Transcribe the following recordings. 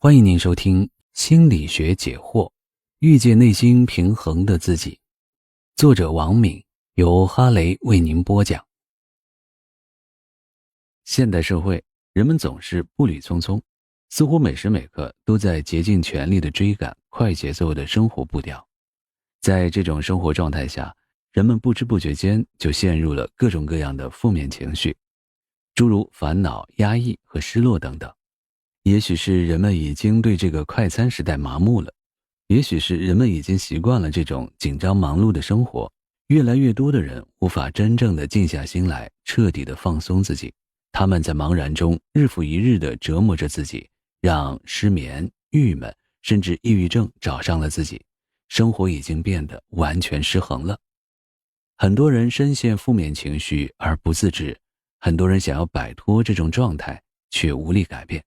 欢迎您收听心理学解惑，遇见内心平衡的自己。作者王敏，由哈雷为您播讲。现代社会，人们总是步履匆匆，似乎每时每刻都在竭尽全力地追赶快节奏的生活步调。在这种生活状态下，人们不知不觉间就陷入了各种各样的负面情绪，诸如烦恼、压抑和失落等等。也许是人们已经对这个快餐时代麻木了，也许是人们已经习惯了这种紧张忙碌的生活，越来越多的人无法真正的静下心来，彻底的放松自己。他们在茫然中日复一日地折磨着自己，让失眠、郁闷甚至抑郁症找上了自己，生活已经变得完全失衡了。很多人深陷负面情绪而不自知，很多人想要摆脱这种状态，却无力改变。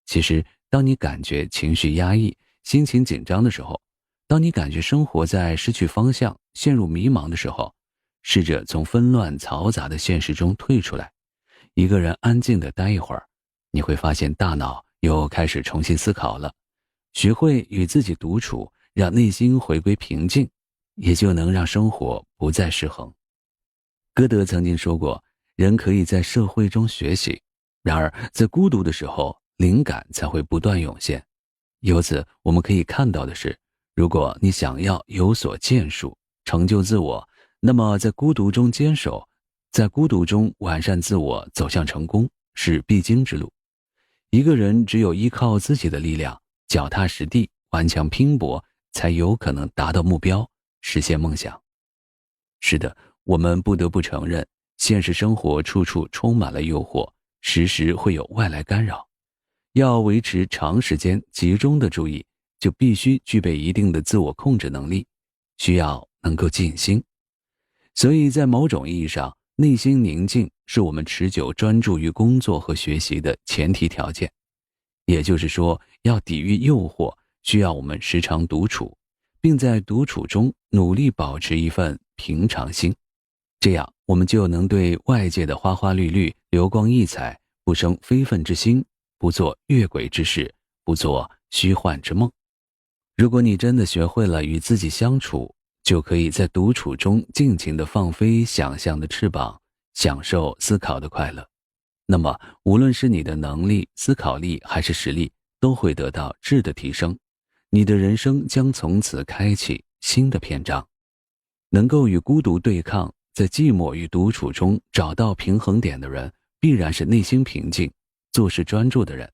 其实，当你感觉情绪压抑、心情紧张的时候，当你感觉生活在失去方向、陷入迷茫的时候，试着从纷乱嘈杂的现实中退出来，一个人安静地待一会儿，你会发现大脑又开始重新思考了。学会与自己独处，让内心回归平静，也就能让生活不再失衡。歌德曾经说过，人可以在社会中学习，然而在孤独的时候，灵感才会不断涌现。由此我们可以看到的是，如果你想要有所建树，成就自我，那么在孤独中坚守，在孤独中完善自我，走向成功是必经之路。一个人只有依靠自己的力量，脚踏实地，顽强拼搏，才有可能达到目标，实现梦想。是的，我们不得不承认，现实生活处处充满了诱惑，时时会有外来干扰。要维持长时间集中的注意，就必须具备一定的自我控制能力，需要能够静心。所以在某种意义上，内心宁静是我们持久专注于工作和学习的前提条件。也就是说，要抵御诱惑，需要我们时常独处，并在独处中努力保持一份平常心。这样，我们就能对外界的花花绿绿、流光溢彩不生非分之心，不做越轨之事，不做虚幻之梦。如果你真的学会了与自己相处，就可以在独处中尽情地放飞想象的翅膀，享受思考的快乐。那么，无论是你的能力、思考力还是实力，都会得到质的提升。你的人生将从此开启新的篇章。能够与孤独对抗，在寂寞与独处中找到平衡点的人，必然是内心平静、做事专注的人。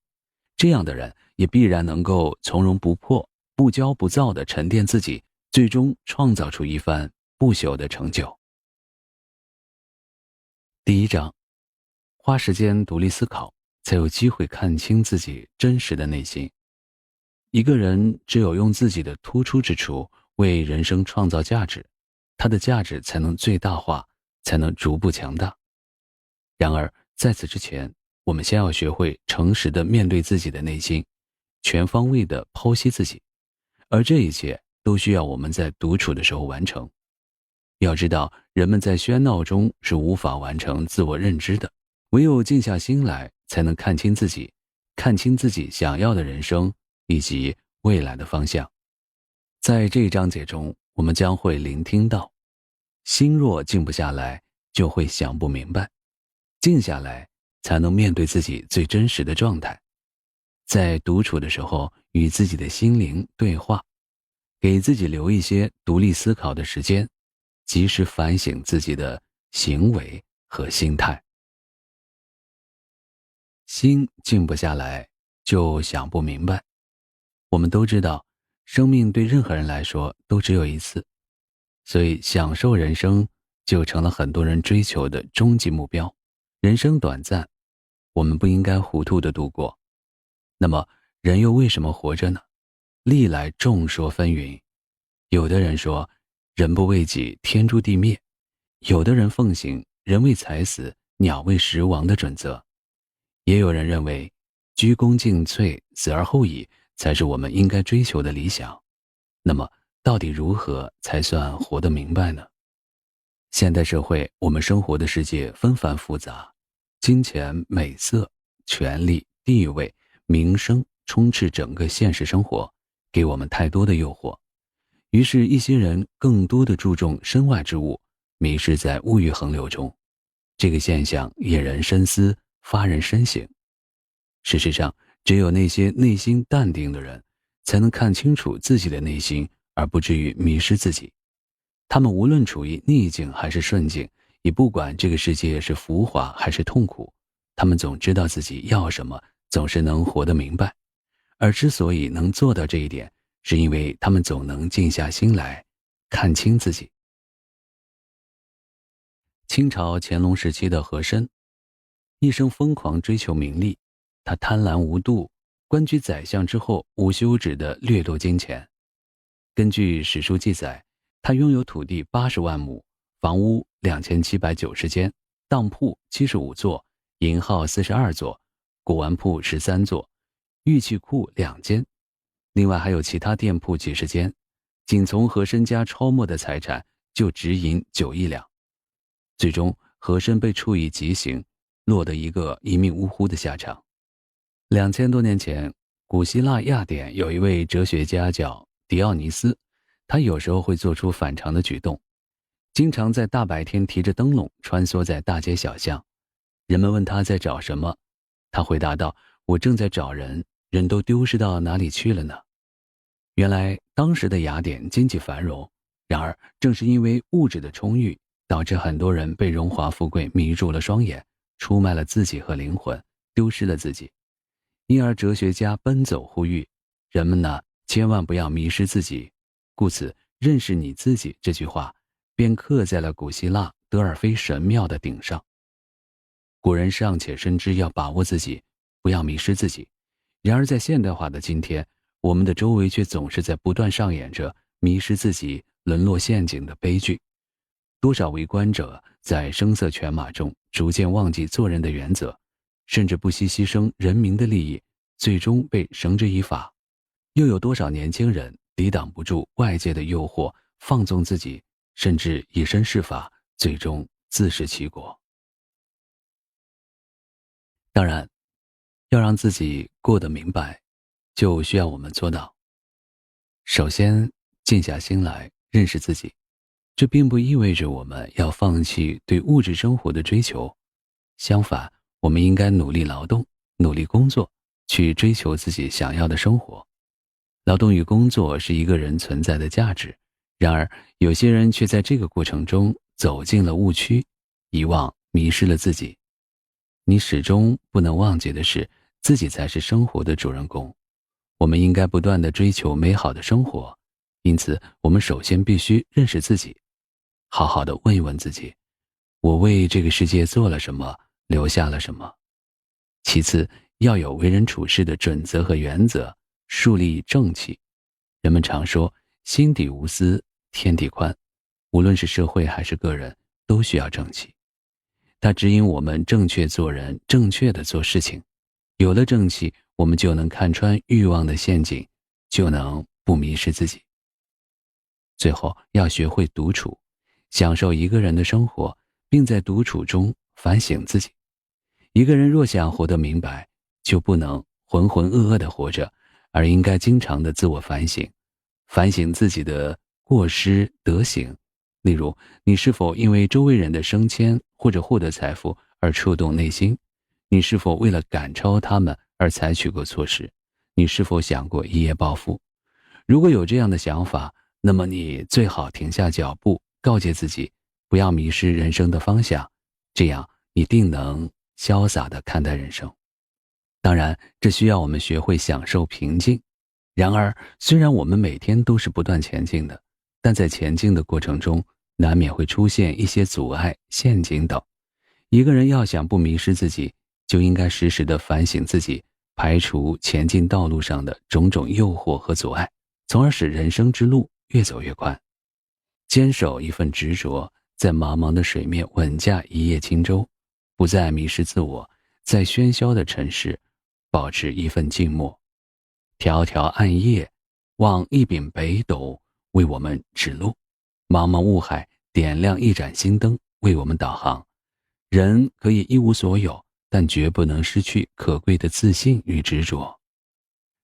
这样的人也必然能够从容不迫、不骄不躁地沉淀自己，最终创造出一番不朽的成就。第一章，花时间独立思考，才有机会看清自己真实的内心。一个人只有用自己的突出之处为人生创造价值，他的价值才能最大化，才能逐步强大。然而，在此之前，我们先要学会诚实地面对自己的内心，全方位地剖析自己，而这一切都需要我们在独处的时候完成。要知道，人们在喧闹中是无法完成自我认知的，唯有静下心来，才能看清自己，看清自己想要的人生以及未来的方向。在这一章节中，我们将会聆听到，心若静不下来，就会想不明白，静下来才能面对自己最真实的状态。在独处的时候，与自己的心灵对话，给自己留一些独立思考的时间，及时反省自己的行为和心态。心静不下来，就想不明白。我们都知道，生命对任何人来说都只有一次，所以享受人生就成了很多人追求的终极目标。人生短暂，我们不应该糊涂地度过。那么，人又为什么活着呢？历来众说纷纭。有的人说，人不为己，天诛地灭；有的人奉行人为财死，鸟为食亡的准则；也有人认为，鞠躬尽瘁，死而后已，才是我们应该追求的理想。那么，到底如何才算活得明白呢？现代社会，我们生活的世界纷繁复杂，金钱、美色、权力、地位、名声充斥整个现实生活，给我们太多的诱惑。于是一些人更多的注重身外之物，迷失在物欲横流中。这个现象引人深思，发人深省。事实上，只有那些内心淡定的人，才能看清楚自己的内心，而不至于迷失自己。他们无论处于逆境还是顺境，也不管这个世界是浮华还是痛苦，他们总知道自己要什么，总是能活得明白。而之所以能做到这一点，是因为他们总能静下心来，看清自己。清朝乾隆时期的和珅，一生疯狂追求名利，他贪婪无度，官居宰相之后无休止地掠夺金钱。根据史书记载，他拥有土地80万亩，房屋2790间，当铺75座，银号42座，古玩铺13座，玉器库2间，另外还有其他店铺几十间。仅从和珅家抄没的财产就值银9亿两。最终和珅被处以极刑，落得一个一命呜呼的下场。2000多年前，古希腊雅典有一位哲学家叫狄奥尼斯，他有时候会做出反常的举动，经常在大白天提着灯笼穿梭在大街小巷。人们问他在找什么，他回答道：我正在找人，人都丢失到哪里去了呢？原来当时的雅典经济繁荣，然而正是因为物质的充裕，导致很多人被荣华富贵迷住了双眼，出卖了自己和灵魂，丢失了自己。因而哲学家奔走呼吁人们呢，千万不要迷失自己。故此认识你自己这句话便刻在了古希腊德尔菲神庙的顶上。古人尚且深知要把握自己，不要迷失自己，然而在现代化的今天，我们的周围却总是在不断上演着迷失自己、沦落陷阱的悲剧。多少围观者在声色犬马中逐渐忘记做人的原则，甚至不惜牺牲人民的利益，最终被绳之以法。又有多少年轻人抵挡不住外界的诱惑，放纵自己，甚至以身试法，最终自食其果。当然，要让自己过得明白，就需要我们做到：首先，静下心来认识自己。这并不意味着我们要放弃对物质生活的追求，相反，我们应该努力劳动，努力工作，去追求自己想要的生活。劳动与工作是一个人存在的价值，然而有些人却在这个过程中走进了误区，遗忘迷失了自己。你始终不能忘记的是，自己才是生活的主人公。我们应该不断地追求美好的生活，因此我们首先必须认识自己，好好地问一问自己，我为这个世界做了什么，留下了什么。其次，要有为人处事的准则和原则，树立正气。人们常说心底无私天地宽，无论是社会还是个人，都需要正气。它指引我们正确做人，正确地做事情。有了正气，我们就能看穿欲望的陷阱，就能不迷失自己。最后，要学会独处，享受一个人的生活，并在独处中反省自己。一个人若想活得明白，就不能浑浑噩噩地活着，而应该经常的自我反省，反省自己的过失德行。例如，你是否因为周围人的升迁或者获得财富而触动内心？你是否为了赶超他们而采取过措施？你是否想过一夜暴富？如果有这样的想法，那么你最好停下脚步，告诫自己不要迷失人生的方向，这样你定能潇洒地看待人生。当然，这需要我们学会享受平静。然而，虽然我们每天都是不断前进的，但在前进的过程中，难免会出现一些阻碍、陷阱等。一个人要想不迷失自己，就应该时时地反省自己，排除前进道路上的种种诱惑和阻碍，从而使人生之路越走越宽。坚守一份执着，在茫茫的水面稳驾一叶轻舟，不再迷失自我，在喧嚣的尘世保持一份静默。迢迢暗夜，望一柄北斗为我们指路，茫茫雾海点亮一盏心灯为我们导航。人可以一无所有，但绝不能失去可贵的自信与执着。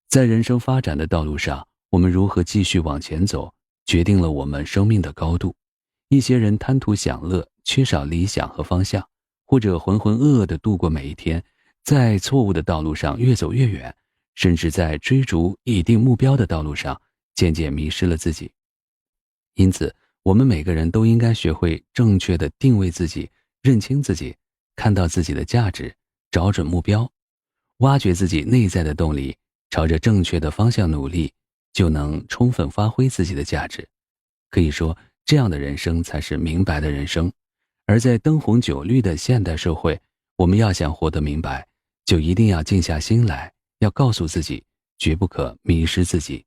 在人生发展的道路上，我们如何继续往前走，决定了我们生命的高度。一些人贪图享乐，缺少理想和方向，或者浑浑噩噩地度过每一天，在错误的道路上越走越远，甚至在追逐已定目标的道路上渐渐迷失了自己。因此，我们每个人都应该学会正确地定位自己，认清自己，看到自己的价值，找准目标，挖掘自己内在的动力，朝着正确的方向努力，就能充分发挥自己的价值。可以说，这样的人生才是明白的人生。而在灯红酒绿的现代社会，我们要想活得明白，就一定要静下心来，要告诉自己，绝不可迷失自己。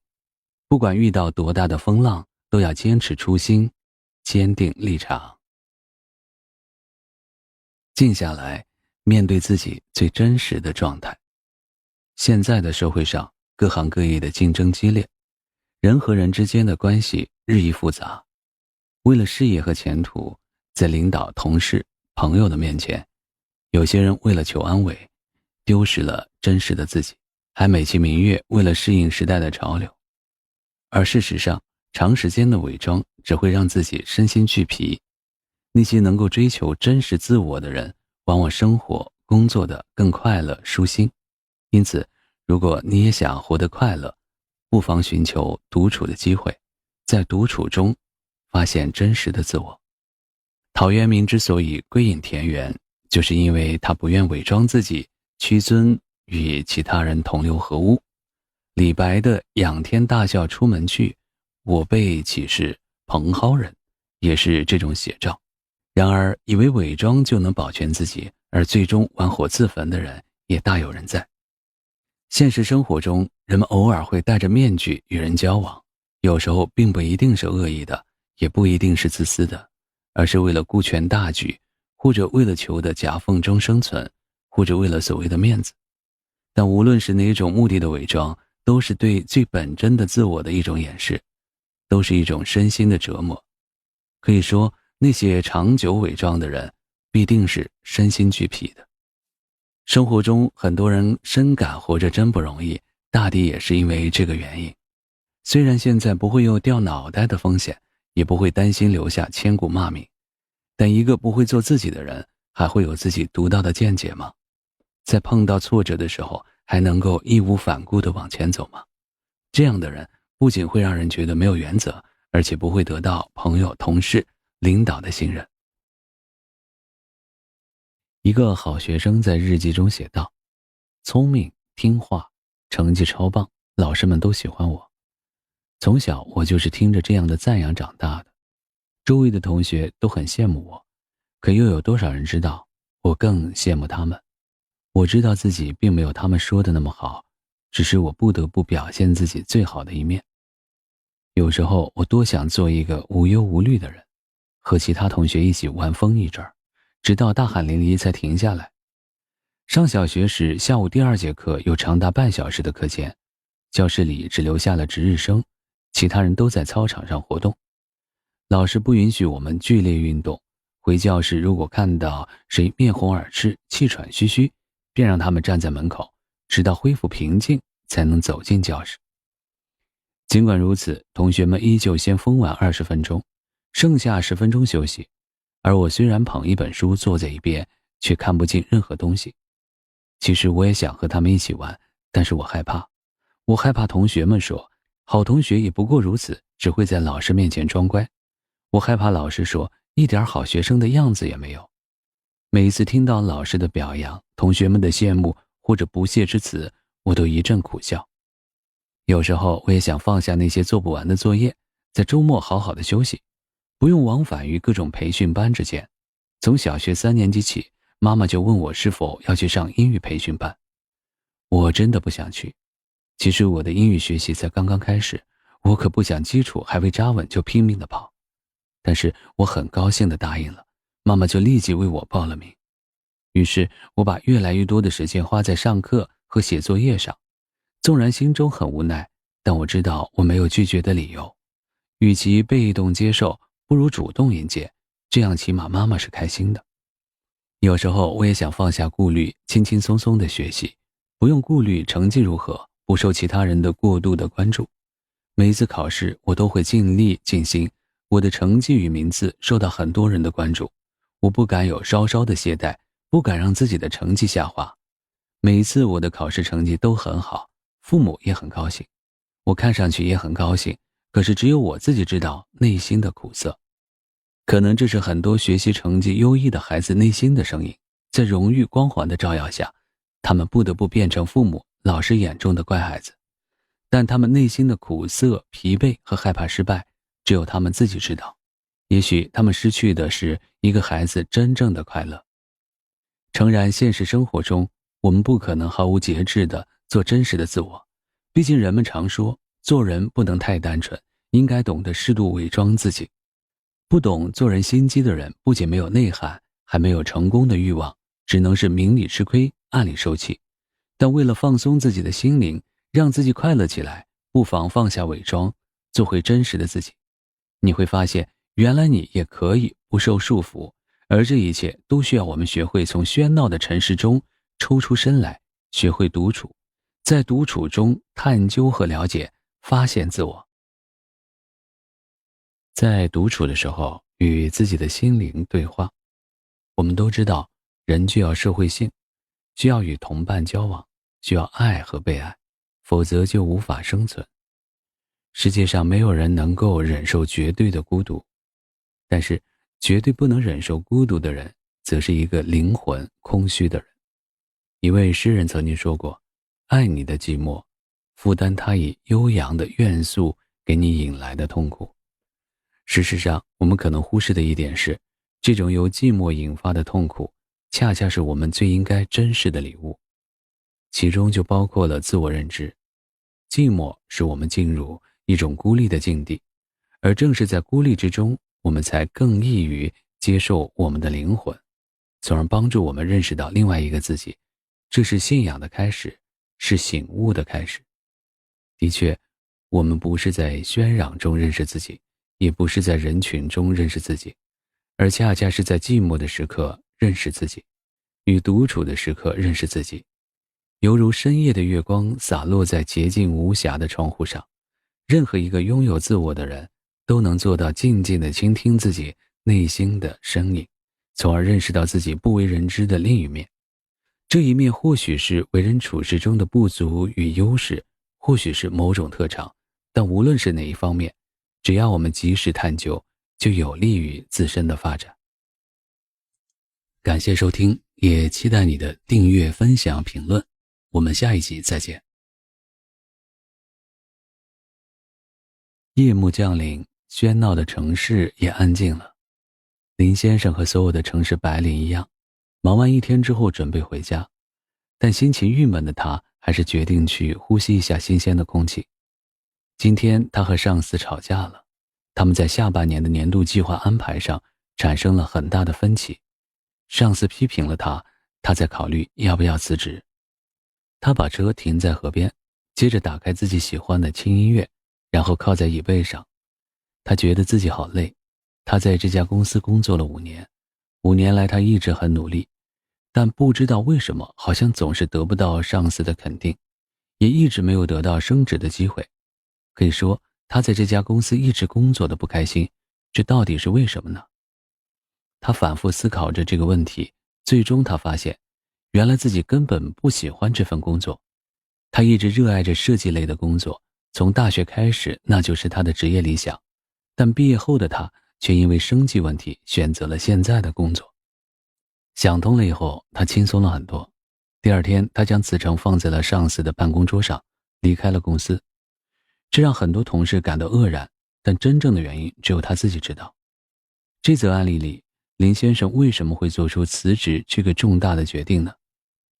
不管遇到多大的风浪，都要坚持初心，坚定立场。静下来，面对自己最真实的状态。现在的社会上，各行各业的竞争激烈，人和人之间的关系日益复杂。为了事业和前途，在领导、同事、朋友的面前，有些人为了求安慰，丢失了真实的自己，还美其名曰为了适应时代的潮流。而事实上，长时间的伪装只会让自己身心俱疲。那些能够追求真实自我的人，往往生活、工作的更快乐、舒心。因此，如果你也想活得快乐，不妨寻求独处的机会，在独处中发现真实的自我。陶渊明之所以归隐田园，就是因为他不愿伪装自己，屈尊与其他人同流合污。李白的仰天大笑出门去，我辈岂是蓬蒿人，也是这种写照。然而，以为伪装就能保全自己，而最终玩火自焚的人也大有人在。现实生活中，人们偶尔会戴着面具与人交往，有时候并不一定是恶意的，也不一定是自私的，而是为了顾全大局，或者为了求得夹缝中生存，或者为了所谓的面子。但无论是哪种目的的伪装，都是对最本真的自我的一种掩饰，都是一种身心的折磨。可以说，那些长久伪装的人，必定是身心俱疲的。生活中很多人深感活着真不容易，大抵也是因为这个原因。虽然现在不会有掉脑袋的风险，也不会担心留下千古骂名，但一个不会做自己的人，还会有自己独到的见解吗？在碰到挫折的时候，还能够义无反顾地往前走吗？这样的人不仅会让人觉得没有原则，而且不会得到朋友、同事、领导的信任。一个好学生在日记中写道：聪明、听话，成绩超棒，老师们都喜欢我。从小我就是听着这样的赞扬长大的，周围的同学都很羡慕我，可又有多少人知道我更羡慕他们？我知道自己并没有他们说的那么好，只是我不得不表现自己最好的一面。有时候我多想做一个无忧无虑的人，和其他同学一起玩疯一阵儿，直到大汗淋漓才停下来。上小学时，下午第2节课有长达半小时的课间，教室里只留下了值日生，其他人都在操场上活动。老师不允许我们剧烈运动，回教室如果看到谁面红耳赤、气喘吁吁，便让他们站在门口，直到恢复平静才能走进教室。尽管如此，同学们依旧先疯玩20分钟，剩下10分钟休息，而我虽然捧一本书坐在一边，却看不进任何东西。其实我也想和他们一起玩，但是我害怕。我害怕同学们说，好同学也不过如此，只会在老师面前装乖。我害怕老师说，一点好学生的样子也没有。每一次听到老师的表扬，同学们的羡慕或者不屑之词，我都一阵苦笑。有时候我也想放下那些做不完的作业，在周末好好的休息，不用往返于各种培训班之间。从小学3年级起，妈妈就问我是否要去上英语培训班。我真的不想去。其实我的英语学习才刚刚开始，我可不想基础还未扎稳就拼命地跑。但是我很高兴地答应了，妈妈就立即为我报了名。于是我把越来越多的时间花在上课和写作业上。纵然心中很无奈，但我知道我没有拒绝的理由。与其被动接受，不如主动迎接，这样起码妈妈是开心的。有时候我也想放下顾虑，轻轻松松的学习，不用顾虑成绩如何，不受其他人的过度的关注。每一次考试，我都会尽力尽心，我的成绩与名次受到很多人的关注，我不敢有稍稍的懈怠，不敢让自己的成绩下滑。每一次我的考试成绩都很好，父母也很高兴，我看上去也很高兴，可是只有我自己知道内心的苦涩。可能这是很多学习成绩优异的孩子内心的声音，在荣誉光环的照耀下，他们不得不变成父母、老师眼中的乖孩子。但他们内心的苦涩、疲惫和害怕失败，只有他们自己知道。也许他们失去的是一个孩子真正的快乐。诚然，现实生活中，我们不可能毫无节制地做真实的自我。毕竟人们常说，做人不能太单纯，应该懂得适度伪装自己。不懂做人心机的人，不仅没有内涵，还没有成功的欲望，只能是明里吃亏，暗里受气。但为了放松自己的心灵，让自己快乐起来，不妨放下伪装，做回真实的自己。你会发现，原来你也可以不受束缚，而这一切都需要我们学会从喧闹的尘世中抽出身来，学会独处，在独处中探究和了解，发现自我。在独处的时候，与自己的心灵对话。我们都知道，人具有社会性，需要与同伴交往，需要爱和被爱，否则就无法生存。世界上没有人能够忍受绝对的孤独，但是绝对不能忍受孤独的人，则是一个灵魂空虚的人。一位诗人曾经说过，爱你的寂寞，负担他以悠扬的怨诉给你引来的痛苦。事实上，我们可能忽视的一点是，这种由寂寞引发的痛苦，恰恰是我们最应该珍视的礼物。其中就包括了自我认知。寂寞使我们进入一种孤立的境地，而正是在孤立之中，我们才更易于接受我们的灵魂，从而帮助我们认识到另外一个自己。这是信仰的开始，是醒悟的开始。的确，我们不是在喧嚷中认识自己，也不是在人群中认识自己，而恰恰是在寂寞的时刻认识自己，与独处的时刻认识自己。犹如深夜的月光洒落在洁净无瑕的窗户上，任何一个拥有自我的人都能做到静静地倾听自己内心的声音，从而认识到自己不为人知的另一面。这一面或许是为人处事中的不足与优势，或许是某种特长，但无论是哪一方面，只要我们及时探究，就有利于自身的发展。感谢收听，也期待你的订阅、分享、评论。我们下一集再见。夜幕降临，喧闹的城市也安静了。林先生和所有的城市白领一样，忙完一天之后准备回家，但心情郁闷的他还是决定去呼吸一下新鲜的空气。今天他和上司吵架了，他们在下半年的年度计划安排上产生了很大的分歧。上司批评了他，他在考虑要不要辞职。他把车停在河边，接着打开自己喜欢的轻音乐，然后靠在椅背上。他觉得自己好累。他在这家公司工作了5年，5年来他一直很努力，但不知道为什么好像总是得不到上司的肯定，也一直没有得到升职的机会。可以说，他在这家公司一直工作的不开心，这到底是为什么呢？他反复思考着这个问题，最终他发现，原来自己根本不喜欢这份工作。他一直热爱着设计类的工作，从大学开始那就是他的职业理想，但毕业后的他却因为生计问题选择了现在的工作。想通了以后，他轻松了很多。第二天，他将辞呈放在了上司的办公桌上，离开了公司。这让很多同事感到愕然，但真正的原因只有他自己知道。这则案例里，林先生为什么会做出辞职这个重大的决定呢？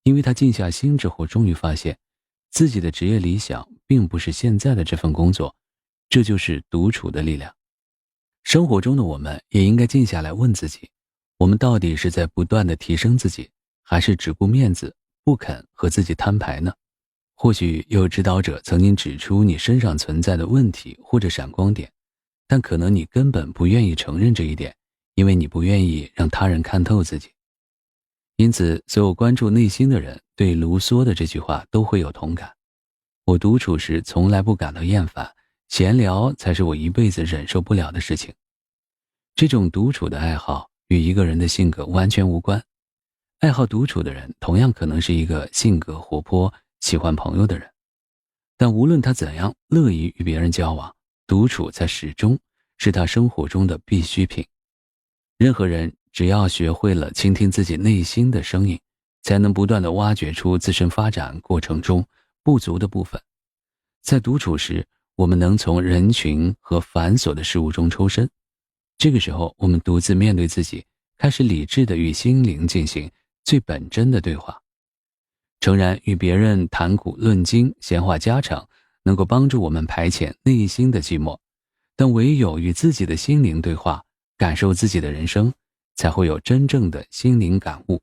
因为他静下心之后，终于发现自己的职业理想并不是现在的这份工作，这就是独处的力量。生活中的我们也应该静下来问自己，我们到底是在不断地提升自己，还是只顾面子，不肯和自己摊牌呢？或许有指导者曾经指出你身上存在的问题或者闪光点，但可能你根本不愿意承认这一点，因为你不愿意让他人看透自己。因此，所有关注内心的人对卢梭的这句话都会有同感。我独处时从来不感到厌烦，闲聊才是我一辈子忍受不了的事情。这种独处的爱好与一个人的性格完全无关。爱好独处的人同样可能是一个性格活泼、喜欢朋友的人，但无论他怎样乐意与别人交往，独处才始终是他生活中的必需品。任何人只要学会了倾听自己内心的声音，才能不断地挖掘出自身发展过程中不足的部分。在独处时，我们能从人群和繁琐的事物中抽身，这个时候我们独自面对自己，开始理智地与心灵进行最本真的对话。诚然，与别人谈古论今、闲话家常，能够帮助我们排遣内心的寂寞，但唯有与自己的心灵对话，感受自己的人生，才会有真正的心灵感悟。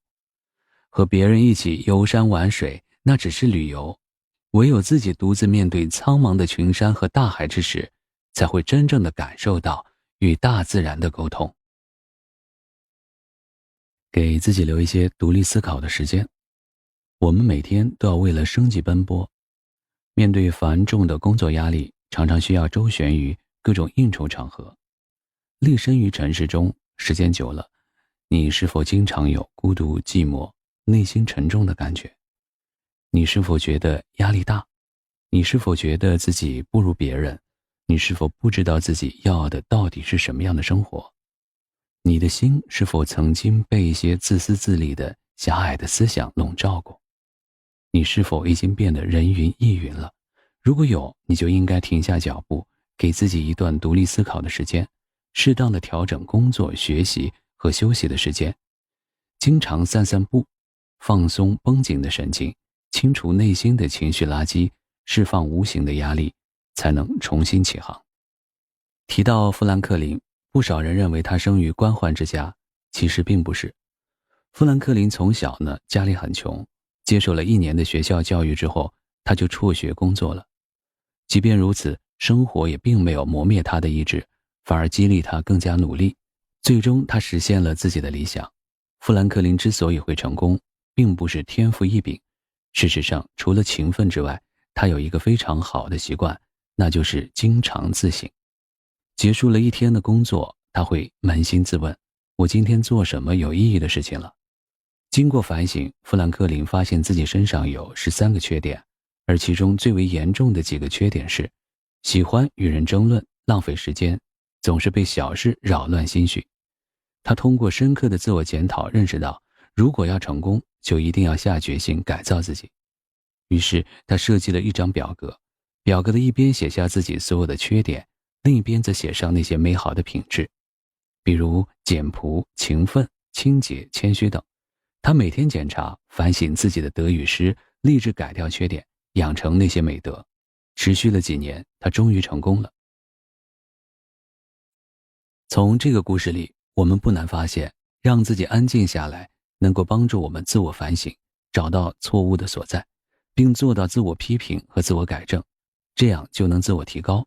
和别人一起游山玩水，那只是旅游，唯有自己独自面对苍茫的群山和大海之时，才会真正的感受到与大自然的沟通。给自己留一些独立思考的时间。我们每天都要为了生计奔波，面对繁重的工作压力，常常需要周旋于各种应酬场合。立身于尘世中，时间久了，你是否经常有孤独、寂寞、内心沉重的感觉？你是否觉得压力大？你是否觉得自己不如别人？你是否不知道自己要的到底是什么样的生活？你的心是否曾经被一些自私自利的狭隘的思想笼罩过？你是否已经变得人云亦云了？如果有，你就应该停下脚步，给自己一段独立思考的时间，适当的调整工作、学习和休息的时间，经常散散步，放松绷紧的神经，清除内心的情绪垃圾，释放无形的压力，才能重新起航。提到富兰克林，不少人认为他生于官宦之家，其实并不是。富兰克林从小呢，家里很穷，接受了1年的学校教育之后，他就辍学工作了。即便如此，生活也并没有磨灭他的意志，反而激励他更加努力。最终他实现了自己的理想。富兰克林之所以会成功，并不是天赋异禀，事实上除了勤奋之外，他有一个非常好的习惯，那就是经常自省。结束了一天的工作，他会扪心自问，我今天做什么有意义的事情了？经过反省，富兰克林发现自己身上有13个缺点，而其中最为严重的几个缺点是：喜欢与人争论，浪费时间，总是被小事扰乱心绪。他通过深刻的自我检讨认识到，如果要成功，就一定要下决心改造自己。于是他设计了一张表格，表格的一边写下自己所有的缺点，另一边则写上那些美好的品质，比如简朴、勤奋、清洁、谦虚等。他每天检查、反省自己的得与失，立志改掉缺点，养成那些美德。持续了几年，他终于成功了。从这个故事里，我们不难发现，让自己安静下来，能够帮助我们自我反省，找到错误的所在，并做到自我批评和自我改正，这样就能自我提高，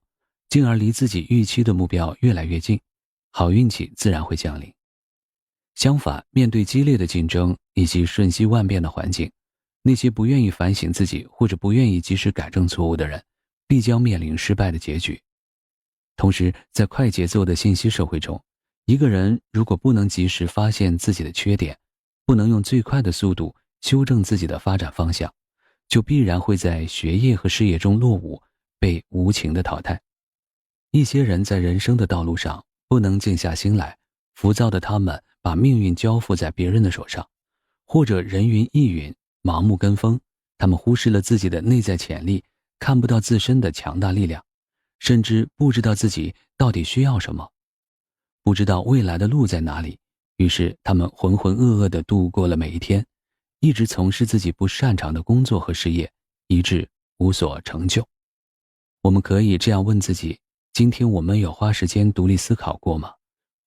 进而离自己预期的目标越来越近，好运气自然会降临。相反，面对激烈的竞争以及瞬息万变的环境，那些不愿意反省自己或者不愿意及时改正错误的人，必将面临失败的结局。同时，在快节奏的信息社会中，一个人如果不能及时发现自己的缺点，不能用最快的速度修正自己的发展方向，就必然会在学业和事业中落伍，被无情的淘汰。一些人在人生的道路上不能静下心来，浮躁的他们把命运交付在别人的手上，或者人云亦云，盲目跟风，他们忽视了自己的内在潜力，看不到自身的强大力量，甚至不知道自己到底需要什么，不知道未来的路在哪里，于是他们浑浑噩噩地度过了每一天，一直从事自己不擅长的工作和事业，以致无所成就。我们可以这样问自己，今天我们有花时间独立思考过吗？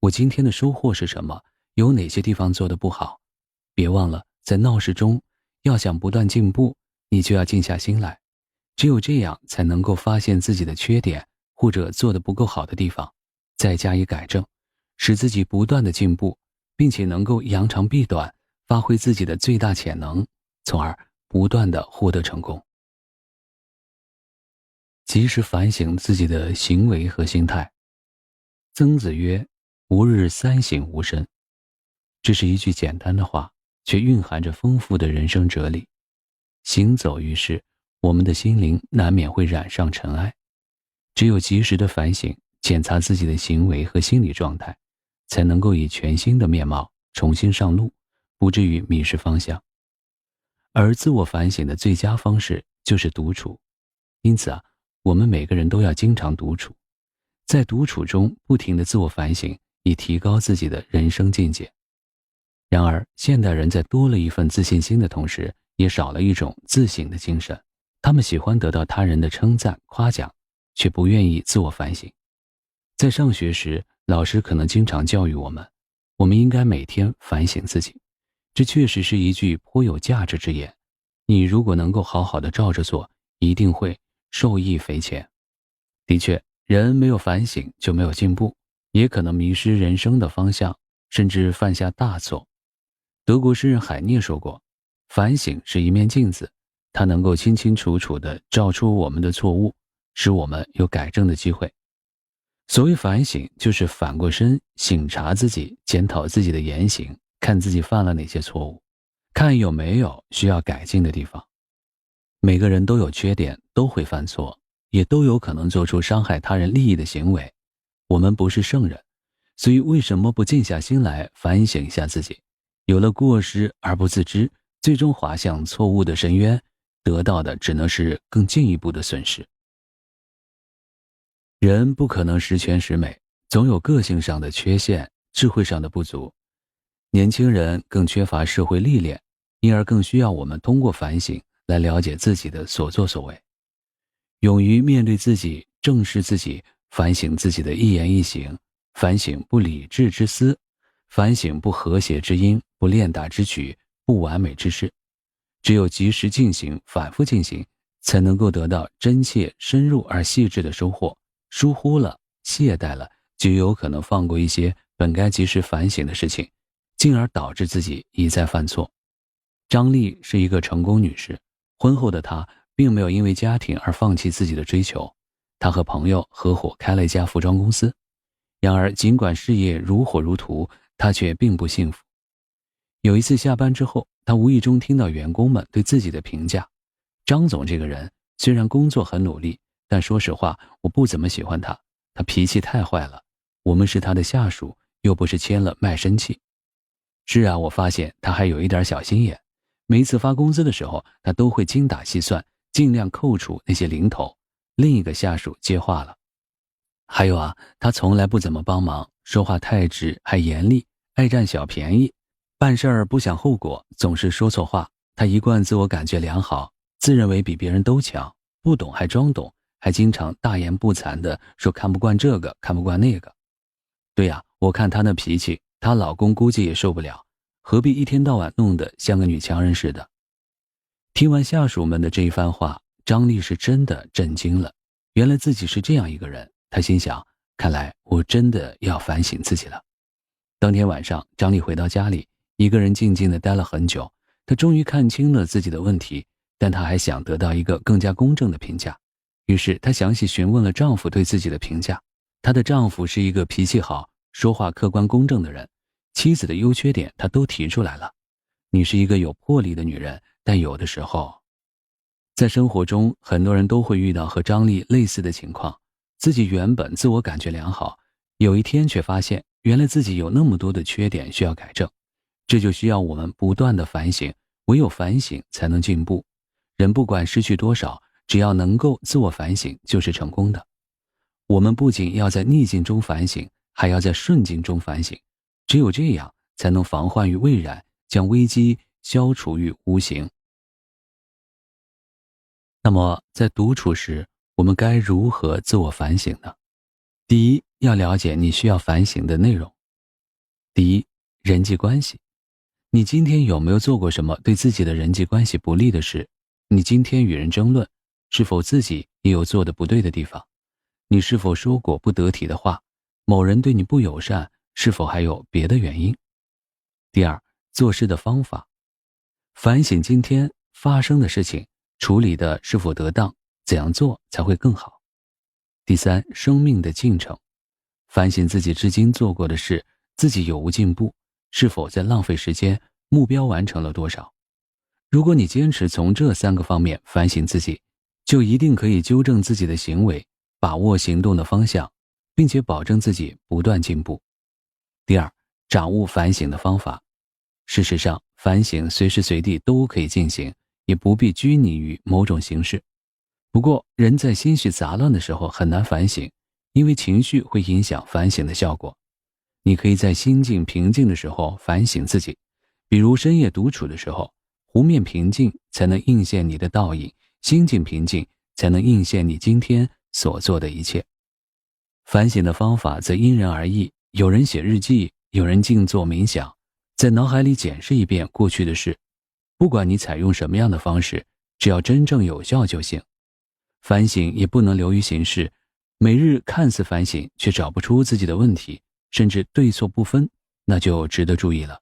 我今天的收获是什么？有哪些地方做得不好？别忘了，在闹市中，要想不断进步，你就要静下心来。只有这样，才能够发现自己的缺点或者做得不够好的地方，再加以改正，使自己不断的进步，并且能够扬长避短，发挥自己的最大潜能，从而不断的获得成功。及时反省自己的行为和心态。曾子曰：吾日三省吾身。这是一句简单的话，却蕴含着丰富的人生哲理。行走于世，我们的心灵难免会染上尘埃，只有及时的反省，检查自己的行为和心理状态，才能够以全新的面貌重新上路，不至于迷失方向。而自我反省的最佳方式就是独处。因此我们每个人都要经常独处，在独处中不停地自我反省，以提高自己的人生境界。然而，现代人在多了一份自信心的同时，也少了一种自省的精神。他们喜欢得到他人的称赞、夸奖，却不愿意自我反省。在上学时，老师可能经常教育我们应该每天反省自己。这确实是一句颇有价值之言。你如果能够好好的照着做，一定会受益匪浅。的确，人没有反省就没有进步，也可能迷失人生的方向，甚至犯下大错。德国诗人海涅说过，反省是一面镜子，它能够清清楚楚地照出我们的错误，使我们有改正的机会。所谓反省，就是反过身省察自己，检讨自己的言行，看自己犯了哪些错误，看有没有需要改进的地方。每个人都有缺点，都会犯错，也都有可能做出伤害他人利益的行为。我们不是圣人，所以为什么不静下心来反省一下自己？有了过失而不自知，最终滑向错误的深渊，得到的只能是更进一步的损失。人不可能十全十美，总有个性上的缺陷，智慧上的不足。年轻人更缺乏社会历练，因而更需要我们通过反省来了解自己的所作所为。勇于面对自己，正视自己，反省自己的一言一行，反省不理智之私，反省不和谐之音，不练达之举，不完美之事。只有及时进行，反复进行，才能够得到真切、深入而细致的收获。疏忽了，懈怠了，就有可能放过一些本该及时反省的事情，进而导致自己一再犯错。张丽是一个成功女士，婚后的她并没有因为家庭而放弃自己的追求，她和朋友合伙开了一家服装公司。然而尽管事业如火如荼，她却并不幸福。有一次下班之后，她无意中听到员工们对自己的评价：张总这个人虽然工作很努力，但说实话，我不怎么喜欢他，他脾气太坏了。我们是他的下属，又不是签了卖身契。是啊，我发现他还有一点小心眼，每一次发工资的时候，他都会精打细算，尽量扣除那些零头。另一个下属接话了：还有他从来不怎么帮忙，说话太直还严厉，爱占小便宜，办事儿不想后果，总是说错话。他一贯自我感觉良好，自认为比别人都强，不懂还装懂，还经常大言不惭地说看不惯这个，看不惯那个。对呀，我看她那脾气，她老公估计也受不了，何必一天到晚弄得像个女强人似的。听完下属们的这一番话，张丽是真的震惊了。原来自己是这样一个人，她心想，看来我真的要反省自己了。当天晚上，张丽回到家里，一个人静静地待了很久。她终于看清了自己的问题，但她还想得到一个更加公正的评价。于是她详细询问了丈夫对自己的评价。她的丈夫是一个脾气好、说话客观公正的人，妻子的优缺点她都提出来了。你是一个有魄力的女人，但有的时候，在生活中很多人都会遇到和张丽类似的情况，自己原本自我感觉良好，有一天却发现原来自己有那么多的缺点需要改正。这就需要我们不断的反省，唯有反省才能进步。人不管失去多少，只要能够自我反省，就是成功的。我们不仅要在逆境中反省，还要在顺境中反省，只有这样才能防患于未然，将危机消除于无形。那么在独处时，我们该如何自我反省呢？第一，要了解你需要反省的内容。第一，人际关系。你今天有没有做过什么对自己的人际关系不利的事？你今天与人争论，是否自己也有做得不对的地方？你是否说过不得体的话？某人对你不友善，是否还有别的原因？第二，做事的方法。反省今天发生的事情，处理的是否得当，怎样做才会更好？第三，生命的进程，反省自己至今做过的事，自己有无进步，是否在浪费时间，目标完成了多少。如果你坚持从这3个方面反省自己，就一定可以纠正自己的行为，把握行动的方向，并且保证自己不断进步。第二，掌握反省的方法。事实上，反省随时随地都可以进行，也不必拘泥于某种形式。不过，人在心绪杂乱的时候很难反省，因为情绪会影响反省的效果。你可以在心境平静的时候反省自己，比如深夜独处的时候，湖面平静才能映现你的倒影，心境平静才能映现你今天所做的一切。反省的方法则因人而异，有人写日记，有人静坐冥想，在脑海里检视一遍过去的事。不管你采用什么样的方式，只要真正有效就行。反省也不能流于形式，每日看似反省却找不出自己的问题，甚至对错不分，那就值得注意了。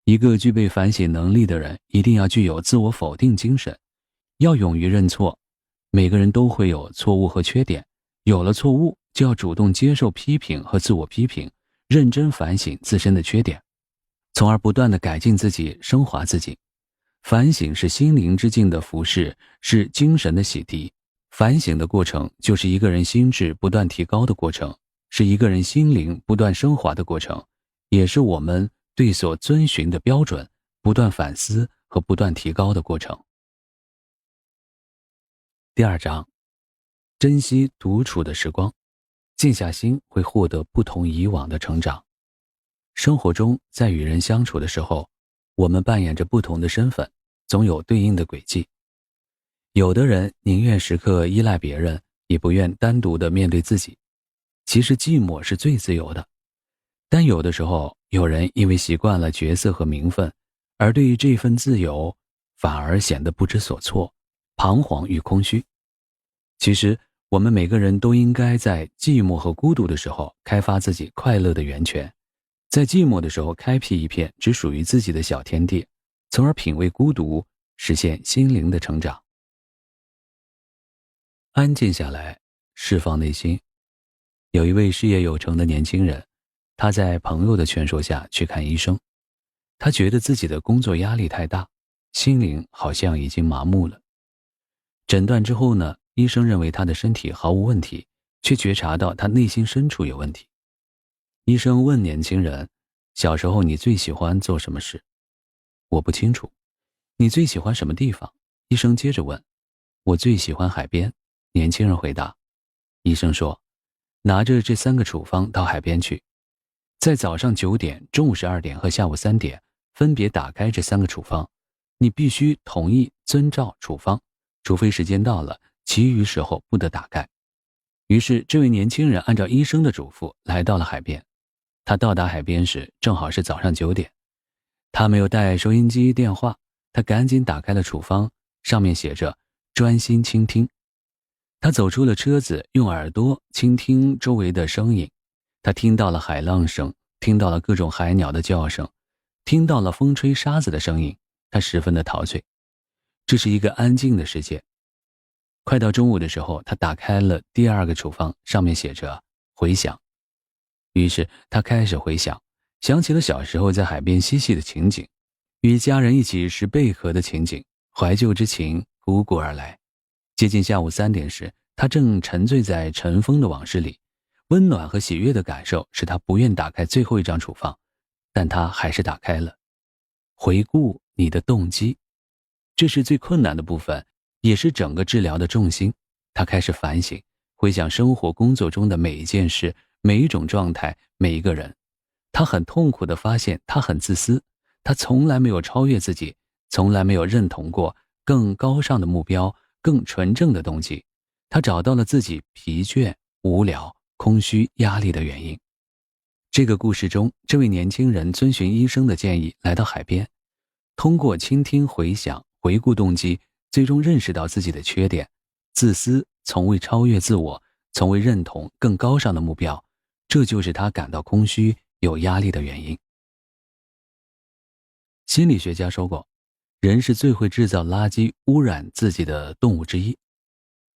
一个具备反省能力的人，一定要具有自我否定精神，要勇于认错。每个人都会有错误和缺点，有了错误就要主动接受批评和自我批评，认真反省自身的缺点，从而不断地改进自己，升华自己。反省是心灵之境的服饰，是精神的洗涤。反省的过程就是一个人心智不断提高的过程，是一个人心灵不断升华的过程，也是我们对所遵循的标准不断反思和不断提高的过程。第2章，珍惜独处的时光，静下心会获得不同以往的成长。生活中，在与人相处的时候，我们扮演着不同的身份，总有对应的轨迹。有的人宁愿时刻依赖别人，也不愿单独的面对自己。其实寂寞是最自由的，但有的时候，有人因为习惯了角色和名分，而对于这份自由，反而显得不知所措，彷徨与空虚。其实，我们每个人都应该在寂寞和孤独的时候，开发自己快乐的源泉。在寂寞的时候开辟一片只属于自己的小天地，从而品味孤独，实现心灵的成长。安静下来，释放内心。有一位事业有成的年轻人，他在朋友的劝说下去看医生。他觉得自己的工作压力太大，心灵好像已经麻木了。诊断之后呢，医生认为他的身体毫无问题，却觉察到他内心深处有问题。医生问年轻人，小时候你最喜欢做什么事？我不清楚。你最喜欢什么地方？医生接着问。我最喜欢海边，年轻人回答。医生说，拿着这3个处方到海边去，在早上9点、中午12点和下午3点分别打开这3个处方，你必须同意遵照处方，除非时间到了，其余时候不得打开。于是这位年轻人按照医生的嘱咐来到了海边。他到达海边时正好是早上9点，他没有带收音机电话，他赶紧打开了处方，上面写着专心倾听。他走出了车子，用耳朵倾听周围的声音。他听到了海浪声，听到了各种海鸟的叫声，听到了风吹沙子的声音，他十分的陶醉。这是一个安静的世界。快到中午的时候，他打开了第2个处方，上面写着回想。于是他开始回想，想起了小时候在海边嬉戏的情景，与家人一起拾贝壳的情景，怀旧之情汩汩而来。接近下午3点时，他正沉醉在尘封的往事里，温暖和喜悦的感受使他不愿打开最后一张处方，但他还是打开了。回顾你的动机，这是最困难的部分，也是整个治疗的重心。他开始反省，回想生活工作中的每一件事，每一种状态，每一个人。他很痛苦地发现他很自私，他从来没有超越自己，从来没有认同过更高尚的目标，更纯正的动机。他找到了自己疲倦、无聊、空虚、压力的原因。这个故事中，这位年轻人遵循医生的建议来到海边，通过倾听、回想、回顾动机，最终认识到自己的缺点，自私，从未超越自我，从未认同更高尚的目标，这就是他感到空虚、有压力的原因。心理学家说过，人是最会制造垃圾污染自己的动物之一。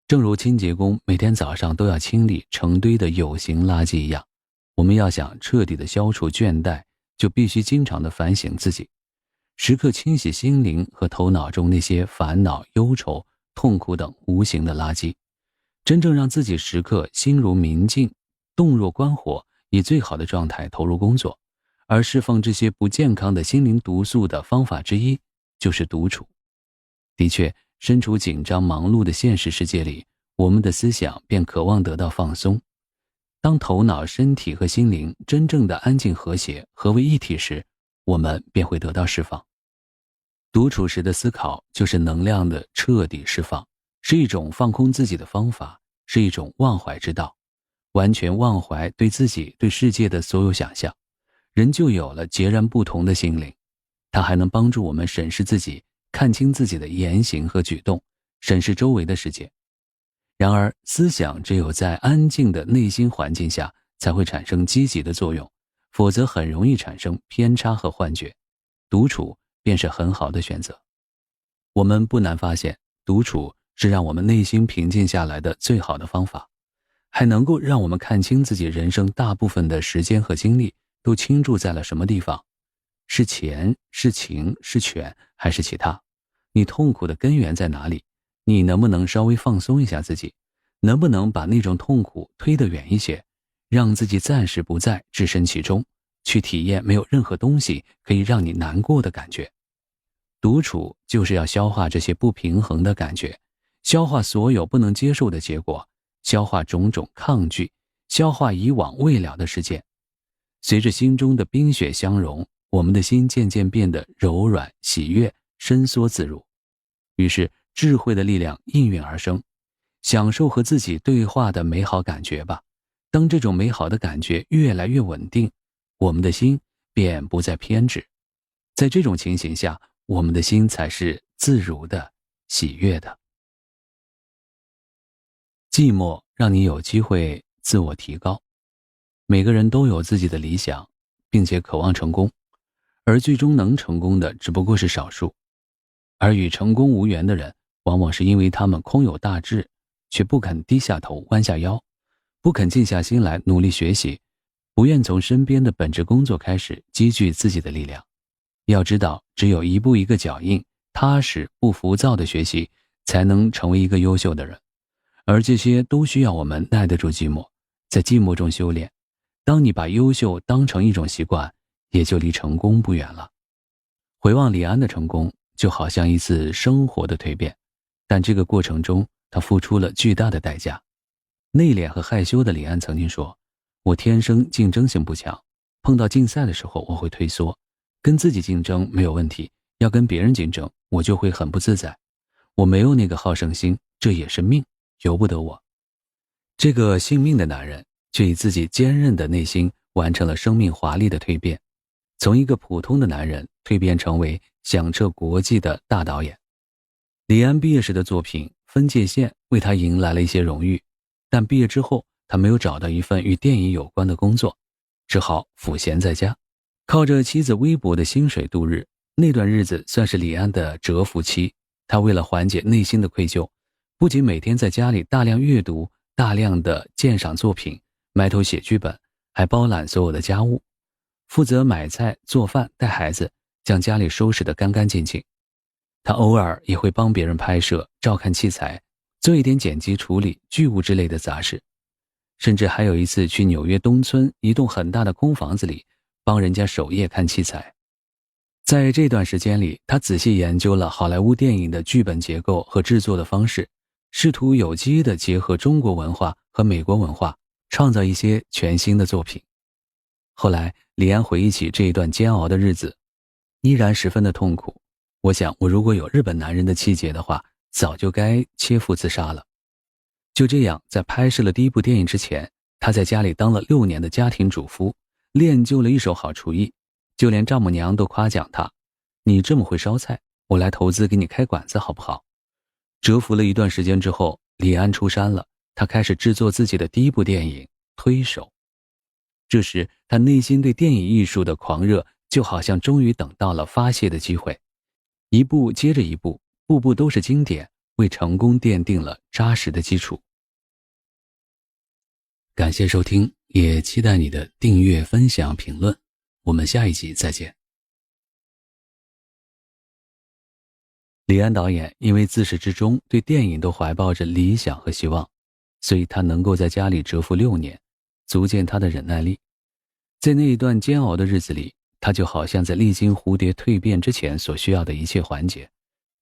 正如清洁工每天早上都要清理成堆的有形垃圾一样，我们要想彻底的消除倦怠，就必须经常的反省自己，时刻清洗心灵和头脑中那些烦恼、忧愁、痛苦等无形的垃圾，真正让自己时刻心如明镜，动若观火，以最好的状态投入工作。而释放这些不健康的心灵毒素的方法之一，就是独处。的确，身处紧张忙碌的现实世界里，我们的思想便渴望得到放松。当头脑、身体和心灵真正的安静和谐，合为一体时，我们便会得到释放。独处时的思考就是能量的彻底释放，是一种放空自己的方法，是一种忘怀之道。完全忘怀对自己、对世界的所有想象，人就有了截然不同的心灵。它还能帮助我们审视自己，看清自己的言行和举动，审视周围的世界。然而，思想只有在安静的内心环境下才会产生积极的作用，否则很容易产生偏差和幻觉。独处便是很好的选择。我们不难发现，独处是让我们内心平静下来的最好的方法，还能够让我们看清自己人生大部分的时间和精力都倾注在了什么地方，是钱，是情，是权，还是其他？你痛苦的根源在哪里？你能不能稍微放松一下自己？能不能把那种痛苦推得远一些，让自己暂时不再置身其中，去体验没有任何东西可以让你难过的感觉？独处就是要消化这些不平衡的感觉，消化所有不能接受的结果，消化种种抗拒，消化以往未了的事件。随着心中的冰雪相融，我们的心渐渐变得柔软、喜悦、伸缩自如。于是智慧的力量应运而生，享受和自己对话的美好感觉吧。当这种美好的感觉越来越稳定，我们的心便不再偏执。在这种情形下，我们的心才是自如的、喜悦的。寂寞让你有机会自我提高。每个人都有自己的理想，并且渴望成功，而最终能成功的只不过是少数。而与成功无缘的人，往往是因为他们空有大志，却不肯低下头弯下腰，不肯静下心来努力学习，不愿从身边的本职工作开始积聚自己的力量。要知道，只有一步一个脚印，踏实不浮躁的学习，才能成为一个优秀的人。而这些都需要我们耐得住寂寞，在寂寞中修炼。当你把优秀当成一种习惯，也就离成功不远了。回望李安的成功，就好像一次生活的蜕变，但这个过程中他付出了巨大的代价。内敛和害羞的李安曾经说，我天生竞争性不强，碰到竞赛的时候我会退缩，跟自己竞争没有问题，要跟别人竞争我就会很不自在。我没有那个好胜心，这也是命，由不得我。这个信命的男人却以自己坚韧的内心完成了生命华丽的蜕变，从一个普通的男人蜕变成为响彻国际的大导演。李安毕业时的作品《分界线》为他迎来了一些荣誉，但毕业之后他没有找到一份与电影有关的工作，只好赋闲在家，靠着妻子微薄的薪水度日。那段日子算是李安的蛰伏期，他为了缓解内心的愧疚，不仅每天在家里大量阅读，大量的鉴赏作品，埋头写剧本，还包揽所有的家务，负责买菜、做饭、带孩子，将家里收拾得干干净净。他偶尔也会帮别人拍摄、照看器材，做一点剪辑处理、剧务之类的杂事。甚至还有一次去纽约东村一栋很大的空房子里，帮人家守夜看器材。在这段时间里，他仔细研究了好莱坞电影的剧本结构和制作的方式，试图有机地结合中国文化和美国文化，创造一些全新的作品。后来李安回忆起这一段煎熬的日子，依然十分的痛苦。我想我如果有日本男人的气节的话，早就该切腹自杀了。就这样，在拍摄了第一部电影之前，他在家里当了6年的家庭主妇，练就了一手好厨艺，就连丈母娘都夸奖他，你这么会烧菜，我来投资给你开馆子好不好？蛰伏了一段时间之后，李安出山了，他开始制作自己的第一部电影《推手》。这时他内心对电影艺术的狂热就好像终于等到了发泄的机会，一部接着一部，步步都是经典，为成功奠定了扎实的基础。感谢收听，也期待你的订阅、分享、评论。我们下一集再见。李安导演因为自始至终对电影都怀抱着理想和希望，所以他能够在家里蛰伏6年，足见他的忍耐力。在那一段煎熬的日子里，他就好像在历经蝴蝶蜕变之前所需要的一切环节，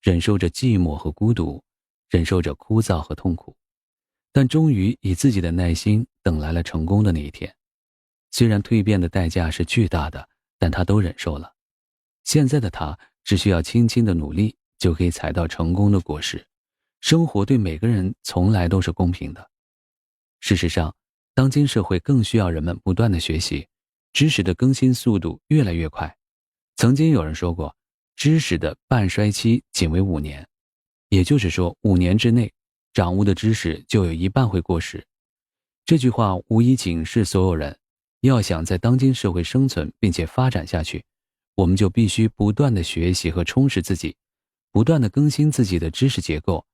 忍受着寂寞和孤独，忍受着枯燥和痛苦，但终于以自己的耐心等来了成功的那一天。虽然蜕变的代价是巨大的，但他都忍受了。现在的他只需要轻轻的努力，就可以采到成功的果实。生活对每个人从来都是公平的。事实上，当今社会更需要人们不断的学习，知识的更新速度越来越快。曾经有人说过，知识的半衰期仅为5年，也就是说5年之内，掌握的知识就有一半会过时。这句话无疑警示所有人，要想在当今社会生存并且发展下去，我们就必须不断的学习和充实自己，不断的更新自己的知识结构，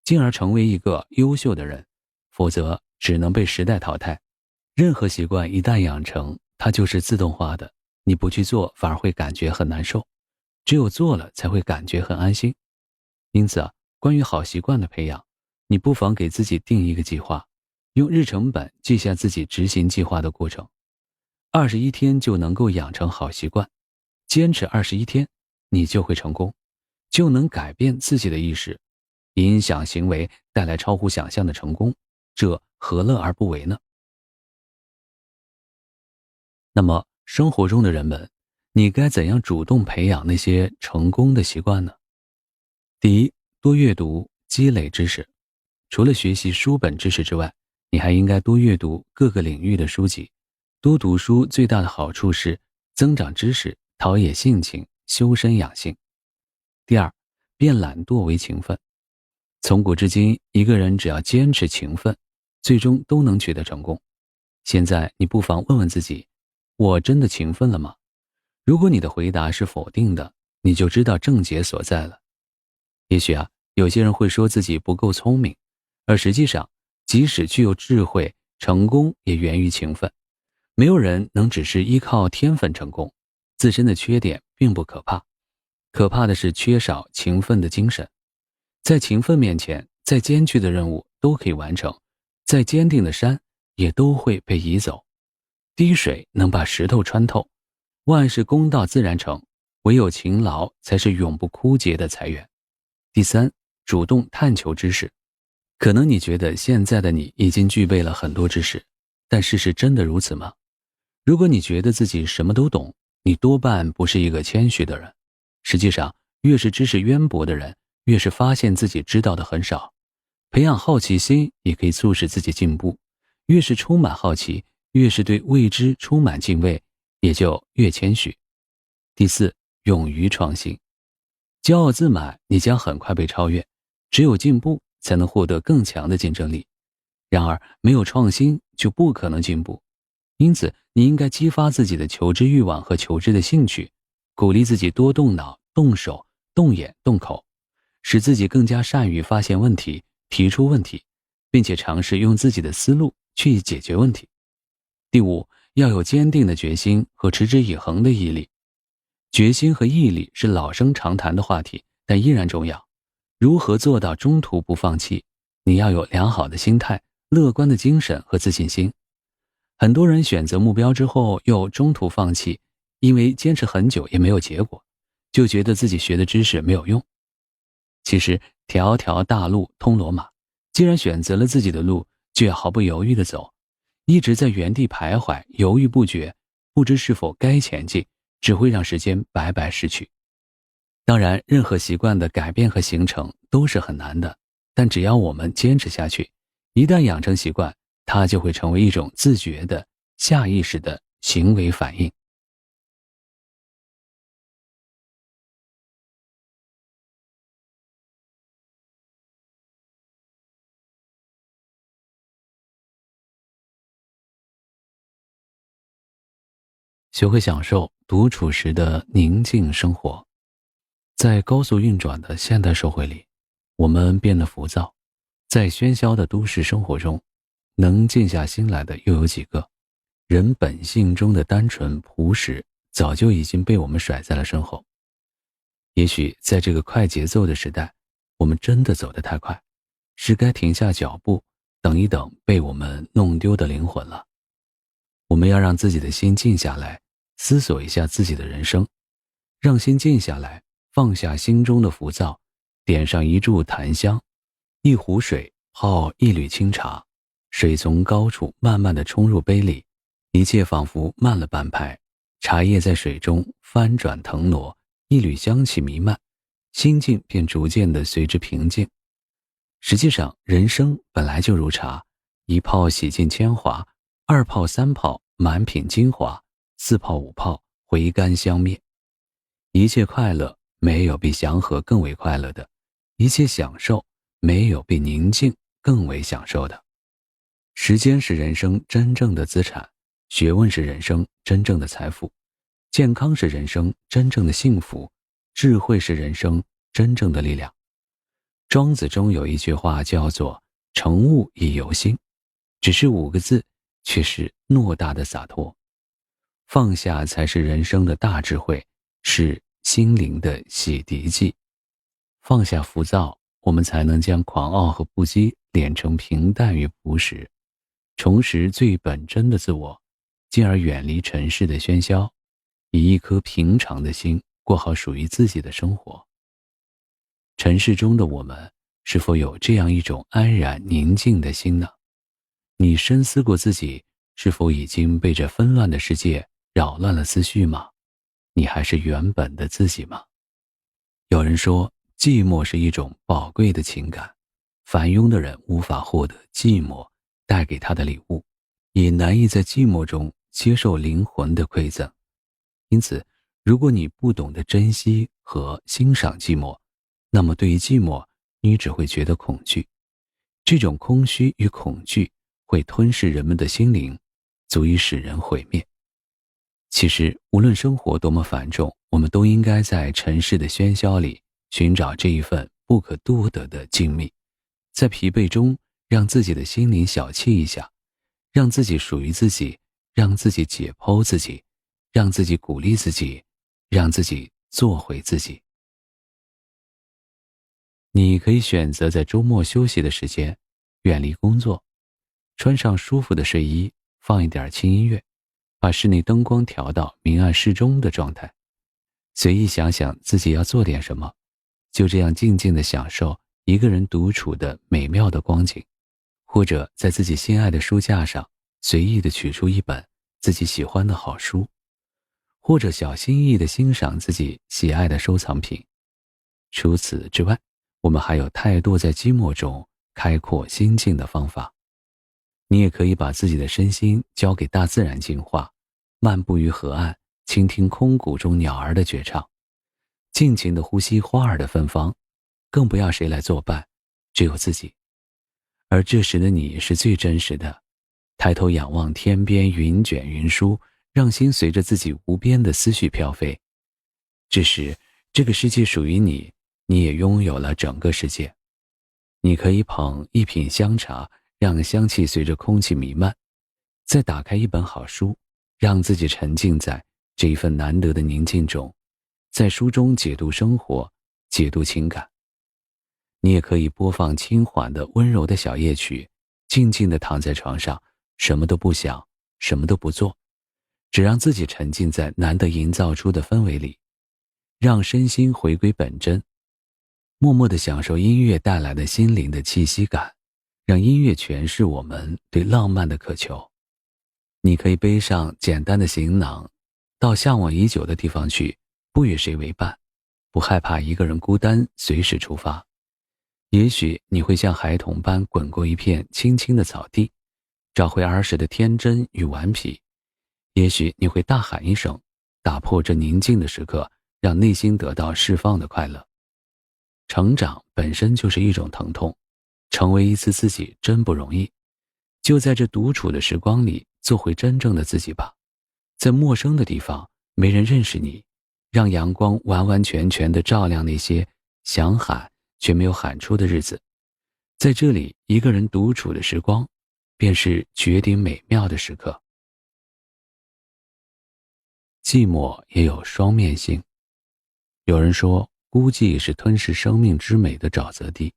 进而成为一个优秀的人，否则只能被时代淘汰。任何习惯一旦养成，它就是自动化的，你不去做反而会感觉很难受，只有做了才会感觉很安心。因此关于好习惯的培养，你不妨给自己定一个计划，用日程本记下自己执行计划的过程。21天就能够养成好习惯，坚持21天，你就会成功，就能改变自己的意识，影响行为，带来超乎想象的成功，这何乐而不为呢？那么生活中的人们，你该怎样主动培养那些成功的习惯呢？第一，多阅读，积累知识。除了学习书本知识之外，你还应该多阅读各个领域的书籍。多读书最大的好处是增长知识，陶冶性情，修身养性。第二，变懒惰为勤奋。从古至今，一个人只要坚持勤奋，最终都能取得成功。现在你不妨问问自己，我真的勤奋了吗？如果你的回答是否定的，你就知道症结所在了。也许有些人会说自己不够聪明，而实际上，即使具有智慧，成功也源于勤奋。没有人能只是依靠天分成功，自身的缺点并不可怕，可怕的是缺少勤奋的精神。在勤奋面前，再艰巨的任务都可以完成，再坚定的山也都会被移走。滴水能把石头穿透，万事公道自然成，唯有勤劳才是永不枯竭的财源。第三，主动探求知识。可能你觉得现在的你已经具备了很多知识，但事实真的如此吗？如果你觉得自己什么都懂，你多半不是一个谦虚的人。实际上，越是知识渊博的人，越是发现自己知道的很少。培养好奇心也可以促使自己进步，越是充满好奇，越是对未知充满敬畏，也就越谦虚。第四，勇于创新。骄傲自满，你将很快被超越，只有进步才能获得更强的竞争力。然而，没有创新就不可能进步。因此，你应该激发自己的求知欲望和求知的兴趣，鼓励自己多动脑、动手、动眼、动口，使自己更加善于发现问题、提出问题，并且尝试用自己的思路去解决问题。第五，要有坚定的决心和持之以恒的毅力。决心和毅力是老生常谈的话题，但依然重要。如何做到中途不放弃？你要有良好的心态、乐观的精神和自信心。很多人选择目标之后又中途放弃，因为坚持很久也没有结果，就觉得自己学的知识没有用。其实条条大路通罗马，既然选择了自己的路，就要毫不犹豫地走。一直在原地徘徊，犹豫不决，不知是否该前进，只会让时间白白逝去。当然，任何习惯的改变和形成都是很难的，但只要我们坚持下去，一旦养成习惯，它就会成为一种自觉的、下意识的行为反应。学会享受独处时的宁静生活。在高速运转的现代社会里，我们变得浮躁，在喧嚣的都市生活中，能静下心来的又有几个？人本性中的单纯朴实，早就已经被我们甩在了身后。也许在这个快节奏的时代，我们真的走得太快，是该停下脚步，等一等被我们弄丢的灵魂了。我们要让自己的心静下来，思索一下自己的人生，让心静下来，放下心中的浮躁，点上一炷檀香，一壶水泡一缕清茶，水从高处慢慢地冲入杯里，一切仿佛慢了半拍，茶叶在水中翻转腾挪，一缕香气弥漫，心境便逐渐地随之平静。实际上，人生本来就如茶，一泡洗尽铅华，二泡三泡满品精华，四泡五泡回甘香灭。一切快乐，没有比祥和更为快乐的；一切享受，没有比宁静更为享受的。时间是人生真正的资产，学问是人生真正的财富，健康是人生真正的幸福，智慧是人生真正的力量。庄子中有一句话叫做成物以由心，只是5个字，却是偌大的洒脱。放下才是人生的大智慧，是心灵的洗涤剂。放下浮躁，我们才能将狂傲和不羁练成平淡与朴实，重拾最本真的自我，进而远离尘世的喧嚣，以一颗平常的心过好属于自己的生活。尘世中的我们，是否有这样一种安然宁静的心呢？你深思过自己是否已经被这纷乱的世界扰乱了思绪吗？你还是原本的自己吗？有人说，寂寞是一种宝贵的情感，凡庸的人无法获得寂寞带给他的礼物，也难以在寂寞中接受灵魂的馈赠。因此，如果你不懂得珍惜和欣赏寂寞，那么对于寂寞，你只会觉得恐惧。这种空虚与恐惧会吞噬人们的心灵，足以使人毁灭。其实，无论生活多么繁重，我们都应该在尘世的喧嚣里寻找这一份不可多得的静谧，在疲惫中让自己的心灵小憩一下，让自己属于自己，让自己解剖自己，让自己鼓励自己，让自己做回自己。你可以选择在周末休息的时间，远离工作，穿上舒服的睡衣，放一点轻音乐，把室内灯光调到明暗适中的状态，随意想想自己要做点什么，就这样静静地享受一个人独处的美妙的光景，或者在自己心爱的书架上随意地取出一本自己喜欢的好书，或者小心翼翼地欣赏自己喜爱的收藏品。除此之外，我们还有太多在寂寞中开阔心境的方法。你也可以把自己的身心交给大自然净化，漫步于河岸，倾听空谷中鸟儿的绝唱，尽情地呼吸花儿的芬芳，更不要谁来作伴，只有自己。而这时的你是最真实的，抬头仰望天边云卷云舒，让心随着自己无边的思绪飘飞。这时，这个世界属于你，你也拥有了整个世界。你可以捧一品香茶，让香气随着空气弥漫，再打开一本好书，让自己沉浸在这一份难得的宁静中，在书中解读生活，解读情感。你也可以播放轻缓的温柔的小夜曲，静静地躺在床上，什么都不想，什么都不做，只让自己沉浸在难得营造出的氛围里，让身心回归本真，默默地享受音乐带来的心灵的气息感，让音乐诠释我们对浪漫的渴求。你可以背上简单的行囊，到向往已久的地方去，不与谁为伴，不害怕一个人孤单，随时出发。也许你会像孩童般滚过一片青青的草地，找回儿时的天真与顽皮。也许你会大喊一声，打破这宁静的时刻，让内心得到释放的快乐。成长本身就是一种疼痛，成为一次自己真不容易。就在这独处的时光里，做回真正的自己吧。在陌生的地方，没人认识你，让阳光完完全全地照亮那些想喊却没有喊出的日子。在这里，一个人独处的时光，便是绝顶美妙的时刻。寂寞也有双面性。有人说，孤寂是吞噬生命之美的沼泽地。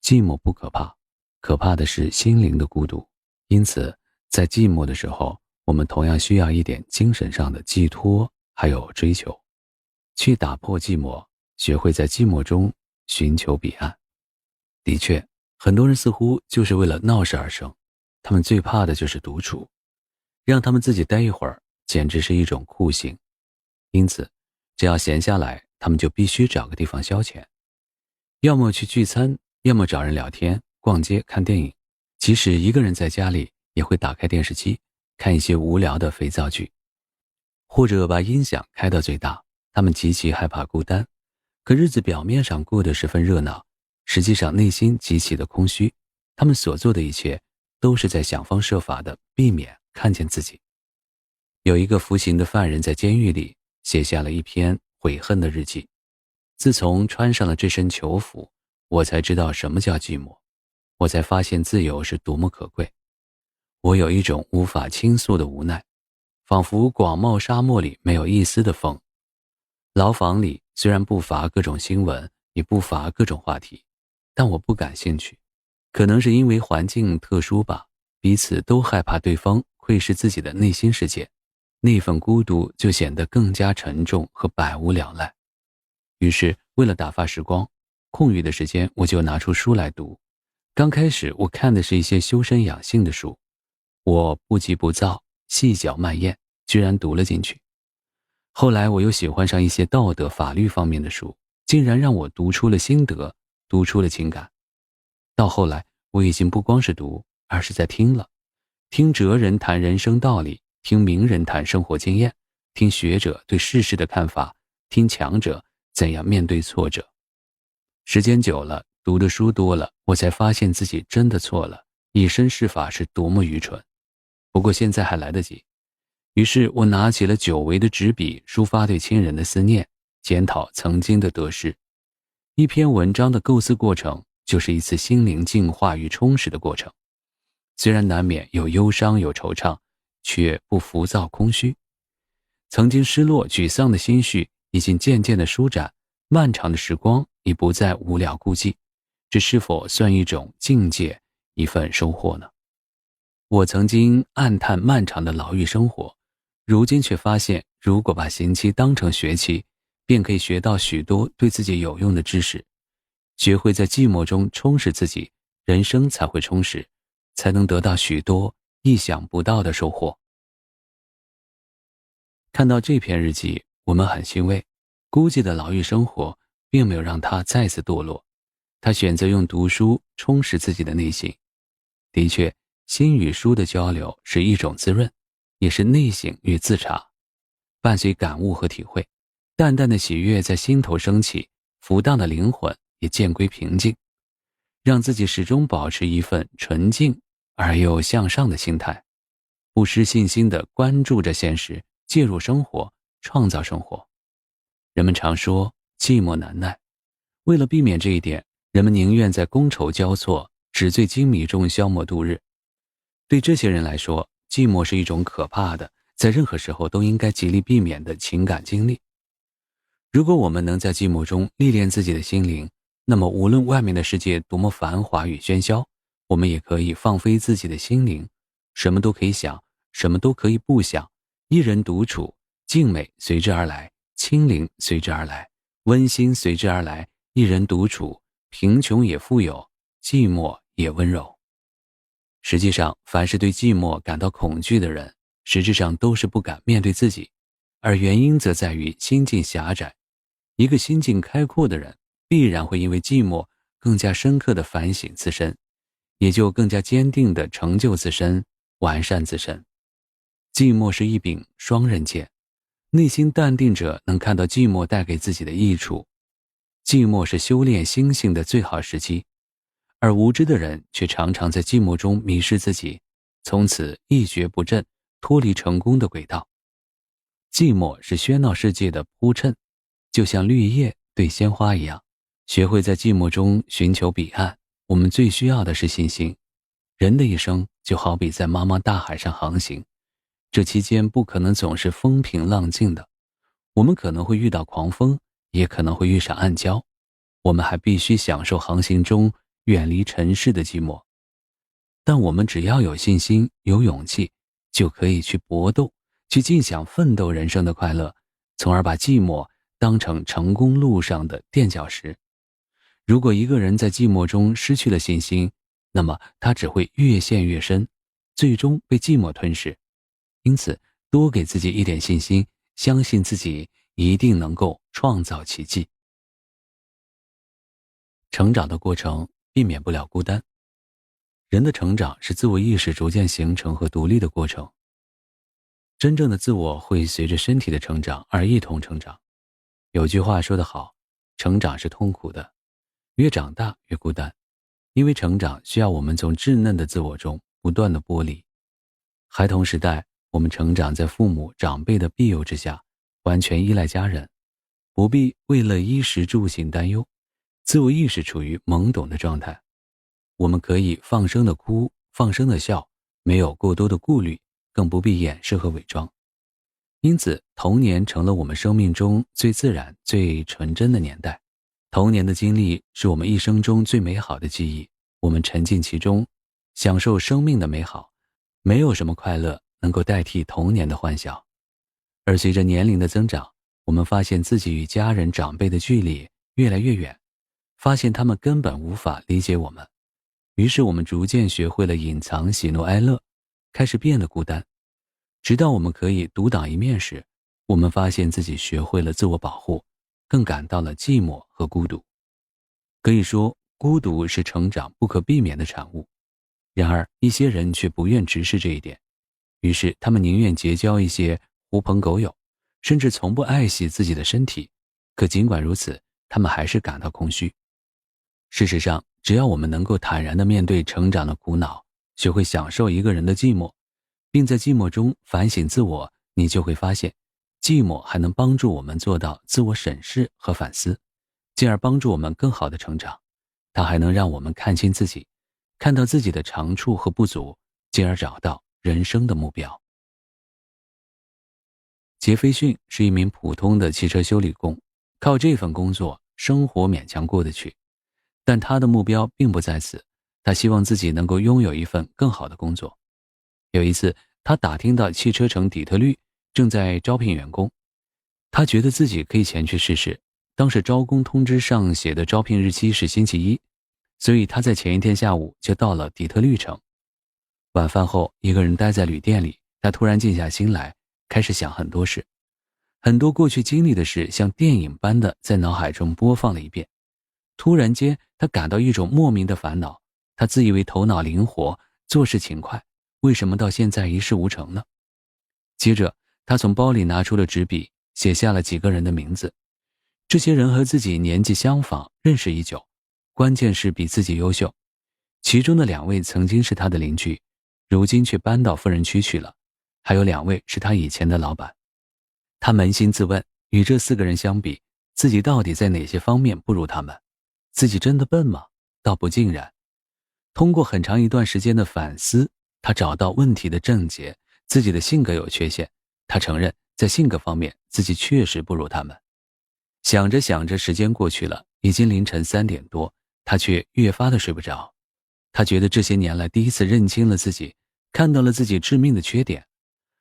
寂寞不可怕，可怕的是心灵的孤独。因此，在寂寞的时候，我们同样需要一点精神上的寄托，还有追求，去打破寂寞，学会在寂寞中寻求彼岸。的确，很多人似乎就是为了闹事而生，他们最怕的就是独处，让他们自己待一会儿，简直是一种酷刑。因此，只要闲下来，他们就必须找个地方消遣，要么去聚餐，要么找人聊天、逛街、看电影。即使一个人在家里，也会打开电视机，看一些无聊的肥皂剧，或者把音响开到最大。他们极其害怕孤单，可日子表面上过得十分热闹，实际上内心极其的空虚。他们所做的一切，都是在想方设法地避免看见自己。有一个服刑的犯人在监狱里写下了一篇悔恨的日记。自从穿上了这身囚服，我才知道什么叫寂寞，我才发现自由是多么可贵。我有一种无法倾诉的无奈，仿佛广袤沙漠里没有一丝的风。牢房里虽然不乏各种新闻，也不乏各种话题，但我不感兴趣。可能是因为环境特殊吧，彼此都害怕对方窥视自己的内心世界，那份孤独就显得更加沉重和百无聊赖。于是为了打发时光，空余的时间我就拿出书来读。刚开始我看的是一些修身养性的书，我不急不躁，细嚼慢咽，居然读了进去。后来我又喜欢上一些道德法律方面的书，竟然让我读出了心得，读出了情感。到后来我已经不光是读，而是在听了，听哲人谈人生道理，听名人谈生活经验，听学者对世事的看法，听强者怎样面对挫折。时间久了，读的书多了，我才发现自己真的错了，以身试法是多么愚蠢。不过现在还来得及。于是我拿起了久违的纸笔，抒发对亲人的思念，检讨曾经的得失。一篇文章的构思过程，就是一次心灵净化与充实的过程。虽然难免有忧伤有惆怅，却不浮躁空虚。曾经失落沮丧的心绪已经渐渐的舒展，漫长的时光已不再无聊孤寂。这是否算一种境界，一份收获呢？我曾经暗叹漫长的牢狱生活，如今却发现，如果把刑期当成学期，便可以学到许多对自己有用的知识。学会在寂寞中充实自己，人生才会充实，才能得到许多意想不到的收获。看到这篇日记，我们很欣慰，孤寂的牢狱生活并没有让他再次堕落，他选择用读书充实自己的内心。的确，心与书的交流是一种滋润，也是内省与自察，伴随感悟和体会，淡淡的喜悦在心头升起，浮荡的灵魂也渐归平静，让自己始终保持一份纯净而又向上的心态，不失信心地关注着现实，介入生活，创造生活。人们常说寂寞难耐，为了避免这一点，人们宁愿在觥筹交错、纸醉金迷中消磨度日。对这些人来说，寂寞是一种可怕的，在任何时候都应该极力避免的情感经历。如果我们能在寂寞中历练自己的心灵，那么无论外面的世界多么繁华与喧嚣，我们也可以放飞自己的心灵，什么都可以想，什么都可以不想，一人独处，静美随之而来，清灵随之而来，温馨随之而来。一人独处，贫穷也富有，寂寞也温柔。实际上，凡是对寂寞感到恐惧的人，实质上都是不敢面对自己，而原因则在于心境狭窄。一个心境开阔的人，必然会因为寂寞更加深刻地反省自身，也就更加坚定地成就自身，完善自身。寂寞是一柄双刃剑，内心淡定者能看到寂寞带给自己的益处，寂寞是修炼心性的最好时机，而无知的人却常常在寂寞中迷失自己，从此一蹶不振，脱离成功的轨道。寂寞是喧闹世界的铺衬，就像绿叶对鲜花一样，学会在寂寞中寻求彼岸，我们最需要的是信心。人的一生就好比在茫茫大海上航行，这期间不可能总是风平浪静的，我们可能会遇到狂风，也可能会遇上暗礁，我们还必须享受航行中远离尘世的寂寞。但我们只要有信心，有勇气，就可以去搏斗，去尽享奋斗人生的快乐，从而把寂寞当成成功路上的垫脚石。如果一个人在寂寞中失去了信心，那么他只会越陷越深，最终被寂寞吞噬。因此，多给自己一点信心，相信自己一定能够创造奇迹。成长的过程避免不了孤单。人的成长是自我意识逐渐形成和独立的过程。真正的自我会随着身体的成长而一同成长。有句话说得好，成长是痛苦的，越长大越孤单，因为成长需要我们从稚嫩的自我中不断的剥离。孩童时代，我们成长在父母长辈的庇佑之下，完全依赖家人，不必为了衣食住行担忧，自我意识处于懵懂的状态。我们可以放声的哭，放声的笑，没有过多的顾虑，更不必掩饰和伪装。因此，童年成了我们生命中最自然、最纯真的年代。童年的经历是我们一生中最美好的记忆，我们沉浸其中，享受生命的美好，没有什么快乐能够代替童年的欢笑。而随着年龄的增长，我们发现自己与家人长辈的距离越来越远，发现他们根本无法理解我们。于是我们逐渐学会了隐藏喜怒哀乐，开始变得孤单。直到我们可以独当一面时，我们发现自己学会了自我保护，更感到了寂寞和孤独。可以说，孤独是成长不可避免的产物。然而，一些人却不愿直视这一点，于是他们宁愿结交一些狐朋狗友，甚至从不爱惜自己的身体。可尽管如此，他们还是感到空虚。事实上，只要我们能够坦然地面对成长的苦恼，学会享受一个人的寂寞，并在寂寞中反省自我，你就会发现，寂寞还能帮助我们做到自我审视和反思，进而帮助我们更好地成长。它还能让我们看清自己，看到自己的长处和不足，进而找到人生的目标。杰斐逊是一名普通的汽车修理工，靠这份工作，生活勉强过得去。但他的目标并不在此，他希望自己能够拥有一份更好的工作。有一次，他打听到汽车城底特律正在招聘员工，他觉得自己可以前去试试。当时招工通知上写的招聘日期是星期一，所以他在前一天下午就到了底特律城。晚饭后，一个人待在旅店里，他突然静下心来，开始想很多事。很多过去经历的事像电影般的在脑海中播放了一遍。突然间，他感到一种莫名的烦恼，他自以为头脑灵活，做事勤快，为什么到现在一事无成呢？接着，他从包里拿出了纸笔，写下了几个人的名字。这些人和自己年纪相仿，认识已久，关键是比自己优秀。其中的2位曾经是他的邻居，如今却搬到富人区去了，还有2位是他以前的老板。他扪心自问，与这4个人相比，自己到底在哪些方面不如他们？自己真的笨吗？倒不尽然。通过很长一段时间的反思，他找到问题的症结，自己的性格有缺陷。他承认，在性格方面，自己确实不如他们。想着想着，时间过去了，已经凌晨3点多，他却越发的睡不着。他觉得这些年来第一次认清了自己，看到了自己致命的缺点。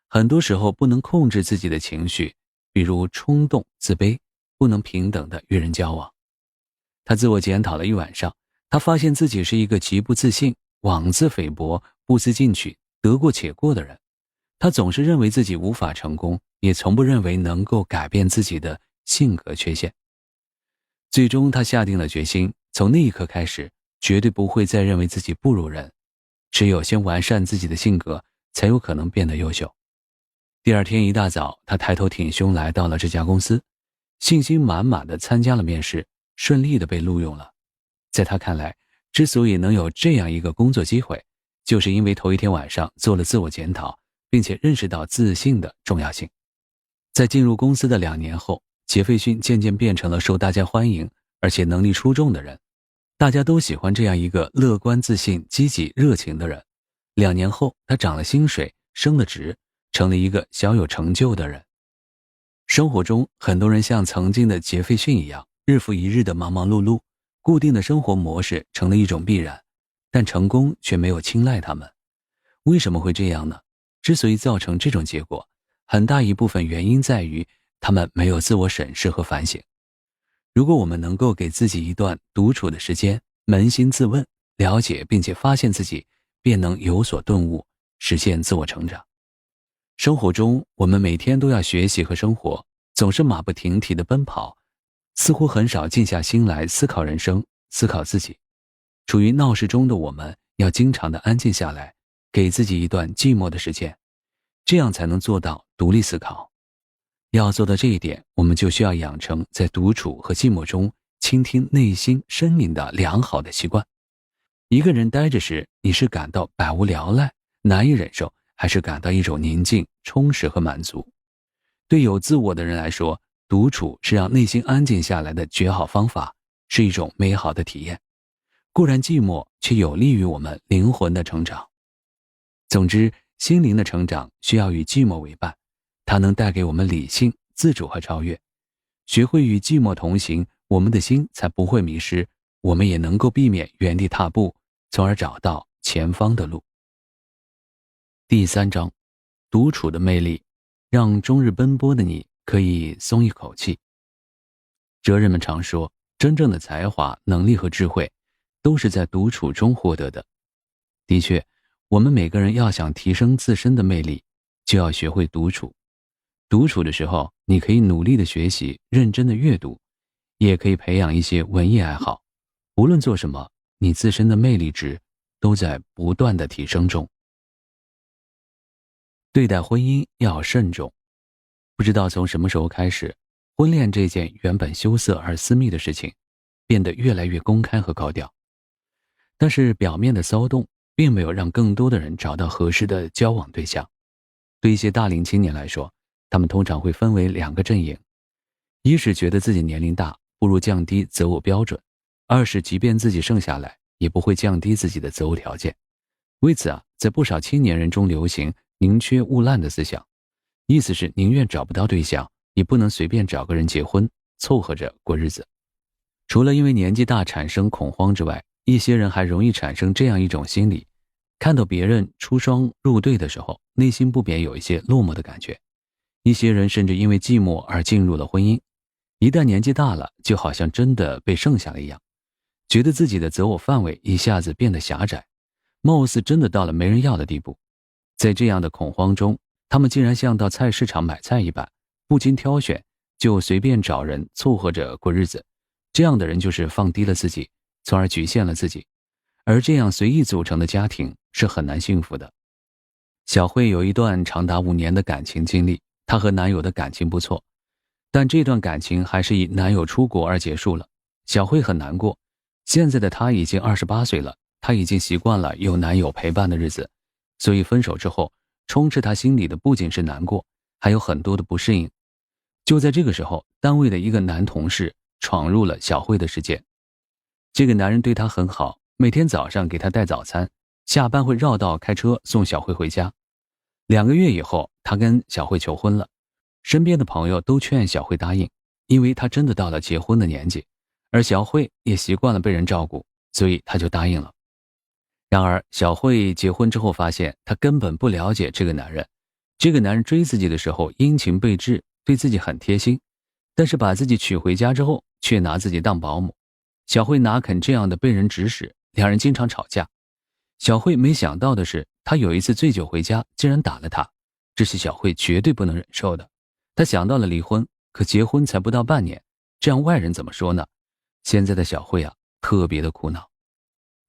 很多时候不能控制自己的情绪，比如冲动、自卑，不能平等的与人交往。他自我检讨了一晚上，他发现自己是一个极不自信、妄自菲薄、不思进取、得过且过的人。他总是认为自己无法成功，也从不认为能够改变自己的性格缺陷。最终他下定了决心，从那一刻开始，绝对不会再认为自己不如人。只有先完善自己的性格，才有可能变得优秀。第二天一大早，他抬头挺胸来到了这家公司，信心满满的参加了面试，顺利的被录用了。在他看来，之所以能有这样一个工作机会，就是因为头一天晚上做了自我检讨，并且认识到自信的重要性。在进入公司的2年后，杰斐逊渐渐变成了受大家欢迎，而且能力出众的人。大家都喜欢这样一个乐观自信、积极热情的人。2年后，他涨了薪水，升了职，成了一个小有成就的人。生活中，很多人像曾经的杰斐逊一样，日复一日的忙忙碌碌，固定的生活模式成了一种必然，但成功却没有青睐他们。为什么会这样呢？之所以造成这种结果，很大一部分原因在于他们没有自我审视和反省。如果我们能够给自己一段独处的时间，扪心自问，了解并且发现自己，便能有所顿悟，实现自我成长。生活中，我们每天都要学习和生活，总是马不停蹄地奔跑，似乎很少静下心来思考人生，思考自己。处于闹市中的我们，要经常地安静下来，给自己一段寂寞的时间，这样才能做到独立思考。要做到这一点，我们就需要养成在独处和寂寞中倾听内心声音的良好的习惯。一个人待着时，你是感到百无聊赖，难以忍受，还是感到一种宁静、充实和满足？对有自我的人来说，独处是让内心安静下来的绝好方法，是一种美好的体验。固然寂寞，却有利于我们灵魂的成长。总之，心灵的成长需要与寂寞为伴，它能带给我们理性、自主和超越。学会与寂寞同行，我们的心才不会迷失，我们也能够避免原地踏步，从而找到前方的路。第3章，独处的魅力，让终日奔波的你可以松一口气。哲人们常说，真正的才华、能力和智慧都是在独处中获得的。的确，我们每个人要想提升自身的魅力，就要学会独处。独处的时候，你可以努力的学习，认真的阅读，也可以培养一些文艺爱好。无论做什么，你自身的魅力值都在不断的提升中。对待婚姻要慎重。不知道从什么时候开始，婚恋这件原本羞涩而私密的事情，变得越来越公开和高调。但是表面的骚动，并没有让更多的人找到合适的交往对象。对一些大龄青年来说，他们通常会分为2个阵营：一是觉得自己年龄大，不如降低择偶标准；二是即便自己剩下来，也不会降低自己的择偶条件。为此在不少青年人中流行宁缺毋滥的思想，意思是宁愿找不到对象，也不能随便找个人结婚，凑合着过日子。除了因为年纪大产生恐慌之外，一些人还容易产生这样一种心理，看到别人出双入对的时候，内心不免有一些落寞的感觉。一些人甚至因为寂寞而进入了婚姻，一旦年纪大了，就好像真的被剩下了一样，觉得自己的择偶范围一下子变得狭窄，貌似真的到了没人要的地步。在这样的恐慌中，他们竟然像到菜市场买菜一般，不经挑选就随便找人凑合着过日子。这样的人就是放低了自己，从而局限了自己。而这样随意组成的家庭是很难幸福的。小慧有一段长达5年的感情经历，她和男友的感情不错，但这段感情还是以男友出国而结束了。小慧很难过，现在的她已经28岁了，她已经习惯了有男友陪伴的日子，所以分手之后，充斥她心里的不仅是难过，还有很多的不适应。就在这个时候，单位的一个男同事闯入了小慧的世界。这个男人对她很好，每天早上给她带早餐，下班会绕道开车送小慧回家。2个月以后，他跟小慧求婚了，身边的朋友都劝小慧答应，因为她真的到了结婚的年纪，而小慧也习惯了被人照顾，所以她就答应了。然而小慧结婚之后发现，她根本不了解这个男人。这个男人追自己的时候殷勤备至，对自己很贴心，但是把自己娶回家之后，却拿自己当保姆。小慧哪肯这样的被人指使，2人经常吵架。小慧没想到的是，他有一次醉酒回家，竟然打了她，这是小慧绝对不能忍受的。她想到了离婚，可结婚才不到半年，这样外人怎么说呢？现在的小慧特别的苦恼。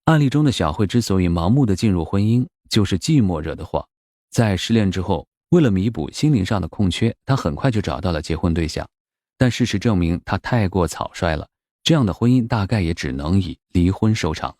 案例中的小慧之所以盲目的进入婚姻，就是寂寞惹的祸。在失恋之后，为了弥补心灵上的空缺，她很快就找到了结婚对象，但事实证明她太过草率了，这样的婚姻大概也只能以离婚收场了。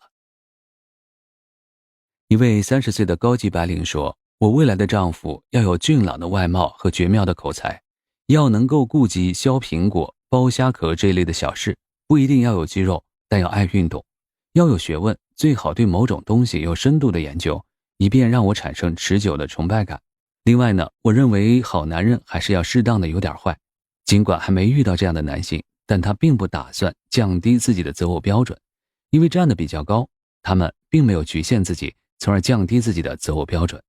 一位30岁的高级白领说，我未来的丈夫要有俊朗的外貌和绝妙的口才，要能够顾及削苹果、剥虾壳这一类的小事，不一定要有肌肉，但要爱运动，要有学问，最好对某种东西有深度的研究，以便让我产生持久的崇拜感。另外呢，我认为好男人还是要适当的有点坏，尽管还没遇到这样的男性，但他并不打算降低自己的择偶标准，因为站得比较高，他们并没有局限自己，从而降低自己的择偶标准。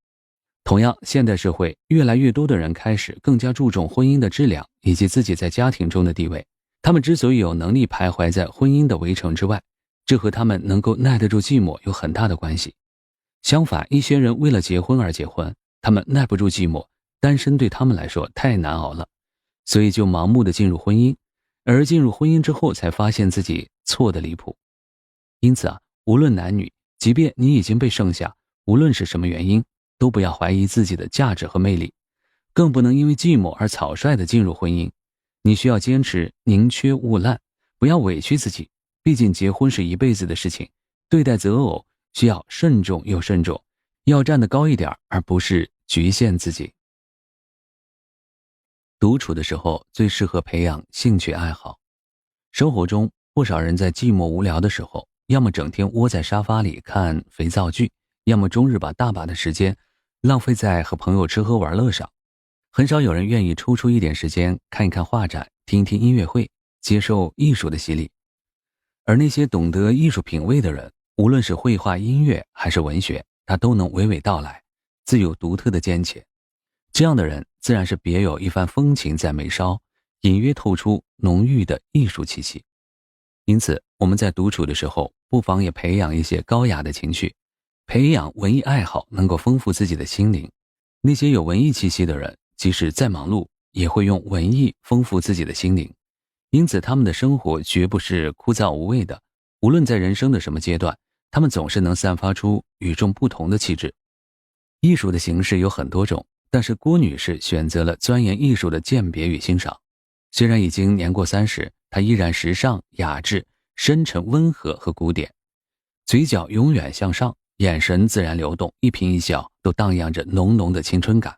同样，现代社会越来越多的人开始更加注重婚姻的质量以及自己在家庭中的地位。他们之所以有能力徘徊在婚姻的围城之外，这和他们能够耐得住寂寞有很大的关系。相反，一些人为了结婚而结婚，他们耐不住寂寞，单身对他们来说太难熬了，所以就盲目的进入婚姻，而进入婚姻之后才发现自己错得离谱。因此无论男女，即便你已经被剩下，无论是什么原因，都不要怀疑自己的价值和魅力，更不能因为寂寞而草率地进入婚姻。你需要坚持宁缺毋滥，不要委屈自己，毕竟结婚是一辈子的事情，对待择偶需要慎重又慎重，要站得高一点，而不是局限自己。独处的时候最适合培养兴趣爱好。生活中不少人在寂寞无聊的时候，要么整天窝在沙发里看肥皂剧，要么终日把大把的时间浪费在和朋友吃喝玩乐上。很少有人愿意抽出一点时间看一看画展，听一听音乐会，接受艺术的洗礼。而那些懂得艺术品味的人，无论是绘画、音乐还是文学，他都能娓娓道来，自有独特的见解。这样的人自然是别有一番风情在眉梢，隐约透出浓郁的艺术气息。因此我们在独处的时候，不妨也培养一些高雅的情绪，培养文艺爱好，能够丰富自己的心灵。那些有文艺气息的人，即使再忙碌，也会用文艺丰富自己的心灵，因此他们的生活绝不是枯燥无味的。无论在人生的什么阶段，他们总是能散发出与众不同的气质。艺术的形式有很多种，但是郭女士选择了钻研艺术的鉴别与欣赏。虽然已经年过30，她依然时尚、雅致、深沉、温和和古典，嘴角永远向上，眼神自然流动，一颦一笑都荡漾着浓浓的青春感。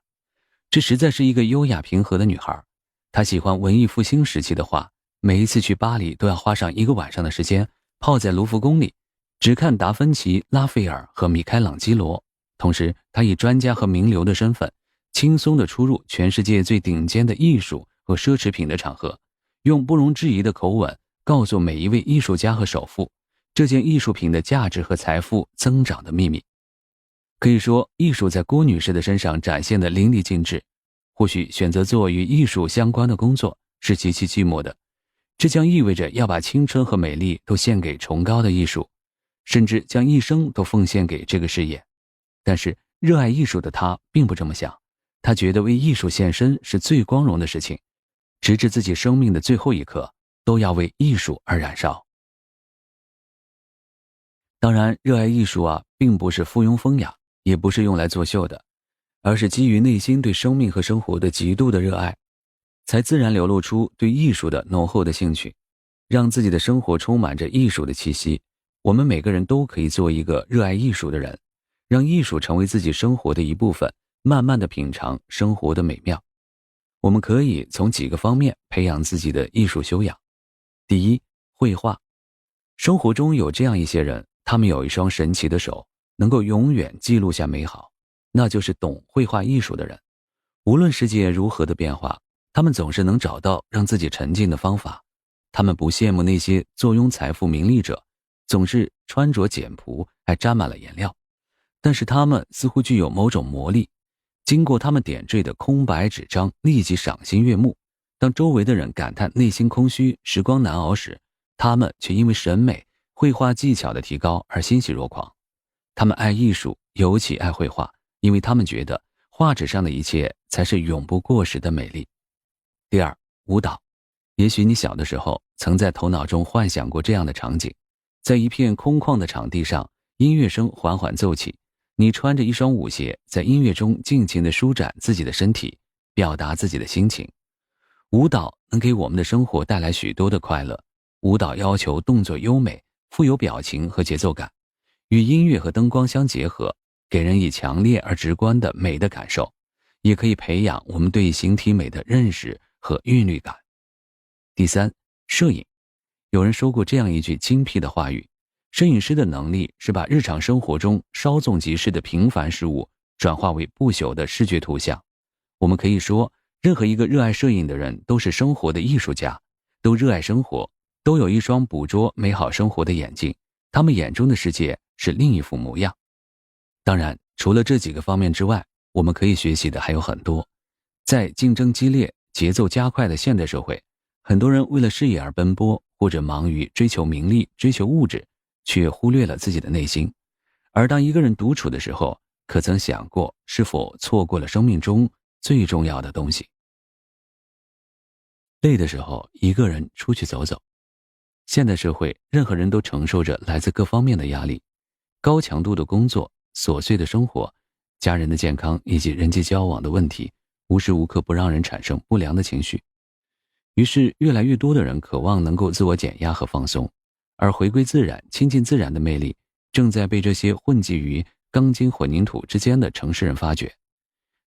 这实在是一个优雅平和的女孩。她喜欢文艺复兴时期的画，每一次去巴黎都要花上1个晚上的时间，泡在卢浮宫里，只看达芬奇、拉斐尔和米开朗基罗。同时她以专家和名流的身份，轻松地出入全世界最顶尖的艺术和奢侈品的场合，用不容置疑的口吻告诉每一位艺术家和首富，这件艺术品的价值和财富增长的秘密。可以说，艺术在郭女士的身上展现得淋漓尽致。或许选择做与艺术相关的工作是极其寂寞的，这将意味着要把青春和美丽都献给崇高的艺术，甚至将一生都奉献给这个事业。但是热爱艺术的她并不这么想，她觉得为艺术献身是最光荣的事情，直至自己生命的最后一刻，都要为艺术而燃烧。当然，热爱艺术并不是附庸风雅，也不是用来作秀的，而是基于内心对生命和生活的极度的热爱，才自然流露出对艺术的浓厚的兴趣，让自己的生活充满着艺术的气息。我们每个人都可以做一个热爱艺术的人，让艺术成为自己生活的一部分，慢慢地品尝生活的美妙。我们可以从几个方面培养自己的艺术修养。第一，绘画。生活中有这样一些人，他们有一双神奇的手，能够永远记录下美好，那就是懂绘画艺术的人。无论世界如何的变化，他们总是能找到让自己沉浸的方法。他们不羡慕那些坐拥财富名利者，总是穿着简朴，还沾满了颜料，但是他们似乎具有某种魔力，经过他们点缀的空白纸张立即赏心悦目。当周围的人感叹内心空虚，时光难熬时，他们却因为审美、绘画技巧的提高而欣喜若狂。他们爱艺术，尤其爱绘画，因为他们觉得画纸上的一切才是永不过时的美丽。第二，舞蹈。也许你小的时候曾在头脑中幻想过这样的场景，在一片空旷的场地上，音乐声缓缓奏起，你穿着一双舞鞋，在音乐中尽情地舒展自己的身体，表达自己的心情。舞蹈能给我们的生活带来许多的快乐。舞蹈要求动作优美，富有表情和节奏感，与音乐和灯光相结合，给人以强烈而直观的美的感受，也可以培养我们对形体美的认识和韵律感。第三，摄影。有人说过这样一句精辟的话语：摄影师的能力是把日常生活中稍纵即逝的平凡事物转化为不朽的视觉图像。我们可以说，任何一个热爱摄影的人都是生活的艺术家，都热爱生活，都有一双捕捉美好生活的眼睛，他们眼中的世界是另一副模样。当然，除了这几个方面之外，我们可以学习的还有很多。在竞争激烈、节奏加快的现代社会，很多人为了事业而奔波，或者忙于追求名利、追求物质，却忽略了自己的内心。而当一个人独处的时候，可曾想过是否错过了生命中最重要的东西？累的时候，一个人出去走走。现代社会，任何人都承受着来自各方面的压力，高强度的工作、琐碎的生活、家人的健康以及人际交往的问题，无时无刻不让人产生不良的情绪。于是，越来越多的人渴望能够自我减压和放松，而回归自然、亲近自然的魅力，正在被这些混迹于钢筋混凝土之间的城市人发掘。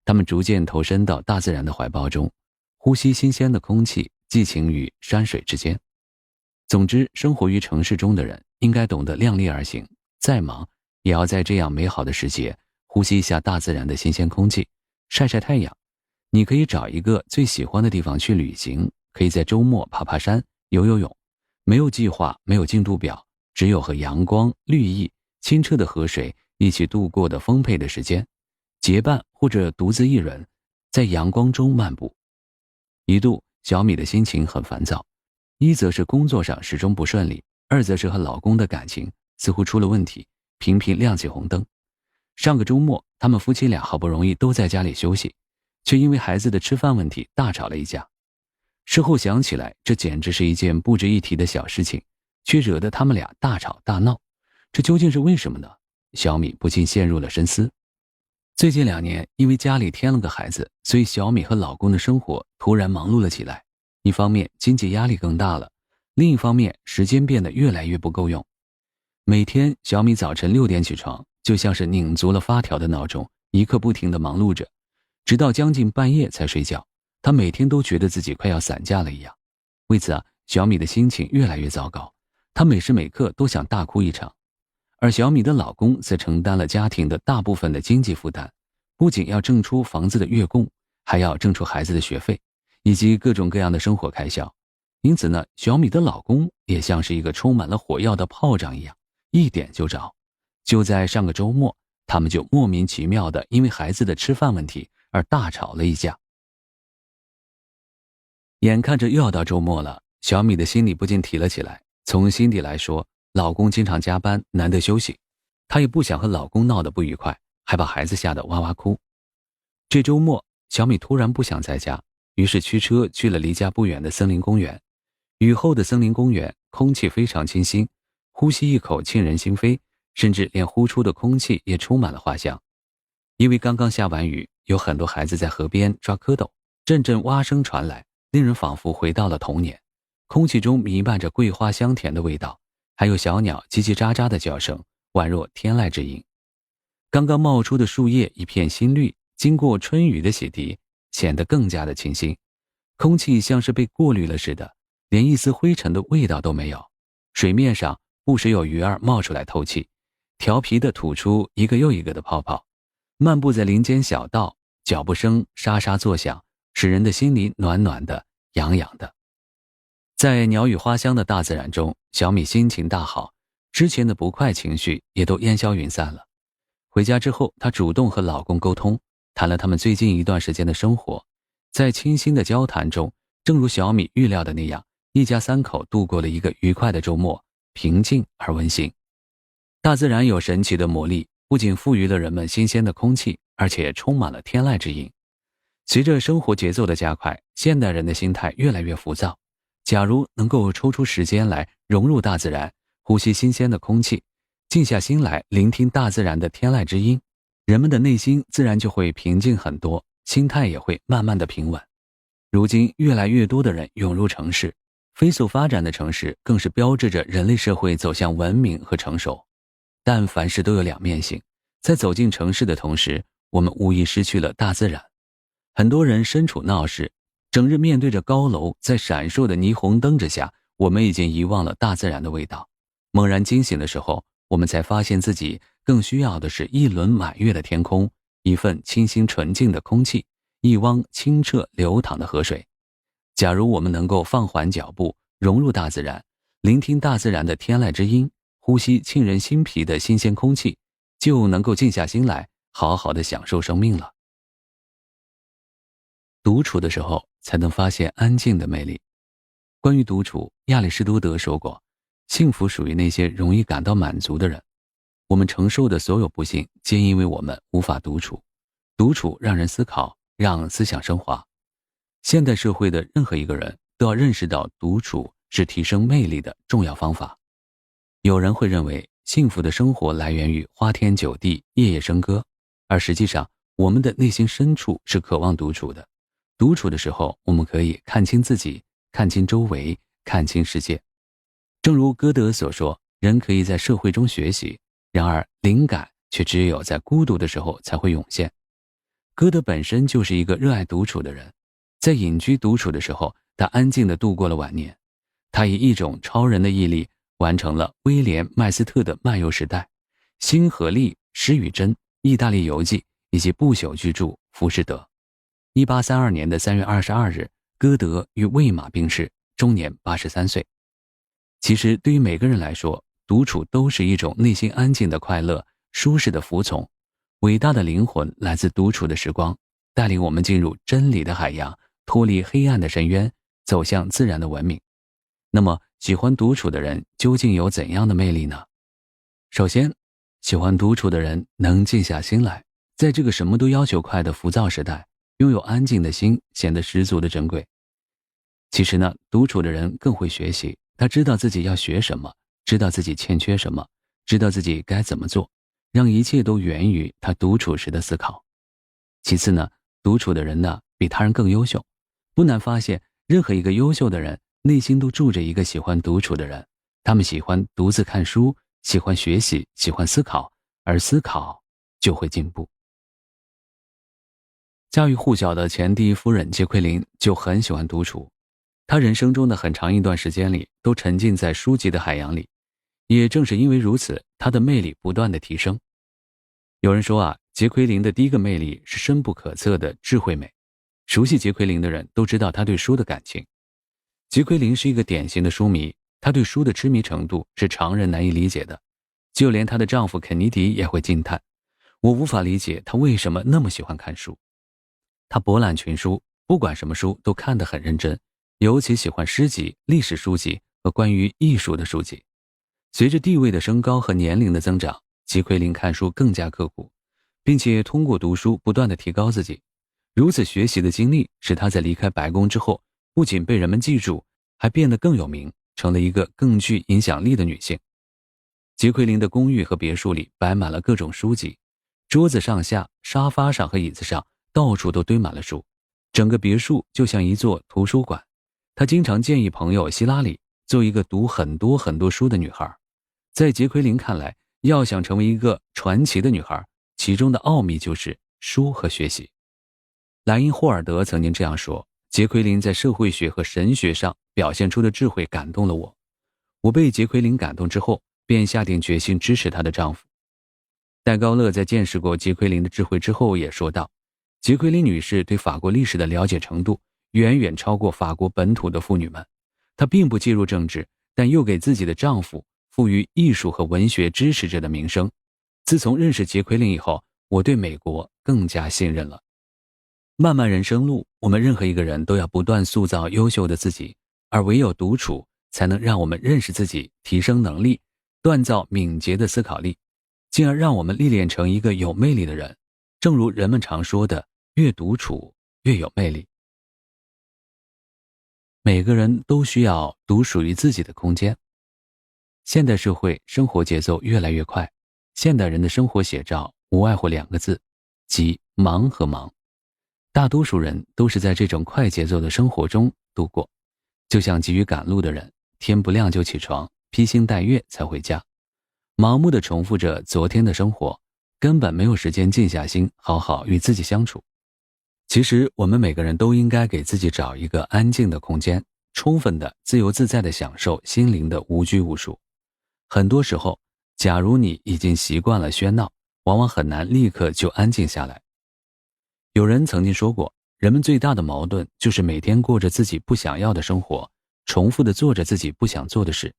他们逐渐投身到大自然的怀抱中，呼吸新鲜的空气，寄情于山水之间。总之，生活于城市中的人应该懂得量力而行，再忙也要在这样美好的时节呼吸一下大自然的新鲜空气，晒晒太阳。你可以找一个最喜欢的地方去旅行，可以在周末爬爬山、游游泳，没有计划，没有进度表，只有和阳光、绿意、清澈的河水一起度过的丰沛的时间，结伴或者独自一人在阳光中漫步。一度小米的心情很烦躁，一则是工作上始终不顺利，二则是和老公的感情似乎出了问题，频频亮起红灯。上个周末，他们夫妻俩好不容易都在家里休息，却因为孩子的吃饭问题大吵了一架。事后想起来，这简直是一件不值一提的小事情，却惹得他们俩大吵大闹。这究竟是为什么呢？小米不禁陷入了深思。最近2年，因为家里添了个孩子，所以小米和老公的生活突然忙碌了起来。一方面经济压力更大了，另一方面时间变得越来越不够用。每天小米早晨6点起床，就像是拧足了发条的闹钟，一刻不停地忙碌着，直到将近半夜才睡觉。她每天都觉得自己快要散架了一样。为此小米的心情越来越糟糕，她每时每刻都想大哭一场。而小米的老公则承担了家庭的大部分的经济负担，不仅要挣出房子的月供，还要挣出孩子的学费，以及各种各样的生活开销。因此呢，小米的老公也像是一个充满了火药的炮仗一样，一点就着。就在上个周末，他们就莫名其妙的因为孩子的吃饭问题而大吵了一架。眼看着又要到周末了，小米的心里不禁提了起来。从心底来说，老公经常加班，难得休息，她也不想和老公闹得不愉快，还把孩子吓得哇哇哭。这周末，小米突然不想在家，于是驱车去了离家不远的森林公园。雨后的森林公园，空气非常清新，呼吸一口沁人心扉，甚至连呼出的空气也充满了花香。因为刚刚下完雨，有很多孩子在河边抓蝌蚪，阵阵蛙声传来，令人仿佛回到了童年。空气中弥漫着桂花香甜的味道，还有小鸟叽叽喳喳的叫声，宛若天籁之音。刚刚冒出的树叶一片新绿，经过春雨的洗涤，显得更加的清新。空气像是被过滤了似的，连一丝灰尘的味道都没有。水面上不时有鱼儿冒出来透气，调皮地吐出一个又一个的泡泡。漫步在林间小道，脚步声沙沙作响，使人的心里暖暖的、痒痒的。在鸟语花香的大自然中，小米心情大好，之前的不快情绪也都烟消云散了。回家之后，她主动和老公沟通，谈了他们最近一段时间的生活。在倾心的交谈中，正如小米预料的那样，一家3口度过了一个愉快的周末，平静而温馨。大自然有神奇的魔力，不仅赋予了人们新鲜的空气，而且充满了天籁之音。随着生活节奏的加快，现代人的心态越来越浮躁。假如能够抽出时间来融入大自然，呼吸新鲜的空气，静下心来聆听大自然的天籁之音，人们的内心自然就会平静很多，心态也会慢慢的平稳。如今越来越多的人涌入城市，飞速发展的城市更是标志着人类社会走向文明和成熟。但凡事都有两面性，在走进城市的同时，我们无疑失去了大自然。很多人身处闹市，整日面对着高楼，在闪烁的霓虹灯之下，我们已经遗忘了大自然的味道。猛然惊醒的时候，我们才发现自己更需要的是一轮满月的天空，一份清新纯净的空气，一汪清澈流淌的河水。假如我们能够放缓脚步，融入大自然，聆听大自然的天籁之音，呼吸沁人心脾的新鲜空气，就能够静下心来，好好的享受生命了。独处的时候，才能发现安静的魅力。关于独处，亚里士多德说过，幸福属于那些容易感到满足的人。我们承受的所有不幸，皆因为我们无法独处。独处让人思考，让思想升华。现代社会的任何一个人都要认识到，独处是提升魅力的重要方法。有人会认为，幸福的生活来源于花天酒地、夜夜笙歌，而实际上，我们的内心深处是渴望独处的。独处的时候，我们可以看清自己，看清周围，看清世界。正如歌德所说，人可以在社会中学习，然而灵感却只有在孤独的时候才会涌现。歌德本身就是一个热爱独处的人，在隐居独处的时候，他安静地度过了晚年。他以一种超人的毅力完成了威廉·麦斯特的漫游时代、辛荷利、施与珍、意大利游记以及不朽巨著《浮士德》。1832年的3月22日，歌德于魏玛病逝，终年83岁。其实对于每个人来说，独处都是一种内心安静的快乐，舒适的服从。伟大的灵魂来自独处的时光，带领我们进入真理的海洋，脱离黑暗的深渊，走向自然的文明。那么，喜欢独处的人究竟有怎样的魅力呢？首先，喜欢独处的人能静下心来，在这个什么都要求快的浮躁时代，拥有安静的心显得十足的珍贵。其实呢，独处的人更会学习，他知道自己要学什么，知道自己欠缺什么，知道自己该怎么做，让一切都源于他独处时的思考。其次呢，独处的人呢，比他人更优秀。不难发现，任何一个优秀的人内心都住着一个喜欢独处的人，他们喜欢独自看书，喜欢学习，喜欢思考，而思考就会进步。家喻户晓的前第一夫人杰奎琳就很喜欢独处，她人生中的很长一段时间里都沉浸在书籍的海洋里，也正是因为如此，她的魅力不断的提升。有人说杰奎琳的第一个魅力是深不可测的智慧美。熟悉杰奎琳的人都知道她对书的感情。杰奎琳是一个典型的书迷，她对书的痴迷程度是常人难以理解的，就连她的丈夫肯尼迪也会惊叹，我无法理解她为什么那么喜欢看书。她博览群书，不管什么书都看得很认真，尤其喜欢诗集、历史书籍和关于艺术的书籍。随着地位的升高和年龄的增长，杰奎琳看书更加刻苦，并且通过读书不断地提高自己。如此学习的经历使她在离开白宫之后，不仅被人们记住，还变得更有名，成了一个更具影响力的女性。杰奎琳的公寓和别墅里摆满了各种书籍，桌子上下、沙发上和椅子上到处都堆满了书，整个别墅就像一座图书馆。她经常建议朋友希拉里做一个读很多很多书的女孩。在杰奎琳看来，要想成为一个传奇的女孩，其中的奥秘就是书和学习。莱因霍尔德曾经这样说，杰奎琳在社会学和神学上表现出的智慧感动了我。我被杰奎琳感动之后，便下定决心支持她的丈夫。戴高乐在见识过杰奎琳的智慧之后也说道，杰奎琳女士对法国历史的了解程度远远超过法国本土的妇女们。她并不介入政治，但又给自己的丈夫赋予艺术和文学支持者的名声。自从认识杰奎琳以后，我对美国更加信任了。漫漫人生路，我们任何一个人都要不断塑造优秀的自己，而唯有独处才能让我们认识自己，提升能力，锻造敏捷的思考力，进而让我们历练成一个有魅力的人。正如人们常说的，越独处越有魅力。每个人都需要独属于自己的空间。现代社会生活节奏越来越快，现代人的生活写照无外乎两个字，即忙和忙。大多数人都是在这种快节奏的生活中度过，就像急于赶路的人，天不亮就起床，披星戴月才回家，盲目地重复着昨天的生活，根本没有时间静下心好好与自己相处。其实我们每个人都应该给自己找一个安静的空间，充分的自由自在的享受心灵的无拘无束。很多时候，假如你已经习惯了喧闹，往往很难立刻就安静下来。有人曾经说过，人们最大的矛盾就是每天过着自己不想要的生活，重复的做着自己不想做的事。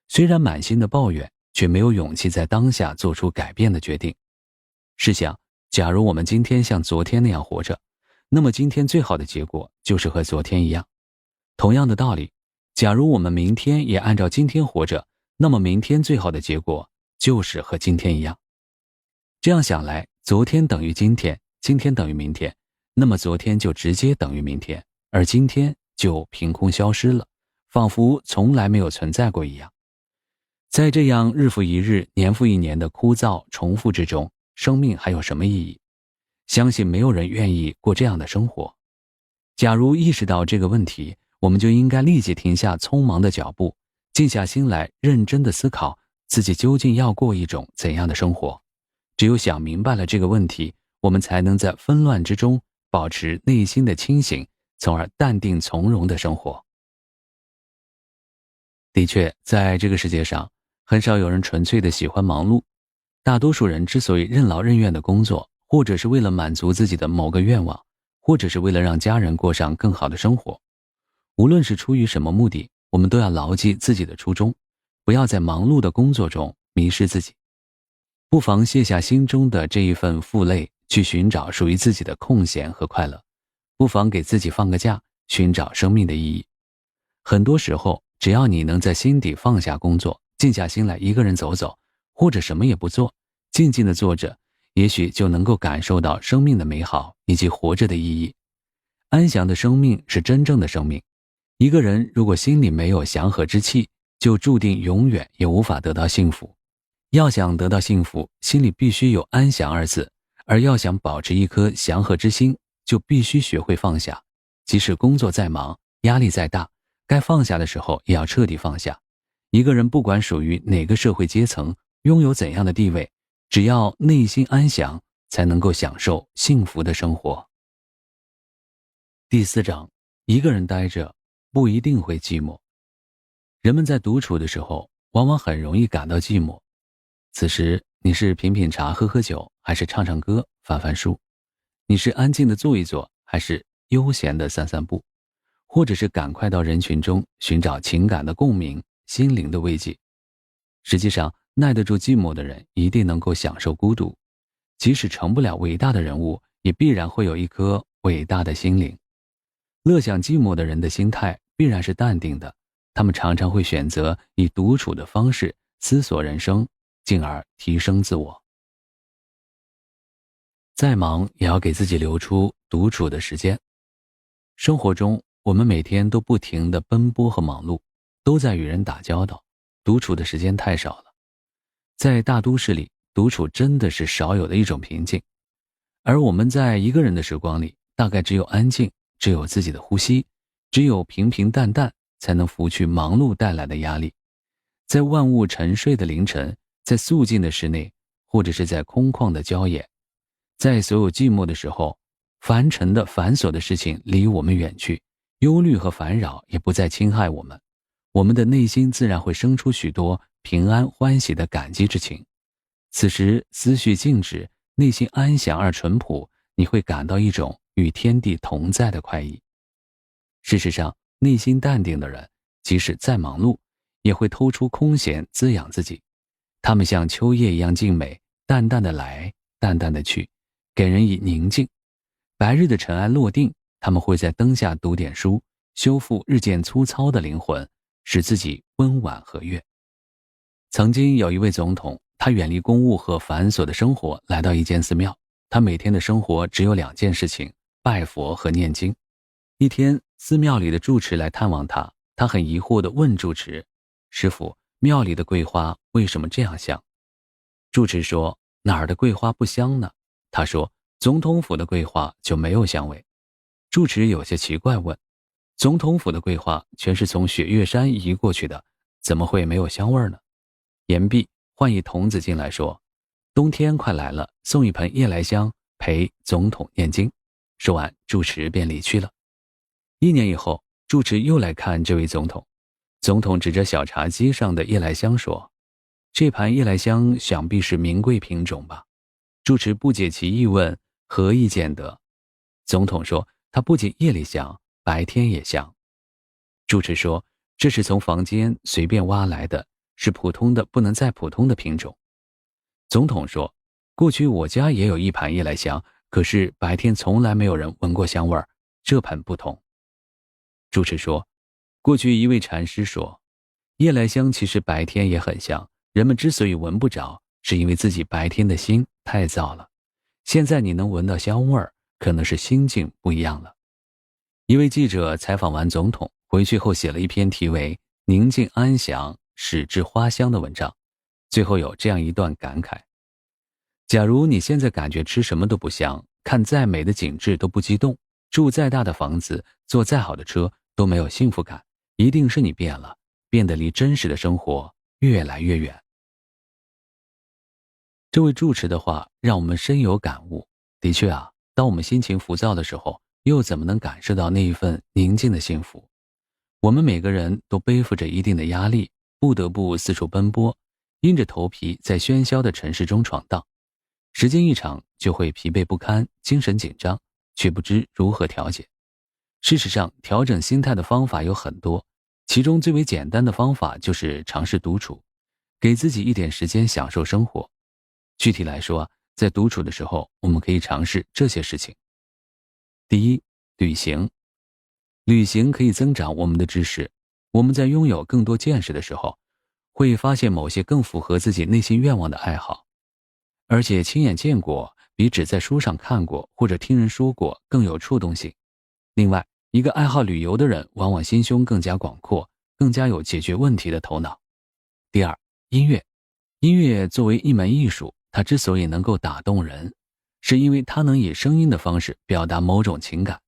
虽然满心的抱怨，却没有勇气在当下做出改变的决定。试想，假如我们今天像昨天那样活着，那么今天最好的结果就是和昨天一样。同样的道理，假如我们明天也按照今天活着，那么明天最好的结果就是和今天一样。这样想来，昨天等于今天，今天等于明天，那么昨天就直接等于明天，而今天就凭空消失了，仿佛从来没有存在过一样。在这样日复一日、年复一年的枯燥重复之中，生命还有什么意义？相信没有人愿意过这样的生活。假如意识到这个问题，我们就应该立即停下匆忙的脚步，静下心来认真的思考自己究竟要过一种怎样的生活。只有想明白了这个问题，我们才能在纷乱之中保持内心的清醒，从而淡定从容的生活。的确，在这个世界上，很少有人纯粹的喜欢忙碌。大多数人之所以任劳任怨的工作，或者是为了满足自己的某个愿望，或者是为了让家人过上更好的生活。无论是出于什么目的，我们都要牢记自己的初衷，不要在忙碌的工作中迷失自己。不妨卸下心中的这一份负累，去寻找属于自己的空闲和快乐。不妨给自己放个假，寻找生命的意义。很多时候，只要你能在心底放下工作，静下心来一个人走走，或者什么也不做，静静地坐着，也许就能够感受到生命的美好以及活着的意义。安详的生命是真正的生命。一个人如果心里没有祥和之气，就注定永远也无法得到幸福。要想得到幸福，心里必须有安详二字，而要想保持一颗祥和之心，就必须学会放下。即使工作再忙，压力再大，该放下的时候也要彻底放下。一个人不管属于哪个社会阶层，拥有怎样的地位，只要内心安详，才能够享受幸福的生活。第4章，一个人待着不一定会寂寞。人们在独处的时候，往往很容易感到寂寞。此时，你是品品茶、喝喝酒，还是唱唱歌、翻翻书？你是安静的坐一坐，还是悠闲的散散步？或者是赶快到人群中寻找情感的共鸣、心灵的慰藉？实际上，耐得住寂寞的人一定能够享受孤独。即使成不了伟大的人物，也必然会有一颗伟大的心灵。乐享寂寞的人的心态必然是淡定的，他们常常会选择以独处的方式思索人生，进而提升自我。再忙也要给自己留出独处的时间。生活中，我们每天都不停地奔波和忙碌，都在与人打交道，独处的时间太少了。在大都市里，独处真的是少有的一种平静。而我们在一个人的时光里，大概只有安静，只有自己的呼吸，只有平平淡淡，才能拂去忙碌带来的压力。在万物沉睡的凌晨，在肃静的室内，或者是在空旷的郊野，在所有寂寞的时候，凡尘的繁琐的事情离我们远去，忧虑和烦扰也不再侵害我们，我们的内心自然会生出许多平安欢喜的感激之情。此时思绪静止，内心安详而淳朴，你会感到一种与天地同在的快意。事实上，内心淡定的人，即使再忙碌，也会偷出空闲滋养自己。他们像秋叶一样静美，淡淡的来，淡淡的去，给人以宁静。白日的尘埃落定，他们会在灯下读点书，修复日渐粗糙的灵魂，使自己温婉和悦。曾经有一位总统，他远离公务和繁琐的生活，来到一间寺庙。他每天的生活只有2件事情：拜佛和念经。一天，寺庙里的住持来探望他，他很疑惑地问住持：“师父，庙里的桂花为什么这样香？”住持说：“哪儿的桂花不香呢？”他说：“总统府的桂花就没有香味。”住持有些奇怪问：“总统府的桂花全是从雪岳山移过去的，怎么会没有香味呢？”言毕，换一童子进来说：“冬天快来了，送一盆夜来香陪总统念经。”说完，住持便离去了。1年以后，住持又来看这位总统。总统指着小茶几上的夜来香说：“这盘夜来香想必是名贵品种吧？”住持不解其意问：“何以见得？”总统说：“它不仅夜里香，白天也香。”住持说：“这是从房间随便挖来的，是普通的不能再普通的品种。”总统说：“过去我家也有一盘夜来香，可是白天从来没有人闻过香味儿，这盘不同。”住持说：“过去一位禅师说，夜来香其实白天也很香，人们之所以闻不着，是因为自己白天的心太燥了。现在你能闻到香味儿，可能是心境不一样了。”一位记者采访完总统，回去后写了一篇题为《宁静安详，使之花香》的文章，最后有这样一段感慨：假如你现在感觉吃什么都不香，看再美的景致都不激动，住再大的房子，坐再好的车都没有幸福感，一定是你变了，变得离真实的生活越来越远。这位住持的话让我们深有感悟。的确啊，当我们心情浮躁的时候，又怎么能感受到那一份宁静的幸福？我们每个人都背负着一定的压力，不得不四处奔波，硬着头皮在喧嚣的城市中闯荡。时间一长就会疲惫不堪，精神紧张，却不知如何调节。事实上，调整心态的方法有很多，其中最为简单的方法就是尝试独处，给自己一点时间享受生活。具体来说，在独处的时候，我们可以尝试这些事情。第一，旅行。旅行可以增长我们的知识，我们在拥有更多见识的时候，会发现某些更符合自己内心愿望的爱好，而且亲眼见过比只在书上看过或者听人说过更有触动性。另外，一个爱好旅游的人往往心胸更加广阔，更加有解决问题的头脑。第二，音乐。音乐作为一门艺术，它之所以能够打动人，是因为它能以声音的方式表达某种情感。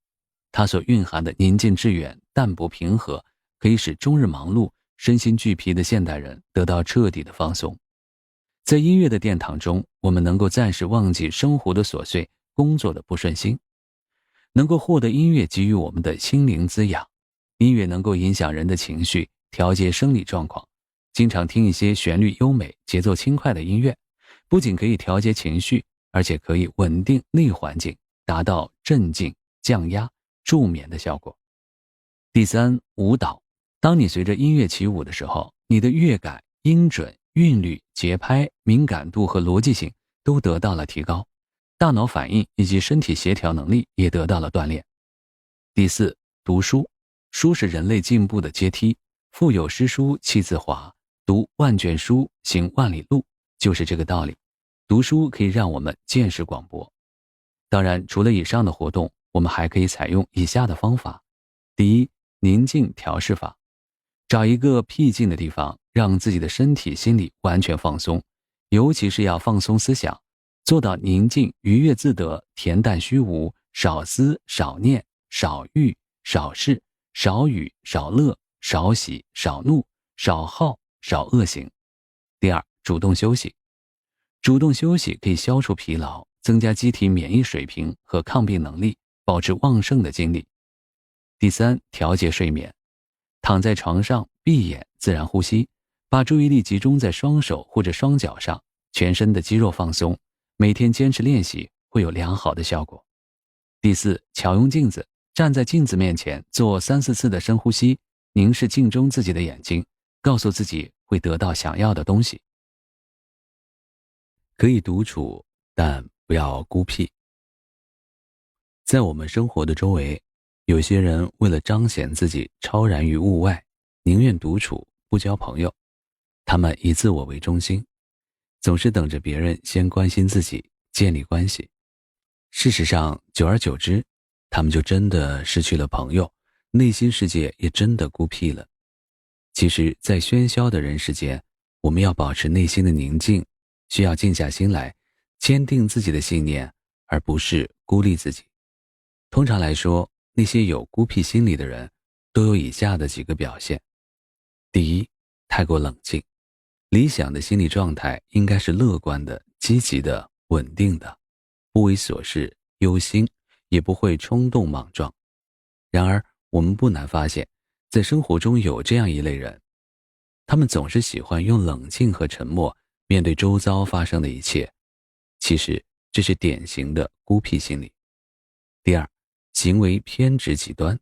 它所蕴含的宁静致远、淡泊平和，可以使终日忙碌、身心俱疲的现代人得到彻底的放松。在音乐的殿堂中，我们能够暂时忘记生活的琐碎、工作的不顺心，能够获得音乐给予我们的心灵滋养。音乐能够影响人的情绪，调节生理状况。经常听一些旋律优美、节奏轻快的音乐，不仅可以调节情绪，而且可以稳定内环境，达到镇静、降压、助眠的效果。第三，舞蹈。当你随着音乐起舞的时候，你的乐感、音准、韵律、节拍、敏感度和逻辑性都得到了提高，大脑反应以及身体协调能力也得到了锻炼。第四，读书。书是人类进步的阶梯，腹有诗书气自华，读万卷书，行万里路，就是这个道理。读书可以让我们见识广博。当然，除了以上的活动，我们还可以采用以下的方法。第一，宁静调试法。找一个僻静的地方，让自己的身体心理完全放松，尤其是要放松思想，做到宁静愉悦自得，恬淡虚无，少思少念，少欲少事，少语少乐，少喜少怒，少好少恶行。第二，主动休息。主动休息可以消除疲劳，增加机体免疫水平和抗病能力，保持旺盛的精力。第三，调节睡眠。躺在床上，闭眼自然呼吸，把注意力集中在双手或者双脚上，全身的肌肉放松。每天坚持练习会有良好的效果。第四，巧用镜子。站在镜子面前做3-4次的深呼吸，凝视镜中自己的眼睛，告诉自己会得到想要的东西。可以独处，但不要孤僻。在我们生活的周围，有些人为了彰显自己超然于物外，宁愿独处，不交朋友。他们以自我为中心，总是等着别人先关心自己，建立关系。事实上，久而久之，他们就真的失去了朋友，内心世界也真的孤僻了。其实，在喧嚣的人世间，我们要保持内心的宁静，需要静下心来，坚定自己的信念，而不是孤立自己。通常来说，那些有孤僻心理的人，都有以下的几个表现。第一，太过冷静。理想的心理状态应该是乐观的、积极的、稳定的，不为琐事忧心，也不会冲动莽撞。然而，我们不难发现，在生活中有这样一类人，他们总是喜欢用冷静和沉默面对周遭发生的一切。其实这是典型的孤僻心理。第二，行为偏执极端。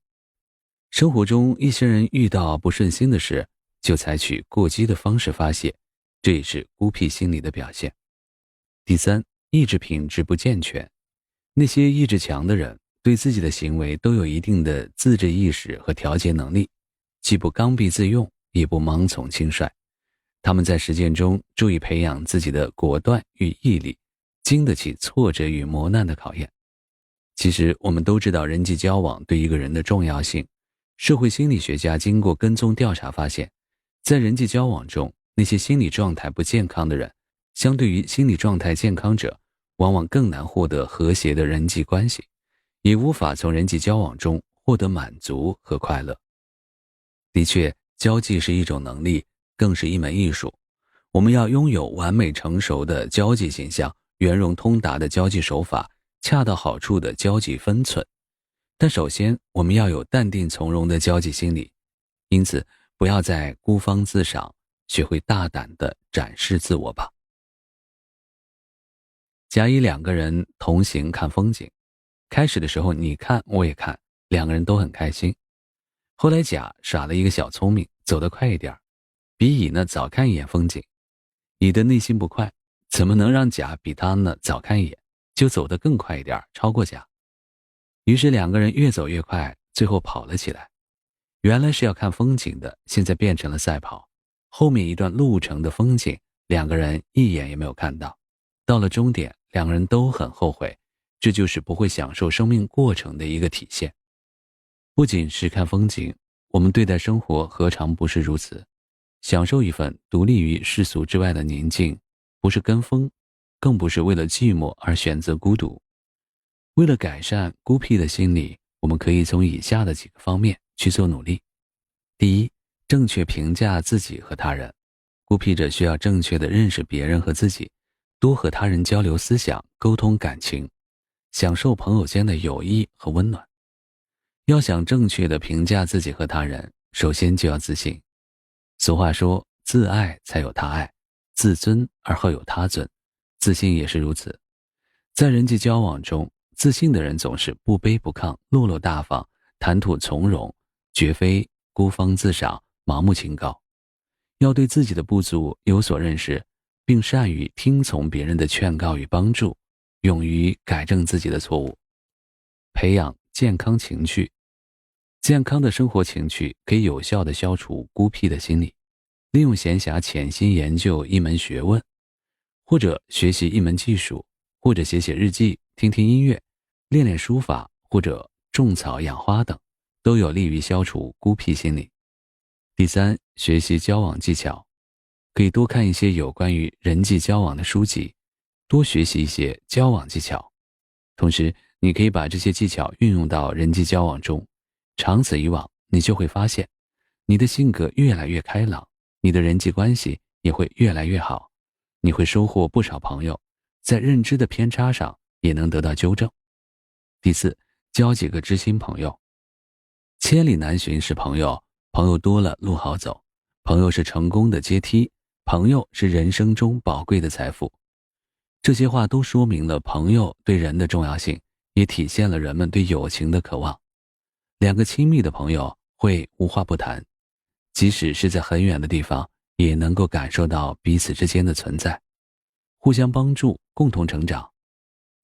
生活中一些人遇到不顺心的事，就采取过激的方式发泄，这也是孤僻心理的表现。第三，意志品质不健全。那些意志强的人，对自己的行为都有一定的自制意识和调节能力，既不刚愎自用，也不盲从轻率。他们在实践中注意培养自己的果断与毅力，经得起挫折与磨难的考验。其实我们都知道人际交往对一个人的重要性。社会心理学家经过跟踪调查发现，在人际交往中，那些心理状态不健康的人，相对于心理状态健康者，往往更难获得和谐的人际关系，也无法从人际交往中获得满足和快乐。的确，交际是一种能力，更是一门艺术。我们要拥有完美成熟的交际形象，圆融通达的交际手法，恰到好处的交际分寸。但首先，我们要有淡定从容的交际心理，因此不要再孤芳自赏，学会大胆地展示自我吧。甲乙两个人同行看风景，开始的时候你看我也看，两个人都很开心。后来甲耍了一个小聪明，走得快一点，比乙呢早看一眼风景。乙的内心不快，怎么能让甲比他呢早看一眼，就走得更快一点，超过甲。于是两个人越走越快，最后跑了起来。原来是要看风景的，现在变成了赛跑。后面一段路程的风景，两个人一眼也没有看到。到了终点，两个人都很后悔，这就是不会享受生命过程的一个体现。不仅是看风景，我们对待生活何尝不是如此？享受一份独立于世俗之外的宁静，不是跟风，更不是为了寂寞而选择孤独。为了改善孤僻的心理，我们可以从以下的几个方面去做努力。第一，正确评价自己和他人。孤僻者需要正确地认识别人和自己，多和他人交流思想，沟通感情，享受朋友间的友谊和温暖。要想正确地评价自己和他人，首先就要自信。俗话说，自爱才有他爱，自尊而后有他尊，自信也是如此。在人际交往中，自信的人总是不卑不亢，落落大方，谈吐从容，绝非孤芳自赏，盲目清高。要对自己的不足有所认识，并善于听从别人的劝告与帮助，勇于改正自己的错误。培养健康情趣。健康的生活情趣可以有效地消除孤僻的心理。利用闲暇潜心研究一门学问，或者学习一门技术，或者写写日记，听听音乐，练练书法，或者种草养花等，都有利于消除孤僻心理。第三，学习交往技巧。可以多看一些有关于人际交往的书籍，多学习一些交往技巧。同时，你可以把这些技巧运用到人际交往中，长此以往，你就会发现，你的性格越来越开朗，你的人际关系也会越来越好，你会收获不少朋友，在认知的偏差上也能得到纠正。第四，交几个知心朋友。千里难寻是朋友，朋友多了路好走，朋友是成功的阶梯，朋友是人生中宝贵的财富。这些话都说明了朋友对人的重要性，也体现了人们对友情的渴望。两个亲密的朋友会无话不谈，即使是在很远的地方，也能够感受到彼此之间的存在，互相帮助，共同成长。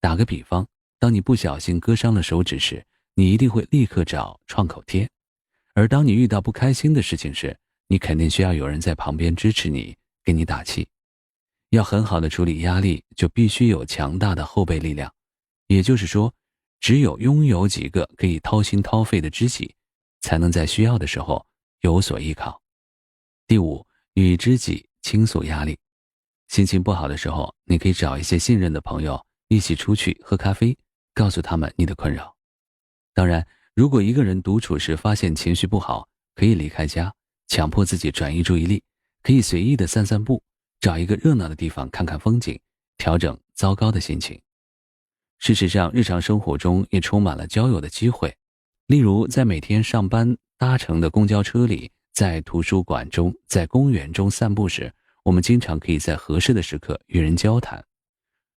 打个比方，当你不小心割伤了手指时，你一定会立刻找创口贴，而当你遇到不开心的事情时，你肯定需要有人在旁边支持你，给你打气。要很好的处理压力，就必须有强大的后备力量。也就是说，只有拥有几个可以掏心掏肺的知己，才能在需要的时候有所依靠。第五，与知己倾诉压力。心情不好的时候，你可以找一些信任的朋友一起出去喝咖啡，告诉他们你的困扰。当然，如果一个人独处时发现情绪不好，可以离开家，强迫自己转移注意力，可以随意的散散步，找一个热闹的地方看看风景，调整糟糕的心情。事实上，日常生活中也充满了交友的机会，例如，在每天上班搭乘的公交车里，在图书馆中，在公园中散步时，我们经常可以在合适的时刻与人交谈。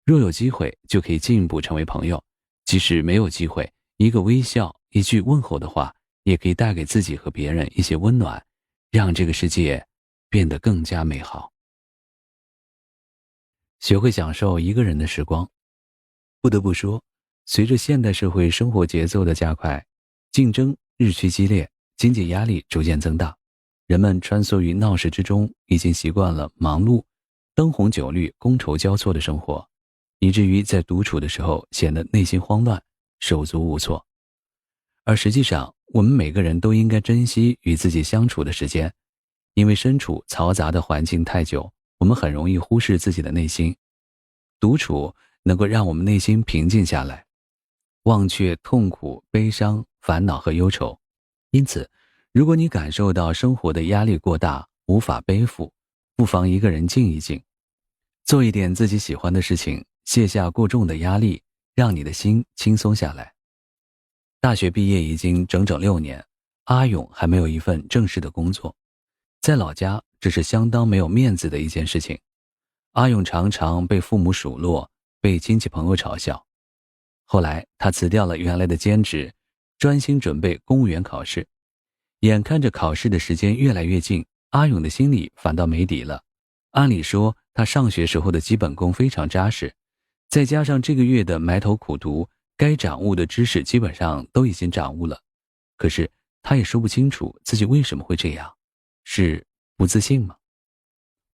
若有机会，就可以进一步成为朋友。即使没有机会，一个微笑，一句问候的话，也可以带给自己和别人一些温暖，让这个世界变得更加美好。学会享受一个人的时光。不得不说，随着现代社会生活节奏的加快，竞争日趋激烈，经济压力逐渐增大，人们穿梭于闹市之中，已经习惯了忙碌、灯红酒绿、觥筹交错的生活，以至于在独处的时候显得内心慌乱，手足无措。而实际上，我们每个人都应该珍惜与自己相处的时间，因为身处嘈杂的环境太久，我们很容易忽视自己的内心。独处能够让我们内心平静下来，忘却痛苦、悲伤、烦恼和忧愁。因此，如果你感受到生活的压力过大，无法背负，不妨一个人静一静，做一点自己喜欢的事情，卸下过重的压力，让你的心轻松下来。大学毕业已经整整6年，阿勇还没有一份正式的工作，在老家这是相当没有面子的一件事情。阿勇常常被父母数落，被亲戚朋友嘲笑。后来他辞掉了原来的兼职，专心准备公务员考试。眼看着考试的时间越来越近，阿勇的心里反倒没底了。按理说他上学时候的基本功非常扎实，再加上这个月的埋头苦读，该掌握的知识基本上都已经掌握了。可是他也说不清楚自己为什么会这样，是不自信吗？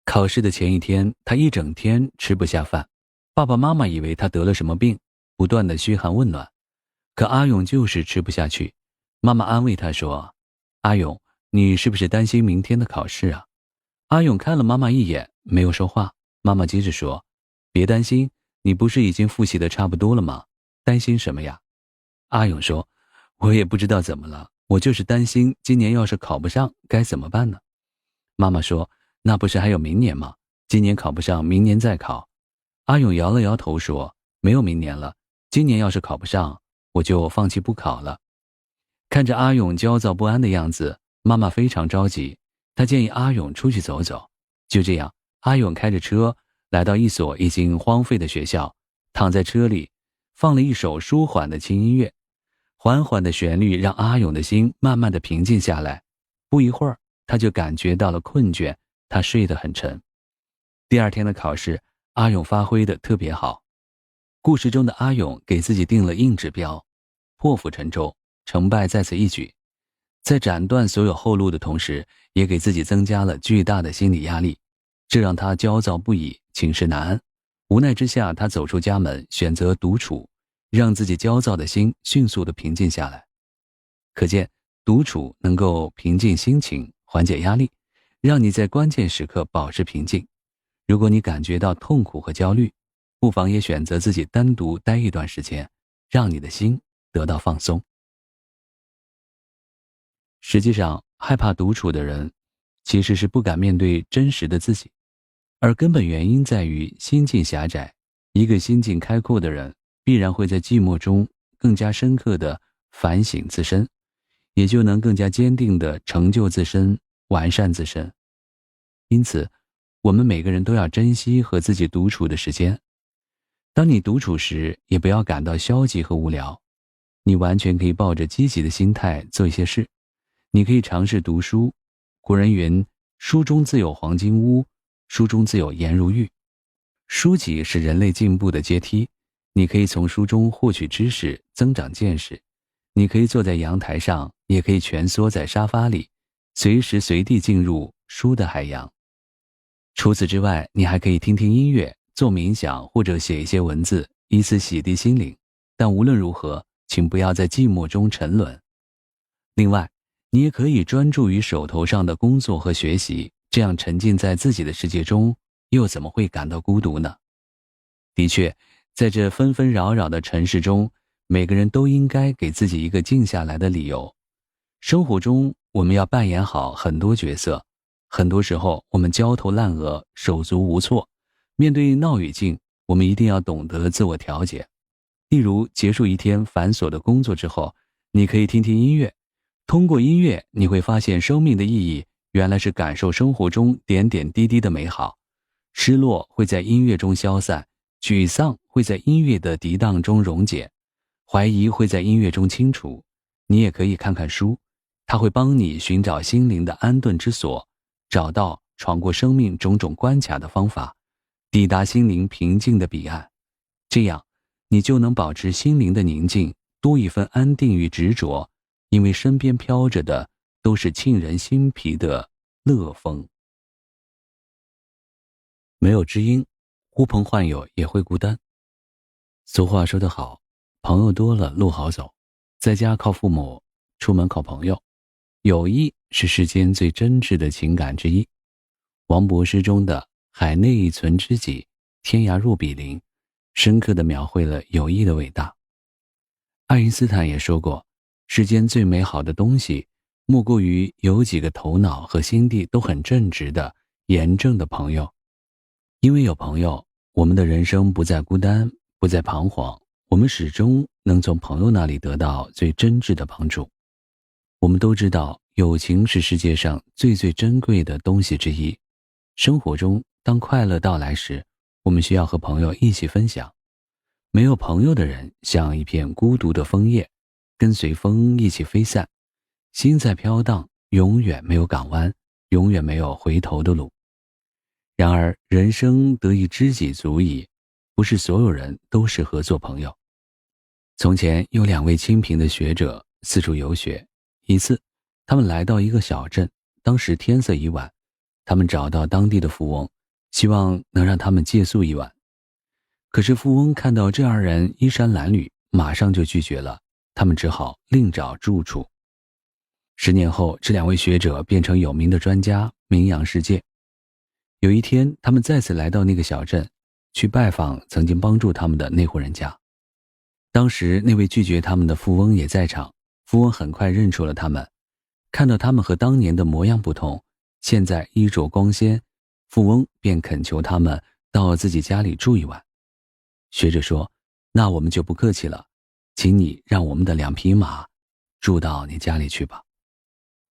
考试的前一天，他一整天吃不下饭，爸爸妈妈以为他得了什么病，不断的嘘寒问暖，可阿勇就是吃不下去。妈妈安慰他说：阿勇，你是不是担心明天的考试啊？阿勇看了妈妈一眼，没有说话。妈妈接着说：别担心，你不是已经复习的差不多了吗？担心什么呀？阿勇说：我也不知道怎么了，我就是担心今年要是考不上该怎么办呢？妈妈说：那不是还有明年吗？今年考不上，明年再考。阿勇摇了摇头说：没有明年了，今年要是考不上，我就放弃不考了。看着阿勇焦躁不安的样子，妈妈非常着急，她建议阿勇出去走走。就这样，阿勇开着车来到一所已经荒废的学校，躺在车里，放了一首舒缓的轻音乐，缓缓的旋律让阿勇的心慢慢的平静下来。不一会儿，他就感觉到了困倦，他睡得很沉。第二天的考试，阿勇发挥得特别好。故事中的阿勇给自己定了硬指标，破釜沉舟，成败在此一举。在斩断所有后路的同时，也给自己增加了巨大的心理压力，这让他焦躁不已，寝食难安。无奈之下，他走出家门，选择独处，让自己焦躁的心迅速地平静下来。可见，独处能够平静心情，缓解压力，让你在关键时刻保持平静。如果你感觉到痛苦和焦虑，不妨也选择自己单独待一段时间，让你的心得到放松。实际上，害怕独处的人，其实是不敢面对真实的自己，而根本原因在于心境狭窄。一个心境开阔的人，必然会在寂寞中更加深刻地反省自身，也就能更加坚定地成就自身，完善自身。因此，我们每个人都要珍惜和自己独处的时间。当你独处时，也不要感到消极和无聊，你完全可以抱着积极的心态做一些事。你可以尝试读书，古人云：书中自有黄金屋，书中自有颜如玉。书籍是人类进步的阶梯，你可以从书中获取知识，增长见识。你可以坐在阳台上，也可以蜷缩在沙发里，随时随地进入书的海洋。除此之外，你还可以听听音乐，做冥想，或者写一些文字，以此洗涤心灵。但无论如何，请不要在寂寞中沉沦。另外，你也可以专注于手头上的工作和学习，这样沉浸在自己的世界中，又怎么会感到孤独呢？的确，在这纷纷扰扰的尘世中，每个人都应该给自己一个静下来的理由。生活中，我们要扮演好很多角色，很多时候我们焦头烂额，手足无措。面对闹语境，我们一定要懂得自我调节。例如，结束一天繁琐的工作之后，你可以听听音乐，通过音乐，你会发现生命的意义原来是感受生活中点点滴滴的美好。失落会在音乐中消散，沮丧会在音乐的涤荡中溶解，怀疑会在音乐中清除。你也可以看看书，它会帮你寻找心灵的安顿之所，找到闯过生命种种关卡的方法，抵达心灵平静的彼岸。这样，你就能保持心灵的宁静，多一分安定与执着，因为身边飘着的都是沁人心脾的乐风。没有知音，呼朋唤友也会孤单。俗话说得好，朋友多了路好走，在家靠父母，出门靠朋友。友谊是世间最真挚的情感之一。王勃诗中的海内一存知己，天涯若比邻，深刻地描绘了友谊的伟大。爱因斯坦也说过，世间最美好的东西，莫过于有几个头脑和心地都很正直的严正的朋友。因为有朋友，我们的人生不再孤单，不再彷徨，我们始终能从朋友那里得到最真挚的帮助。我们都知道，友情是世界上最珍贵的东西之一。生活中，当快乐到来时，我们需要和朋友一起分享。没有朋友的人，像一片孤独的枫叶，跟随风一起飞散，心在飘荡，永远没有港湾，永远没有回头的路。然而，人生得一知己足矣，不是所有人都适合做朋友。从前有2位清贫的学者四处游学，一次，他们来到一个小镇，当时天色已晚，他们找到当地的富翁，希望能让他们借宿一晚。可是富翁看到这2人衣衫褴褛，马上就拒绝了，他们只好另找住处。10年后，这2位学者变成有名的专家，名扬世界。有一天，他们再次来到那个小镇，去拜访曾经帮助他们的那户人家。当时那位拒绝他们的富翁也在场，富翁很快认出了他们，看到他们和当年的模样不同，现在衣着光鲜，富翁便恳求他们到自己家里住一晚。学者说，那我们就不客气了，请你让我们的2匹马住到你家里去吧。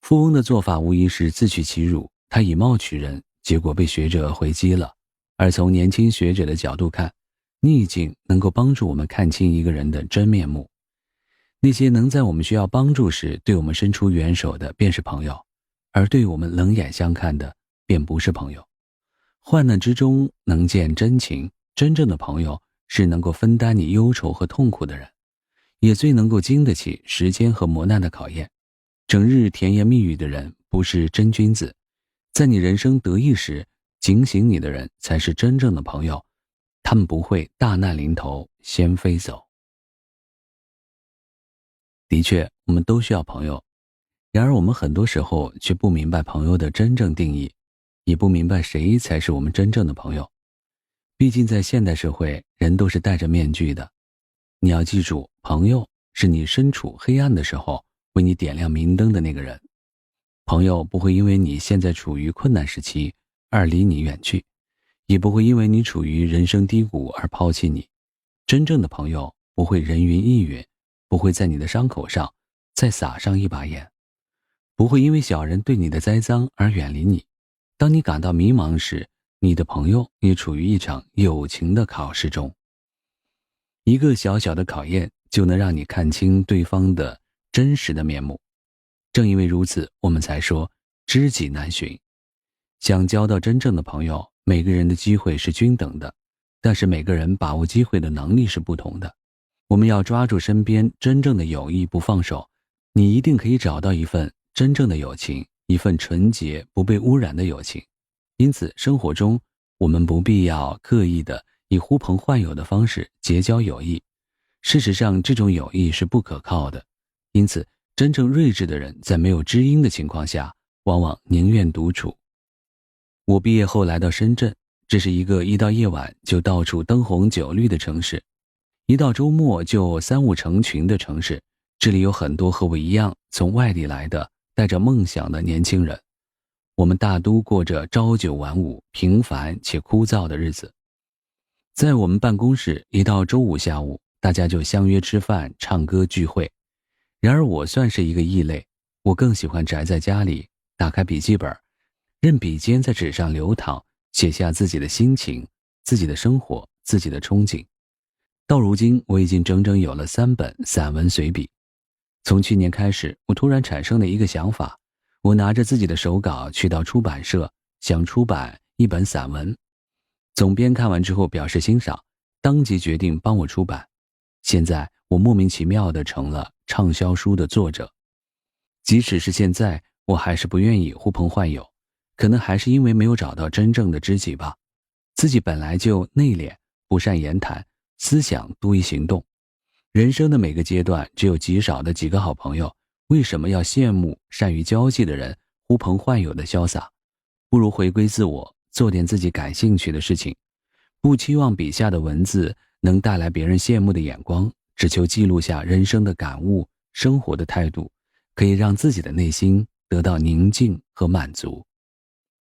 富翁的做法无疑是自取其辱，他以貌取人，结果被学者回击了。而从年轻学者的角度看，逆境能够帮助我们看清一个人的真面目。那些能在我们需要帮助时对我们伸出援手的便是朋友，而对我们冷眼相看的便不是朋友。患难之中能见真情，真正的朋友是能够分担你忧愁和痛苦的人，也最能够经得起时间和磨难的考验。整日甜言蜜语的人不是真君子，在你人生得意时警醒你的人才是真正的朋友，他们不会大难临头先飞走。的确，我们都需要朋友，然而我们很多时候却不明白朋友的真正定义，也不明白谁才是我们真正的朋友。毕竟在现代社会，人都是戴着面具的。你要记住，朋友是你身处黑暗的时候为你点亮明灯的那个人。朋友不会因为你现在处于困难时期而离你远去，也不会因为你处于人生低谷而抛弃你。真正的朋友不会人云亦云，不会在你的伤口上再撒上一把盐，不会因为小人对你的栽赃而远离你。当你感到迷茫时，你的朋友也处于一场友情的考试中。一个小小的考验就能让你看清对方的真实的面目。正因为如此，我们才说知己难寻。想交到真正的朋友，每个人的机会是均等的，但是每个人把握机会的能力是不同的。我们要抓住身边真正的友谊不放手，你一定可以找到一份真正的友情，一份纯洁不被污染的友情。因此，生活中我们不必要刻意的以呼朋唤友的方式结交友谊，事实上这种友谊是不可靠的。因此，真正睿智的人在没有知音的情况下，往往宁愿独处。我毕业后来到深圳，这是一个一到夜晚就到处灯红酒绿的城市，一到周末就三五成群的城市。这里有很多和我一样从外地来的带着梦想的年轻人，我们大都过着朝九晚五平凡且枯燥的日子。在我们办公室，一到周五下午，大家就相约吃饭唱歌聚会，然而我算是一个异类，我更喜欢宅在家里，打开笔记本，任笔尖在纸上流淌，写下自己的心情、自己的生活、自己的憧憬。到如今，我已经整整有了3本散文随笔。从去年开始，我突然产生了一个想法，我拿着自己的手稿去到出版社，想出版一本散文。总编看完之后表示欣赏，当即决定帮我出版。现在我莫名其妙地成了畅销书的作者。即使是现在，我还是不愿意呼朋唤友，可能还是因为没有找到真正的知己吧。自己本来就内敛，不善言谈，思想多于行动。人生的每个阶段只有极少的几个好朋友，为什么要羡慕善于交际的人呼朋唤友的潇洒？不如回归自我，做点自己感兴趣的事情，不期望笔下的文字能带来别人羡慕的眼光，只求记录下人生的感悟，生活的态度，可以让自己的内心得到宁静和满足。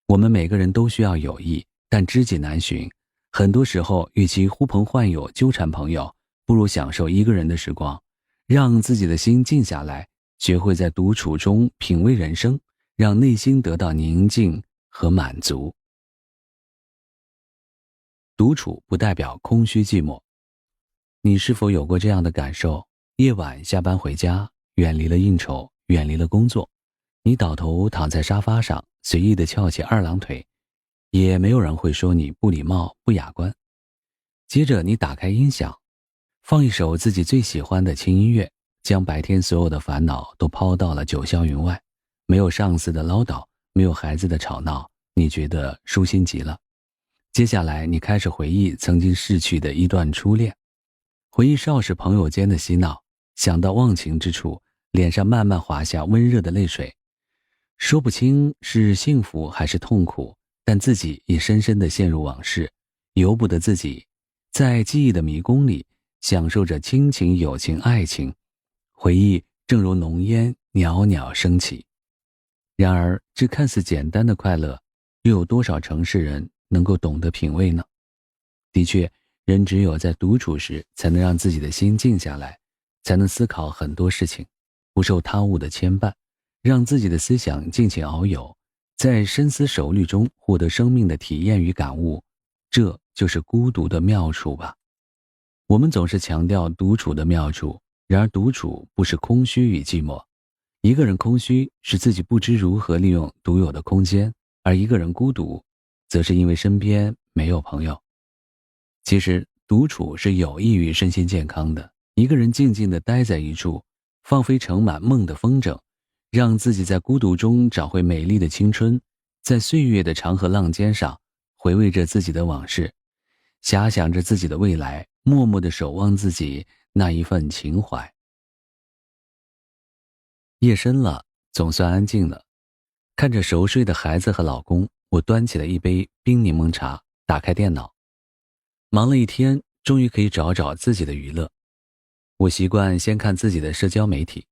我们每个人都需要友谊，但知己难寻，很多时候与其呼朋唤友纠缠朋友，不如享受一个人的时光，让自己的心静下来，学会在独处中品味人生，让内心得到宁静和满足。独处不代表空虚寂寞。你是否有过这样的感受？夜晚下班回家，远离了应酬，远离了工作，你倒头躺在沙发上，随意地翘起二郎腿，也没有人会说你不礼貌、不雅观。接着你打开音响，放一首自己最喜欢的轻音乐，将白天所有的烦恼都抛到了九霄云外。没有上司的唠叨，没有孩子的吵闹，你觉得舒心极了。接下来你开始回忆曾经逝去的一段初恋，回忆少时朋友间的嬉闹，想到忘情之处，脸上慢慢滑下温热的泪水。说不清是幸福还是痛苦，但自己已深深地陷入往事，由不得自己在记忆的迷宫里享受着亲情、友情、爱情。回忆正如浓烟袅袅升起。然而这看似简单的快乐，又有多少城市人能够懂得品味呢？的确，人只有在独处时才能让自己的心静下来，才能思考很多事情，不受他物的牵绊，让自己的思想尽情遨游，在深思熟虑中获得生命的体验与感悟。这就是孤独的妙处吧。我们总是强调独处的妙处，然而独处不是空虚与寂寞。一个人空虚是自己不知如何利用独有的空间，而一个人孤独则是因为身边没有朋友。其实独处是有益于身心健康的，一个人静静地待在一处，放飞盛满梦的风筝，让自己在孤独中找回美丽的青春，在岁月的长河浪尖上回味着自己的往事，遐想着自己的未来，默默地守望自己那一份情怀。夜深了，总算安静了。看着熟睡的孩子和老公，我端起了一杯冰柠檬茶，打开电脑。忙了一天，终于可以找找自己的娱乐。我习惯先看自己的社交媒体，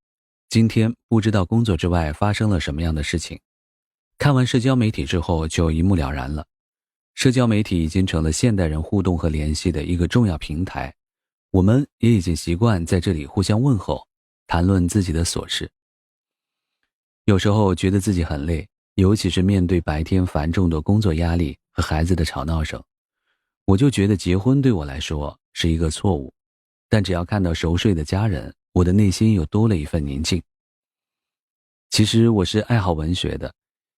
今天不知道工作之外发生了什么样的事情。看完社交媒体之后就一目了然了。社交媒体已经成了现代人互动和联系的一个重要平台，我们也已经习惯在这里互相问候，谈论自己的琐事。有时候觉得自己很累，尤其是面对白天繁重的工作压力和孩子的吵闹声，我就觉得结婚对我来说是一个错误。但只要看到熟睡的家人，我的内心又多了一份宁静。其实我是爱好文学的，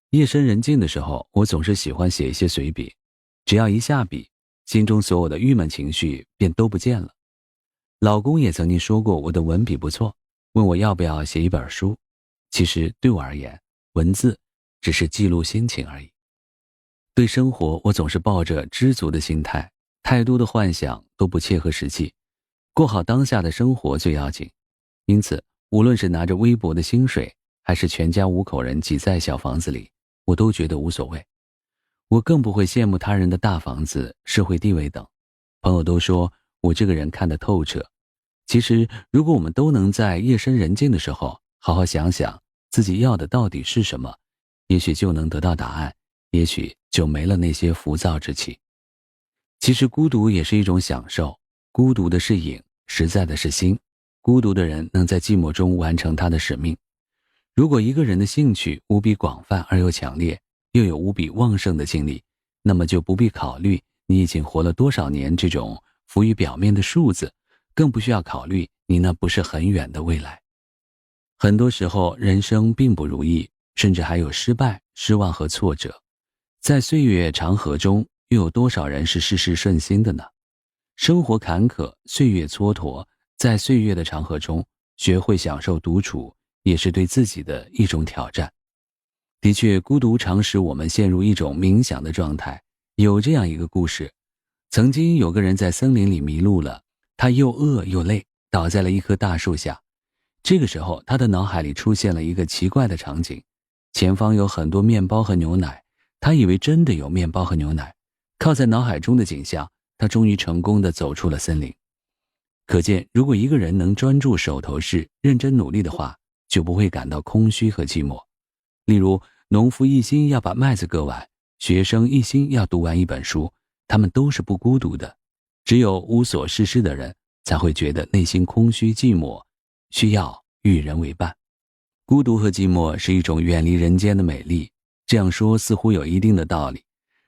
夜深人静的时候，我总是喜欢写一些随笔，只要一下笔，心中所有的郁闷情绪便都不见了。老公也曾经说过我的文笔不错，问我要不要写一本书。其实对我而言，文字只是记录心情而已。对生活，我总是抱着知足的心态，太多的幻想都不切合实际，过好当下的生活最要紧。因此，无论是拿着微薄的薪水，还是全家5口人挤在小房子里，我都觉得无所谓。我更不会羡慕他人的大房子、社会地位等。朋友都说我这个人看得透彻。其实，如果我们都能在夜深人静的时候，好好想想自己要的到底是什么，也许就能得到答案，也许就没了那些浮躁之气。其实孤独也是一种享受，孤独的是影，实在的是心。孤独的人能在寂寞中完成他的使命。如果一个人的兴趣无比广泛而又强烈，又有无比旺盛的精力，那么就不必考虑你已经活了多少年这种浮于表面的数字，更不需要考虑你那不是很远的未来。很多时候人生并不如意，甚至还有失败、失望和挫折。在岁月长河中，又有多少人是事事顺心的呢？生活坎坷，岁月蹉跎，在岁月的长河中，学会享受独处，也是对自己的一种挑战。的确，孤独常使我们陷入一种冥想的状态。有这样一个故事，曾经有个人在森林里迷路了，他又饿又累，倒在了一棵大树下。这个时候，他的脑海里出现了一个奇怪的场景，前方有很多面包和牛奶，他以为真的有面包和牛奶。靠在脑海中的景象，他终于成功地走出了森林。可见，如果一个人能专注手头事，认真努力的话，就不会感到空虚和寂寞。例如，农夫一心要把麦子割完，学生一心要读完一本书，他们都是不孤独的。只有无所事事的人，才会觉得内心空虚寂寞，需要与人为伴。孤独和寂寞是一种远离人间的美丽，这样说似乎有一定的道理。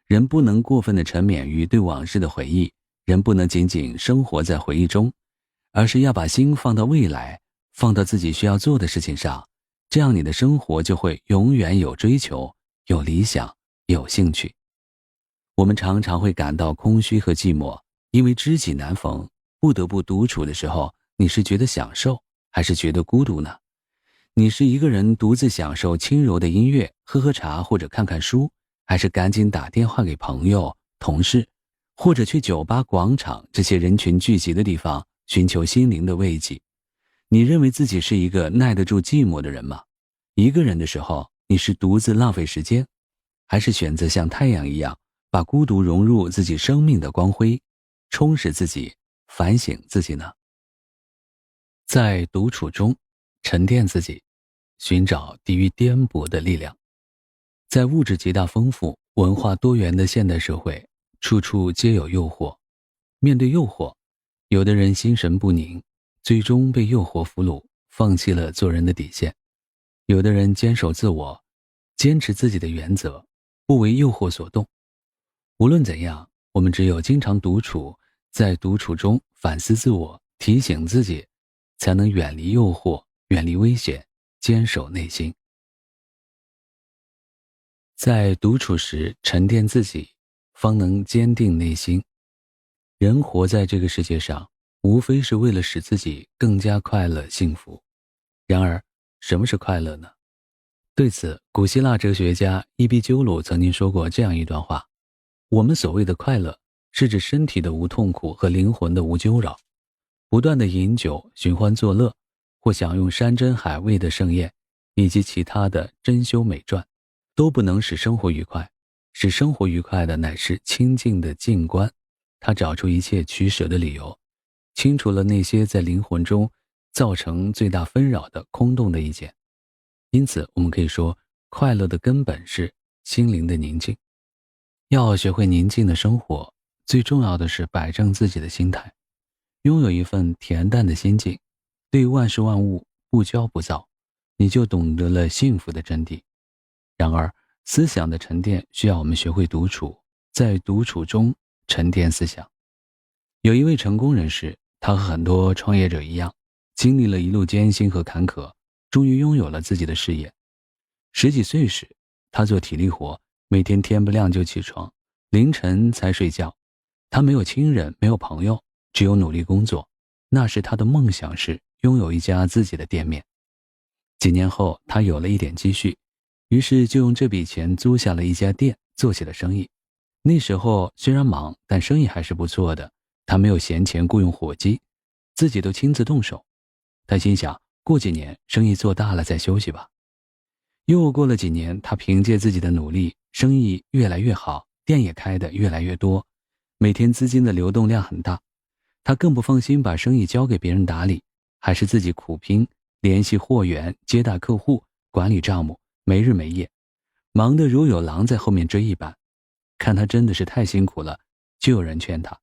人不能过分地沉湎于对往事的回忆，人不能仅仅生活在回忆中，而是要把心放到未来，放到自己需要做的事情上，这样你的生活就会永远有追求，有理想，有兴趣。我们常常会感到空虚和寂寞，因为知己难逢，不得不独处的时候，你是觉得享受，还是觉得孤独呢？你是一个人独自享受轻柔的音乐，喝喝茶或者看看书，还是赶紧打电话给朋友、同事，或者去酒吧、广场这些人群聚集的地方寻求心灵的慰藉？你认为自己是一个耐得住寂寞的人吗？一个人的时候，你是独自浪费时间，还是选择像太阳一样，把孤独融入自己生命的光辉，充实自己，反省自己呢？在独处中沉淀自己，寻找抵御颠簸的力量。在物质极大丰富、文化多元的现代社会，处处皆有诱惑。面对诱惑，有的人心神不宁，最终被诱惑俘虏，放弃了做人的底线；有的人坚守自我，坚持自己的原则，不为诱惑所动。无论怎样，我们只有经常独处，在独处中反思自我，提醒自己，才能远离诱惑，远离危险，坚守内心。在独处时沉淀自己，方能坚定内心。人活在这个世界上，无非是为了使自己更加快乐幸福。然而，什么是快乐呢？对此，古希腊哲学家伊壁鸠鲁曾经说过这样一段话：我们所谓的快乐，是指身体的无痛苦和灵魂的无纠扰。不断的饮酒、寻欢作乐，或享用山珍海味的盛宴，以及其他的珍馐美馔，都不能使生活愉快。使生活愉快的乃是清静的静观，他找出一切取舍的理由，清除了那些在灵魂中造成最大纷扰的空洞的意见。因此，我们可以说，快乐的根本是心灵的宁静。要学会宁静的生活，最重要的是摆正自己的心态，拥有一份恬淡的心境，对万事万物不骄不躁，你就懂得了幸福的真谛。然而，思想的沉淀需要我们学会独处，在独处中沉淀思想。有一位成功人士，他和很多创业者一样，经历了一路艰辛和坎坷，终于拥有了自己的事业。10几岁时，他做体力活，每天天不亮就起床，凌晨才睡觉。他没有亲人，没有朋友，只有努力工作。那时他的梦想是拥有一家自己的店面。几年后，他有了一点积蓄，于是就用这笔钱租下了一家店，做起了生意。那时候虽然忙，但生意还是不错的。他没有闲钱雇佣伙计，自己都亲自动手。他心想，过几年生意做大了再休息吧。又过了几年，他凭借自己的努力，生意越来越好，店也开得越来越多，每天资金的流动量很大。他更不放心把生意交给别人打理，还是自己苦拼，联系货源，接待客户，管理账目，没日没夜，忙得如有狼在后面追一般。看他真的是太辛苦了，就有人劝他，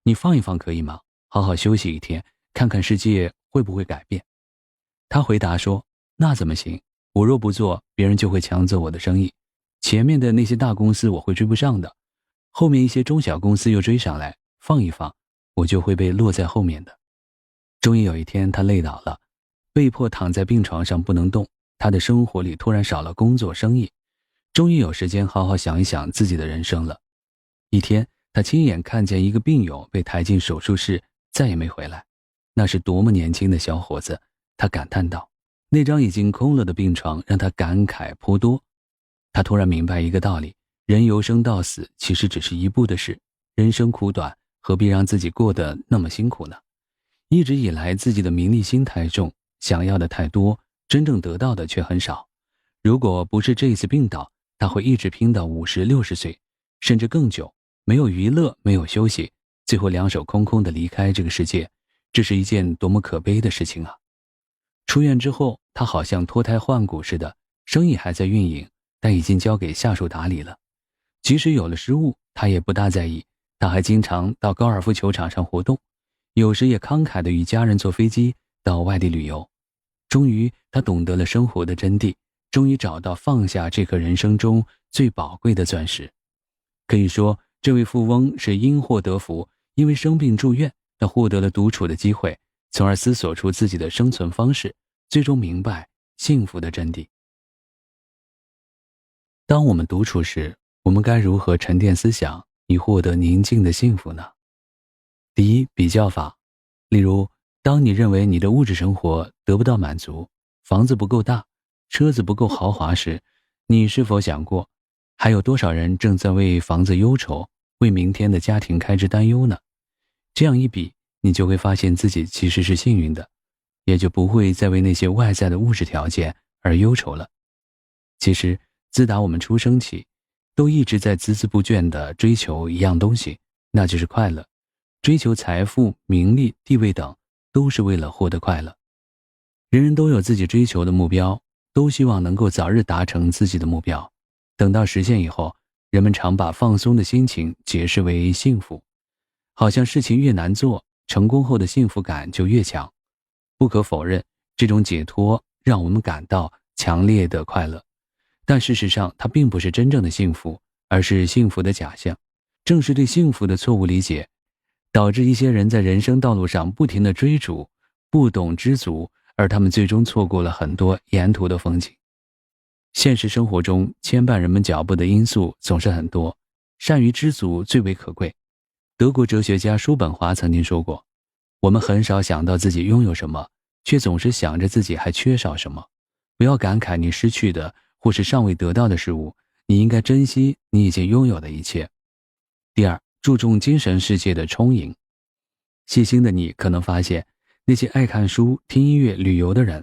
你放一放可以吗？好好休息一天，看看世界会不会改变。他回答说，那怎么行？我若不做，别人就会抢走我的生意，前面的那些大公司我会追不上的，后面一些中小公司又追上来，放一放，我就会被落在后面的。终于有一天他累倒了，被迫躺在病床上不能动，他的生活里突然少了工作生意，终于有时间好好想一想自己的人生了。一天，他亲眼看见一个病友被抬进手术室，再也没回来。那是多么年轻的小伙子，他感叹道。那张已经空了的病床让他感慨颇多。他突然明白一个道理，人由生到死其实只是一步的事，人生苦短，何必让自己过得那么辛苦呢？一直以来自己的名利心太重，想要的太多，真正得到的却很少。如果不是这一次病倒，他会一直拼到50、60岁，甚至更久，没有娱乐，没有休息，最后两手空空地离开这个世界，这是一件多么可悲的事情啊！出院之后，他好像脱胎换骨似的，生意还在运营，但已经交给下属打理了。即使有了失误，他也不大在意，他还经常到高尔夫球场上活动，有时也慷慨地与家人坐飞机到外地旅游。终于他懂得了生活的真谛，终于找到放下这颗人生中最宝贵的钻石。可以说，这位富翁是因祸得福，因为生病住院，他获得了独处的机会，从而思索出自己的生存方式，最终明白幸福的真谛。当我们独处时，我们该如何沉淀思想，以获得宁静的幸福呢？第一，比较法。例如，当你认为你的物质生活得不到满足，房子不够大，车子不够豪华时，你是否想过，还有多少人正在为房子忧愁，为明天的家庭开支担忧呢？这样一比，你就会发现自己其实是幸运的，也就不会再为那些外在的物质条件而忧愁了。其实，自打我们出生起，都一直在孜孜不倦地追求一样东西，那就是快乐。追求财富、名利、地位等，都是为了获得快乐。人人都有自己追求的目标，都希望能够早日达成自己的目标。等到实现以后，人们常把放松的心情解释为幸福，好像事情越难做，成功后的幸福感就越强。不可否认，这种解脱让我们感到强烈的快乐，但事实上它并不是真正的幸福，而是幸福的假象。正是对幸福的错误理解，导致一些人在人生道路上不停地追逐，不懂知足，而他们最终错过了很多沿途的风景。现实生活中牵绊人们脚步的因素总是很多，善于知足最为可贵。德国哲学家叔本华曾经说过，我们很少想到自己拥有什么，却总是想着自己还缺少什么。不要感慨你失去的或是尚未得到的事物，你应该珍惜你已经拥有的一切。第二，注重精神世界的充盈。细心的你可能发现，那些爱看书、听音乐、旅游的人，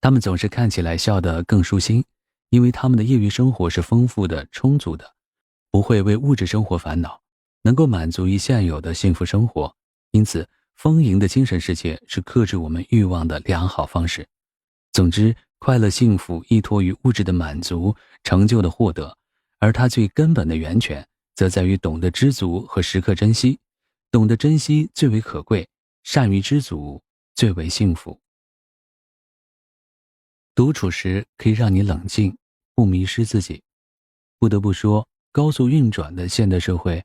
他们总是看起来笑得更舒心，因为他们的业余生活是丰富的、充足的，不会为物质生活烦恼，能够满足于现有的幸福生活。因此，丰盈的精神世界是克制我们欲望的良好方式。总之，快乐幸福依托于物质的满足、成就的获得，而它最根本的源泉则在于懂得知足和时刻珍惜。懂得珍惜最为可贵，善于知足最为幸福。独处时可以让你冷静，不迷失自己。不得不说，高速运转的现代社会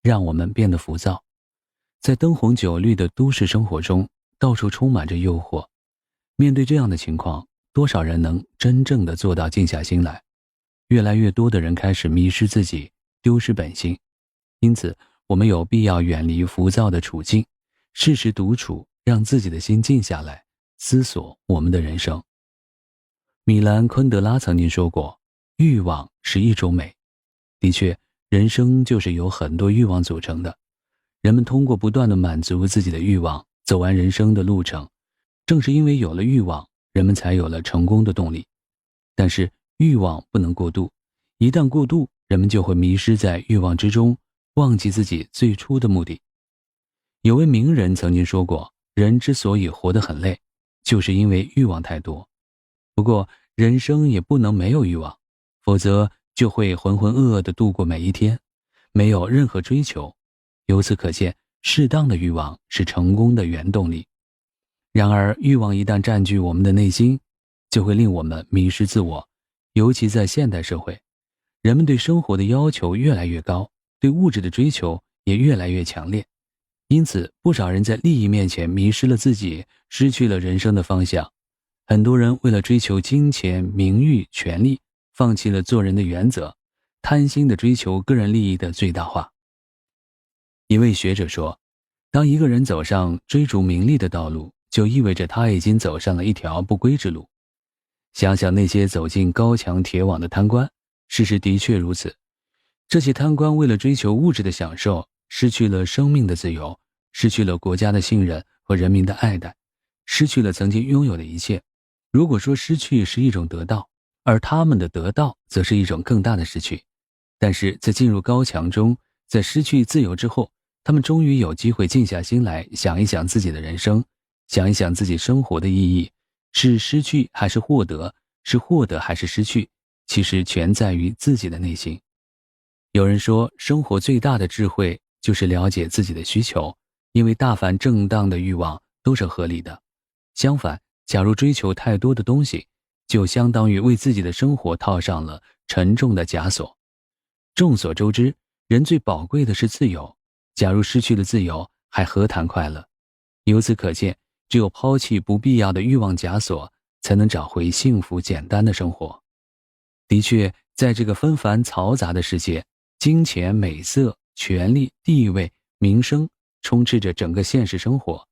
让我们变得浮躁。在灯红酒绿的都市生活中，到处充满着诱惑。面对这样的情况，多少人能真正的做到静下心来？越来越多的人开始迷失自己，丢失本心。因此，我们有必要远离浮躁的处境，适时独处，让自己的心静下来，思索我们的人生。米兰·昆德拉曾经说过，欲望是一种美。的确，人生就是由很多欲望组成的。人们通过不断地满足自己的欲望，走完人生的路程。正是因为有了欲望，人们才有了成功的动力。但是欲望不能过度，一旦过度，人们就会迷失在欲望之中，忘记自己最初的目的。有位名人曾经说过，人之所以活得很累，就是因为欲望太多。不过，人生也不能没有欲望，否则就会浑浑噩噩地度过每一天，没有任何追求。由此可见，适当的欲望是成功的原动力。然而欲望一旦占据我们的内心，就会令我们迷失自我。尤其在现代社会，人们对生活的要求越来越高，对物质的追求也越来越强烈。因此，不少人在利益面前迷失了自己，失去了人生的方向。很多人为了追求金钱、名誉、权利，放弃了做人的原则，贪心地追求个人利益的最大化。一位学者说，当一个人走上追逐名利的道路，就意味着他已经走上了一条不归之路。想想那些走进高墙铁网的贪官，事实的确如此。这些贪官为了追求物质的享受，失去了生命的自由，失去了国家的信任和人民的爱戴，失去了曾经拥有的一切。如果说失去是一种得到，而他们的得到则是一种更大的失去。但是在进入高墙中，在失去自由之后，他们终于有机会静下心来想一想自己的人生，想一想自己生活的意义，是失去还是获得，是获得还是失去，其实全在于自己的内心。有人说，生活最大的智慧就是了解自己的需求，因为大凡正当的欲望都是合理的。相反，假如追求太多的东西，就相当于为自己的生活套上了沉重的枷锁。众所周知，人最宝贵的是自由，假如失去了自由，还何谈快乐？由此可见，只有抛弃不必要的欲望枷锁，才能找回幸福简单的生活。的确，在这个纷繁嘈杂的世界，金钱、美色、权力、地位、名声充斥着整个现实生活。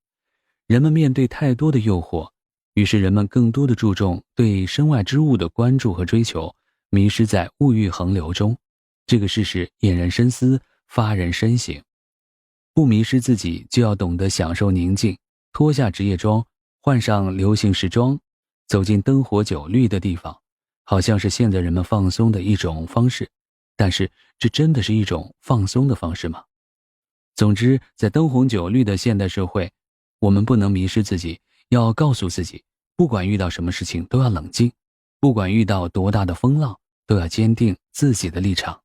人们面对太多的诱惑，于是人们更多的注重对身外之物的关注和追求，迷失在物欲横流中。这个事实引人深思，发人深省。不迷失自己，就要懂得享受宁静，脱下职业装，换上流行时装，走进灯火酒绿的地方，好像是现在人们放松的一种方式。但是，这真的是一种放松的方式吗？总之，在灯红酒绿的现代社会，我们不能迷失自己，要告诉自己，不管遇到什么事情都要冷静，不管遇到多大的风浪，都要坚定自己的立场。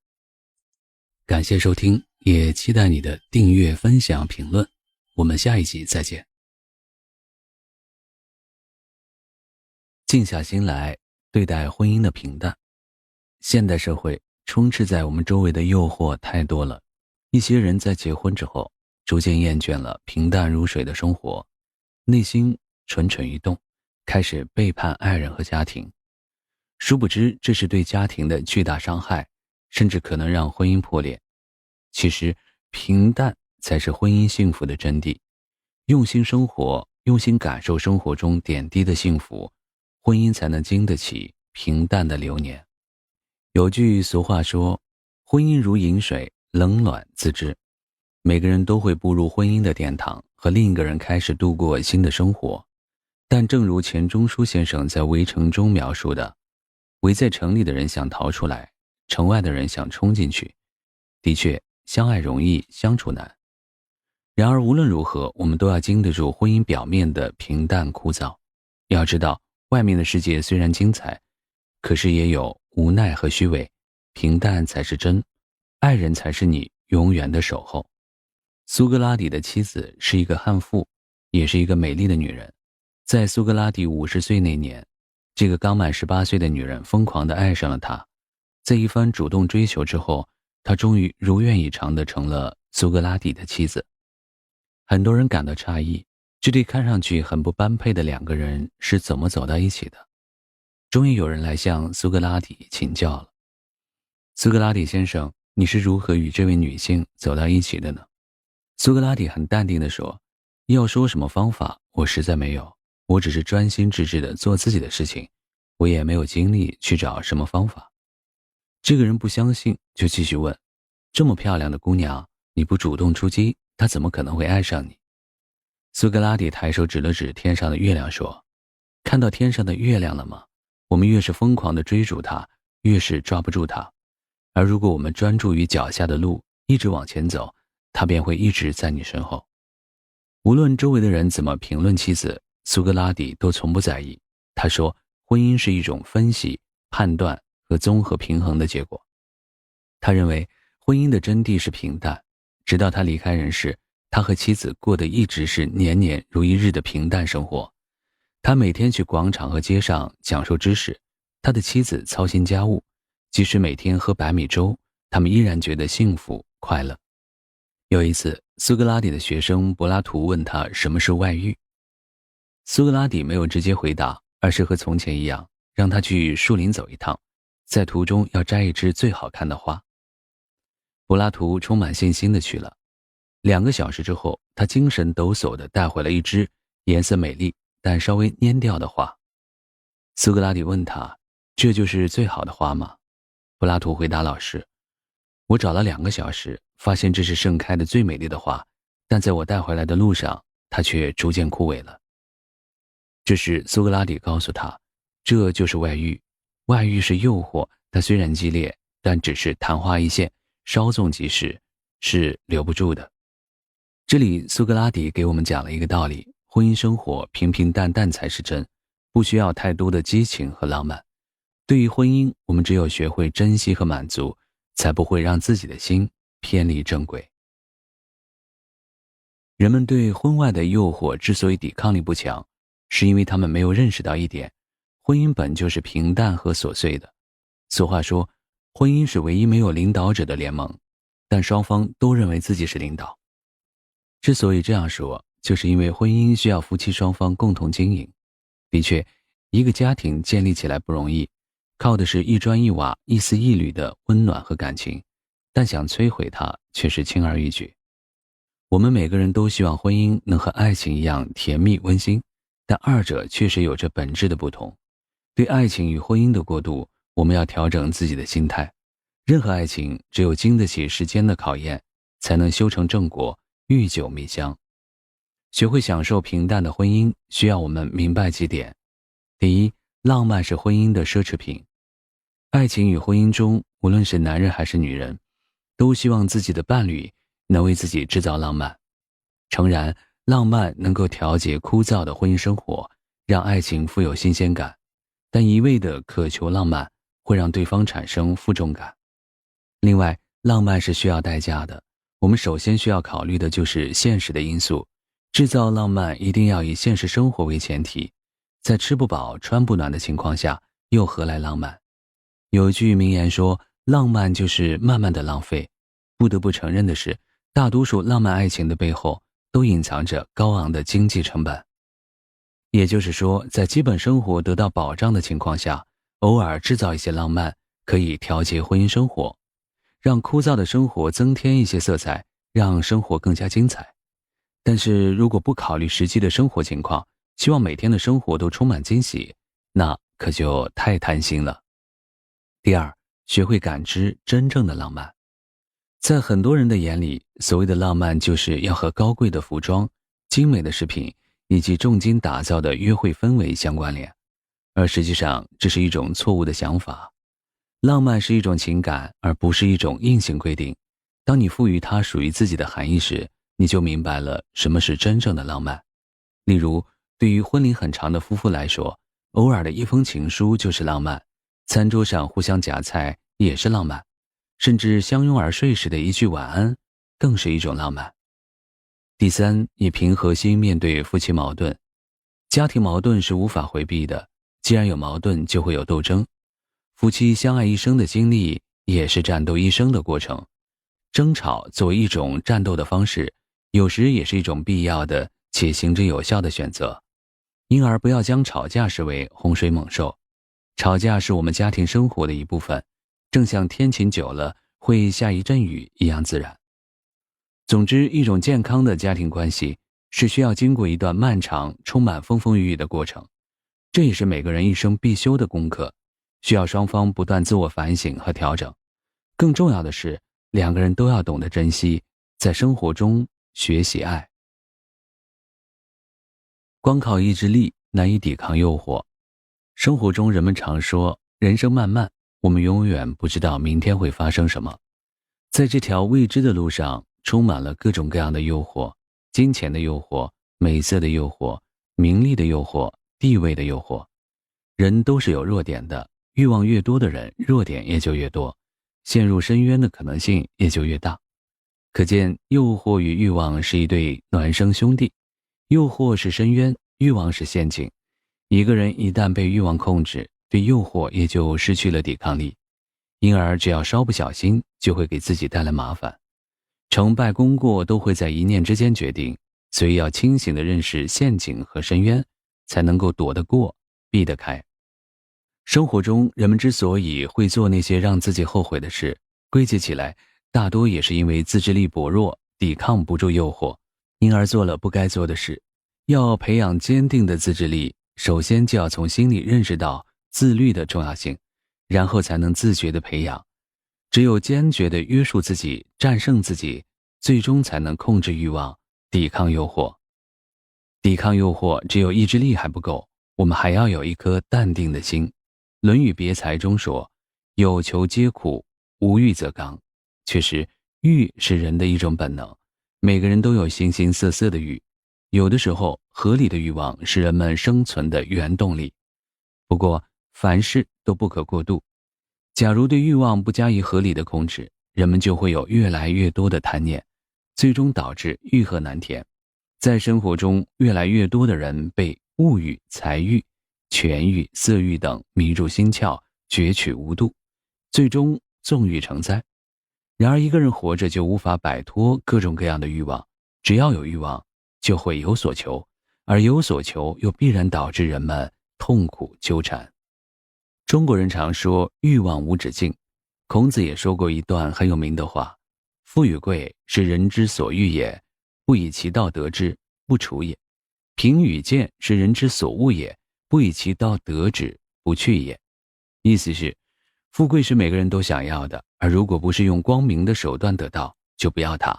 感谢收听，也期待你的订阅、分享、评论。我们下一集再见。静下心来对待婚姻的平淡。现代社会充斥在我们周围的诱惑太多了，一些人在结婚之后逐渐厌倦了平淡如水的生活，内心蠢蠢欲动，开始背叛爱人和家庭。殊不知这是对家庭的巨大伤害，甚至可能让婚姻破裂。其实平淡才是婚姻幸福的真谛。用心生活，用心感受生活中点滴的幸福，婚姻才能经得起平淡的流年。有句俗话说，婚姻如饮水，冷暖自知。每个人都会步入婚姻的殿堂，和另一个人开始度过新的生活。但正如钱钟书先生在《围城》中描述的，围在城里的人想逃出来，城外的人想冲进去。的确，相爱容易，相处难。然而无论如何，我们都要经得住婚姻表面的平淡枯燥。要知道，外面的世界虽然精彩，可是也有无奈和虚伪，平淡才是真，爱人才是你永远的守候。苏格拉底的妻子是一个悍妇，也是一个美丽的女人。在苏格拉底50岁那年，这个刚满18岁的女人疯狂地爱上了他。在一番主动追求之后，她终于如愿以偿地成了苏格拉底的妻子。很多人感到诧异，这对看上去很不般配的两个人是怎么走到一起的。终于有人来向苏格拉底请教了。苏格拉底先生，你是如何与这位女性走到一起的呢？苏格拉底很淡定地说，要说什么方法，我实在没有，我只是专心致志地做自己的事情，我也没有精力去找什么方法。这个人不相信，就继续问，这么漂亮的姑娘，你不主动出击，她怎么可能会爱上你？苏格拉底抬手指了指天上的月亮说，看到天上的月亮了吗？我们越是疯狂地追逐它，越是抓不住它。而如果我们专注于脚下的路，一直往前走，它便会一直在你身后。无论周围的人怎么评论妻子，苏格拉底都从不在意。他说，婚姻是一种分析、判断和综合平衡的结果。他认为婚姻的真谛是平淡，直到他离开人世，他和妻子过得一直是年年如一日的平淡生活。他每天去广场和街上讲授知识，他的妻子操心家务，即使每天喝白米粥，他们依然觉得幸福快乐。有一次，苏格拉底的学生柏拉图问他什么是外遇。苏格拉底没有直接回答，而是和从前一样，让他去树林走一趟，在途中要摘一枝最好看的花。柏拉图充满信心地去了。2个小时之后，他精神抖擞地带回了一枝颜色美丽但稍微蔫掉的花。苏格拉底问他，这就是最好的花吗？柏拉图回答老师，我找了2个小时，发现这是盛开的最美丽的花，但在我带回来的路上，它却逐渐枯萎了。这时苏格拉底告诉他，这就是外遇。外遇是诱惑，它虽然激烈，但只是昙花一现，稍纵即逝，是留不住的。这里苏格拉底给我们讲了一个道理，婚姻生活平平淡淡才是真，不需要太多的激情和浪漫。对于婚姻，我们只有学会珍惜和满足，才不会让自己的心偏离正轨。人们对婚外的诱惑之所以抵抗力不强，是因为他们没有认识到一点，婚姻本就是平淡和琐碎的。俗话说，婚姻是唯一没有领导者的联盟，但双方都认为自己是领导。之所以这样说，就是因为婚姻需要夫妻双方共同经营。的确，一个家庭建立起来不容易，靠的是一砖一瓦、一丝一缕的温暖和感情，但想摧毁它却是轻而易举。我们每个人都希望婚姻能和爱情一样甜蜜温馨，但二者确实有着本质的不同。对爱情与婚姻的过渡，我们要调整自己的心态。任何爱情只有经得起时间的考验，才能修成正果，愈久弥香。学会享受平淡的婚姻，需要我们明白几点。第一，浪漫是婚姻的奢侈品。爱情与婚姻中，无论是男人还是女人，都希望自己的伴侣能为自己制造浪漫。诚然，浪漫能够调节枯燥的婚姻生活，让爱情富有新鲜感，但一味地渴求浪漫，会让对方产生负重感。另外，浪漫是需要代价的，我们首先需要考虑的就是现实的因素。制造浪漫一定要以现实生活为前提，在吃不饱穿不暖的情况下，又何来浪漫？有一句名言说，浪漫就是慢慢的浪费。不得不承认的是，大多数浪漫爱情的背后都隐藏着高昂的经济成本。也就是说，在基本生活得到保障的情况下，偶尔制造一些浪漫，可以调节婚姻生活，让枯燥的生活增添一些色彩，让生活更加精彩。但是如果不考虑实际的生活情况，希望每天的生活都充满惊喜，那可就太贪心了。第二，学会感知真正的浪漫。在很多人的眼里，所谓的浪漫就是要和高贵的服装、精美的饰品以及重金打造的约会氛围相关联，而实际上这是一种错误的想法。浪漫是一种情感，而不是一种硬性规定。当你赋予它属于自己的含义时，你就明白了什么是真正的浪漫。例如，对于婚龄很长的夫妇来说，偶尔的一封情书就是浪漫，餐桌上互相夹菜也是浪漫，甚至相拥而睡时的一句晚安更是一种浪漫。第三，以平和心面对夫妻矛盾。家庭矛盾是无法回避的，既然有矛盾就会有斗争。夫妻相爱一生的经历也是战斗一生的过程。争吵作为一种战斗的方式，有时也是一种必要的且行之有效的选择。因而不要将吵架视为洪水猛兽。吵架是我们家庭生活的一部分，正像天晴久了会下一阵雨一样自然。总之，一种健康的家庭关系是需要经过一段漫长、充满风风雨雨的过程，这也是每个人一生必修的功课，需要双方不断自我反省和调整。更重要的是，两个人都要懂得珍惜，在生活中学习爱。光靠意志力难以抵抗诱惑。生活中人们常说，人生漫漫，我们永远不知道明天会发生什么。在这条未知的路上，充满了各种各样的诱惑，金钱的诱惑、美色的诱惑、名利的诱惑、地位的诱惑。人都是有弱点的，欲望越多的人，弱点也就越多，陷入深渊的可能性也就越大。可见诱惑与欲望是一对孪生兄弟，诱惑是深渊，欲望是陷阱。一个人一旦被欲望控制，对诱惑也就失去了抵抗力，因而只要稍不小心，就会给自己带来麻烦。成败功过都会在一念之间决定，所以要清醒地认识陷阱和深渊，才能够躲得过，避得开。生活中人们之所以会做那些让自己后悔的事，归结起来大多也是因为自制力薄弱，抵抗不住诱惑，因而做了不该做的事。要培养坚定的自制力，首先就要从心里认识到自律的重要性，然后才能自觉地培养。只有坚决地约束自己，战胜自己，最终才能控制欲望，抵抗诱惑。抵抗诱惑只有意志力还不够，我们还要有一颗淡定的心。论语别裁中说，有求皆苦，无欲则刚。确实，欲是人的一种本能，每个人都有形形色色的欲，有的时候合理的欲望是人们生存的原动力。不过凡事都不可过度，假如对欲望不加以合理的控制，人们就会有越来越多的贪念，最终导致欲壑难填。在生活中，越来越多的人被物欲、财欲、权欲、色欲等迷入心窍，攫取无度，最终纵欲成灾。然而一个人活着就无法摆脱各种各样的欲望，只要有欲望，就会有所求，而有所求又必然导致人们痛苦纠缠。中国人常说欲望无止境，孔子也说过一段很有名的话：富与贵是人之所欲也，不以其道得之，不处也；贫与贱是人之所恶也，不以其道得之，不去也。意思是，富贵是每个人都想要的，而如果不是用光明的手段得到，就不要它；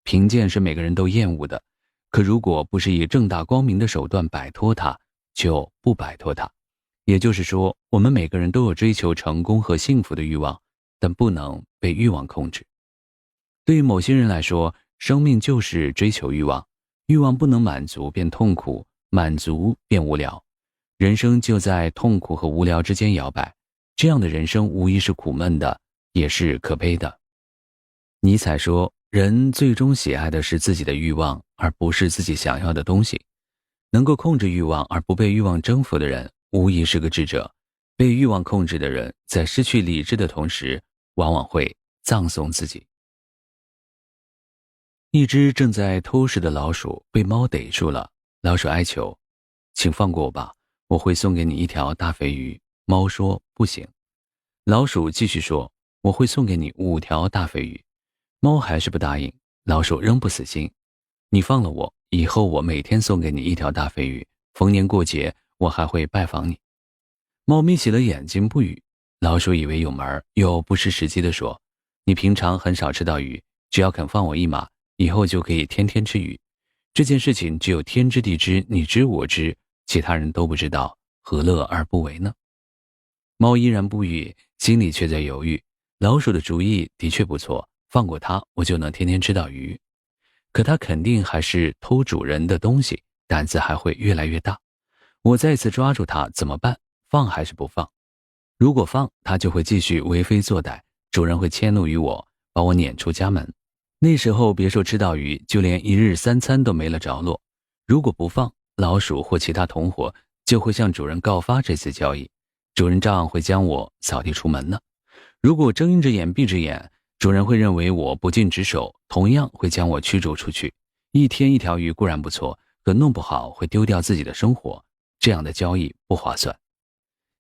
贫贱是每个人都厌恶的，可如果不是以正大光明的手段摆脱它，就不摆脱它。也就是说，我们每个人都有追求成功和幸福的欲望，但不能被欲望控制。对于某些人来说，生命就是追求欲望，欲望不能满足便痛苦，满足便无聊，人生就在痛苦和无聊之间摇摆，这样的人生无疑是苦闷的，也是可悲的。尼采说，人最终喜爱的是自己的欲望，而不是自己想要的东西。能够控制欲望而不被欲望征服的人，无疑是个智者。被欲望控制的人，在失去理智的同时，往往会葬送自己。一只正在偷食的老鼠被猫逮住了，老鼠哀求：请放过我吧，我会送给你一条大肥鱼。猫说不行。老鼠继续说，我会送给你5条大肥鱼。猫还是不答应，老鼠仍不死心，你放了我，以后我每天送给你1条大肥鱼，逢年过节我还会拜访你。猫眯起了眼睛不语，老鼠以为有门，又不失时机地说，你平常很少吃到鱼，只要肯放我一马，以后就可以天天吃鱼。这件事情只有天知地知，你知我知，其他人都不知道，何乐而不为呢？猫依然不语，心里却在犹豫，老鼠的主意的确不错，放过它，我就能天天吃到鱼。可它肯定还是偷主人的东西，胆子还会越来越大。我再次抓住它怎么办？放还是不放？如果放，它就会继续为非作歹，主人会迁怒于我，把我撵出家门。那时候别说吃到鱼，就连1日3餐都没了着落。如果不放，老鼠或其他同伙就会向主人告发这次交易，主人照样会将我扫地出门呢。如果睁一只眼闭只眼，主人会认为我不尽职守，同样会将我驱逐出去。一天1条鱼固然不错，可弄不好会丢掉自己的生活，这样的交易不划算。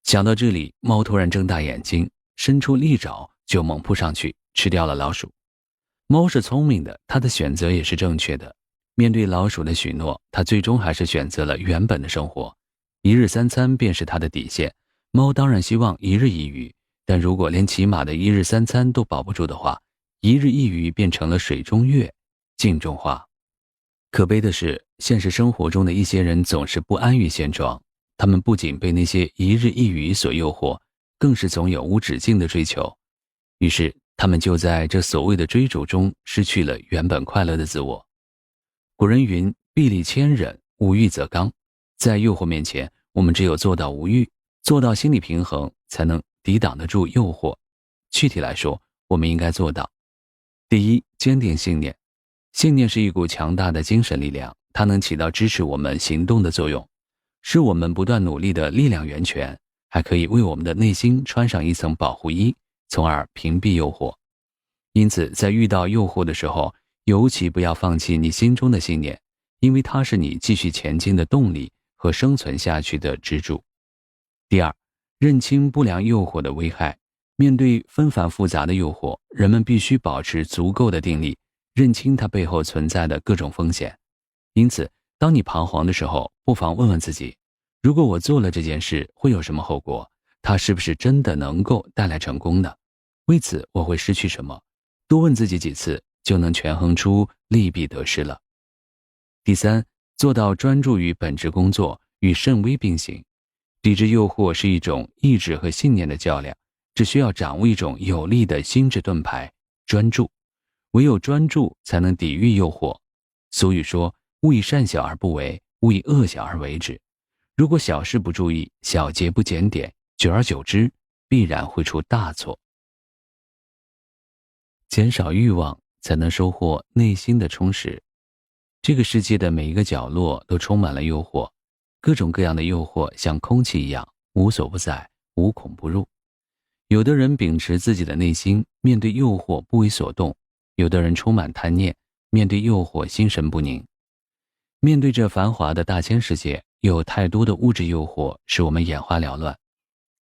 想到这里，猫突然睁大眼睛，伸出利爪就猛扑上去，吃掉了老鼠。猫是聪明的，它的选择也是正确的。面对老鼠的许诺，它最终还是选择了原本的生活。1日3餐便是它的底线。猫当然希望1日1鱼，但如果连起码的1日3餐都保不住的话，1日1鱼变成了水中月，镜中花。可悲的是，现实生活中的一些人总是不安于现状，他们不仅被那些1日1鱼所诱惑，更是总有无止境的追求。于是他们就在这所谓的追逐中失去了原本快乐的自我。古人云，臂力千仞，无欲则刚。在诱惑面前，我们只有做到无欲，做到心理平衡，才能抵挡得住诱惑。具体来说，我们应该做到：第一，坚定信念，信念是一股强大的精神力量，它能起到支持我们行动的作用，是我们不断努力的力量源泉，还可以为我们的内心穿上一层保护衣，从而屏蔽诱惑。因此，在遇到诱惑的时候，尤其不要放弃你心中的信念，因为它是你继续前进的动力和生存下去的支柱。第二，认清不良诱惑的危害。面对纷繁复杂的诱惑，人们必须保持足够的定力，认清它背后存在的各种风险。因此，当你彷徨的时候，不妨问问自己，如果我做了这件事，会有什么后果？它是不是真的能够带来成功呢？为此，我会失去什么？多问自己几次，就能权衡出利弊得失了。第三，做到专注于本职工作，与慎微并行。抵制诱惑是一种意志和信念的较量，只需要掌握一种有力的心智盾牌，专注。唯有专注才能抵御诱惑。俗语说，勿以善小而不为，勿以恶小而为之。如果小事不注意，小节不检点，久而久之，必然会出大错。减少欲望，才能收获内心的充实。这个世界的每一个角落都充满了诱惑，各种各样的诱惑像空气一样，无所不在，无孔不入。有的人秉持自己的内心，面对诱惑不为所动；有的人充满贪念，面对诱惑心神不宁。面对这繁华的大千世界，有太多的物质诱惑使我们眼花缭乱。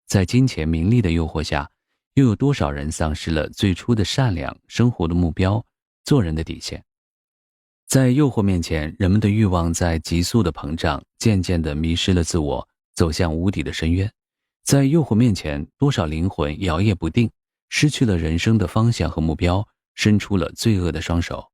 在金钱名利的诱惑下，又有多少人丧失了最初的善良、生活的目标、做人的底线？在诱惑面前，人们的欲望在急速的膨胀，渐渐地迷失了自我，走向无底的深渊。在诱惑面前，多少灵魂摇曳不定，失去了人生的方向和目标，伸出了罪恶的双手。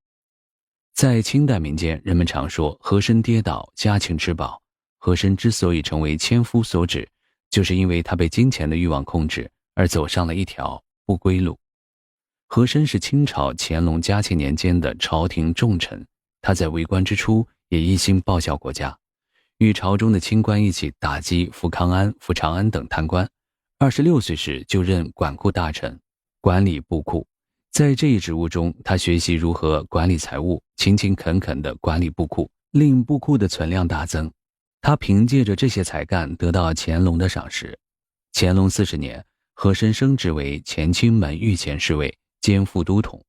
在清代民间，人们常说和珅跌倒，嘉庆吃饱。和珅之所以成为千夫所指，就是因为他被金钱的欲望控制，而走上了一条不归路。和珅是清朝乾隆嘉庆年间的朝廷重臣，他在为官之初也一心报效国家，与朝中的清官一起打击福康安、福长安等贪官。26岁时就任管库大臣，管理布库。在这一职务中，他学习如何管理财务，勤勤恳恳地管理布库，令布库的存量大增。他凭借着这些才干得到乾隆的赏识。乾隆40年，和珅升职为乾清门御前侍卫，兼副都统。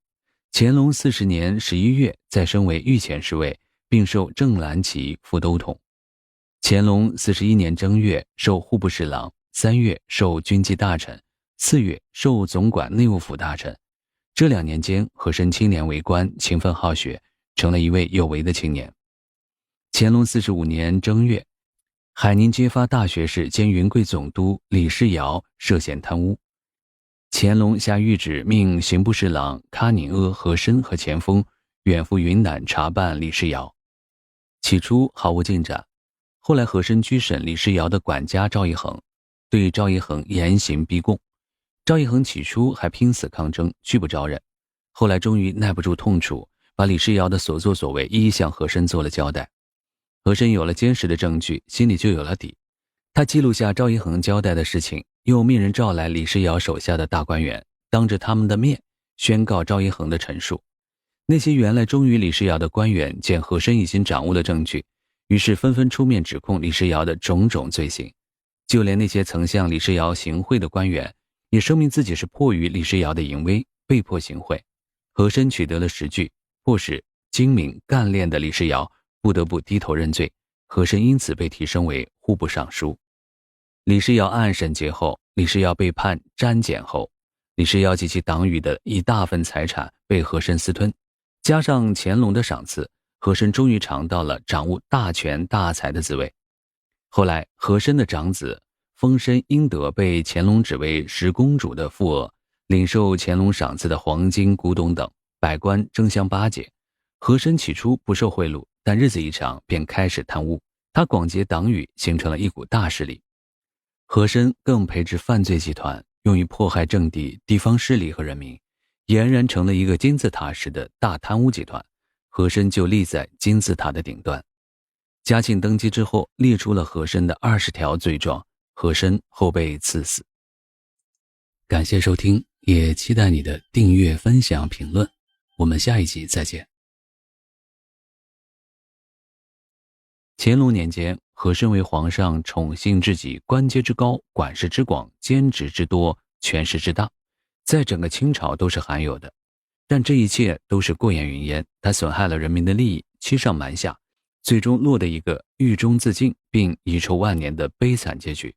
乾隆40年11月再升为御前侍卫，并授正蓝旗副都统。乾隆41年正月授户部侍郎，3月授军机大臣，4月授总管内务府大臣。这2年间，和珅青年为官，勤奋好学，成了一位有为的青年。乾隆45年正月，海宁揭发大学士兼云贵总督李世尧涉嫌贪污。乾隆下谕旨，命刑部侍郎喀宁阿、和珅和钱锋远赴云南查办李世尧。起初毫无进展，后来和珅居审李世尧的管家赵一恒，对赵一恒严刑逼供。赵一恒起初还拼死抗争，拒不招认，后来终于耐不住痛楚，把李世尧的所作所为一一向和珅做了交代。和珅有了坚实的证据，心里就有了底。他记录下赵一恒交代的事情，又命人召来李世尧手下的大官员，当着他们的面宣告赵一恒的陈述。那些原来忠于李世尧的官员见和珅已经掌握了证据，于是纷纷出面指控李世尧的种种罪行。就连那些曾向李世尧行贿的官员，也声明自己是迫于李世尧的淫威，被迫行贿。和珅取得了实据，迫使精明干练的李世尧不得不低头认罪，和珅因此被提升为户部尚书。李世尧案审结后，李世尧被判沾检后，李世尧及其党羽的一大份财产被和珅私吞，加上乾隆的赏赐，和珅终于尝到了掌握大权大财的滋味。后来和珅的长子丰绅英德被乾隆指为10公主的副额，领受乾隆赏赐的黄金、古董等，百官争相巴结。和珅起初不受贿赂，但日子一长便开始贪污，他广结党羽，形成了一股大势力。和珅更培植犯罪集团，用于迫害政敌、地方势力和人民，俨然成了一个金字塔式的大贪污集团。和珅就立在金字塔的顶端。嘉庆登基之后，列出了和珅的20条罪状，和珅后被赐死。感谢收听，也期待你的订阅、分享、评论。我们下一集再见。乾隆年间，和身为皇上宠幸至极，官阶之高，管事之广，兼职之多，权势之大，在整个清朝都是罕有的。但这一切都是过眼云烟，他损害了人民的利益，欺上瞒下，最终落得一个狱中自尽并遗臭万年的悲惨结局。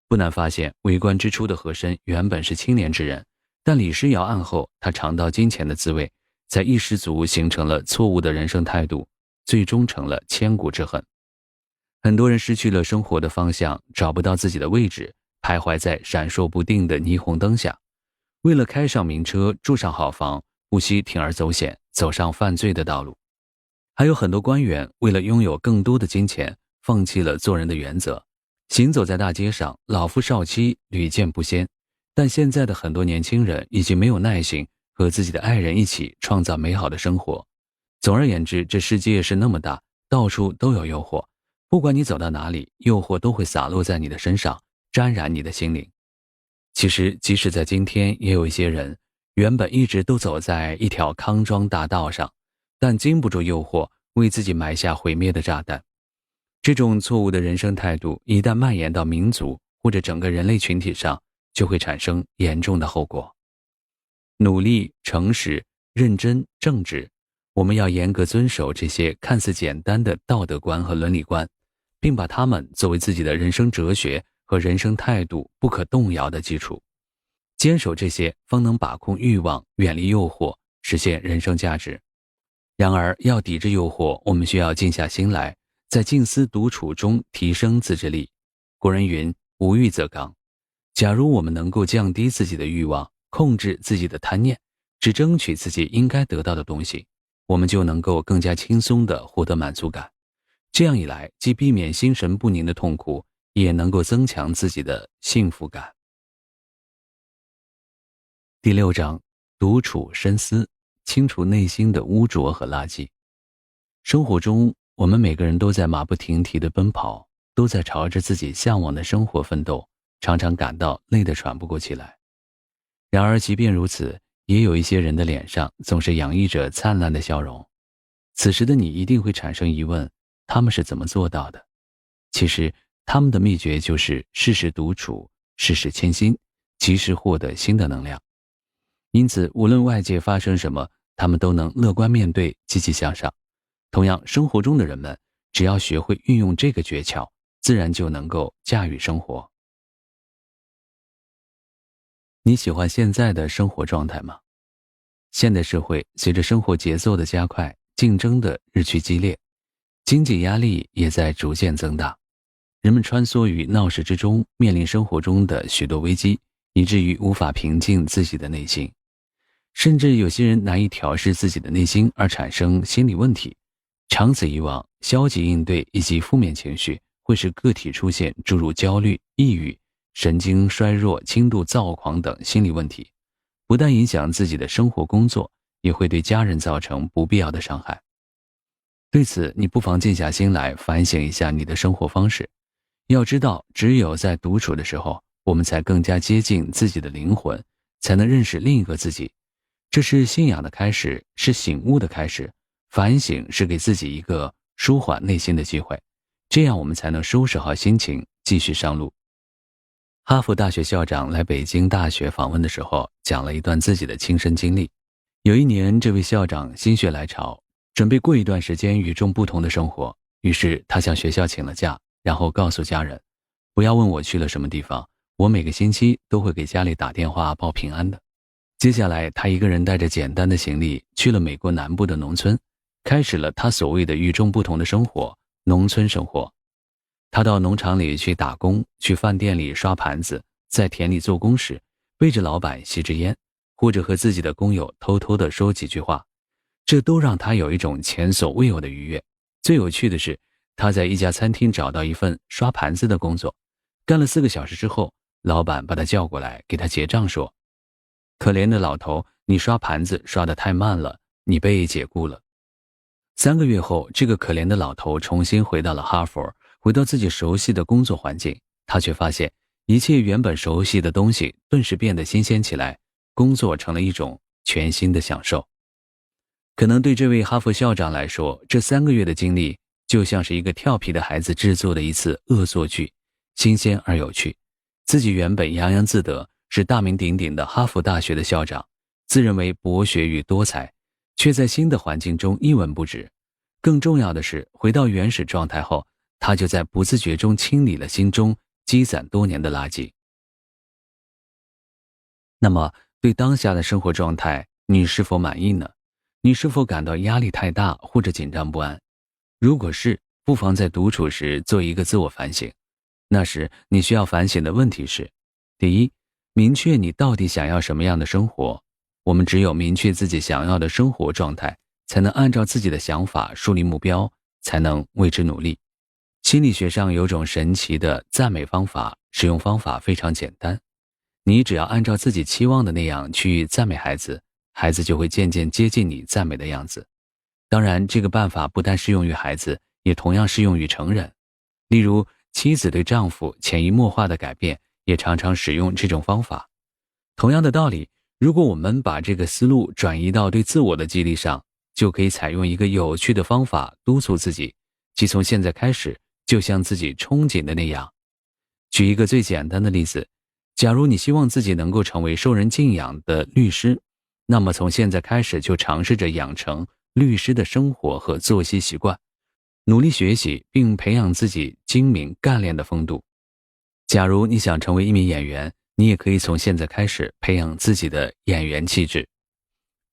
不难发现，为官之初的和珅原本是清廉之人，但李师尧案后，他尝到金钱的滋味，在一失足形成了错误的人生态度，最终成了千古之恨。很多人失去了生活的方向，找不到自己的位置，徘徊在闪烁不定的霓虹灯下，为了开上名车，住上好房，不惜铤而走险，走上犯罪的道路。还有很多官员为了拥有更多的金钱，放弃了做人的原则，行走在大街上，老夫少妻屡见不鲜。但现在的很多年轻人已经没有耐心和自己的爱人一起创造美好的生活。总而言之，这世界是那么大，到处都有诱惑，不管你走到哪里，诱惑都会洒落在你的身上，沾染你的心灵。其实即使在今天，也有一些人原本一直都走在一条康庄大道上，但经不住诱惑，为自己埋下毁灭的炸弹。这种错误的人生态度一旦蔓延到民族或者整个人类群体上，就会产生严重的后果。努力、诚实、认真、正直，我们要严格遵守这些看似简单的道德观和伦理观，并把它们作为自己的人生哲学和人生态度不可动摇的基础。坚守这些，方能把控欲望，远离诱惑，实现人生价值。然而，要抵制诱惑，我们需要静下心来，在静思独处中提升自制力。古人云：无欲则刚。假如我们能够降低自己的欲望，控制自己的贪念，只争取自己应该得到的东西，我们就能够更加轻松地获得满足感。这样一来，既避免心神不宁的痛苦，也能够增强自己的幸福感。第6章，独处深思，清除内心的污浊和垃圾。生活中，我们每个人都在马不停蹄地奔跑，都在朝着自己向往的生活奋斗，常常感到累得喘不过气来。然而即便如此，也有一些人的脸上总是洋溢着灿烂的笑容。此时的你一定会产生疑问，他们是怎么做到的？其实他们的秘诀就是适时独处，适时谦心，及时获得新的能量。因此无论外界发生什么，他们都能乐观面对，积极向上。同样，生活中的人们只要学会运用这个诀窍，自然就能够驾驭生活。你喜欢现在的生活状态吗？现代社会随着生活节奏的加快，竞争的日趋激烈，经济压力也在逐渐增大。人们穿梭于闹市之中，面临生活中的许多危机，以至于无法平静自己的内心。甚至有些人难以调试自己的内心，而产生心理问题。长此以往，消极应对以及负面情绪会使个体出现诸如焦虑、抑郁、神经衰弱、轻度躁狂等心理问题，不但影响自己的生活工作，也会对家人造成不必要的伤害。对此，你不妨静下心来反省一下你的生活方式。要知道，只有在独处的时候，我们才更加接近自己的灵魂，才能认识另一个自己。这是信仰的开始，是醒悟的开始。反省是给自己一个舒缓内心的机会，这样我们才能收拾好心情，继续上路。哈佛大学校长来北京大学访问的时候，讲了一段自己的亲身经历。有一年，这位校长心血来潮，准备过一段时间与众不同的生活，于是他向学校请了假，然后告诉家人，不要问我去了什么地方，我每个星期都会给家里打电话报平安的。接下来，他一个人带着简单的行李去了美国南部的农村，开始了他所谓的与众不同的生活，农村生活。他到农场里去打工，去饭店里刷盘子，在田里做工时，背着老板吸支烟，或者和自己的工友偷偷地说几句话，这都让他有一种前所未有的愉悦。最有趣的是，他在一家餐厅找到一份刷盘子的工作，干了4个小时之后，老板把他叫过来给他结账说，可怜的老头，你刷盘子刷得太慢了，你被解雇了。3个月后，这个可怜的老头重新回到了哈佛，回到自己熟悉的工作环境，他却发现一切原本熟悉的东西顿时变得新鲜起来，工作成了一种全新的享受。可能对这位哈佛校长来说，这3个月的经历就像是一个调皮的孩子制作的一次恶作剧，新鲜而有趣。自己原本洋洋自得，是大名鼎鼎的哈佛大学的校长，自认为博学与多才，却在新的环境中一文不值。更重要的是，回到原始状态后，他就在不自觉中清理了心中积攒多年的垃圾。那么，对当下的生活状态，你是否满意呢？你是否感到压力太大或者紧张不安？如果是，不妨在独处时做一个自我反省。那时你需要反省的问题是：第一，明确你到底想要什么样的生活。我们只有明确自己想要的生活状态，才能按照自己的想法树立目标，才能为之努力。心理学上有种神奇的赞美方法，使用方法非常简单。你只要按照自己期望的那样去赞美孩子，孩子就会渐渐接近你赞美的样子。当然，这个办法不但适用于孩子，也同样适用于成人。例如，妻子对丈夫潜移默化的改变，也常常使用这种方法。同样的道理，如果我们把这个思路转移到对自我的激励上，就可以采用一个有趣的方法督促自己，即从现在开始，就像自己憧憬的那样。举一个最简单的例子，假如你希望自己能够成为受人敬仰的律师，那么从现在开始就尝试着养成律师的生活和作息习惯，努力学习并培养自己精明干练的风度。假如你想成为一名演员，你也可以从现在开始培养自己的演员气质。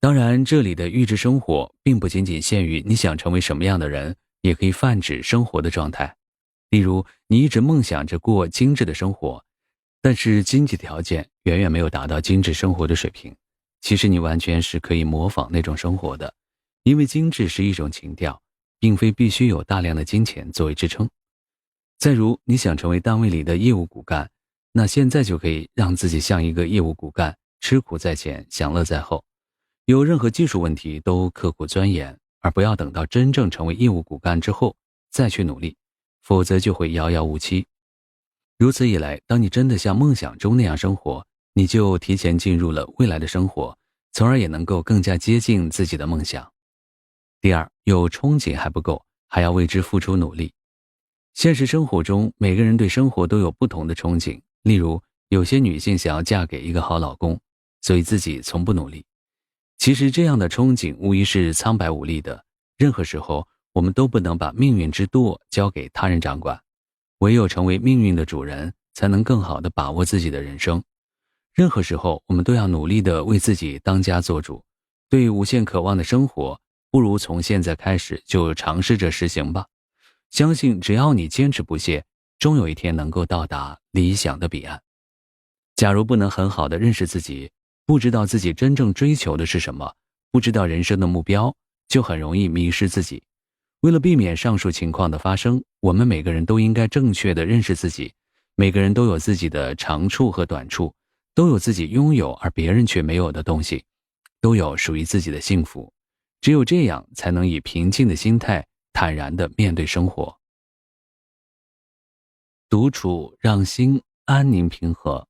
当然，这里的预知生活并不仅仅限于你想成为什么样的人，也可以泛指生活的状态。例如，你一直梦想着过精致的生活，但是经济条件远远没有达到精致生活的水平。其实你完全是可以模仿那种生活的，因为精致是一种情调，并非必须有大量的金钱作为支撑。再如，你想成为单位里的业务骨干，那现在就可以让自己像一个业务骨干，吃苦在前，享乐在后。有任何技术问题都刻苦钻研，而不要等到真正成为业务骨干之后再去努力，否则就会遥遥无期。如此一来，当你真的像梦想中那样生活，你就提前进入了未来的生活，从而也能够更加接近自己的梦想。第二，有憧憬还不够，还要为之付出努力。现实生活中，每个人对生活都有不同的憧憬。例如，有些女性想要嫁给一个好老公，所以自己从不努力。其实这样的憧憬无疑是苍白无力的，任何时候我们都不能把命运之舵交给他人掌管，唯有成为命运的主人，才能更好地把握自己的人生。任何时候我们都要努力地为自己当家做主，对无限渴望的生活，不如从现在开始就尝试着实行吧。相信只要你坚持不懈，终有一天能够到达理想的彼岸。假如不能很好地认识自己，不知道自己真正追求的是什么，不知道人生的目标，就很容易迷失自己。为了避免上述情况的发生，我们每个人都应该正确地认识自己。每个人都有自己的长处和短处，都有自己拥有而别人却没有的东西，都有属于自己的幸福。只有这样，才能以平静的心态坦然地面对生活。独处让心安宁平和。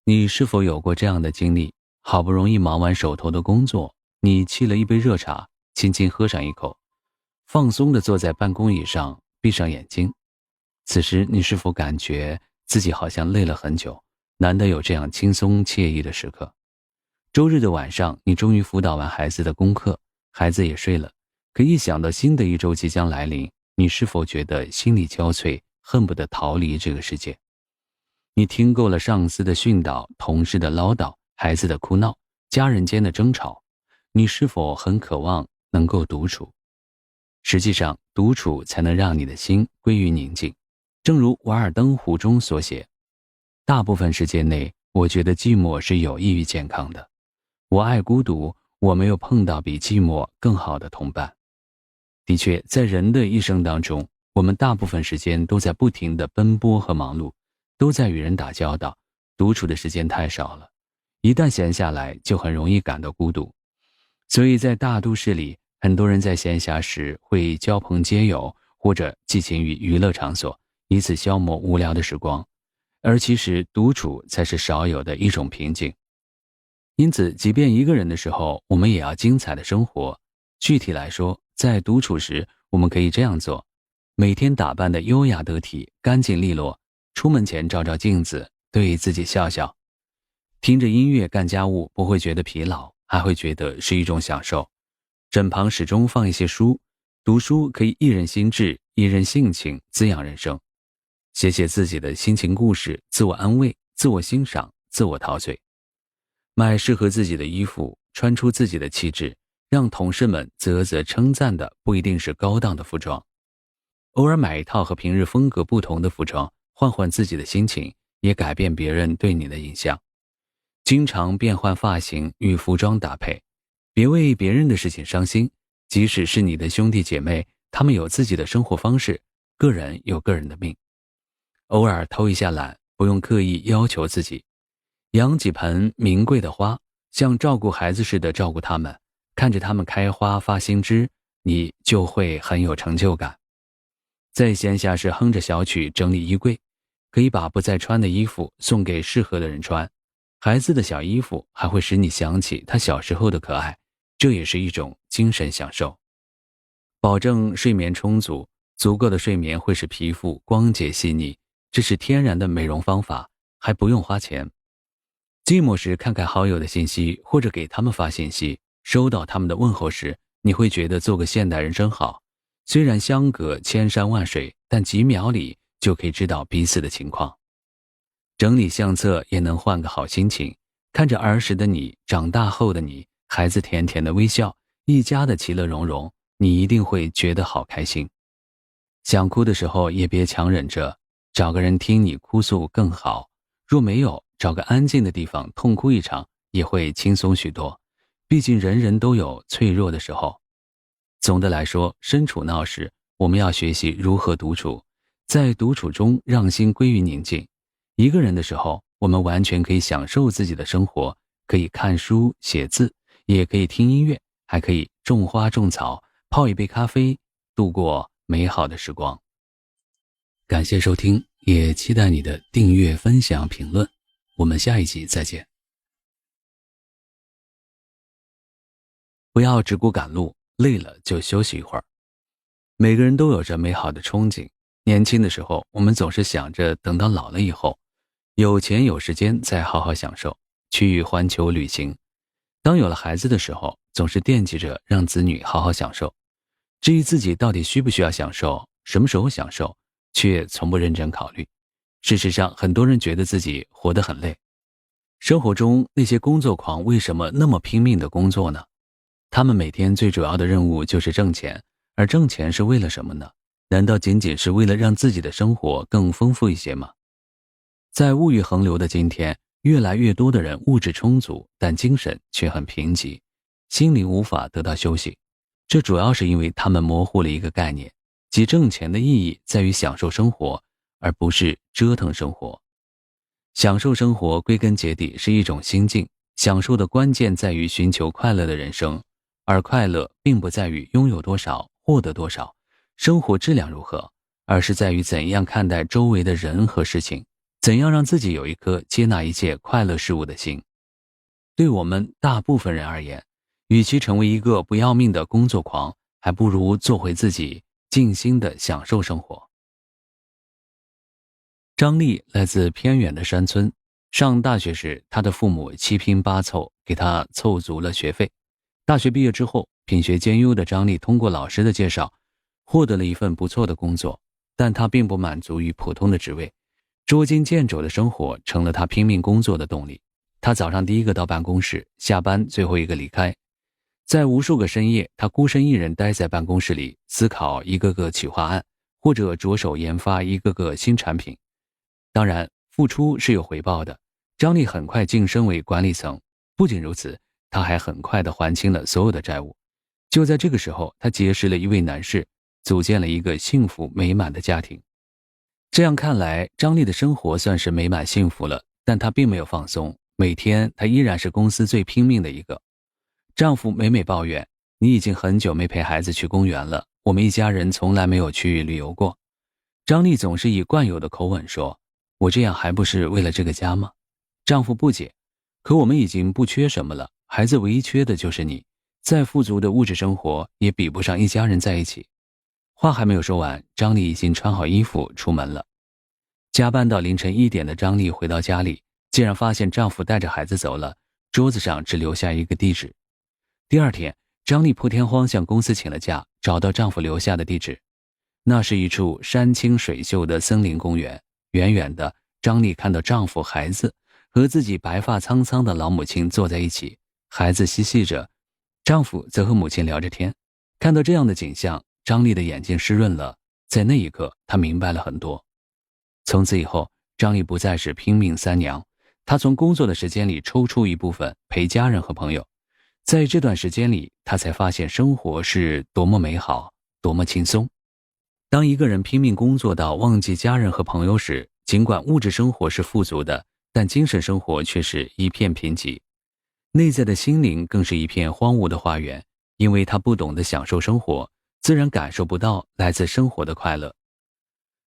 你是否有过这样的经历？好不容易忙完手头的工作，你沏了一杯热茶，轻轻喝上一口，放松地坐在办公椅上，闭上眼睛。此时你是否感觉自己好像累了很久，难得有这样轻松惬意的时刻？周日的晚上，你终于辅导完孩子的功课，孩子也睡了，可一想到新的一周即将来临，你是否觉得心力交瘁，恨不得逃离这个世界？你听够了上司的训导，同事的唠叨，孩子的哭闹，家人间的争吵，你是否很渴望能够独处？实际上，独处才能让你的心归于宁静。正如《瓦尔登湖》中所写，大部分时间内，我觉得寂寞是有益于健康的。我爱孤独，我没有碰到比寂寞更好的同伴。的确，在人的一生当中，我们大部分时间都在不停地奔波和忙碌，都在与人打交道，独处的时间太少了。一旦闲下来，就很容易感到孤独。所以在大都市里，很多人在闲暇时会交朋结友，或者寄情于娱乐场所，以此消磨无聊的时光。而其实独处才是少有的一种平静。因此，即便一个人的时候，我们也要精彩的生活。具体来说，在独处时，我们可以这样做：每天打扮得优雅得体，干净利落，出门前照照镜子，对自己笑笑。听着音乐干家务不会觉得疲劳，还会觉得是一种享受。枕旁始终放一些书，读书可以益人心智，益人性情，滋养人生。写写自己的心情故事，自我安慰，自我欣赏，自我陶醉。买适合自己的衣服，穿出自己的气质，让同事们啧啧称赞的不一定是高档的服装。偶尔买一套和平日风格不同的服装，换换自己的心情，也改变别人对你的印象。经常变换发型与服装搭配，别为别人的事情伤心，即使是你的兄弟姐妹，他们有自己的生活方式，个人有个人的命。偶尔偷一下懒，不用刻意要求自己。养几盆名贵的花，像照顾孩子似的照顾他们，看着他们开花发新枝，你就会很有成就感。在闲暇时哼着小曲整理衣柜，可以把不再穿的衣服送给适合的人穿。孩子的小衣服还会使你想起他小时候的可爱，这也是一种精神享受。保证睡眠充足，足够的睡眠会使皮肤光洁细腻，这是天然的美容方法，还不用花钱。寂寞时看看好友的信息，或者给他们发信息，收到他们的问候时，你会觉得做个现代人真好。虽然相隔千山万水，但几秒里就可以知道彼此的情况。整理相册也能换个好心情，看着儿时的你，长大后的你，孩子甜甜的微笑，一家的其乐融融，你一定会觉得好开心。想哭的时候也别强忍着，找个人听你哭诉更好。若没有，找个安静的地方痛哭一场，也会轻松许多。毕竟人人都有脆弱的时候。总的来说，身处闹市，我们要学习如何独处，在独处中让心归于宁静。一个人的时候，我们完全可以享受自己的生活，可以看书写字，也可以听音乐，还可以种花种草，泡一杯咖啡，度过美好的时光。感谢收听，也期待你的订阅分享评论，我们下一集再见。不要只顾赶路，累了就休息一会儿。每个人都有着美好的憧憬，年轻的时候我们总是想着等到老了以后，有钱有时间再好好享受，去环球旅行。当有了孩子的时候，总是惦记着让子女好好享受。至于自己到底需不需要享受，什么时候享受，却从不认真考虑。事实上，很多人觉得自己活得很累。生活中那些工作狂为什么那么拼命的工作呢？他们每天最主要的任务就是挣钱，而挣钱是为了什么呢？难道仅仅是为了让自己的生活更丰富一些吗？在物欲横流的今天，越来越多的人物质充足，但精神却很贫瘠，心灵无法得到休息。这主要是因为他们模糊了一个概念，即挣钱的意义在于享受生活，而不是折腾生活。享受生活归根结底是一种心境，享受的关键在于寻求快乐的人生，而快乐并不在于拥有多少，获得多少，生活质量如何，而是在于怎样看待周围的人和事情，怎样让自己有一颗接纳一切快乐事物的心。对我们大部分人而言，与其成为一个不要命的工作狂，还不如做回自己，静心地享受生活。张丽来自偏远的山村，上大学时，他的父母七拼八凑给他凑足了学费。大学毕业之后，品学兼优的张丽通过老师的介绍，获得了一份不错的工作，但他并不满足于普通的职位，捉襟见肘的生活成了他拼命工作的动力。他早上第一个到办公室，下班最后一个离开。在无数个深夜，他孤身一人待在办公室里，思考一个个企划案，或者着手研发一个个新产品。当然，付出是有回报的。张丽很快晋升为管理层，不仅如此，他还很快地还清了所有的债务。就在这个时候，他结识了一位男士，组建了一个幸福美满的家庭。这样看来，张丽的生活算是美满幸福了，但她并没有放松，每天她依然是公司最拼命的一个。丈夫每每抱怨，你已经很久没陪孩子去公园了，我们一家人从来没有去旅游过。张丽总是以惯有的口吻说，我这样还不是为了这个家吗？丈夫不解，可我们已经不缺什么了，孩子唯一缺的就是你，再富足的物质生活也比不上一家人在一起。话还没有说完，张丽已经穿好衣服出门了。加班到凌晨1点的张丽回到家里，竟然发现丈夫带着孩子走了，桌子上只留下一个地址。第二天，张丽破天荒向公司请了假，找到丈夫留下的地址。那是一处山清水秀的森林公园，远远的，张丽看到丈夫、孩子和自己白发苍苍的老母亲坐在一起，孩子嬉戏着，丈夫则和母亲聊着天。看到这样的景象，张丽的眼睛湿润了，在那一刻，她明白了很多。从此以后，张丽不再是拼命三娘，她从工作的时间里抽出一部分陪家人和朋友。在这段时间里，她才发现生活是多么美好，多么轻松。当一个人拼命工作到忘记家人和朋友时，尽管物质生活是富足的，但精神生活却是一片贫瘠。内在的心灵更是一片荒芜的花园，因为他不懂得享受生活，自然感受不到来自生活的快乐。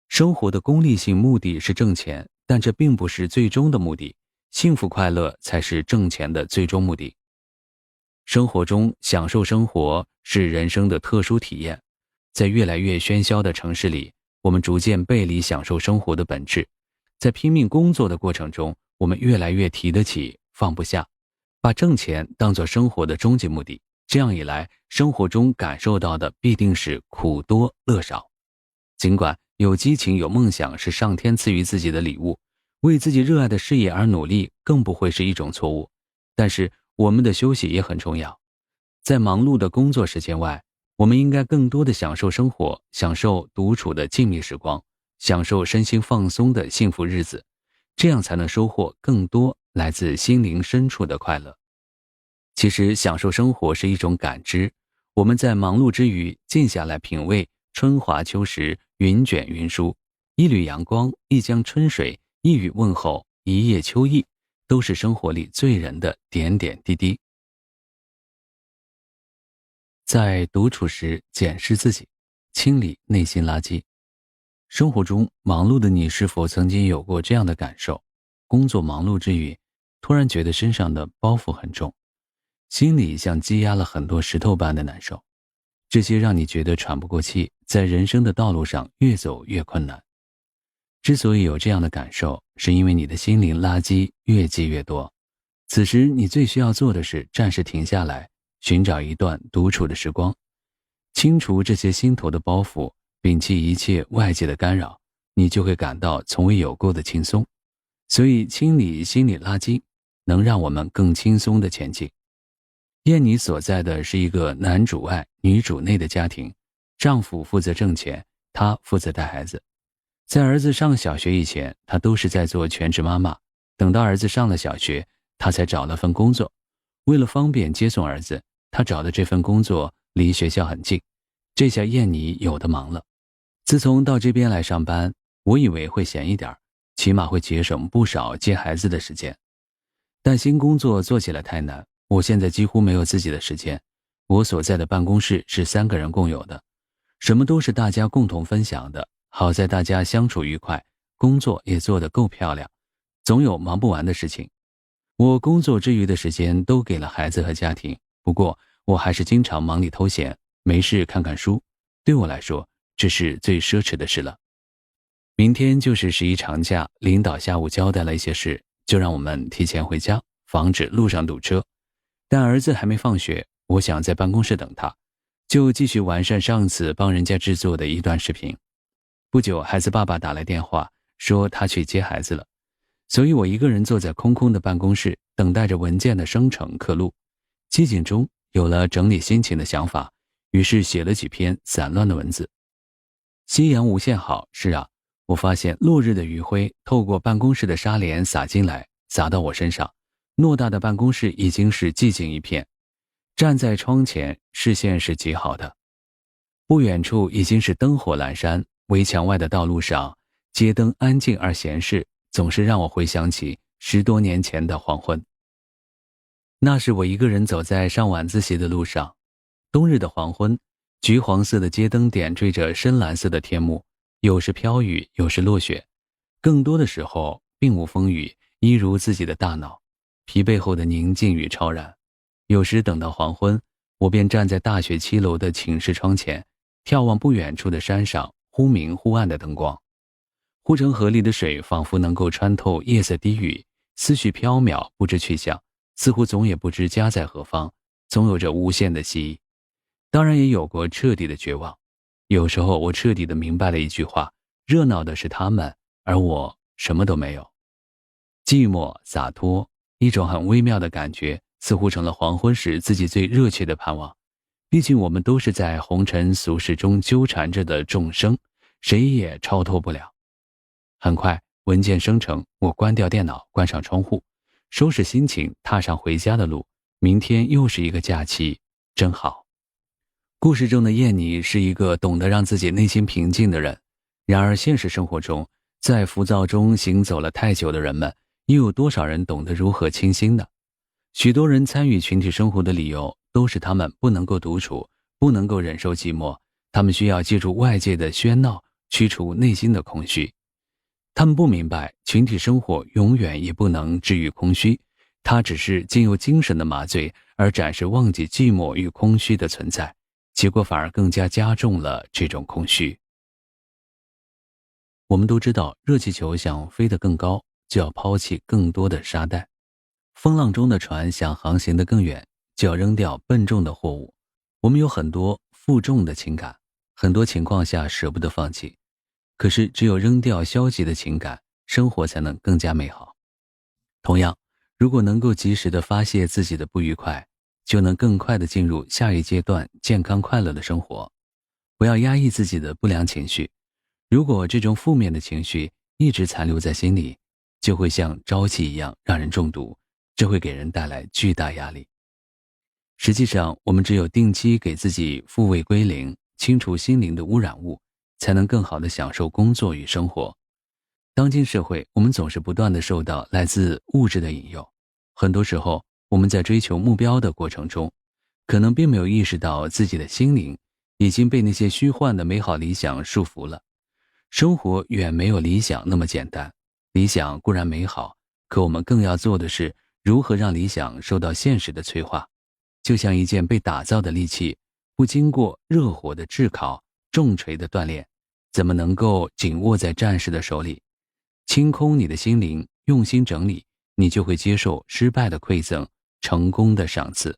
生活的功利性目的是挣钱，但这并不是最终的目的，幸福快乐才是挣钱的最终目的。生活中享受生活是人生的特殊体验，在越来越喧嚣的城市里，我们逐渐背离享受生活的本质。在拼命工作的过程中，我们越来越提得起放不下，把挣钱当作生活的终极目的。这样一来，生活中感受到的必定是苦多乐少。尽管有激情有梦想是上天赐予自己的礼物，为自己热爱的事业而努力更不会是一种错误，但是我们的休息也很重要。在忙碌的工作时间外，我们应该更多的享受生活，享受独处的静谧时光，享受身心放松的幸福日子，这样才能收获更多来自心灵深处的快乐。其实享受生活是一种感知，我们在忙碌之余静下来品味春华秋实，云卷云舒，一缕阳光，一江春水，一语问候，一叶秋意，都是生活里醉人的点点滴滴。在独处时检视自己，清理内心垃圾。生活中忙碌的你是否曾经有过这样的感受？工作忙碌之余，突然觉得身上的包袱很重，心里像积压了很多石头般的难受，这些让你觉得喘不过气，在人生的道路上越走越困难。之所以有这样的感受，是因为你的心灵垃圾越积越多。此时你最需要做的是暂时停下来，寻找一段独处的时光，清除这些心头的包袱，摒弃一切外界的干扰，你就会感到从未有过的轻松。所以清理心理垃圾，能让我们更轻松地前进。燕妮所在的是一个男主外女主内的家庭，丈夫负责挣钱，她负责带孩子。在儿子上小学以前，她都是在做全职妈妈，等到儿子上了小学，她才找了份工作。为了方便接送儿子，她找的这份工作离学校很近，这下燕妮有的忙了。自从到这边来上班，我以为会闲一点，起码会节省不少接孩子的时间。但新工作做起来太难，我现在几乎没有自己的时间。我所在的办公室是3个人共有的，什么都是大家共同分享的，好在大家相处愉快，工作也做得够漂亮，总有忙不完的事情。我工作之余的时间都给了孩子和家庭，不过我还是经常忙里偷闲，没事看看书，对我来说，这是最奢侈的事了。明天就是11长假，领导下午交代了一些事，就让我们提前回家，防止路上堵车。但儿子还没放学，我想在办公室等他，就继续完善上次帮人家制作的一段视频。不久，孩子爸爸打来电话，说他去接孩子了，所以我一个人坐在空空的办公室，等待着文件的生成刻录。寂静中有了整理心情的想法，于是写了几篇散乱的文字。夕阳无限好，是啊，我发现落日的余晖透过办公室的纱帘洒进来，洒到我身上。偌大的办公室已经是寂静一片，站在窗前，视线是极好的。不远处已经是灯火阑珊，围墙外的道路上，街灯安静而闲适，总是让我回想起10多年前的黄昏。那是我一个人走在上晚自习的路上，冬日的黄昏，橘黄色的街灯点缀着深蓝色的天幕，有时飘雨，有时落雪，更多的时候并无风雨，一如自己的大脑，疲惫后的宁静与超然。有时等到黄昏，我便站在大学7楼的寝室窗前，眺望不远处的山上忽明忽暗的灯光。护城河里的水仿佛能够穿透夜色低语，思绪飘渺不知去向，似乎总也不知家在何方，总有着无限的希冀。当然也有过彻底的绝望，有时候我彻底的明白了一句话：热闹的是他们，而我什么都没有。寂寞洒脱，一种很微妙的感觉，似乎成了黄昏时自己最热切的盼望。毕竟我们都是在红尘俗世中纠缠着的众生，谁也超脱不了。很快文件生成，我关掉电脑，关上窗户，收拾心情，踏上回家的路。明天又是一个假期，真好。故事中的燕妮是一个懂得让自己内心平静的人，然而现实生活中，在浮躁中行走了太久的人们，又有多少人懂得如何清心呢？许多人参与群体生活的理由都是他们不能够独处，不能够忍受寂寞，他们需要借助外界的喧闹驱除内心的空虚。他们不明白群体生活永远也不能治愈空虚，它只是经由精神的麻醉而暂时忘记寂寞与空虚的存在，结果反而更加加重了这种空虚。我们都知道，热气球想飞得更高，就要抛弃更多的沙袋；风浪中的船想航行得更远，就要扔掉笨重的货物。我们有很多负重的情感，很多情况下舍不得放弃。可是只有扔掉消极的情感，生活才能更加美好。同样，如果能够及时地发泄自己的不愉快，就能更快地进入下一阶段健康快乐的生活。不要压抑自己的不良情绪，如果这种负面的情绪一直残留在心里，就会像沼气一样让人中毒，这会给人带来巨大压力。实际上，我们只有定期给自己复位归零，清除心灵的污染物，才能更好地享受工作与生活。当今社会，我们总是不断地受到来自物质的引诱，很多时候我们在追求目标的过程中，可能并没有意识到自己的心灵已经被那些虚幻的美好理想束缚了。生活远没有理想那么简单，理想固然美好，可我们更要做的是如何让理想受到现实的催化。就像一件被打造的利器，不经过热火的炙烤、重锤的锻炼，怎么能够紧握在战士的手里？清空你的心灵，用心整理，你就会接受失败的馈赠，成功的赏赐。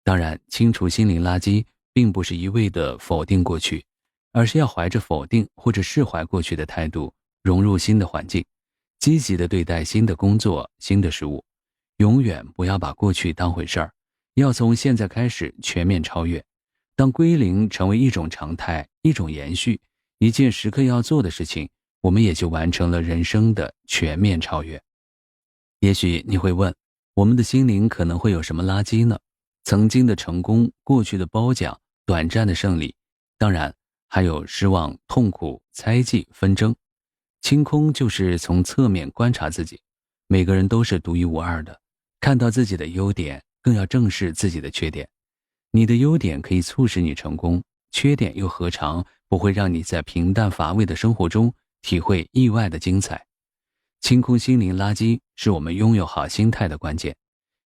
当然，清除心灵垃圾并不是一味的否定过去，而是要怀着否定或者释怀过去的态度，融入新的环境，积极地对待新的工作、新的事物。永远不要把过去当回事儿，要从现在开始全面超越。当归零成为一种常态，一种延续，一件时刻要做的事情，我们也就完成了人生的全面超越。也许你会问，我们的心灵可能会有什么垃圾呢？曾经的成功，过去的褒奖，短暂的胜利，当然还有失望、痛苦、猜忌、纷争。清空就是从侧面观察自己，每个人都是独一无二的，看到自己的优点，更要正视自己的缺点。你的优点可以促使你成功，缺点又何尝不会让你在平淡乏味的生活中体会意外的精彩。清空心灵垃圾是我们拥有好心态的关键，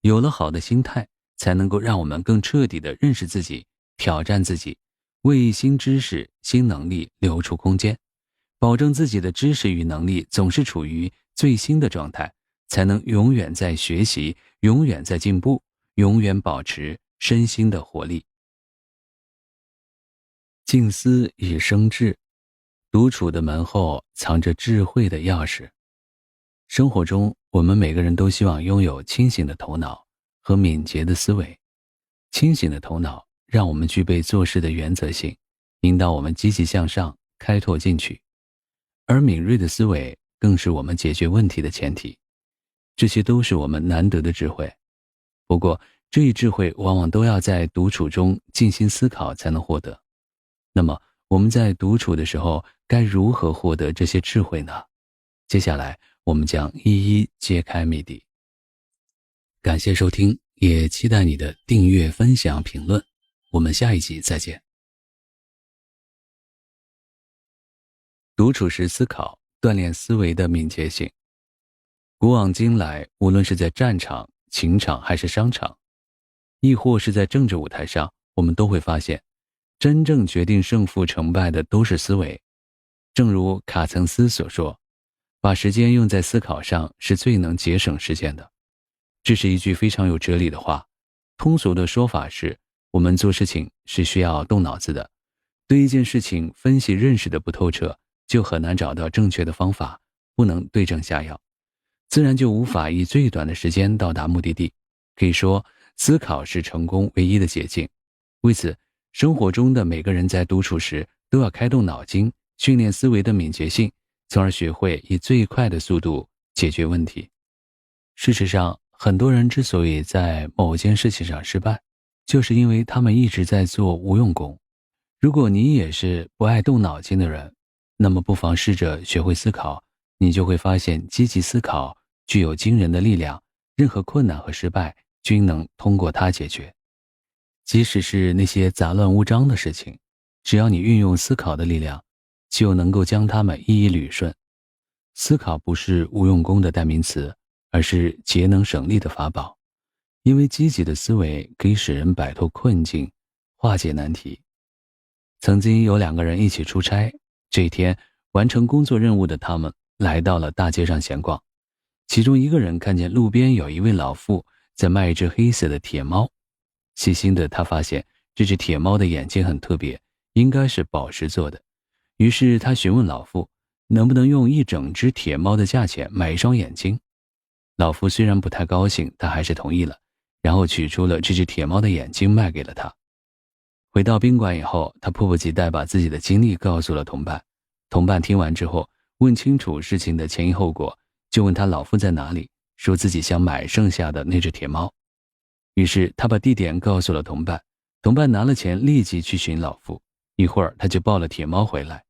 有了好的心态，才能够让我们更彻底地认识自己，挑战自己，为新知识、新能力留出空间，保证自己的知识与能力总是处于最新的状态，才能永远在学习，永远在进步，永远保持身心的活力。静思以生智，独处的门后藏着智慧的钥匙。生活中，我们每个人都希望拥有清醒的头脑和敏捷的思维。清醒的头脑让我们具备做事的原则性，引导我们积极向上，开拓进取。而敏锐的思维更是我们解决问题的前提。这些都是我们难得的智慧。不过，这一智慧往往都要在独处中静心思考才能获得。那么，我们在独处的时候该如何获得这些智慧呢？接下来我们将一一揭开谜底。感谢收听，也期待你的订阅、分享、评论。我们下一集再见。独处时思考，锻炼思维的敏捷性。古往今来，无论是在战场、情场还是商场，亦或是在政治舞台上，我们都会发现，真正决定胜负成败的都是思维。正如卡岑斯所说，把时间用在思考上是最能节省时间的。这是一句非常有哲理的话。通俗的说法是，我们做事情是需要动脑子的。对一件事情分析认识的不透彻，就很难找到正确的方法，不能对症下药，自然就无法以最短的时间到达目的地。可以说，思考是成功唯一的捷径。为此，生活中的每个人在独处时都要开动脑筋，训练思维的敏捷性，从而学会以最快的速度解决问题。事实上，很多人之所以在某件事情上失败，就是因为他们一直在做无用功。如果你也是不爱动脑筋的人，那么不妨试着学会思考，你就会发现积极思考具有惊人的力量，任何困难和失败均能通过它解决。即使是那些杂乱无章的事情，只要你运用思考的力量，就能够将它们一一捋顺。思考不是无用功的代名词，而是节能省力的法宝。因为积极的思维可以使人摆脱困境，化解难题。曾经有2个人一起出差，这一天完成工作任务的他们来到了大街上闲逛。其中一个人看见路边有一位老妇在卖一只黑色的铁猫，细心的他发现这只铁猫的眼睛很特别，应该是宝石做的。于是他询问老妇，能不能用一整只铁猫的价钱买一双眼睛。老妇虽然不太高兴，但还是同意了，然后取出了这只铁猫的眼睛卖给了他。回到宾馆以后，他迫不及待把自己的经历告诉了同伴。同伴听完之后，问清楚事情的前因后果，就问他老妇在哪里，说自己想买剩下的那只铁猫。于是他把地点告诉了同伴，同伴拿了钱立即去寻老妇，一会儿他就抱了铁猫回来。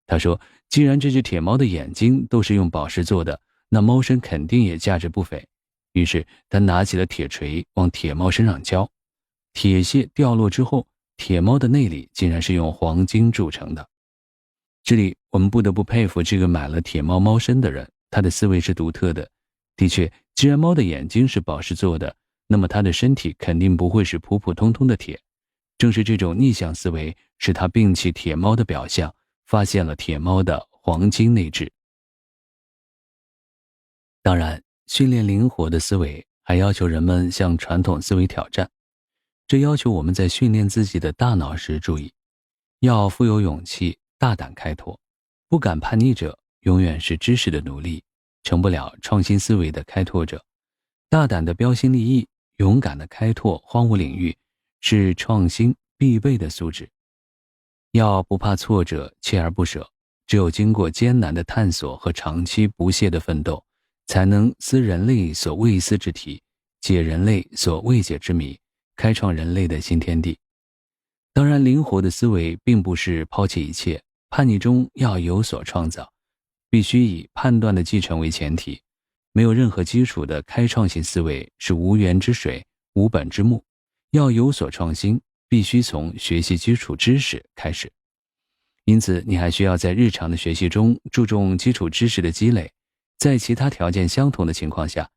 他说，既然这只铁猫的眼睛都是用宝石做的，那猫身肯定也价值不菲。于是他拿起了铁锤往铁猫身上敲，铁屑掉落之后，铁猫的内里竟然是用黄金铸成的。这里我们不得不佩服这个买了铁猫猫身的人，他的思维是独特的。的确，既然猫的眼睛是宝石做的，那么它的身体肯定不会是普普通通的铁。正是这种逆向思维，使他摒弃铁猫的表象，发现了铁猫的黄金内质。当然，训练灵活的思维还要求人们向传统思维挑战。这要求我们在训练自己的大脑时注意，要富有勇气，大胆开拓。不敢叛逆者永远是知识的奴隶，成不了创新思维的开拓者。大胆的标新立异，勇敢的开拓荒芜领域，是创新必备的素质。要不怕挫折，锲而不舍。只有经过艰难的探索和长期不懈的奋斗，才能思人类所未思之题，解人类所未解之谜，开创人类的新天地。当然，灵活的思维并不是抛弃一切，叛逆中要有所创造，必须以判断的继承为前提。没有任何基础的开创性思维是无源之水，无本之木。要有所创新，必须从学习基础知识开始。因此，你还需要在日常的学习中注重基础知识的积累。在其他条件相同的情况下，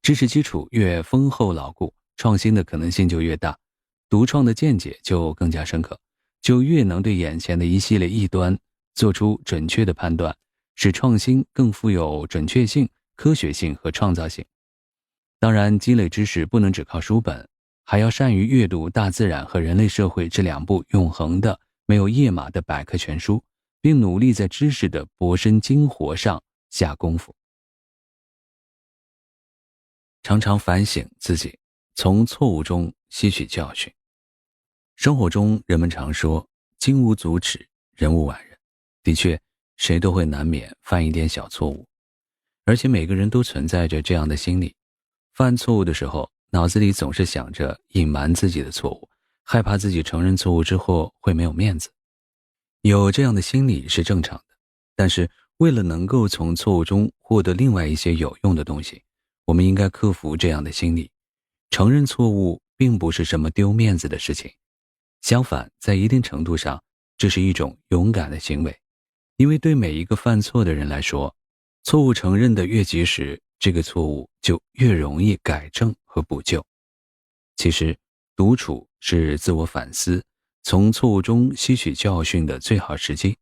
知识基础越丰厚牢固，创新的可能性就越大，独创的见解就更加深刻，就越能对眼前的一系列异端做出准确的判断，使创新更富有准确性、科学性和创造性。当然，积累知识不能只靠书本，还要善于阅读大自然和人类社会这2部永恒的没有页码的百科全书，并努力在知识的博深精活上下功夫。常常反省自己，从错误中吸取教训。生活中人们常说金无足赤，人无完人。的确，谁都会难免犯一点小错误，而且每个人都存在着这样的心理。犯错误的时候，脑子里总是想着隐瞒自己的错误，害怕自己承认错误之后会没有面子。有这样的心理是正常的，但是为了能够从错误中获得另外一些有用的东西，我们应该克服这样的心理。承认错误并不是什么丢面子的事情，相反，在一定程度上，这是一种勇敢的行为。因为对每一个犯错的人来说，错误承认的越及时，这个错误就越容易改正和补救。其实，独处是自我反思、从错误中吸取教训的最好时机。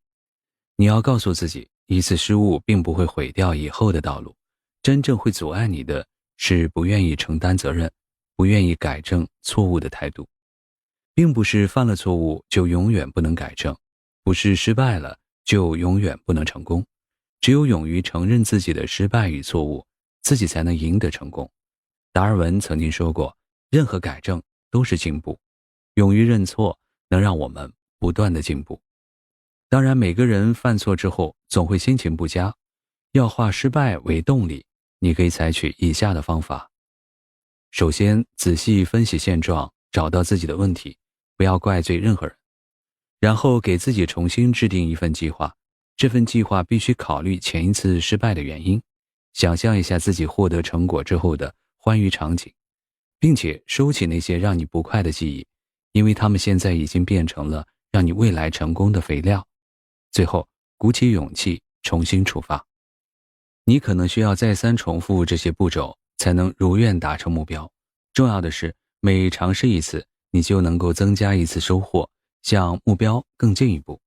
你要告诉自己，一次失误并不会毁掉以后的道路，真正会阻碍你的是不愿意承担责任，不愿意改正错误的态度。并不是犯了错误就永远不能改正，不是失败了就永远不能成功。只有勇于承认自己的失败与错误，自己才能赢得成功。达尔文曾经说过，任何改正都是进步，勇于认错能让我们不断的进步。当然，每个人犯错之后总会心情不佳，要化失败为动力，你可以采取以下的方法。首先，仔细分析现状，找到自己的问题，不要怪罪任何人。然后给自己重新制定一份计划，这份计划必须考虑前一次失败的原因，想象一下自己获得成果之后的欢愉场景，并且收起那些让你不快的记忆，因为它们现在已经变成了让你未来成功的肥料。最后，鼓起勇气重新出发。你可能需要再三重复这些步骤，才能如愿达成目标。重要的是，每尝试一次，你就能够增加一次收获，向目标更进一步。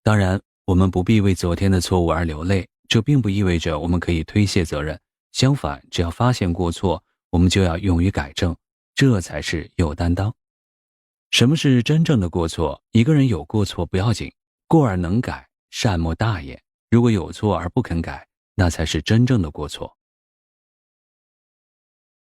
当然，我们不必为昨天的错误而流泪，这并不意味着我们可以推卸责任。相反，只要发现过错，我们就要勇于改正，这才是有担当。什么是真正的过错？一个人有过错不要紧，过而能改，善莫大焉。如果有错而不肯改，那才是真正的过错。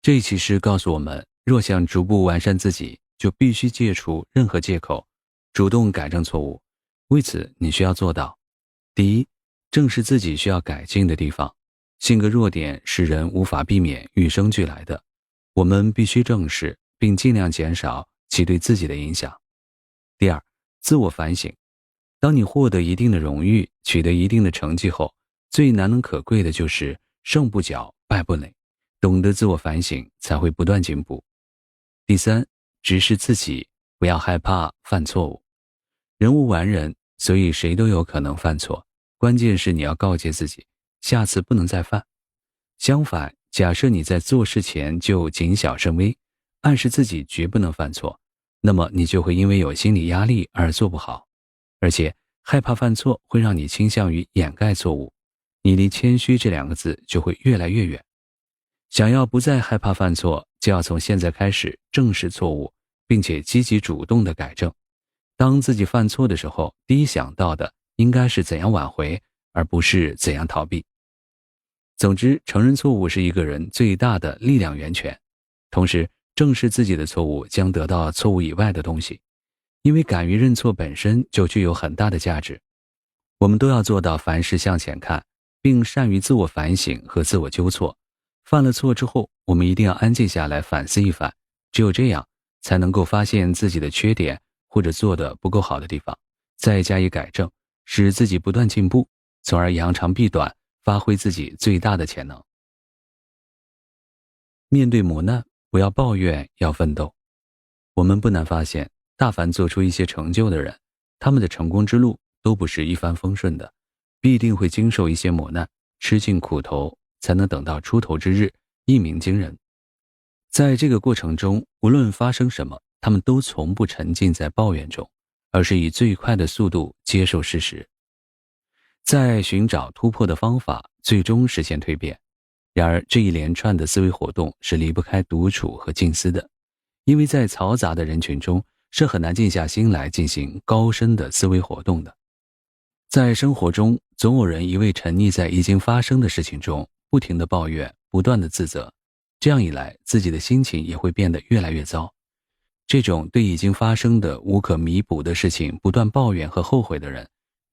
这一期诗告诉我们，若想逐步完善自己，就必须戒除任何借口，主动改正错误。为此，你需要做到：第一，正视自己需要改进的地方。性格弱点是人无法避免与生俱来的，我们必须正视，并尽量减少其对自己的影响。第二，自我反省。当你获得一定的荣誉，取得一定的成绩后，最难能可贵的就是胜不骄，败不馁，懂得自我反省，才会不断进步。第三，直视自己，不要害怕犯错误。人无完人，所以谁都有可能犯错，关键是你要告诫自己，下次不能再犯。相反，假设你在做事前就谨小慎微，暗示自己绝不能犯错，那么你就会因为有心理压力而做不好。而且害怕犯错会让你倾向于掩盖错误，你离谦虚这2个字就会越来越远。想要不再害怕犯错，就要从现在开始正视错误，并且积极主动的改正。当自己犯错的时候，第一想到的应该是怎样挽回，而不是怎样逃避。总之，承认错误是一个人最大的力量源泉，同时正视自己的错误将得到错误以外的东西，因为敢于认错本身就具有很大的价值。我们都要做到凡事向前看，并善于自我反省和自我纠错。犯了错之后，我们一定要安静下来反思一番，只有这样才能够发现自己的缺点或者做得不够好的地方，再加以改正，使自己不断进步，从而扬长避短，发挥自己最大的潜能。面对磨难，不要抱怨，要奋斗。我们不难发现，大凡做出一些成就的人，他们的成功之路都不是一帆风顺的，必定会经受一些磨难，吃尽苦头，才能等到出头之日，一鸣惊人。在这个过程中，无论发生什么，他们都从不沉浸在抱怨中，而是以最快的速度接受事实，在寻找突破的方法，最终实现蜕变。然而，这一连串的思维活动是离不开独处和静思的，因为在嘈杂的人群中，是很难静下心来进行高深的思维活动的。在生活中，总有人一味沉溺在已经发生的事情中，不停地抱怨，不断地自责，这样一来，自己的心情也会变得越来越糟。这种对已经发生的无可弥补的事情不断抱怨和后悔的人，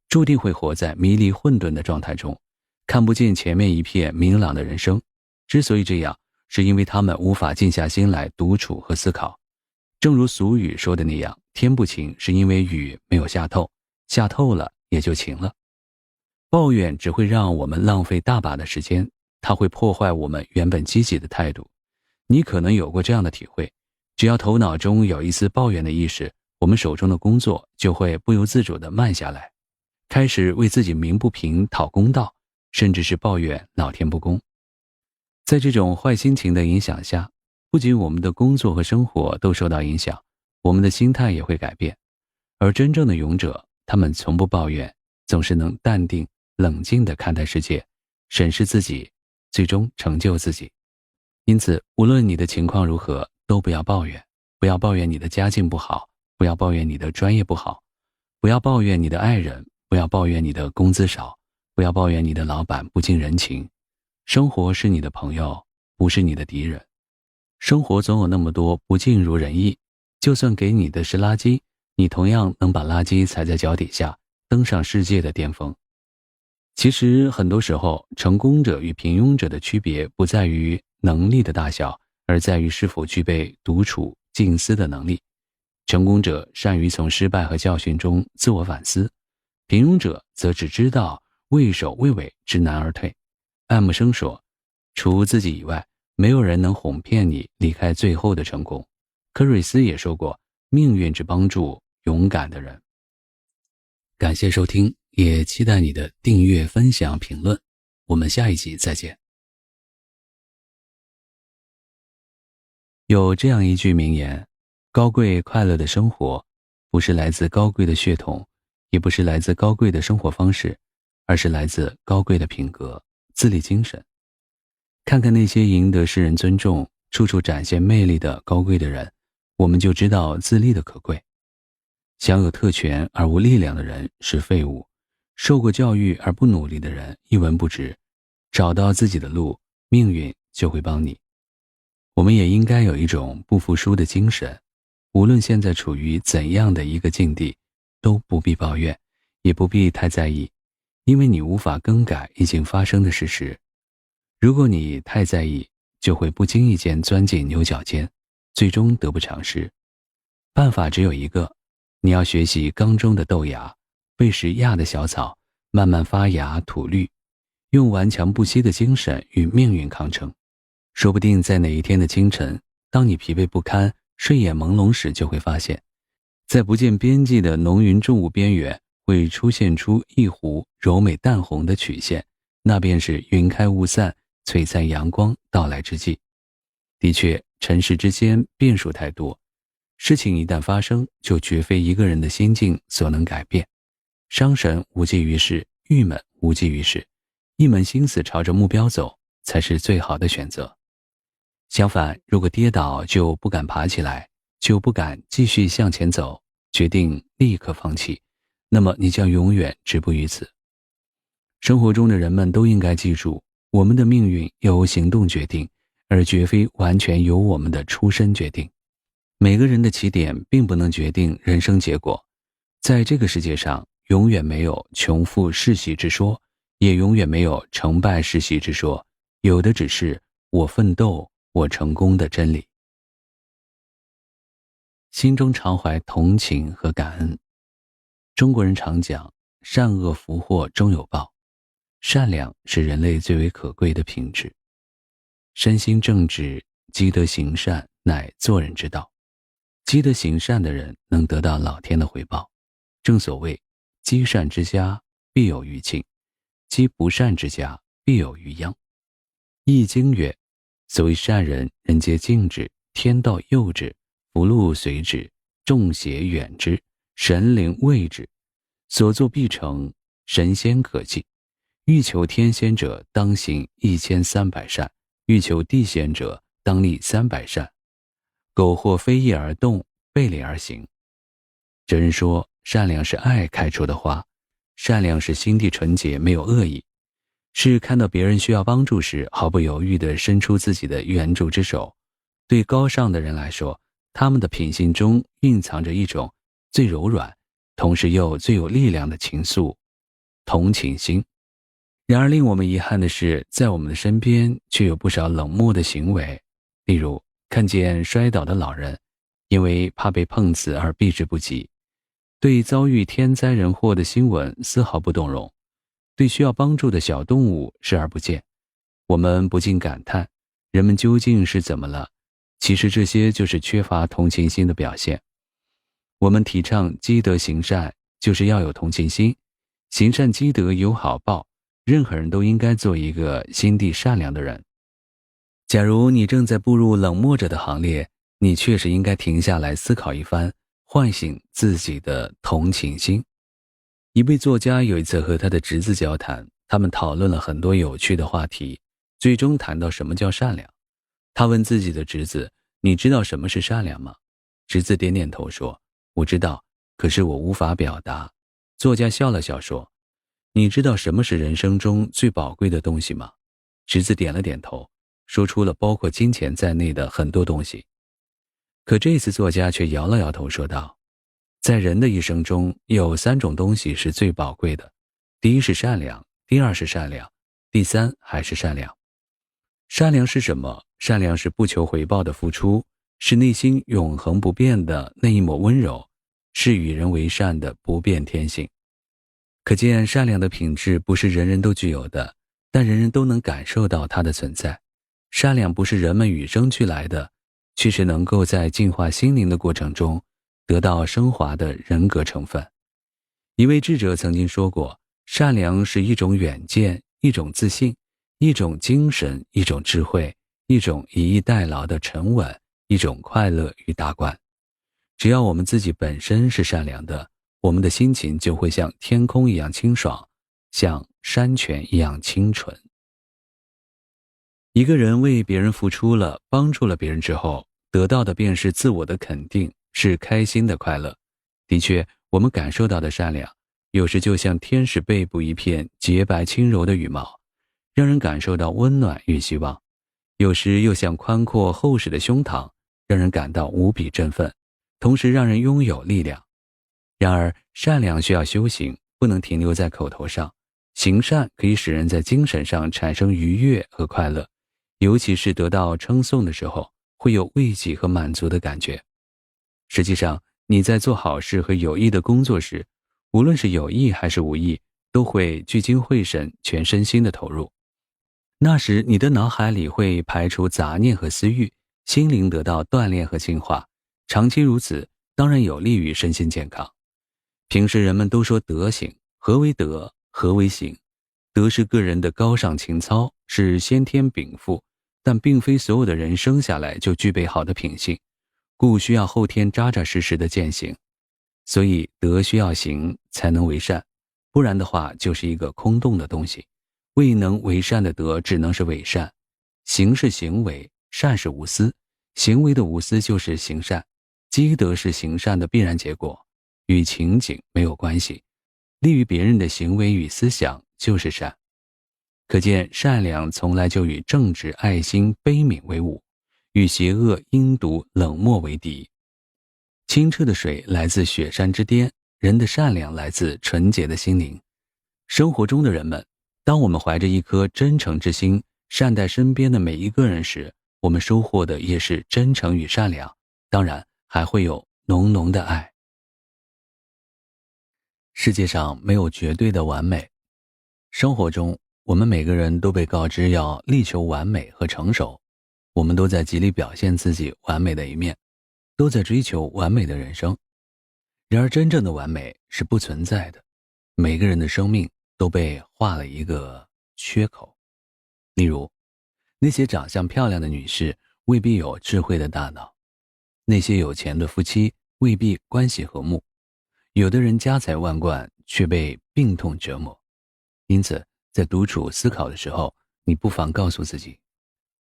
注定会活在迷离混沌的状态中，看不见前面一片明朗的人生。之所以这样，是因为他们无法静下心来独处和思考。正如俗语说的那样，天不晴是因为雨没有下透，下透了也就晴了。抱怨只会让我们浪费大把的时间，它会破坏我们原本积极的态度。你可能有过这样的体会，只要头脑中有一丝抱怨的意识，我们手中的工作就会不由自主地慢下来，开始为自己鸣不平讨公道，甚至是抱怨老天不公。在这种坏心情的影响下，不仅我们的工作和生活都受到影响，我们的心态也会改变。而真正的勇者，他们从不抱怨，总是能淡定冷静地看待世界，审视自己，最终成就自己。因此，无论你的情况如何，都不要抱怨。不要抱怨你的家境不好，不要抱怨你的专业不好，不要抱怨你的爱人，不要抱怨你的工资少，不要抱怨你的老板不近人情。生活是你的朋友，不是你的敌人。生活总有那么多不尽如人意，就算给你的是垃圾，你同样能把垃圾踩在脚底下，登上世界的巅峰。其实很多时候，成功者与平庸者的区别不在于能力的大小，而在于是否具备独处静思的能力。成功者善于从失败和教训中自我反思，平庸者则只知道畏首畏尾，知难而退。爱默生说，除自己以外，没有人能哄骗你离开最后的成功。科瑞斯也说过，命运只帮助勇敢的人。感谢收听，也期待你的订阅、分享、评论。我们下一集再见。有这样一句名言，高贵快乐的生活，不是来自高贵的血统，也不是来自高贵的生活方式，而是来自高贵的品格、自立精神。看看那些赢得世人尊重、处处展现魅力的高贵的人，我们就知道自立的可贵。享有特权而无力量的人是废物，受过教育而不努力的人一文不值。找到自己的路，命运就会帮你。我们也应该有一种不服输的精神，无论现在处于怎样的一个境地，都不必抱怨，也不必太在意，因为你无法更改已经发生的事实。如果你太在意，就会不经意间钻进牛角尖，最终得不偿失。办法只有一个，你要学习缸中的豆芽，喂食芽的小草，慢慢发芽吐绿，用顽强不息的精神与命运抗争。说不定在哪一天的清晨，当你疲惫不堪、睡眼朦胧时，就会发现，在不见边际的浓云重雾边缘，会出现出一湖柔美淡红的曲线，那便是云开雾散、璀璨阳光到来之际。的确，尘世之间变数太多，事情一旦发生，就绝非一个人的心境所能改变。伤神无济于事，郁闷无济于事，一门心思朝着目标走，才是最好的选择。相反，如果跌倒就不敢爬起来，就不敢继续向前走，决定立刻放弃，那么你将永远止步于此。生活中的人们都应该记住，我们的命运由行动决定，而绝非完全由我们的出身决定。每个人的起点并不能决定人生结果。在这个世界上，永远没有穷富世袭之说，也永远没有成败世袭之说，有的只是我奋斗我成功的真理。心中常怀同情和感恩。中国人常讲，善恶福祸终有报，善良是人类最为可贵的品质。身心正直，积德行善，乃做人之道。积德行善的人能得到老天的回报。正所谓，积善之家必有余庆，积不善之家必有余殃。易经曰，所谓善人，人皆敬之，天道佑之，福禄随之，众邪远之，神灵畏之，所作必成，神仙可祭。欲求天仙者，当行1300善，欲求地仙者，当立300善。苟或非义而动，背礼而行。哲人说，善良是爱开出的花，善良是心地纯洁，没有恶意，是看到别人需要帮助时，毫不犹豫地伸出自己的援助之手。对高尚的人来说，他们的品性中蕴藏着一种最柔软，同时又最有力量的情愫——同情心。然而令我们遗憾的是，在我们的身边却有不少冷漠的行为。例如，看见摔倒的老人，因为怕被碰瓷而避之不及；对遭遇天灾人祸的新闻丝毫不动容；对需要帮助的小动物视而不见。我们不禁感叹，人们究竟是怎么了？其实这些就是缺乏同情心的表现。我们提倡积德行善，就是要有同情心，行善积德有好报。任何人都应该做一个心地善良的人。假如你正在步入冷漠者的行列，你确实应该停下来思考一番，唤醒自己的同情心。一位作家有一次和他的侄子交谈，他们讨论了很多有趣的话题，最终谈到什么叫善良。他问自己的侄子：你知道什么是善良吗？侄子点点头说：我知道，可是我无法表达。作家笑了笑说：你知道什么是人生中最宝贵的东西吗？侄子点了点头，说出了包括金钱在内的很多东西。可这次作家却摇了摇头说道：在人的一生中，有3种东西是最宝贵的，第一是善良，第二是善良，第三还是善良。善良是什么？善良是不求回报的付出，是内心永恒不变的那一抹温柔，是与人为善的不变天性。可见善良的品质不是人人都具有的，但人人都能感受到它的存在。善良不是人们与生俱来的，却是能够在净化心灵的过程中得到升华的人格成分。一位智者曾经说过，善良是一种远见，一种自信，一种精神，一种智慧，一种以逸待劳的沉稳，一种快乐与达观。只要我们自己本身是善良的，我们的心情就会像天空一样清爽，像山泉一样清纯。一个人为别人付出了，帮助了别人之后，得到的便是自我的肯定，是开心的快乐。的确，我们感受到的善良，有时就像天使背部一片洁白轻柔的羽毛，让人感受到温暖与希望；有时又像宽阔厚实的胸膛，让人感到无比振奋，同时让人拥有力量。然而，善良需要修行，不能停留在口头上。行善可以使人在精神上产生愉悦和快乐，尤其是得到称颂的时候，会有慰藉和满足的感觉。实际上，你在做好事和有益的工作时，无论是有意还是无意，都会聚精会神，全身心的投入。那时，你的脑海里会排除杂念和私欲，心灵得到锻炼和净化。长期如此，当然有利于身心健康。平时人们都说德行，何为德？何为行？德是个人的高尚情操，是先天禀赋，但并非所有的人生下来就具备好的品性，故需要后天扎扎实实的践行。所以德需要行才能为善，不然的话就是一个空洞的东西。未能为善的德只能是伪善。行是行为，善是无私，行为的无私就是行善，积德是行善的必然结果，与情景没有关系。利于别人的行为与思想就是善。可见善良从来就与正直、爱心、悲悯为伍，与邪恶、阴毒、冷漠为敌。清澈的水来自雪山之巅，人的善良来自纯洁的心灵。生活中的人们，当我们怀着一颗真诚之心，善待身边的每一个人时，我们收获的也是真诚与善良，当然还会有浓浓的爱。世界上没有绝对的完美，生活中我们每个人都被告知要力求完美和成熟，我们都在极力表现自己完美的一面，都在追求完美的人生。然而真正的完美是不存在的，每个人的生命都被画了一个缺口。例如，那些长相漂亮的女士未必有智慧的大脑，那些有钱的夫妻未必关系和睦，有的人家财万贯却被病痛折磨。因此，在独处思考的时候，你不妨告诉自己，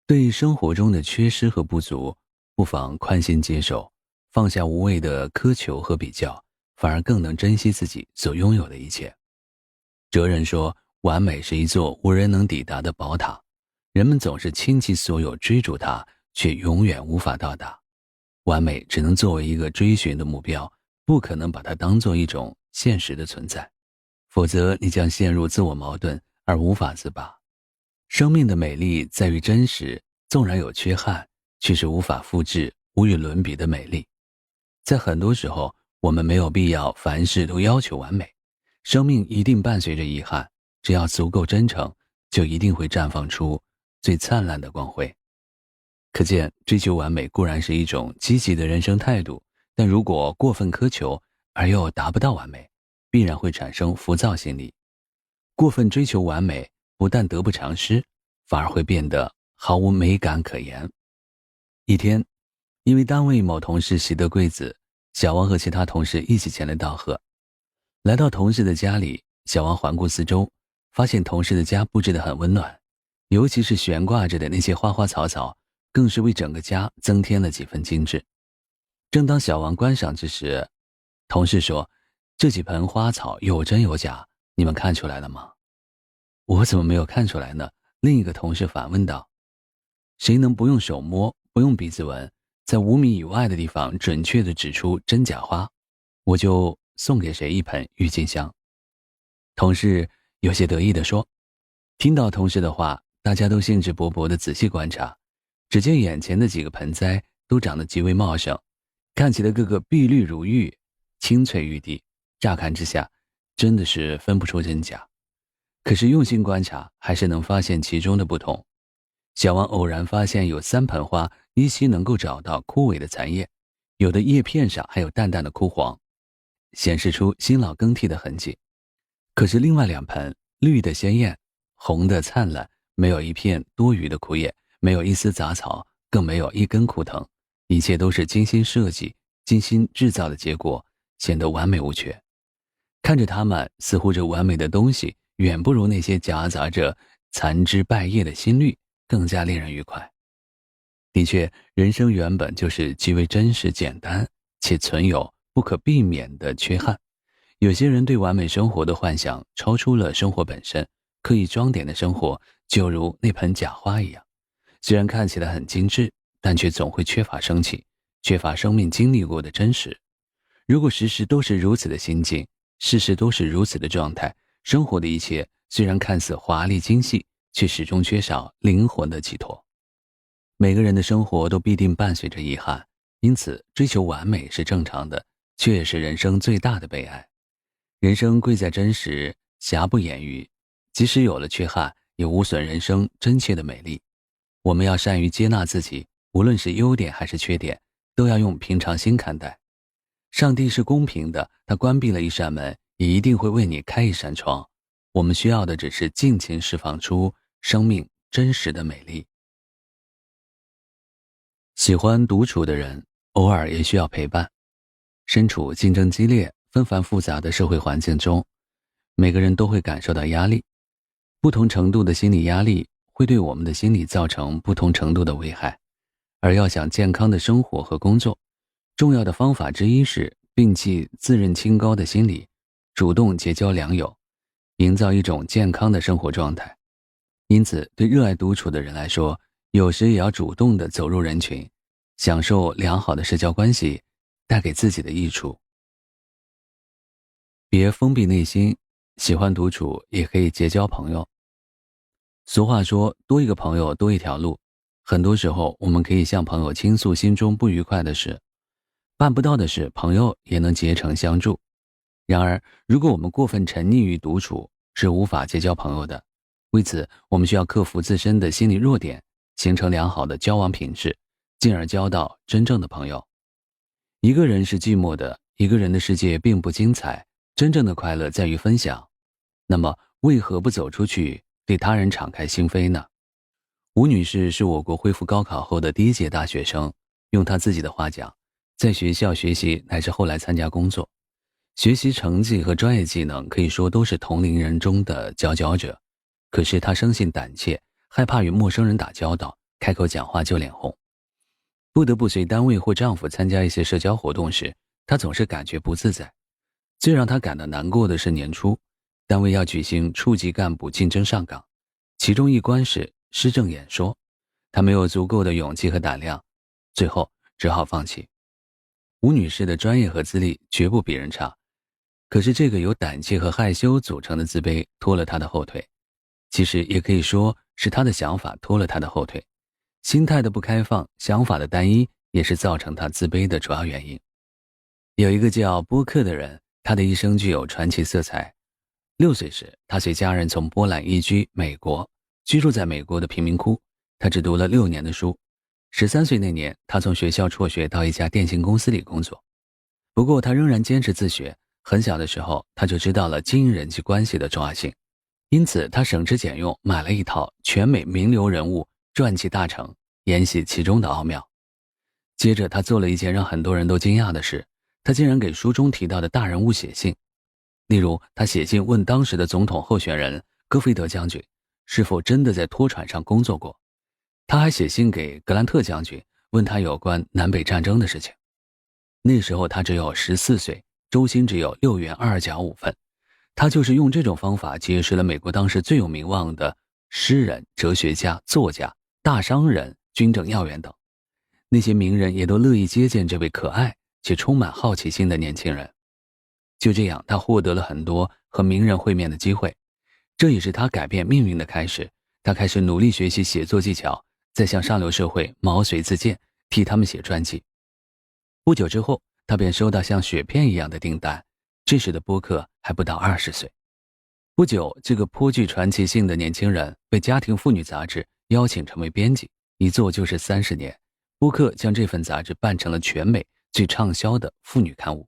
对生活中的缺失和不足，不妨宽心接受，放下无谓的苛求和比较，反而更能珍惜自己所拥有的一切。哲人说，完美是一座无人能抵达的宝塔，人们总是倾其所有追逐它，却永远无法到达。完美只能作为一个追寻的目标，不可能把它当作一种现实的存在，否则你将陷入自我矛盾而无法自拔。生命的美丽在于真实，纵然有缺憾，却是无法复制、无与伦比的美丽。在很多时候，我们没有必要凡事都要求完美，生命一定伴随着遗憾，只要足够真诚，就一定会绽放出最灿烂的光辉。可见，追求完美固然是一种积极的人生态度，但如果过分苛求而又达不到完美，必然会产生浮躁心理。过分追求完美，不但得不偿失，反而会变得毫无美感可言。一天，因为单位某同事喜得贵子，小王和其他同事一起前来道贺。来到同事的家里，小王环顾四周，发现同事的家布置得很温暖，尤其是悬挂着的那些花花草草，更是为整个家增添了几分精致。正当小王观赏之时，同事说：“这几盆花草有真有假，你们看出来了吗？”我怎么没有看出来呢？另一个同事反问道。谁能不用手摸，不用鼻子闻，在5米以外的地方准确地指出真假花，我就送给谁一盆郁金香。同事有些得意地说。听到同事的话，大家都兴致勃勃地仔细观察，只见眼前的几个盆栽都长得极为茂盛，看起来个个碧绿如玉，青翠欲滴，乍看之下真的是分不出真假。可是用心观察，还是能发现其中的不同。小王偶然发现有3盆花依稀能够找到枯萎的残叶，有的叶片上还有淡淡的枯黄，显示出新老更替的痕迹。可是另外2盆绿的鲜艳，红的灿烂，没有一片多余的枯叶，没有一丝杂草，更没有一根枯藤，一切都是精心设计、精心制造的结果，显得完美无缺。看着它们，似乎这完美的东西远不如那些夹杂着残枝败叶的新绿更加令人愉快。的确，人生原本就是极为真实简单，且存有不可避免的缺憾。有些人对完美生活的幻想超出了生活本身，刻意装点的生活就如那盆假花一样，虽然看起来很精致，但却总会缺乏生气，缺乏生命经历过的真实。如果时时都是如此的心境，事事都是如此的状态，生活的一切虽然看似华丽精细，却始终缺少灵魂的寄托。每个人的生活都必定伴随着遗憾，因此追求完美是正常的，却也是人生最大的悲哀。人生贵在真实，瑕不掩瑜，即使有了缺憾，也无损人生真切的美丽。我们要善于接纳自己，无论是优点还是缺点，都要用平常心看待。上帝是公平的，他关闭了一扇门，也一定会为你开一扇窗。我们需要的只是尽情释放出生命真实的美丽。喜欢独处的人，偶尔也需要陪伴。身处竞争激烈、纷繁复杂的社会环境中，每个人都会感受到压力。不同程度的心理压力会对我们的心理造成不同程度的危害。而要想健康的生活和工作，重要的方法之一是摒弃自认清高的心理，主动结交良友，营造一种健康的生活状态。因此，对热爱独处的人来说，有时也要主动地走入人群，享受良好的社交关系带给自己的益处。别封闭内心，喜欢独处也可以结交朋友。俗话说，多一个朋友多一条路。很多时候，我们可以向朋友倾诉心中不愉快的事，办不到的事，朋友也能竭诚相助。然而，如果我们过分沉溺于独处，是无法结交朋友的。为此，我们需要克服自身的心理弱点，形成良好的交往品质，进而交到真正的朋友。一个人是寂寞的，一个人的世界并不精彩，真正的快乐在于分享。那么，为何不走出去，对他人敞开心扉呢？吴女士是我国恢复高考后的第一届大学生，用她自己的话讲，在学校学习乃至后来参加工作，学习成绩和专业技能可以说都是同龄人中的佼佼者。可是她生性胆怯，害怕与陌生人打交道，开口讲话就脸红。不得不随单位或丈夫参加一些社交活动时，她总是感觉不自在。最让她感到难过的是年初，单位要举行处级干部竞争上岗，其中一关是施政演说，她没有足够的勇气和胆量，最后只好放弃。吴女士的专业和资历绝不比人差，可是这个由胆怯和害羞组成的自卑拖了她的后腿。其实也可以说是她的想法拖了她的后腿，心态的不开放，想法的单一，也是造成她自卑的主要原因。有一个叫波克的人，他的一生具有传奇色彩。6岁时，他随家人从波兰移居美国，居住在美国的贫民窟，他只读了6年的书。13岁那年，他从学校辍学到一家电信公司里工作。不过他仍然坚持自学，很小的时候他就知道了经营人际关系的重要性，因此他省吃俭用买了一套全美名流人物传记大成，研习其中的奥妙。接着他做了一件让很多人都惊讶的事，他竟然给书中提到的大人物写信。例如，他写信问当时的总统候选人戈菲德将军是否真的在拖船上工作过。他还写信给格兰特将军，问他有关南北战争的事情。那时候他只有14岁，周薪只有6元2角5分。他就是用这种方法结识了美国当时最有名望的诗人、哲学家、作家、大商人、军政要员等。那些名人也都乐意接见这位可爱且充满好奇心的年轻人。就这样，他获得了很多和名人会面的机会，这也是他改变命运的开始。他开始努力学习写作技巧，再向上流社会毛遂自荐，替他们写传记。不久之后，他便收到像雪片一样的订单。这时的波克还不到20岁。不久，这个颇具传奇性的年轻人被家庭妇女杂志邀请成为编辑，一做就是30年。波克将这份杂志办成了全美最畅销的妇女刊物。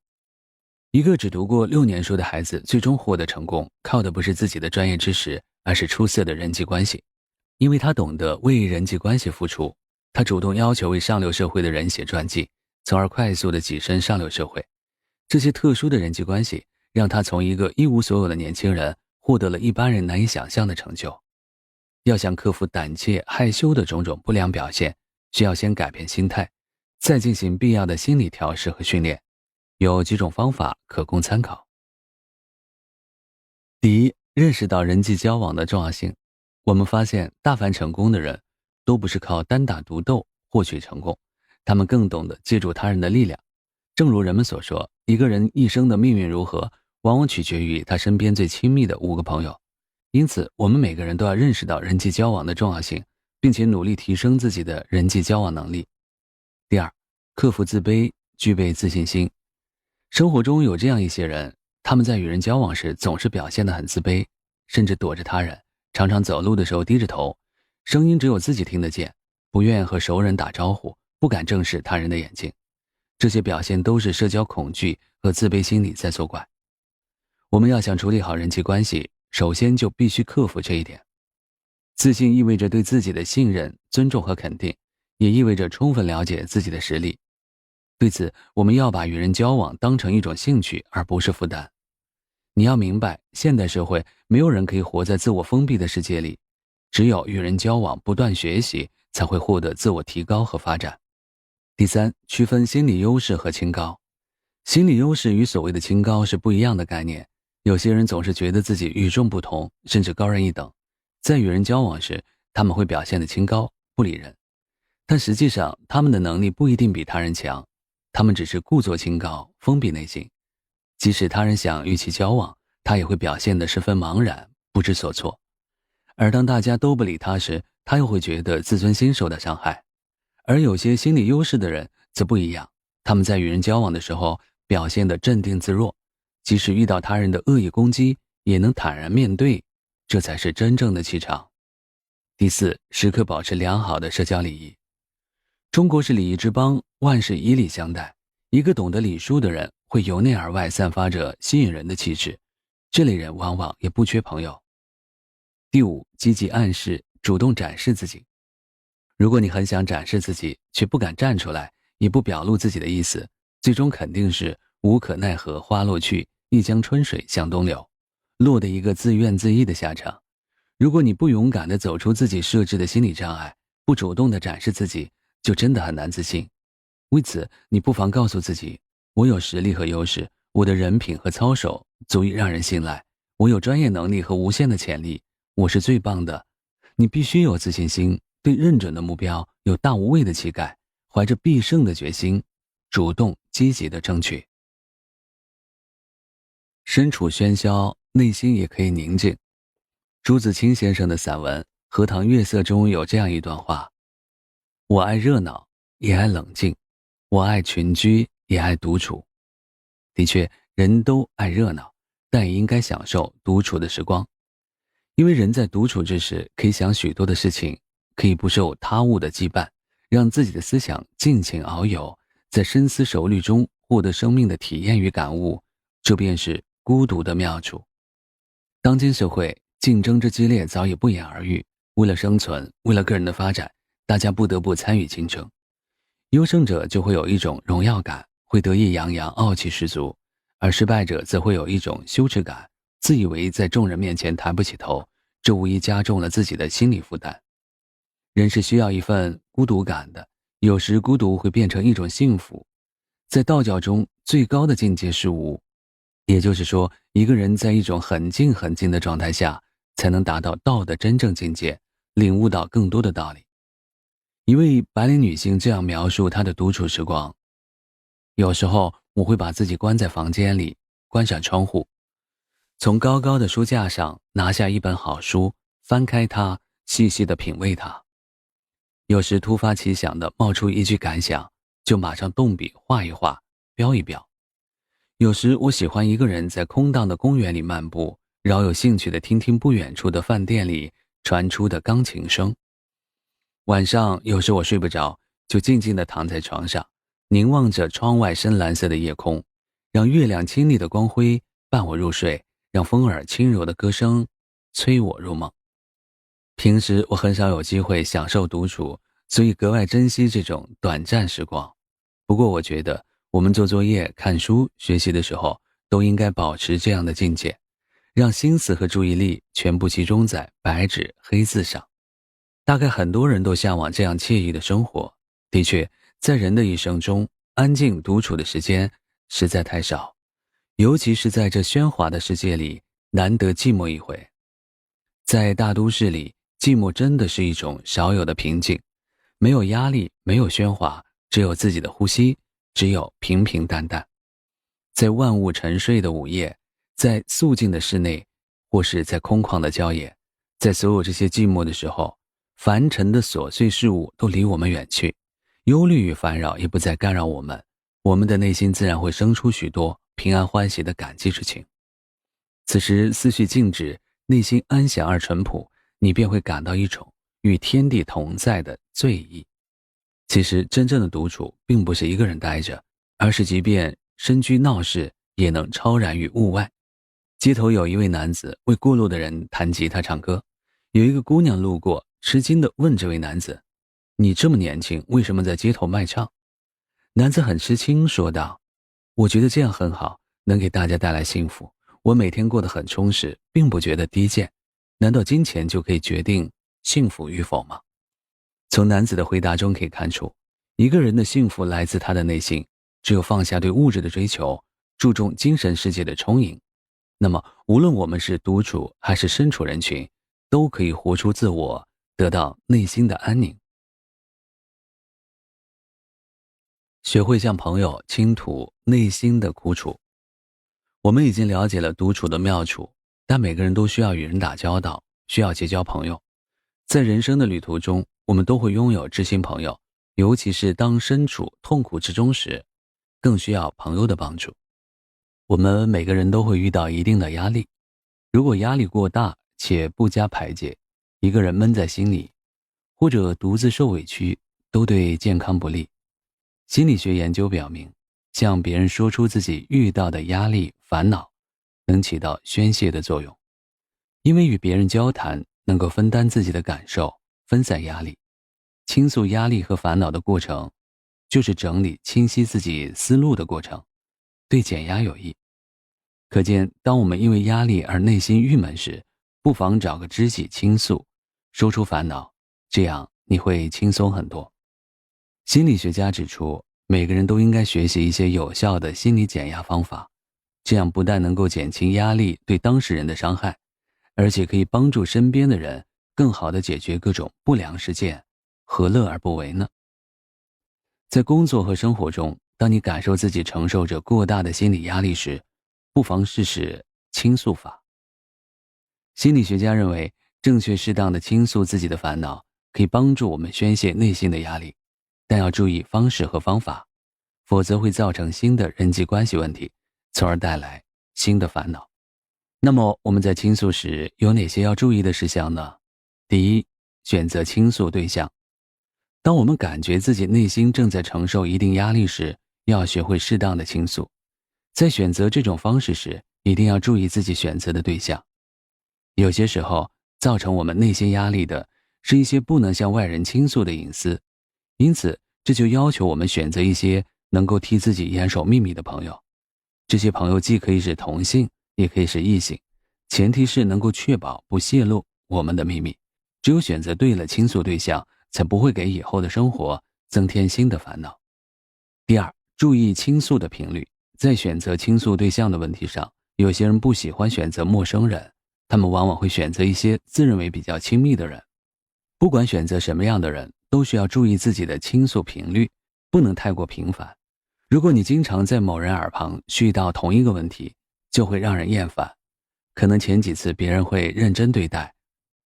一个只读过6年书的孩子最终获得成功，靠的不是自己的专业知识，而是出色的人际关系。因为他懂得为人际关系付出，他主动要求为上流社会的人写传记，从而快速地跻身上流社会。这些特殊的人际关系让他从一个一无所有的年轻人获得了一般人难以想象的成就。要想克服胆怯、害羞的种种不良表现，需要先改变心态，再进行必要的心理调试和训练。有几种方法可供参考。第一，认识到人际交往的重要性。我们发现大凡成功的人都不是靠单打独斗获取成功，他们更懂得借助他人的力量。正如人们所说，一个人一生的命运如何，往往取决于他身边最亲密的5个朋友。因此，我们每个人都要认识到人际交往的重要性，并且努力提升自己的人际交往能力。第二，克服自卑，具备自信心。生活中有这样一些人，他们在与人交往时总是表现得很自卑，甚至躲着他人，常常走路的时候低着头，声音只有自己听得见，不愿和熟人打招呼，不敢正视他人的眼睛。这些表现都是社交恐惧和自卑心理在作怪。我们要想处理好人际关系，首先就必须克服这一点。自信意味着对自己的信任、尊重和肯定，也意味着充分了解自己的实力。对此，我们要把与人交往当成一种兴趣，而不是负担。你要明白，现代社会没有人可以活在自我封闭的世界里，只有与人交往，不断学习，才会获得自我提高和发展。第三，区分心理优势和清高。心理优势与所谓的清高是不一样的概念。有些人总是觉得自己与众不同，甚至高人一等，在与人交往时，他们会表现得清高，不理人。但实际上，他们的能力不一定比他人强，他们只是故作清高，封闭内心。即使他人想与其交往，他也会表现得十分茫然，不知所措。而当大家都不理他时，他又会觉得自尊心受到伤害。而有些心理优势的人则不一样，他们在与人交往的时候表现得镇定自若，即使遇到他人的恶意攻击，也能坦然面对，这才是真正的气场。第四，时刻保持良好的社交礼仪。中国是礼仪之邦，万事以礼相待。一个懂得礼数的人，会由内而外散发着吸引人的气质，这类人往往也不缺朋友。第五，积极暗示，主动展示自己。如果你很想展示自己，却不敢站出来，也不表露自己的意思，最终肯定是无可奈何花落去，一江春水向东流，落得一个自怨自艾的下场。如果你不勇敢地走出自己设置的心理障碍，不主动地展示自己，就真的很难自信。为此，你不妨告诉自己，我有实力和优势，我的人品和操守足以让人信赖，我有专业能力和无限的潜力，我是最棒的。你必须有自信心，对认准的目标有大无畏的气概，怀着必胜的决心，主动积极地争取。身处喧嚣，内心也可以宁静。朱自清先生的散文《荷塘月色》中有这样一段话：我爱热闹，也爱冷静，我爱群居，也爱独处。的确，人都爱热闹，但也应该享受独处的时光。因为人在独处之时，可以想许多的事情，可以不受他物的羁绊，让自己的思想尽情遨游，在深思熟虑中获得生命的体验与感悟，这便是孤独的妙处。当今社会竞争之激烈早已不言而喻，为了生存，为了个人的发展，大家不得不参与竞争。优胜者就会有一种荣耀感，会得意洋洋、傲气十足，而失败者则会有一种羞耻感，自以为在众人面前抬不起头，这无疑加重了自己的心理负担。人是需要一份孤独感的，有时孤独会变成一种幸福。在道教中，最高的境界是无，也就是说，一个人在一种很静很静的状态下，才能达到道的真正境界，领悟到更多的道理。一位白领女性这样描述她的独处时光：有时候我会把自己关在房间里，关上窗户，从高高的书架上拿下一本好书，翻开它，细细地品味它。有时突发奇想地冒出一句感想，就马上动笔画一画，标一标。有时我喜欢一个人在空荡的公园里漫步，饶有兴趣地听听不远处的饭店里传出的钢琴声。晚上有时我睡不着，就静静地躺在床上，凝望着窗外深蓝色的夜空，让月亮清丽的光辉伴我入睡，让风儿轻柔的歌声催我入梦。平时我很少有机会享受独处，所以格外珍惜这种短暂时光。不过我觉得我们做作业、看书、学习的时候，都应该保持这样的境界，让心思和注意力全部集中在白纸黑字上。大概很多人都向往这样惬意的生活。的确，在人的一生中，安静独处的时间实在太少，尤其是在这喧哗的世界里，难得寂寞一回。在大都市里，寂寞真的是一种少有的平静，没有压力，没有喧哗，只有自己的呼吸，只有平平淡淡。在万物沉睡的午夜，在肃静的室内，或是在空旷的郊野，在所有这些寂寞的时候，凡尘的琐碎事物都离我们远去，忧虑与烦扰也不再干扰我们，我们的内心自然会生出许多平安欢喜的感激之情。此时思绪静止，内心安详而淳朴，你便会感到一种与天地同在的醉意。其实真正的独处并不是一个人待着，而是即便身居闹市，也能超然于物外。街头有一位男子为过路的人弹吉他唱歌，有一个姑娘路过，吃惊地问这位男子：你这么年轻，为什么在街头卖唱？男子很吃惊说道：我觉得这样很好，能给大家带来幸福，我每天过得很充实，并不觉得低贱。难道金钱就可以决定幸福与否吗？从男子的回答中可以看出，一个人的幸福来自他的内心，只有放下对物质的追求，注重精神世界的充盈，那么无论我们是独处还是身处人群，都可以活出自我，得到内心的安宁。学会向朋友倾吐内心的苦楚。我们已经了解了独处的妙处，但每个人都需要与人打交道，需要结交朋友。在人生的旅途中，我们都会拥有知心朋友，尤其是当身处痛苦之中时，更需要朋友的帮助。我们每个人都会遇到一定的压力，如果压力过大且不加排解，一个人闷在心里，或者独自受委屈，都对健康不利。心理学研究表明，向别人说出自己遇到的压力、烦恼，能起到宣泄的作用。因为与别人交谈，能够分担自己的感受，分散压力。倾诉压力和烦恼的过程，就是整理清晰自己思路的过程，对减压有益。可见，当我们因为压力而内心郁闷时，不妨找个知己倾诉，说出烦恼，这样你会轻松很多。心理学家指出，每个人都应该学习一些有效的心理减压方法，这样不但能够减轻压力对当事人的伤害，而且可以帮助身边的人更好地解决各种不良事件，何乐而不为呢？在工作和生活中，当你感受自己承受着过大的心理压力时，不妨试试倾诉法。心理学家认为，正确适当的倾诉自己的烦恼，可以帮助我们宣泄内心的压力，但要注意方式和方法，否则会造成新的人际关系问题，从而带来新的烦恼。那么我们在倾诉时有哪些要注意的事项呢？第一，选择倾诉对象。当我们感觉自己内心正在承受一定压力时，要学会适当的倾诉。在选择这种方式时，一定要注意自己选择的对象。有些时候，造成我们内心压力的是一些不能向外人倾诉的隐私，因此这就要求我们选择一些能够替自己严守秘密的朋友。这些朋友既可以是同性，也可以是异性，前提是能够确保不泄露我们的秘密。只有选择对了倾诉对象，才不会给以后的生活增添新的烦恼。第二，注意倾诉的频率。在选择倾诉对象的问题上，有些人不喜欢选择陌生人，他们往往会选择一些自认为比较亲密的人。不管选择什么样的人，都需要注意自己的倾诉频率，不能太过频繁。如果你经常在某人耳旁絮叨同一个问题，就会让人厌烦。可能前几次别人会认真对待，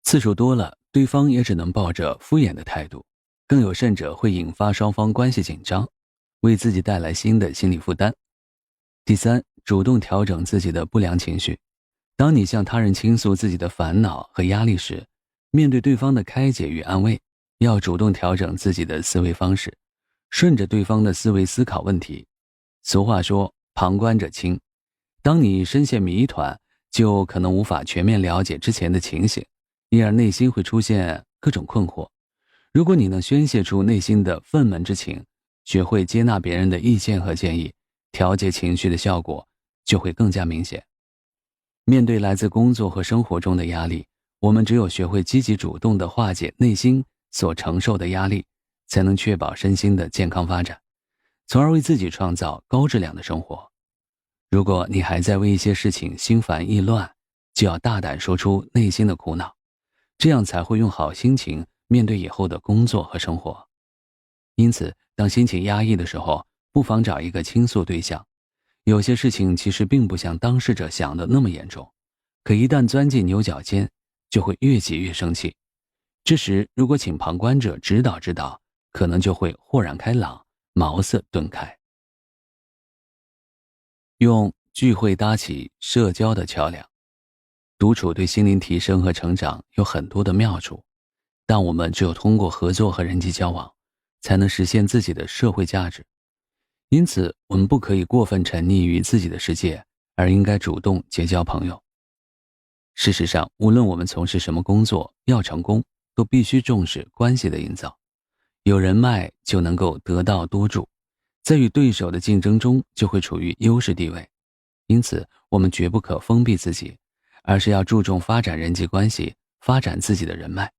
次数多了，对方也只能抱着敷衍的态度，更有甚者会引发双方关系紧张，为自己带来新的心理负担。第三，主动调整自己的不良情绪。当你向他人倾诉自己的烦恼和压力时，面对对方的开解与安慰，要主动调整自己的思维方式，顺着对方的思维思考问题。俗话说，旁观者清。当你深陷谜团，就可能无法全面了解之前的情形，因而内心会出现各种困惑。如果你能宣泄出内心的愤懑之情，学会接纳别人的意见和建议，调节情绪的效果就会更加明显。面对来自工作和生活中的压力，我们只有学会积极主动地化解内心所承受的压力，才能确保身心的健康发展，从而为自己创造高质量的生活。如果你还在为一些事情心烦意乱，就要大胆说出内心的苦恼，这样才会用好心情面对以后的工作和生活。因此，当心情压抑的时候，不妨找一个倾诉对象。有些事情其实并不像当事者想的那么严重，可一旦钻进牛角尖，就会越急越生气。这时，如果请旁观者指导指导，可能就会豁然开朗，茅塞顿开。用聚会搭起社交的桥梁。独处对心灵提升和成长有很多的妙处，但我们只有通过合作和人际交往，才能实现自己的社会价值。因此，我们不可以过分沉溺于自己的世界，而应该主动结交朋友。事实上，无论我们从事什么工作，要成功，都必须重视关系的营造。有人脉就能够得道多助，在与对手的竞争中就会处于优势地位。因此，我们绝不可封闭自己，而是要注重发展人际关系，发展自己的人脉。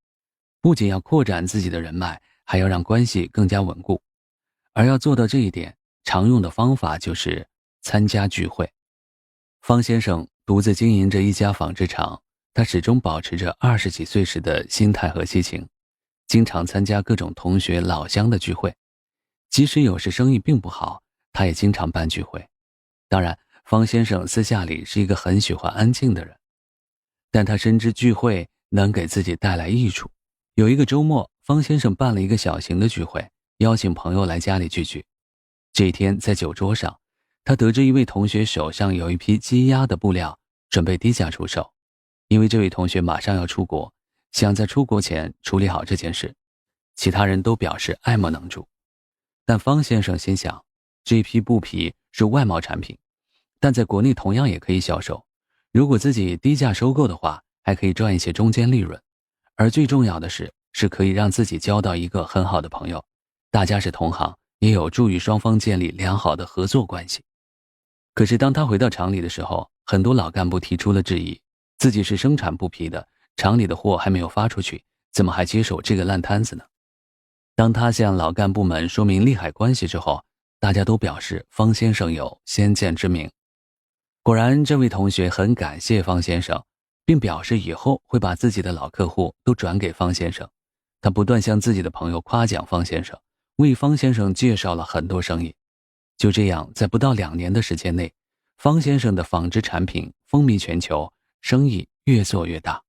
不仅要扩展自己的人脉，还要让关系更加稳固。而要做到这一点，常用的方法就是参加聚会。方先生独自经营着一家纺织厂，他始终保持着20几岁时的心态和激情，经常参加各种同学老乡的聚会。即使有时生意并不好，他也经常办聚会。当然，方先生私下里是一个很喜欢安静的人，但他深知聚会能给自己带来益处。有一个周末，方先生办了一个小型的聚会，邀请朋友来家里聚聚。这一天在酒桌上，他得知一位同学手上有一批积压的布料，准备低价出售。因为这位同学马上要出国，想在出国前处理好这件事，其他人都表示爱莫能助。但方先生心想，这批布匹是外贸产品，但在国内同样也可以销售，如果自己低价收购的话，还可以赚一些中间利润。而最重要的是可以让自己交到一个很好的朋友，大家是同行，也有助于双方建立良好的合作关系。可是当他回到厂里的时候，很多老干部提出了质疑，自己是生产布匹的，厂里的货还没有发出去，怎么还接手这个烂摊子呢？当他向老干部们说明利害关系之后，大家都表示方先生有先见之明。果然，这位同学很感谢方先生，并表示以后会把自己的老客户都转给方先生。他不断向自己的朋友夸奖方先生，为方先生介绍了很多生意。就这样，在不到2年的时间内，方先生的纺织产品风靡全球，生意越做越大。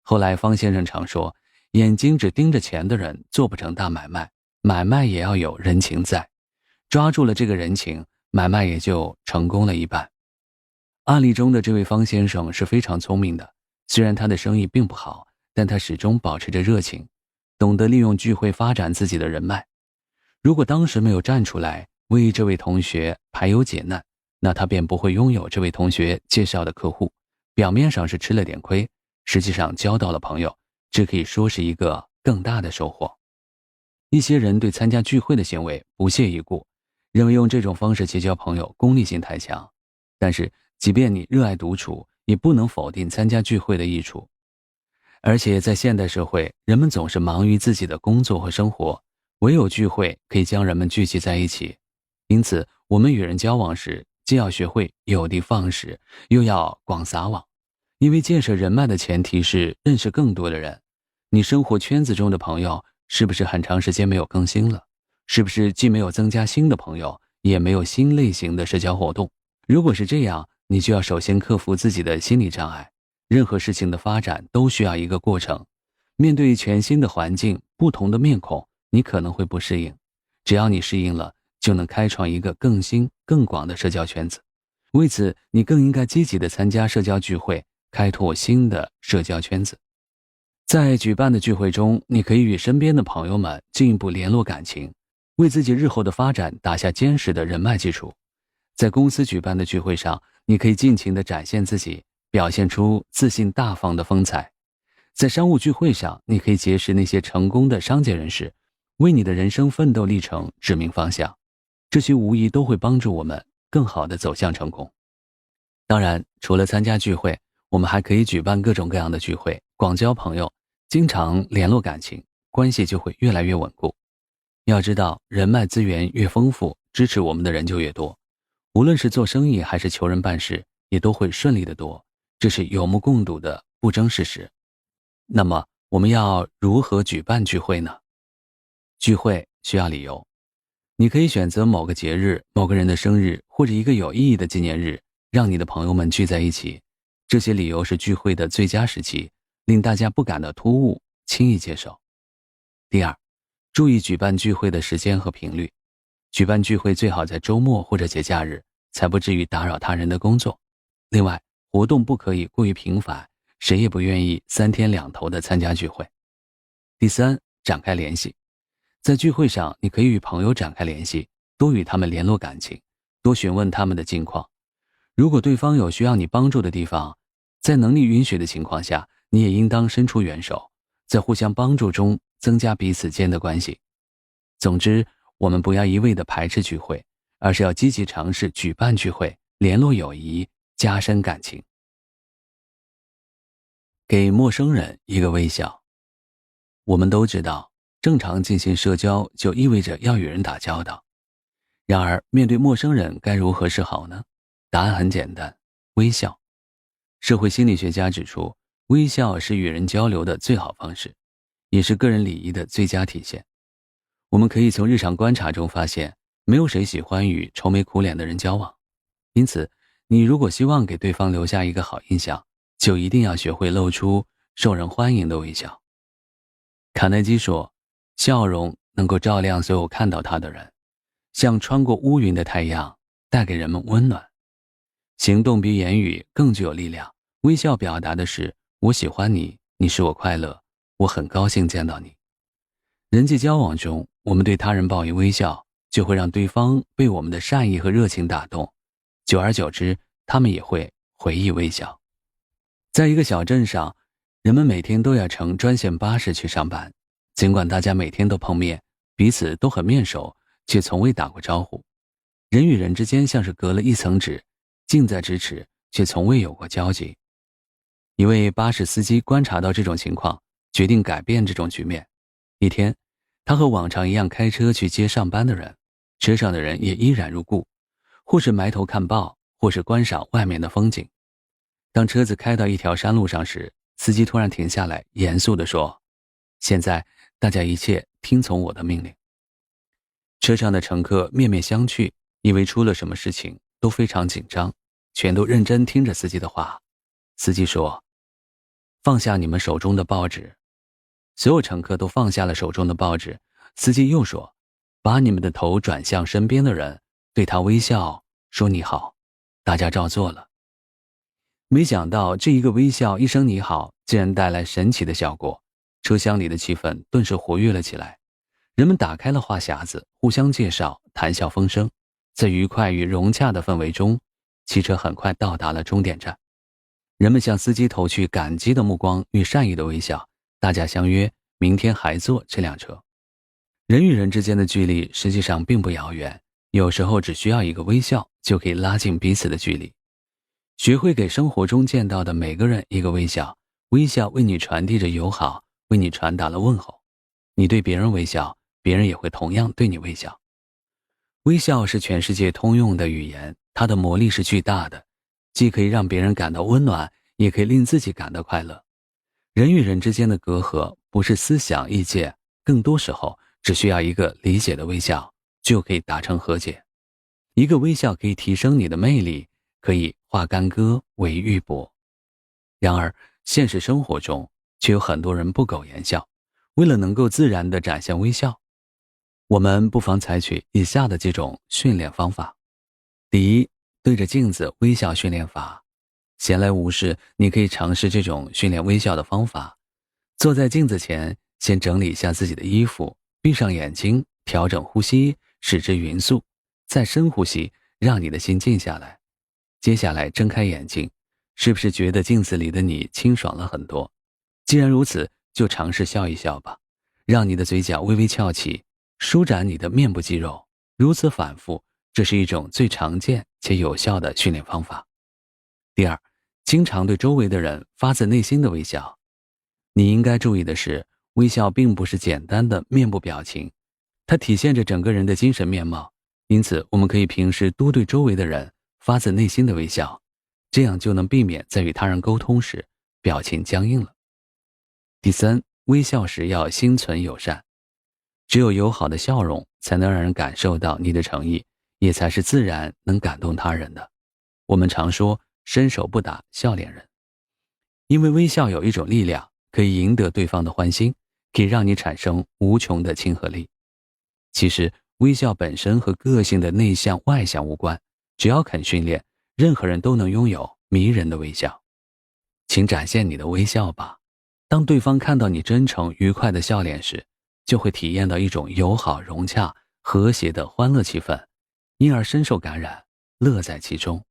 后来方先生常说，眼睛只盯着钱的人做不成大买卖，买卖也要有人情在，抓住了这个人情，买卖也就成功了一半。案例中的这位方先生是非常聪明的，虽然他的生意并不好，但他始终保持着热情，懂得利用聚会发展自己的人脉。如果当时没有站出来为这位同学排忧解难，那他便不会拥有这位同学介绍的客户，表面上是吃了点亏，实际上交到了朋友，这可以说是一个更大的收获。一些人对参加聚会的行为不屑一顾，认为用这种方式结交朋友功利性太强。但是即便你热爱独处，也不能否定参加聚会的益处。而且在现代社会，人们总是忙于自己的工作和生活，唯有聚会可以将人们聚集在一起。因此我们与人交往时，既要学会有的放矢，又要广撒网。因为建设人脉的前提是认识更多的人。你生活圈子中的朋友是不是很长时间没有更新了？是不是既没有增加新的朋友，也没有新类型的社交活动？如果是这样，你就要首先克服自己的心理障碍。任何事情的发展都需要一个过程。面对全新的环境，不同的面孔，你可能会不适应。只要你适应了，就能开创一个更新、更广的社交圈子。为此，你更应该积极地参加社交聚会，开拓新的社交圈子。在举办的聚会中，你可以与身边的朋友们进一步联络感情，为自己日后的发展打下坚实的人脉基础。在公司举办的聚会上，你可以尽情地展现自己，表现出自信大方的风采。在商务聚会上，你可以结识那些成功的商界人士，为你的人生奋斗历程指明方向。这些无疑都会帮助我们更好地走向成功。当然，除了参加聚会，我们还可以举办各种各样的聚会，广交朋友，经常联络感情，关系就会越来越稳固。要知道，人脉资源越丰富，支持我们的人就越多。无论是做生意还是求人办事，也都会顺利得多，这是有目共睹的不争事实。那么我们要如何举办聚会呢？聚会需要理由。你可以选择某个节日、某个人的生日，或者一个有意义的纪念日，让你的朋友们聚在一起。这些理由是聚会的最佳时期，令大家不感到突兀，轻易接受。第二，注意举办聚会的时间和频率。举办聚会最好在周末或者节假日，才不至于打扰他人的工作。另外，活动不可以过于频繁，谁也不愿意3天2头的参加聚会。第三，展开联系。在聚会上，你可以与朋友展开联系，多与他们联络感情，多询问他们的近况。如果对方有需要你帮助的地方，在能力允许的情况下，你也应当伸出援手，在互相帮助中增加彼此间的关系。总之，我们不要一味地排斥聚会，而是要积极尝试举办聚会，联络友谊，加深感情。给陌生人一个微笑。我们都知道，正常进行社交就意味着要与人打交道。然而，面对陌生人该如何是好呢？答案很简单，微笑。社会心理学家指出，微笑是与人交流的最好方式，也是个人礼仪的最佳体现。我们可以从日常观察中发现，没有谁喜欢与愁眉苦脸的人交往。因此，你如果希望给对方留下一个好印象，就一定要学会露出受人欢迎的微笑。卡耐基说，笑容能够照亮所有看到他的人，像穿过乌云的太阳，带给人们温暖。行动比言语更具有力量，微笑表达的是我喜欢你，你使我快乐，我很高兴见到你。人际交往中，我们对他人报以微笑，就会让对方被我们的善意和热情打动，久而久之，他们也会回忆微笑。在一个小镇上，人们每天都要乘专线巴士去上班，尽管大家每天都碰面，彼此都很面熟，却从未打过招呼。人与人之间像是隔了一层纸，近在咫尺，却从未有过交集。一位巴士司机观察到这种情况，决定改变这种局面。一天，他和往常一样开车去接上班的人，车上的人也依然如故，或是埋头看报，或是观赏外面的风景。当车子开到一条山路上时，司机突然停下来，严肃地说：“现在大家一切听从我的命令。”车上的乘客面面相觑，以为出了什么事情，都非常紧张，全都认真听着司机的话。司机说：“放下你们手中的报纸。”所有乘客都放下了手中的报纸。司机又说：“把你们的头转向身边的人，对他微笑，说你好。”大家照做了。没想到这一个微笑，一声你好，竟然带来神奇的效果。车厢里的气氛顿时活跃了起来，人们打开了话匣子，互相介绍，谈笑风生。在愉快与融洽的氛围中，汽车很快到达了终点站。人们向司机投去感激的目光与善意的微笑，大家相约明天还坐这辆车。人与人之间的距离实际上并不遥远，有时候只需要一个微笑就可以拉近彼此的距离。学会给生活中见到的每个人一个微笑，微笑为你传递着友好，为你传达了问候。你对别人微笑，别人也会同样对你微笑。微笑是全世界通用的语言，它的魔力是巨大的，既可以让别人感到温暖，也可以令自己感到快乐。人与人之间的隔阂不是思想意见，更多时候只需要一个理解的微笑，就可以达成和解。一个微笑可以提升你的魅力，可以化干戈为玉帛。然而，现实生活中却有很多人不苟言笑，为了能够自然地展现微笑，我们不妨采取以下的几种训练方法。第一，对着镜子微笑训练法。闲来无事，你可以尝试这种训练微笑的方法。坐在镜子前，先整理一下自己的衣服，闭上眼睛，调整呼吸，使之匀速，再深呼吸，让你的心静下来。接下来睁开眼睛，是不是觉得镜子里的你清爽了很多？既然如此，就尝试笑一笑吧，让你的嘴角微微翘起，舒展你的面部肌肉。如此反复，这是一种最常见且有效的训练方法。第二，经常对周围的人发自内心的微笑。你应该注意的是，微笑并不是简单的面部表情，它体现着整个人的精神面貌。因此，我们可以平时多对周围的人发自内心的微笑，这样就能避免在与他人沟通时表情僵硬了。第三，微笑时要心存友善。只有友好的笑容才能让人感受到你的诚意，也才是自然能感动他人的。我们常说伸手不打笑脸人，因为微笑有一种力量，可以赢得对方的欢心，可以让你产生无穷的亲和力。其实微笑本身和个性的内向外向无关，只要肯训练，任何人都能拥有迷人的微笑。请展现你的微笑吧。当对方看到你真诚愉快的笑脸时，就会体验到一种友好融洽和谐的欢乐气氛，因而深受感染，乐在其中。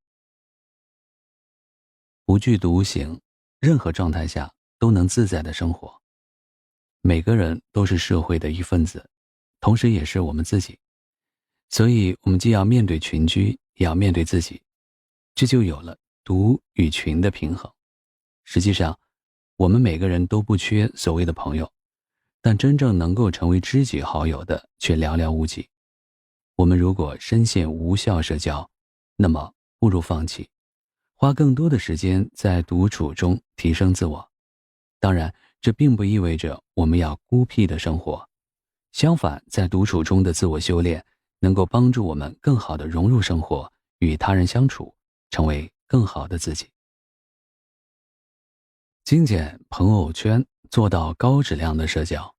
不惧独行，任何状态下都能自在的生活。每个人都是社会的一份子，同时也是我们自己，所以我们既要面对群居，也要面对自己，这就有了独与群的平衡。实际上，我们每个人都不缺所谓的朋友，但真正能够成为知己好友的却寥寥无几。我们如果深陷无效社交，那么不如放弃，花更多的时间在独处中提升自我。当然，这并不意味着我们要孤僻的生活，相反，在独处中的自我修炼能够帮助我们更好地融入生活，与他人相处，成为更好的自己。精简朋友圈，做到高质量的社交。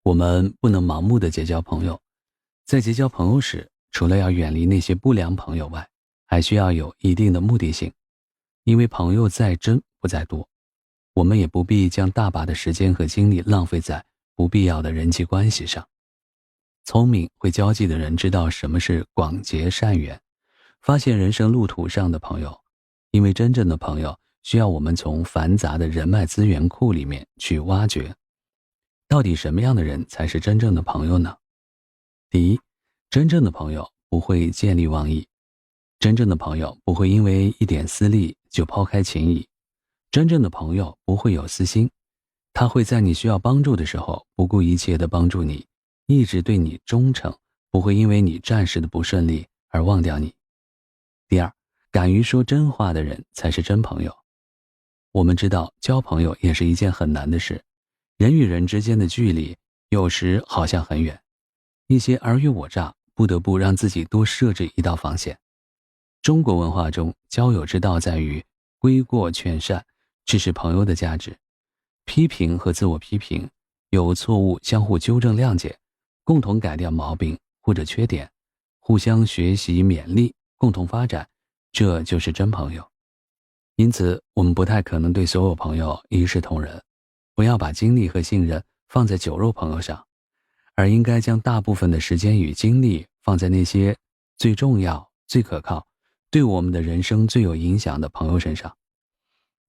我们不能盲目的结交朋友，在结交朋友时，除了要远离那些不良朋友外，还需要有一定的目的性。因为朋友在真不在多，我们也不必将大把的时间和精力浪费在不必要的人际关系上。聪明会交际的人知道什么是广结善缘，发现人生路途上的朋友。因为真正的朋友需要我们从繁杂的人脉资源库里面去挖掘。到底什么样的人才是真正的朋友呢？第一，真正的朋友不会见利忘义。真正的朋友不会因为一点私利就抛开情谊。真正的朋友不会有私心，他会在你需要帮助的时候不顾一切地帮助你，一直对你忠诚，不会因为你暂时的不顺利而忘掉你。第二，敢于说真话的人才是真朋友。我们知道交朋友也是一件很难的事，人与人之间的距离有时好像很远，一些尔虞我诈不得不让自己多设置一道防线。中国文化中，交友之道在于归过劝善，支持朋友的价值。批评和自我批评，有错误相互纠正谅解，共同改掉毛病或者缺点，互相学习勉励，共同发展，这就是真朋友。因此，我们不太可能对所有朋友一视同仁，不要把精力和信任放在酒肉朋友上，而应该将大部分的时间与精力放在那些最重要、最可靠，对我们的人生最有影响的朋友身上。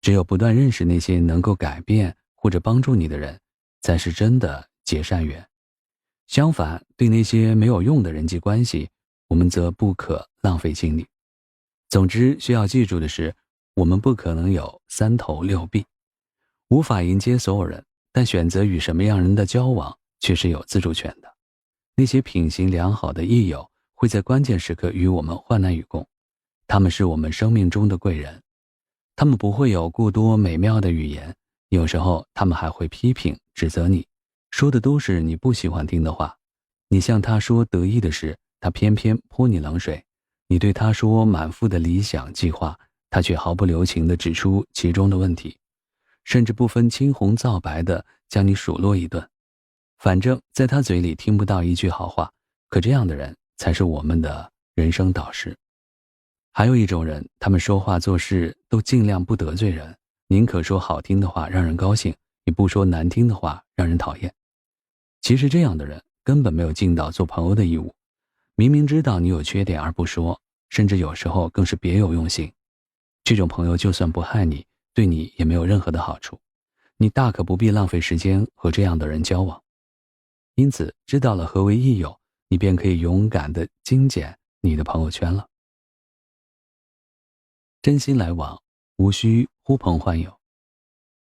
只有不断认识那些能够改变或者帮助你的人，才是真的结善缘。相反，对那些没有用的人际关系，我们则不可浪费精力。总之，需要记住的是，我们不可能有三头六臂，无法迎接所有人，但选择与什么样人的交往却是有自主权的。那些品行良好的益友会在关键时刻与我们患难与共，他们是我们生命中的贵人。他们不会有过多美妙的语言，有时候他们还会批评指责你，说的都是你不喜欢听的话。你向他说得意的事，他偏偏泼你冷水；你对他说满腹的理想计划，他却毫不留情地指出其中的问题，甚至不分青红皂白地将你数落一顿。反正在他嘴里听不到一句好话，可这样的人才是我们的人生导师。还有一种人，他们说话做事都尽量不得罪人，宁可说好听的话让人高兴，也不说难听的话让人讨厌。其实这样的人根本没有尽到做朋友的义务，明明知道你有缺点而不说，甚至有时候更是别有用心。这种朋友就算不害你，对你也没有任何的好处，你大可不必浪费时间和这样的人交往。因此，知道了何为益友，你便可以勇敢地精简你的朋友圈了。真心来往，无需呼朋唤友。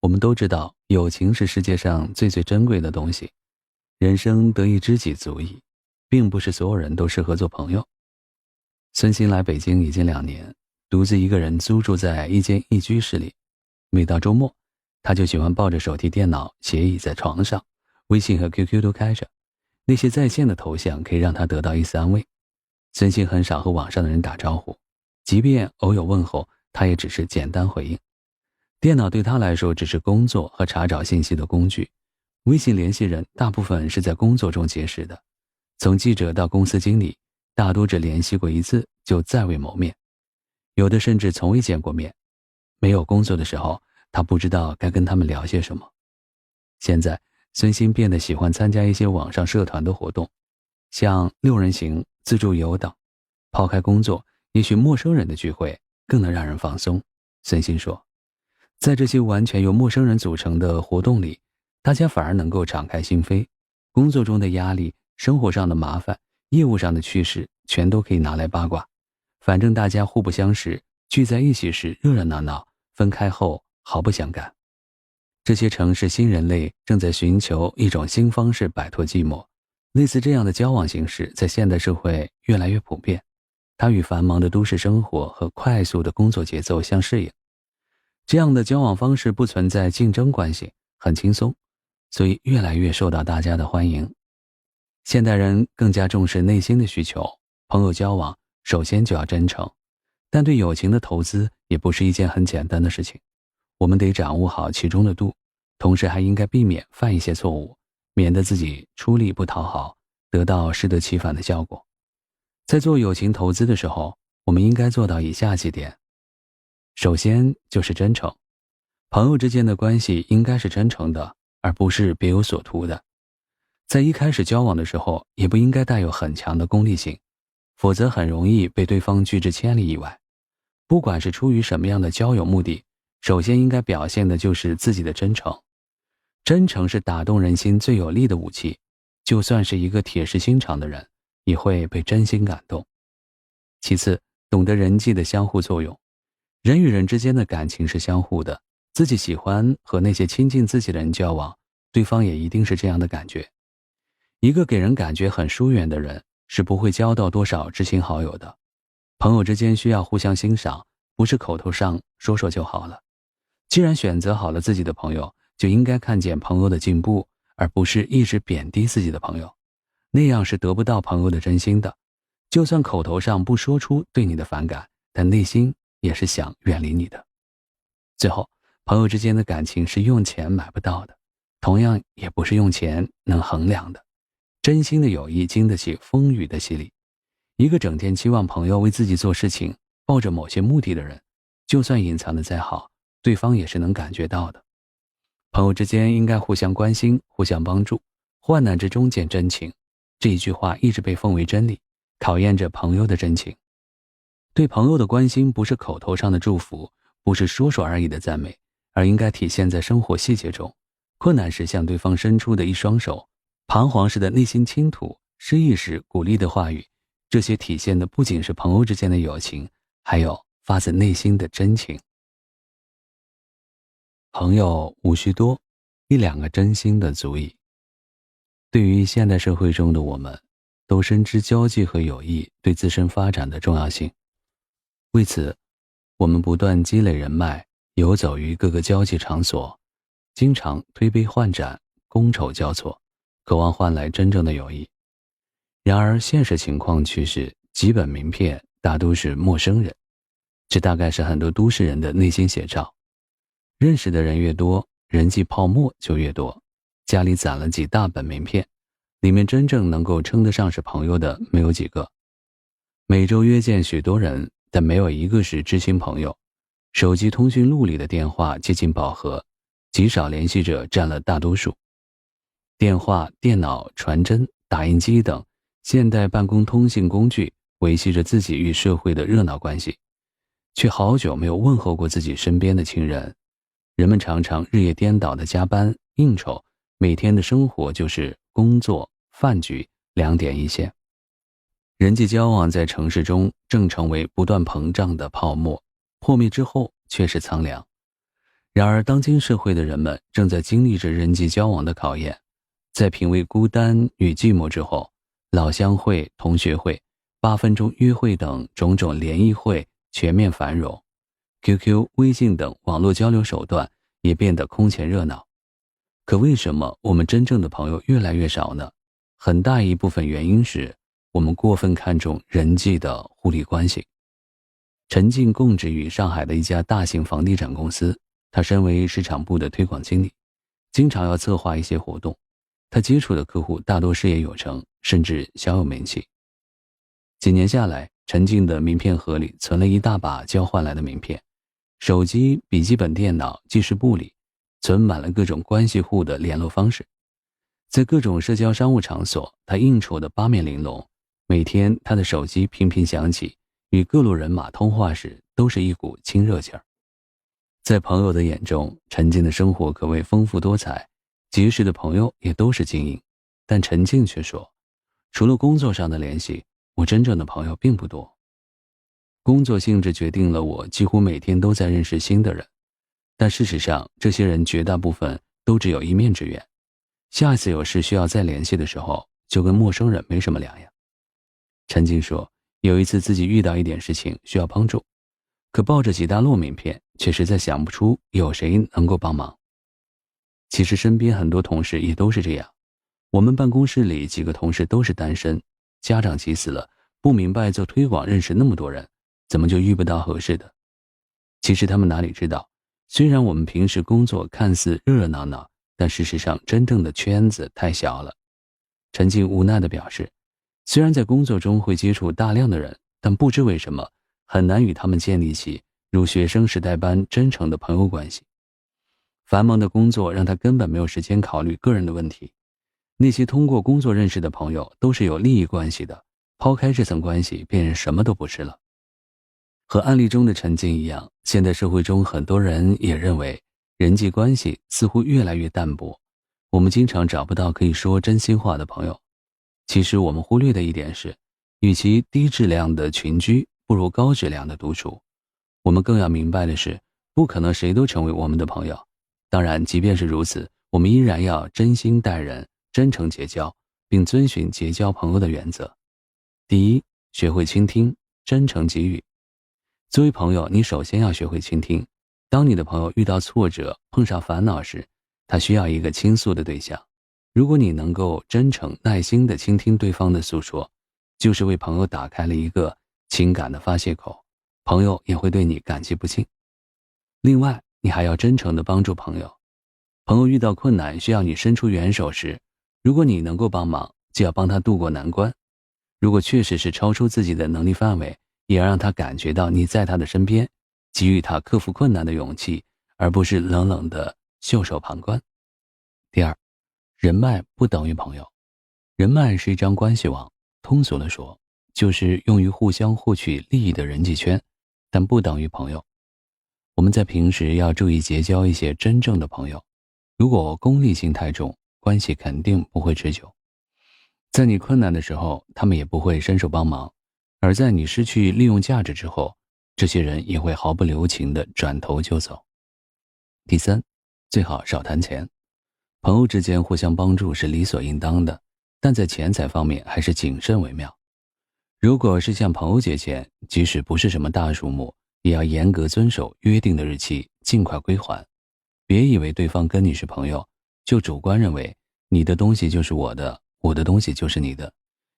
我们都知道，友情是世界上最珍贵的东西，人生得一知己足矣，并不是所有人都适合做朋友。孙鑫来北京已经2年，独自一个人租住在一间一居室里。每到周末，他就喜欢抱着手提电脑斜倚在床上，微信和 QQ 都开着，那些在线的头像可以让他得到一丝安慰。孙鑫很少和网上的人打招呼，即便偶有问候，他也只是简单回应。电脑对他来说只是工作和查找信息的工具，微信联系人大部分是在工作中结识的，从记者到公司经理，大多只联系过一次就再未谋面，有的甚至从未见过面。没有工作的时候，他不知道该跟他们聊些什么。现在孙鑫变得喜欢参加一些网上社团的活动，像6人行、自助游等。抛开工作，也许陌生人的聚会更能让人放松。孙鑫说，在这些完全由陌生人组成的活动里，大家反而能够敞开心扉，工作中的压力、生活上的麻烦、业务上的趣事全都可以拿来八卦。反正大家互不相识，聚在一起时热热闹闹，分开后毫不相干。这些城市新人类正在寻求一种新方式摆脱寂寞，类似这样的交往形式在现代社会越来越普遍，它与繁忙的都市生活和快速的工作节奏相适应。这样的交往方式不存在竞争关系，很轻松，所以越来越受到大家的欢迎。现代人更加重视内心的需求，朋友交往首先就要真诚，但对友情的投资也不是一件很简单的事情。我们得掌握好其中的度，同时还应该避免犯一些错误，免得自己出力不讨好，得到适得其反的效果。在做友情投资的时候，我们应该做到以下几点。首先就是真诚，朋友之间的关系应该是真诚的，而不是别有所图的。在一开始交往的时候，也不应该带有很强的功利性，否则很容易被对方拒之千里以外。不管是出于什么样的交友目的，首先应该表现的就是自己的真诚。真诚是打动人心最有力的武器，就算是一个铁石心肠的人，也会被真心感动。其次，懂得人际的相互作用。人与人之间的感情是相互的，自己喜欢和那些亲近自己的人交往，对方也一定是这样的感觉。一个给人感觉很疏远的人，是不会交到多少知心好友的。朋友之间需要互相欣赏，不是口头上说说就好了。既然选择好了自己的朋友，就应该看见朋友的进步，而不是一直贬低自己的朋友，那样是得不到朋友的真心的。就算口头上不说出对你的反感，但内心也是想远离你的。最后，朋友之间的感情是用钱买不到的，同样也不是用钱能衡量的。真心的友谊经得起风雨的洗礼。一个整天期望朋友为自己做事情，抱着某些目的的人，就算隐藏的再好，对方也是能感觉到的。朋友之间应该互相关心，互相帮助，患难之中见真情。这一句话一直被奉为真理，考验着朋友的真情。对朋友的关心不是口头上的祝福，不是说说而已的赞美，而应该体现在生活细节中。困难时向对方伸出的一双手，彷徨时的内心倾吐，失意时鼓励的话语，这些体现的不仅是朋友之间的友情，还有发自内心的真情。朋友无需多，一两个真心的足矣。对于现代社会中的我们，都深知交际和友谊对自身发展的重要性。为此，我们不断积累人脉，游走于各个交际场所，经常推杯换盏，觥筹交错，渴望换来真正的友谊。然而现实情况却是几本名片大都是陌生人，这大概是很多都市人的内心写照。认识的人越多，人际泡沫就越多。家里攒了几大本名片，里面真正能够称得上是朋友的没有几个。每周约见许多人，但没有一个是知心朋友。手机通讯录里的电话接近饱和，极少联系者占了大多数。电话、电脑、传真、打印机等现代办公通信工具维系着自己与社会的热闹关系，却好久没有问候过自己身边的亲人。人们常常日夜颠倒的加班应酬，每天的生活就是工作、饭局两点一线。人际交往在城市中正成为不断膨胀的泡沫，破灭之后却是苍凉。然而当今社会的人们正在经历着人际交往的考验，在品味孤单与寂寞之后，老乡会、同学会、8分钟约会等种种联谊会全面繁荣， QQ、微信等网络交流手段也变得空前热闹。可为什么我们真正的朋友越来越少呢？很大一部分原因是我们过分看重人际的互利关系。陈静供职于上海的一家大型房地产公司，他身为市场部的推广经理，经常要策划一些活动。他接触的客户大多事业有成，甚至小有名气。几年下来，陈静的名片盒里存了一大把交换来的名片，手机、笔记本电脑、记事簿里存满了各种关系户的联络方式。在各种社交商务场所，他应酬的八面玲珑，每天他的手机频频响起，与各路人马通话时都是一股亲热劲儿。在朋友的眼中，陈静的生活可谓丰富多彩，结识的朋友也都是精英。但陈静却说，除了工作上的联系，我真正的朋友并不多。工作性质决定了我几乎每天都在认识新的人，但事实上这些人绝大部分都只有一面之缘，下一次有事需要再联系的时候，就跟陌生人没什么两样。陈静说，有一次自己遇到一点事情需要帮助，可抱着几大摞名片，却实在想不出有谁能够帮忙。其实身边很多同事也都是这样，我们办公室里几个同事都是单身，家长急死了，不明白做推广认识那么多人，怎么就遇不到合适的。其实他们哪里知道，虽然我们平时工作看似热热闹闹，但事实上真正的圈子太小了。陈静无奈地表示，虽然在工作中会接触大量的人，但不知为什么很难与他们建立起如学生时代般真诚的朋友关系。繁忙的工作让他根本没有时间考虑个人的问题。那些通过工作认识的朋友都是有利益关系的，抛开这层关系，便什么都不是了。和案例中的陈静一样，现代社会中很多人也认为人际关系似乎越来越淡薄，我们经常找不到可以说真心话的朋友。其实我们忽略的一点是，与其低质量的群居，不如高质量的独处。我们更要明白的是，不可能谁都成为我们的朋友。当然，即便是如此，我们依然要真心待人，真诚结交，并遵循结交朋友的原则。第一，学会倾听，真诚给予。作为朋友，你首先要学会倾听。当你的朋友遇到挫折，碰上烦恼时，他需要一个倾诉的对象。如果你能够真诚耐心地倾听对方的诉说，就是为朋友打开了一个情感的发泄口，朋友也会对你感激不尽。另外，你还要真诚地帮助朋友。朋友遇到困难需要你伸出援手时，如果你能够帮忙，就要帮他渡过难关。如果确实是超出自己的能力范围，也要让他感觉到你在他的身边，给予他克服困难的勇气，而不是冷冷的袖手旁观。第二，人脉不等于朋友。人脉是一张关系网，通俗地说，就是用于互相获取利益的人际圈，但不等于朋友。我们在平时要注意结交一些真正的朋友，如果功利性太重，关系肯定不会持久。在你困难的时候，他们也不会伸手帮忙，而在你失去利用价值之后，这些人也会毫不留情地转头就走。第三，最好少谈钱。朋友之间互相帮助是理所应当的，但在钱财方面还是谨慎为妙。如果是向朋友借钱，即使不是什么大数目，也要严格遵守约定的日期，尽快归还。别以为对方跟你是朋友，就主观认为你的东西就是我的，我的东西就是你的。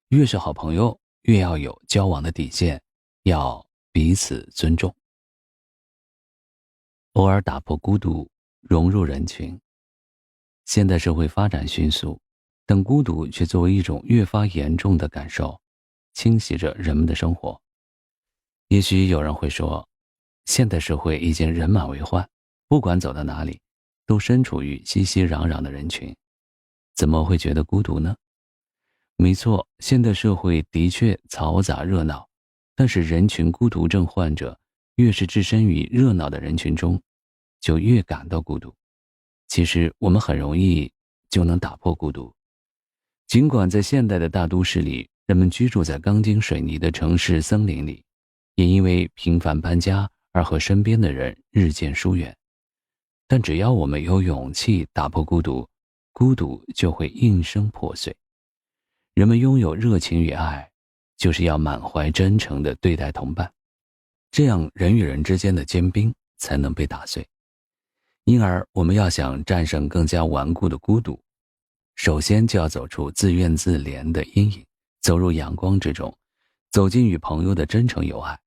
越是好朋友，越要有交往的底线，要彼此尊重。偶尔打破孤独，融入人群。现代社会发展迅速，但孤独却作为一种越发严重的感受，侵袭着人们的生活。也许有人会说，现代社会已经人满为患，不管走到哪里，都身处于熙熙攘攘的人群，怎么会觉得孤独呢？没错，现代社会的确嘈杂热闹，但是人群孤独症患者越是置身于热闹的人群中，就越感到孤独。其实我们很容易就能打破孤独。尽管在现代的大都市里，人们居住在钢筋水泥的城市森林里，也因为频繁搬家而和身边的人日渐疏远，但只要我们有勇气打破孤独，孤独就会应声破碎。人们拥有热情与爱，就是要满怀真诚地对待同伴，这样人与人之间的坚冰才能被打碎。因而我们要想战胜更加顽固的孤独，首先就要走出自怨自怜的阴影，走入阳光之中，走进与朋友的真诚友爱。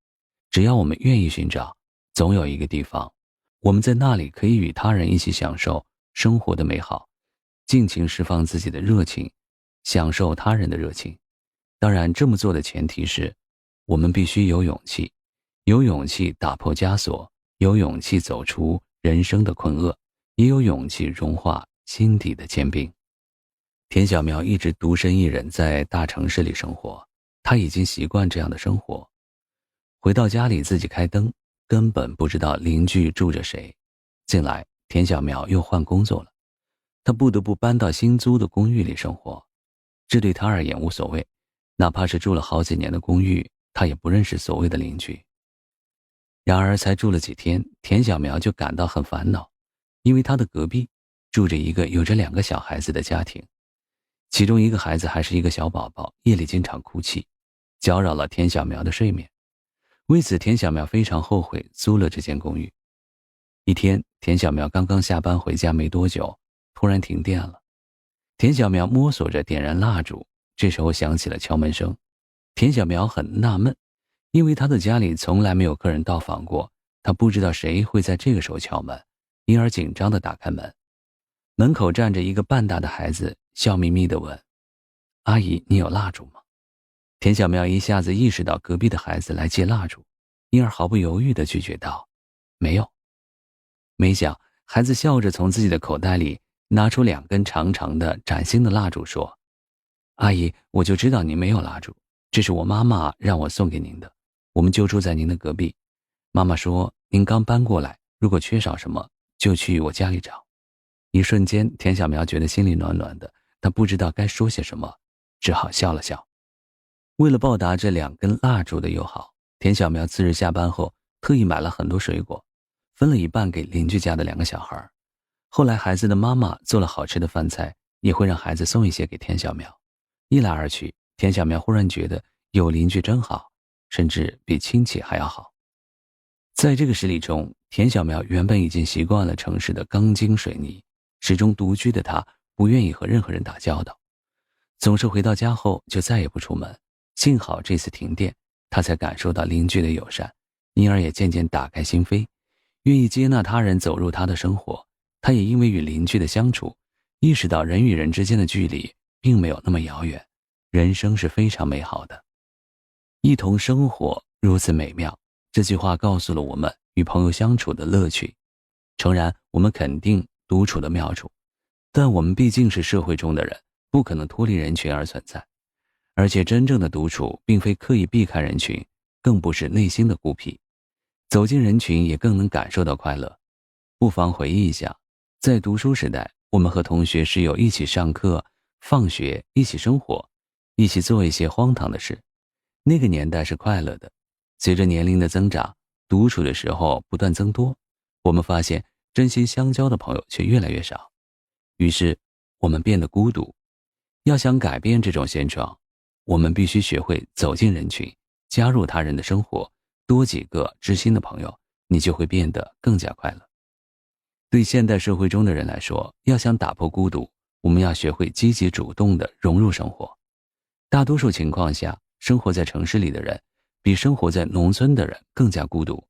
只要我们愿意寻找，总有一个地方，我们在那里可以与他人一起享受生活的美好，尽情释放自己的热情，享受他人的热情。当然，这么做的前提是，我们必须有勇气，有勇气打破枷锁，有勇气走出人生的困厄，也有勇气融化心底的坚冰。田小苗一直独身一人在大城市里生活，他已经习惯这样的生活。回到家里自己开灯，根本不知道邻居住着谁。近来田小苗又换工作了，他不得不搬到新租的公寓里生活。这对他而言无所谓，哪怕是住了好几年的公寓，他也不认识所谓的邻居。然而才住了几天，田小苗就感到很烦恼，因为他的隔壁住着一个有着2个小孩子的家庭，其中一个孩子还是一个小宝宝，夜里经常哭泣，搅扰了田小苗的睡眠。为此，田小苗非常后悔租了这间公寓。一天，田小苗刚刚下班回家没多久，突然停电了。田小苗摸索着点燃蜡烛，这时候响起了敲门声。田小苗很纳闷，因为他的家里从来没有客人到访过，他不知道谁会在这个时候敲门，因而紧张地打开门。门口站着一个半大的孩子，笑眯眯地问：阿姨，你有蜡烛吗？田小苗一下子意识到隔壁的孩子来借蜡烛，因而毫不犹豫地拒绝道：没有。没想孩子笑着从自己的口袋里拿出2根长长的崭新的蜡烛，说：阿姨，我就知道您没有蜡烛，这是我妈妈让我送给您的，我们就住在您的隔壁。妈妈说您刚搬过来，如果缺少什么就去我家里找。一瞬间，田小苗觉得心里暖暖的，她不知道该说些什么，只好笑了笑。为了报答这2根蜡烛的友好，田小苗次日下班后特意买了很多水果，分了一半给邻居家的2个小孩。后来孩子的妈妈做了好吃的饭菜，也会让孩子送一些给田小苗。一来二去，田小苗忽然觉得有邻居真好，甚至比亲戚还要好。在这个十里中，田小苗原本已经习惯了城市的钢筋水泥，始终独居的他不愿意和任何人打交道，总是回到家后就再也不出门。幸好这次停电，他才感受到邻居的友善，因而也渐渐打开心扉，愿意接纳他人走入他的生活。他也因为与邻居的相处，意识到人与人之间的距离并没有那么遥远，人生是非常美好的。一同生活如此美妙，这句话告诉了我们与朋友相处的乐趣。诚然，我们肯定独处的妙处，但我们毕竟是社会中的人，不可能脱离人群而存在。而且真正的独处并非刻意避开人群，更不是内心的孤僻，走进人群也更能感受到快乐。不妨回忆一下，在读书时代，我们和同学室友一起上课、放学，一起生活，一起做一些荒唐的事。那个年代是快乐的。随着年龄的增长，独处的时候不断增多，我们发现真心相交的朋友却越来越少，于是我们变得孤独。要想改变这种现状，我们必须学会走进人群，加入他人的生活，多几个知心的朋友，你就会变得更加快乐。对现代社会中的人来说，要想打破孤独，我们要学会积极主动地融入生活。大多数情况下，生活在城市里的人比生活在农村的人更加孤独，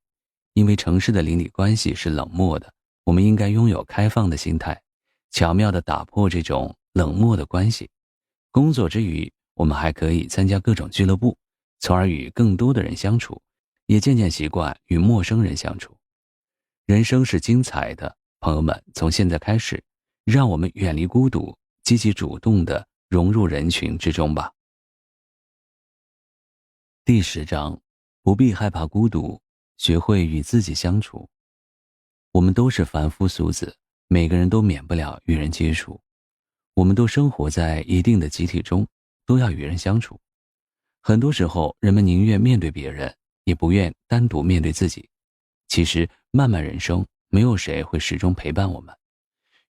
因为城市的邻里关系是冷漠的。我们应该拥有开放的心态，巧妙地打破这种冷漠的关系。工作之余，我们还可以参加各种俱乐部，从而与更多的人相处，也渐渐习惯与陌生人相处。人生是精彩的，朋友们，从现在开始，让我们远离孤独，积极主动地融入人群之中吧。第10章，不必害怕孤独，学会与自己相处。我们都是凡夫俗子，每个人都免不了与人接触。我们都生活在一定的集体中，都要与人相处。很多时候，人们宁愿面对别人，也不愿单独面对自己。其实，漫漫人生，没有谁会始终陪伴我们。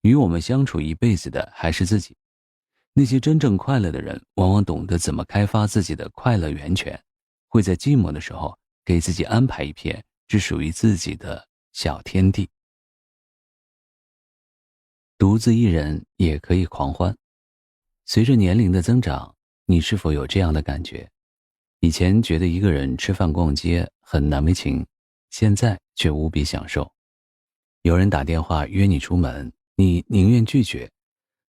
与我们相处一辈子的还是自己。那些真正快乐的人，往往懂得怎么开发自己的快乐源泉，会在寂寞的时候，给自己安排一片只属于自己的小天地。独自一人也可以狂欢。随着年龄的增长，你是否有这样的感觉？以前觉得一个人吃饭逛街很难为情，现在却无比享受。有人打电话约你出门，你宁愿拒绝。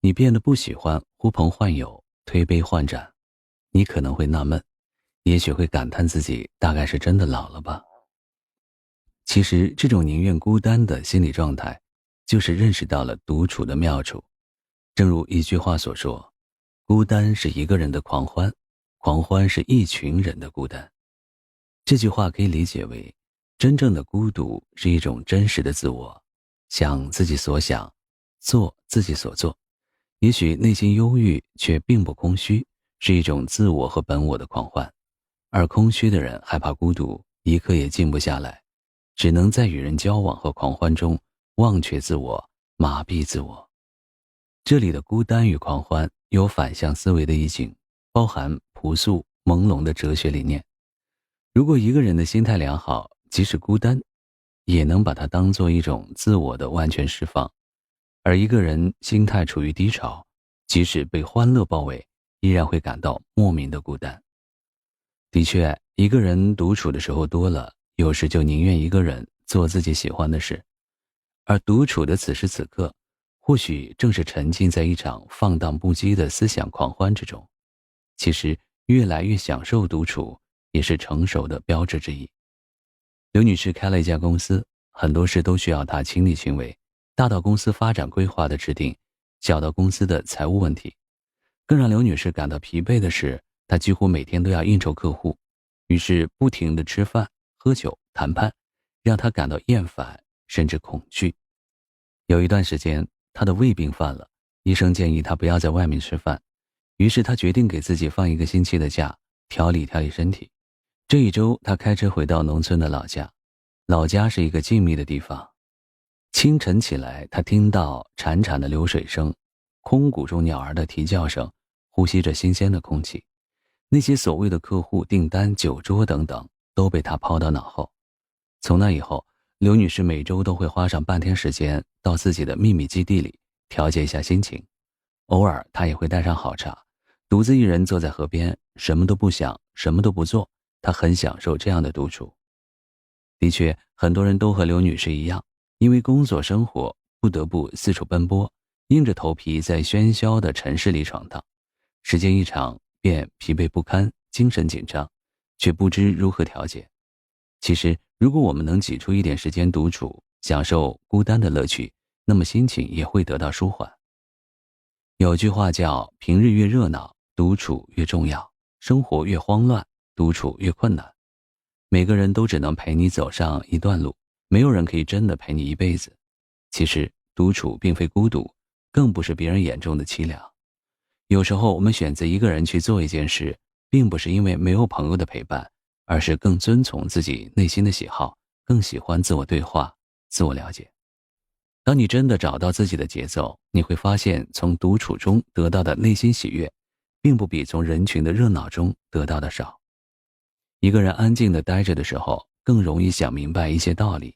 你变得不喜欢呼朋唤友，推杯换盏。你可能会纳闷，也许会感叹自己大概是真的老了吧。其实这种宁愿孤单的心理状态，就是认识到了独处的妙处。正如一句话所说，孤单是一个人的狂欢，狂欢是一群人的孤单。这句话可以理解为，真正的孤独是一种真实的自我，想自己所想，做自己所做。也许内心忧郁，却并不空虚，是一种自我和本我的狂欢。而空虚的人害怕孤独，一刻也静不下来，只能在与人交往和狂欢中忘却自我，麻痹自我。这里的孤单与狂欢有反向思维的意境，包含朴素朦胧的哲学理念。如果一个人的心态良好，即使孤单，也能把它当作一种自我的完全释放。而一个人心态处于低潮，即使被欢乐包围，依然会感到莫名的孤单。的确，一个人独处的时候多了，有时就宁愿一个人做自己喜欢的事。而独处的此时此刻，或许正是沉浸在一场放荡不羁的思想狂欢之中。其实，越来越享受独处，也是成熟的标志之一。刘女士开了一家公司，很多事都需要她亲力亲为，大到公司发展规划的制定，小到公司的财务问题。更让刘女士感到疲惫的是，她几乎每天都要应酬客户，于是不停地吃饭、喝酒、谈判，让她感到厌烦，甚至恐惧。有一段时间，她的胃病犯了，医生建议她不要在外面吃饭，于是她决定给自己放1个星期的假，调理调理身体。这一周，她开车回到农村的老家。老家是一个静谧的地方。清晨起来，她听到潺潺的流水声，空谷中鸟儿的啼叫声，呼吸着新鲜的空气。那些所谓的客户、订单、酒桌等等，都被她抛到脑后。从那以后，刘女士每周都会花上半天时间到自己的秘密基地里调节一下心情。偶尔她也会带上好茶，独自一人坐在河边，什么都不想，什么都不做。她很享受这样的独处。的确，很多人都和刘女士一样，因为工作生活不得不四处奔波，硬着头皮在喧嚣的城市里闯荡，时间一长便疲惫不堪，精神紧张，却不知如何调节。其实，如果我们能挤出一点时间独处，享受孤单的乐趣，那么心情也会得到舒缓。有句话叫平日越热闹，独处越重要，生活越慌乱，独处越困难。每个人都只能陪你走上一段路，没有人可以真的陪你一辈子。其实独处并非孤独，更不是别人眼中的凄凉。有时候我们选择一个人去做一件事，并不是因为没有朋友的陪伴，而是更遵从自己内心的喜好，更喜欢自我对话、自我了解。当你真的找到自己的节奏，你会发现从独处中得到的内心喜悦，并不比从人群的热闹中得到的少。一个人安静地待着的时候，更容易想明白一些道理。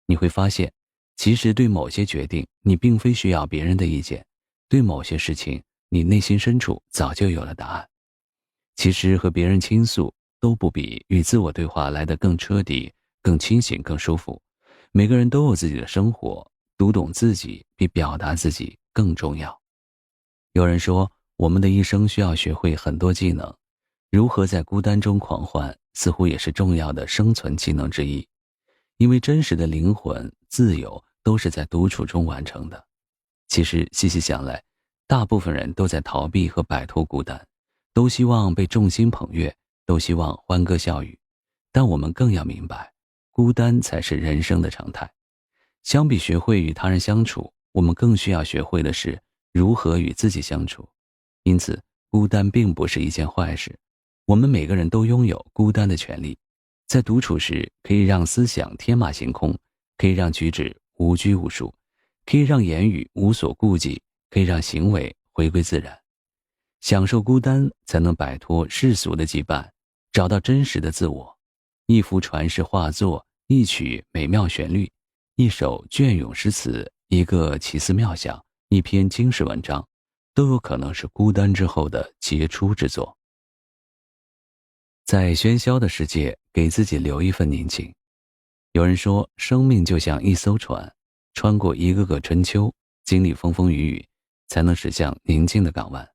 你会发现，其实对某些决定，你并非需要别人的意见；对某些事情，你内心深处早就有了答案。其实和别人倾诉，都不比与自我对话来得更彻底、更清醒、更舒服。每个人都有自己的生活，读懂自己比表达自己更重要。有人说，我们的一生需要学会很多技能，如何在孤单中狂欢，似乎也是重要的生存技能之一。因为真实的灵魂、自由都是在独处中完成的。其实细细想来，大部分人都在逃避和摆脱孤单，都希望被众星捧月，都希望欢歌笑语。但我们更要明白，孤单才是人生的常态。相比学会与他人相处，我们更需要学会的是如何与自己相处。因此，孤单并不是一件坏事，我们每个人都拥有孤单的权利。在独处时，可以让思想天马行空，可以让举止无拘无束，可以让言语无所顾忌，可以让行为回归自然。享受孤单，才能摆脱世俗的羁绊，找到真实的自我。一幅传世画作，一曲美妙旋律，一首隽永诗词，一个奇思妙想，一篇经世文章，都有可能是孤单之后的杰出之作。在喧嚣的世界，给自己留一份宁静。有人说，生命就像一艘船，穿过一个个春秋，经历风风雨雨，才能驶向宁静的港湾。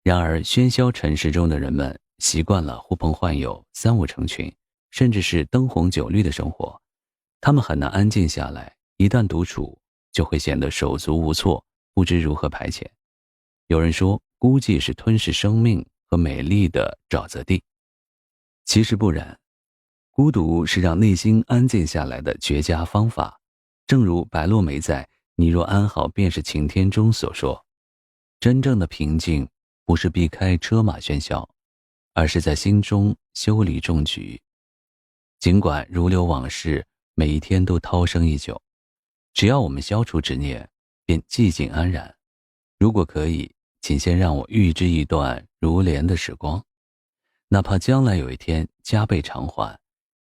然而，喧嚣尘世中的人们习惯了呼朋唤友、三五成群，甚至是灯红酒绿的生活，他们很难安静下来，一旦独处，就会显得手足无措，不知如何排遣。有人说，孤寂是吞噬生命和美丽的沼泽地。其实不然，孤独是让内心安静下来的绝佳方法。正如白落梅在《你若安好便是晴天》中所说，真正的平静不是避开车马喧嚣，而是在心中修理种菊。尽管如流往事，每一天都涛声依旧，只要我们消除执念，便寂静安然。如果可以，请先让我预知一段如莲的时光，哪怕将来有一天加倍偿还，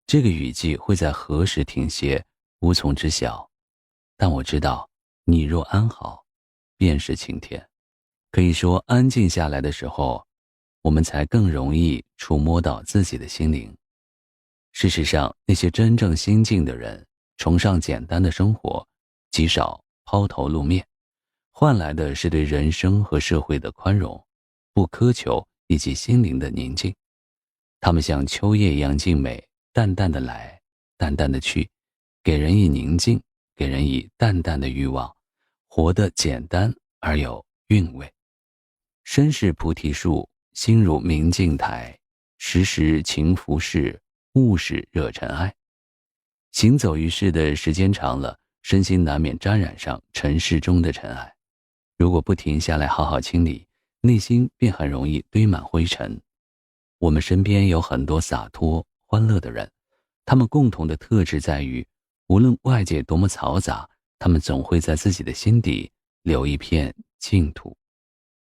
这个雨季会在何时停歇，无从知晓。但我知道，你若安好，便是晴天。可以说，安静下来的时候，我们才更容易触摸到自己的心灵。事实上，那些真正心静的人，崇尚简单的生活，极少抛头露面，换来的是对人生和社会的宽容、不苛求以及心灵的宁静。他们像秋叶一样静美，淡淡的来，淡淡的去，给人以宁静，给人以淡淡的欲望，活得简单而有韵味。身是菩提树，心如明镜台，时时勤拂拭，勿使惹尘埃。行走于世的时间长了，身心难免沾染上尘世中的尘埃。如果不停下来好好清理，内心便很容易堆满灰尘。我们身边有很多洒脱、欢乐的人，他们共同的特质在于，无论外界多么嘈杂，他们总会在自己的心底留一片净土。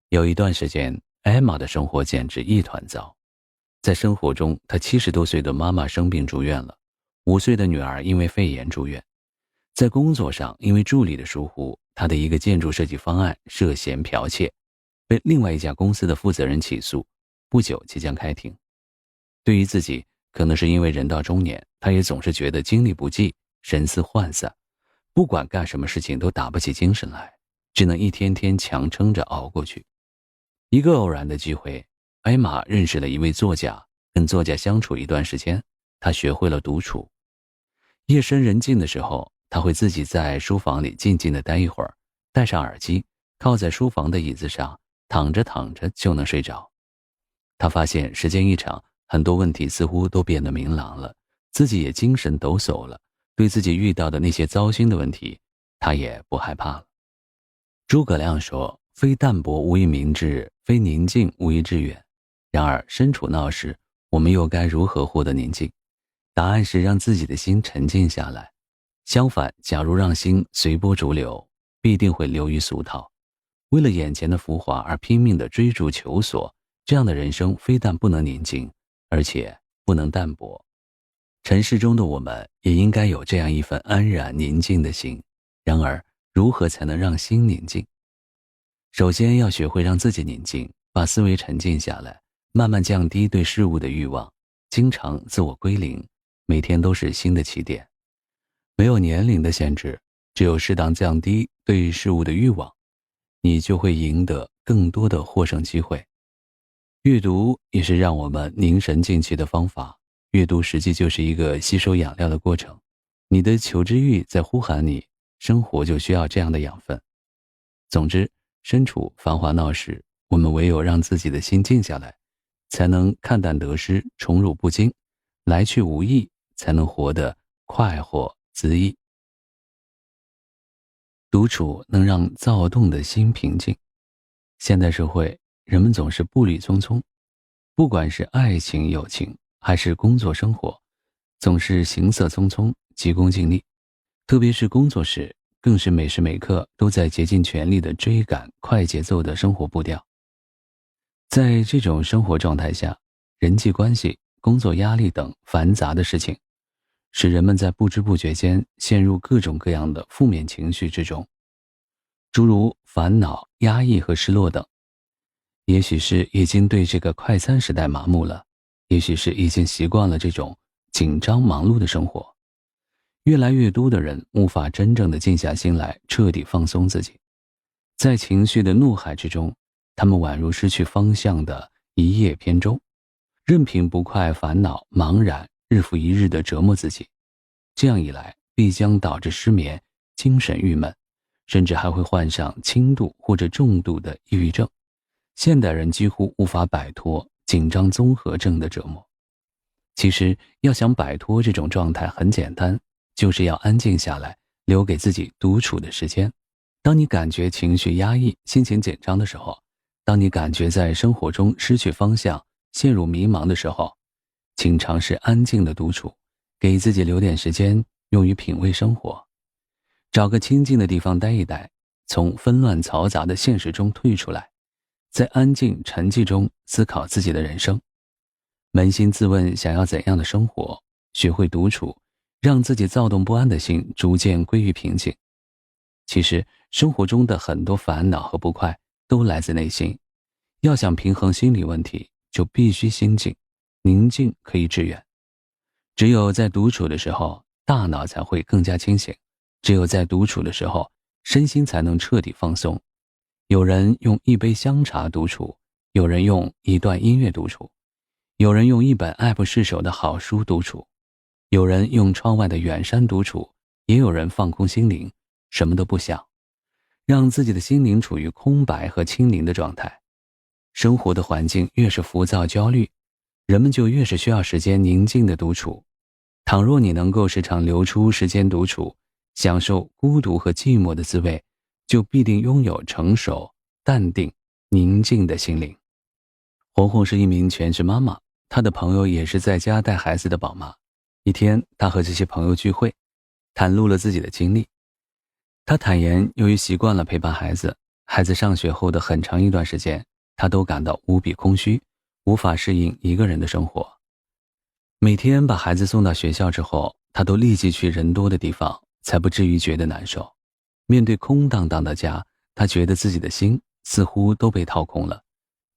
有一段时间，艾玛的生活简直一团糟。在生活中，她70多岁的妈妈生病住院了，5岁的女儿因为肺炎住院。在工作上，因为助理的疏忽，她的一个建筑设计方案涉嫌剽窃，被另外一家公司的负责人起诉，不久即将开庭。对于自己，可能是因为人到中年，她也总是觉得精力不济，神思涣散，不管干什么事情都打不起精神来，只能一天天强撑着熬过去。一个偶然的机会，艾玛认识了一位作家，跟作家相处一段时间，她学会了独处。夜深人静的时候，她会自己在书房里静静地待一会儿，戴上耳机，靠在书房的椅子上，躺着躺着就能睡着。她发现时间一长，很多问题似乎都变得明朗了，自己也精神抖擞了，对自己遇到的那些糟心的问题，她也不害怕了。诸葛亮说，非淡泊无以明志，非宁静无以致远。然而身处闹市，我们又该如何获得宁静？答案是让自己的心沉静下来。相反，假如让心随波逐流，必定会流于俗套。为了眼前的浮华而拼命地追逐求索，这样的人生非但不能宁静，而且不能淡泊。尘世中的我们也应该有这样一份安然宁静的心。然而，如何才能让心宁静？首先要学会让自己宁静，把思维沉静下来，慢慢降低对事物的欲望，经常自我归零，每天都是新的起点。没有年龄的限制，只有适当降低对事物的欲望，你就会赢得更多的获胜机会。阅读也是让我们凝神静气的方法，阅读实际就是一个吸收养料的过程。你的求知欲在呼喊你，生活就需要这样的养分。总之，身处繁华闹市，我们唯有让自己的心静下来，才能看淡得失，宠辱不惊，来去无意，才能活得快活恣意。独处能让躁动的心平静。现代社会，人们总是步履匆匆，不管是爱情友情还是工作生活，总是行色匆匆，急功近利。特别是工作时，更是每时每刻都在竭尽全力地追赶快节奏的生活步调。在这种生活状态下，人际关系、工作压力等繁杂的事情，使人们在不知不觉间陷入各种各样的负面情绪之中，诸如烦恼、压抑和失落等。也许是已经对这个快餐时代麻木了，也许是已经习惯了这种紧张忙碌的生活。越来越多的人无法真正的静下心来，彻底放松自己。在情绪的怒海之中，他们宛如失去方向的一叶扁舟，任凭不快、烦恼、茫然日复一日地折磨自己。这样一来，必将导致失眠、精神郁闷，甚至还会患上轻度或者重度的抑郁症。现代人几乎无法摆脱紧张综合症的折磨。其实，要想摆脱这种状态很简单，就是要安静下来，留给自己独处的时间。当你感觉情绪压抑、心情紧张的时候，当你感觉在生活中失去方向、陷入迷茫的时候，请尝试安静的独处，给自己留点时间用于品味生活。找个清静的地方待一待，从纷乱嘈杂的现实中退出来，在安静沉寂中思考自己的人生。扪心自问，想要怎样的生活？学会独处，让自己躁动不安的心逐渐归于平静。其实，生活中的很多烦恼和不快都来自内心。要想平衡心理问题，就必须心静，宁静可以致远。只有在独处的时候，大脑才会更加清醒；只有在独处的时候，身心才能彻底放松。有人用一杯香茶独处，有人用一段音乐独处，有人用一本爱不释手的好书独处，有人用窗外的远山独处，也有人放空心灵，什么都不想，让自己的心灵处于空白和清零的状态。生活的环境越是浮躁焦虑，人们就越是需要时间宁静的独处。倘若你能够时常留出时间独处，享受孤独和寂寞的滋味，就必定拥有成熟、淡定、宁静的心灵。红红是一名全职妈妈，她的朋友也是在家带孩子的宝妈。一天，她和这些朋友聚会，袒露了自己的经历。她坦言，由于习惯了陪伴孩子，孩子上学后的很长一段时间，她都感到无比空虚，无法适应一个人的生活。每天把孩子送到学校之后，她都立即去人多的地方，才不至于觉得难受。面对空荡荡的家，她觉得自己的心似乎都被掏空了，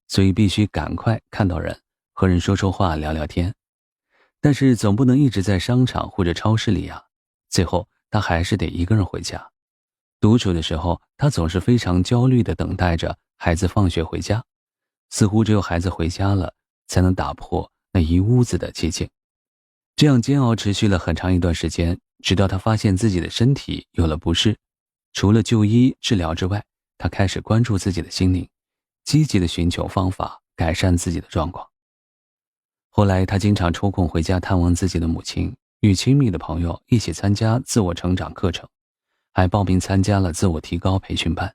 所以必须赶快看到人，和人说说话，聊聊天。但是总不能一直在商场或者超市里啊，最后她还是得一个人回家。独处的时候，她总是非常焦虑地等待着孩子放学回家，似乎只有孩子回家了，才能打破那一屋子的寂静。这样煎熬持续了很长一段时间，直到她发现自己的身体有了不适。除了就医治疗之外，她开始关注自己的心灵，积极地寻求方法改善自己的状况。后来她经常抽空回家探望自己的母亲，与亲密的朋友一起参加自我成长课程，还报名参加了自我提高培训班。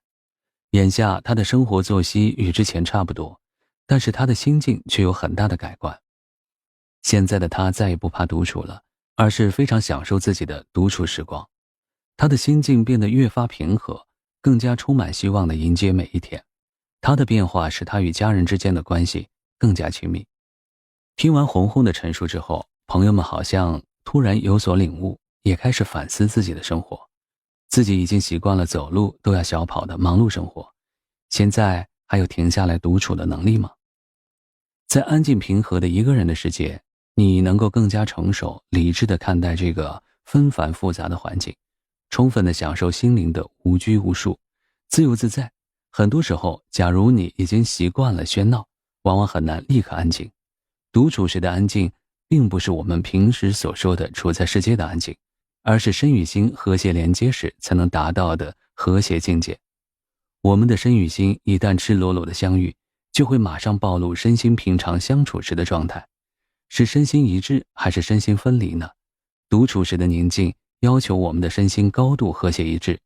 眼下她的生活作息与之前差不多，但是他的心境却有很大的改观。现在的他再也不怕独处了，而是非常享受自己的独处时光。他的心境变得越发平和，更加充满希望地迎接每一天。他的变化使他与家人之间的关系更加亲密。听完红红的陈述之后，朋友们好像突然有所领悟，也开始反思自己的生活。自己已经习惯了走路都要小跑的忙碌生活，现在还有停下来独处的能力吗？在安静平和的一个人的世界，你能够更加成熟、理智地看待这个纷繁复杂的环境，充分地享受心灵的无拘无束、自由自在。很多时候，假如你已经习惯了喧闹，往往很难立刻安静。独处时的安静，并不是我们平时所说的处在世界的安静，而是身与心和谐连接时才能达到的和谐境界。我们的身与心一旦赤裸裸的相遇，就会马上暴露身心平常相处时的状态，是身心一致还是身心分离呢？独处时的宁静要求我们的身心高度和谐一致，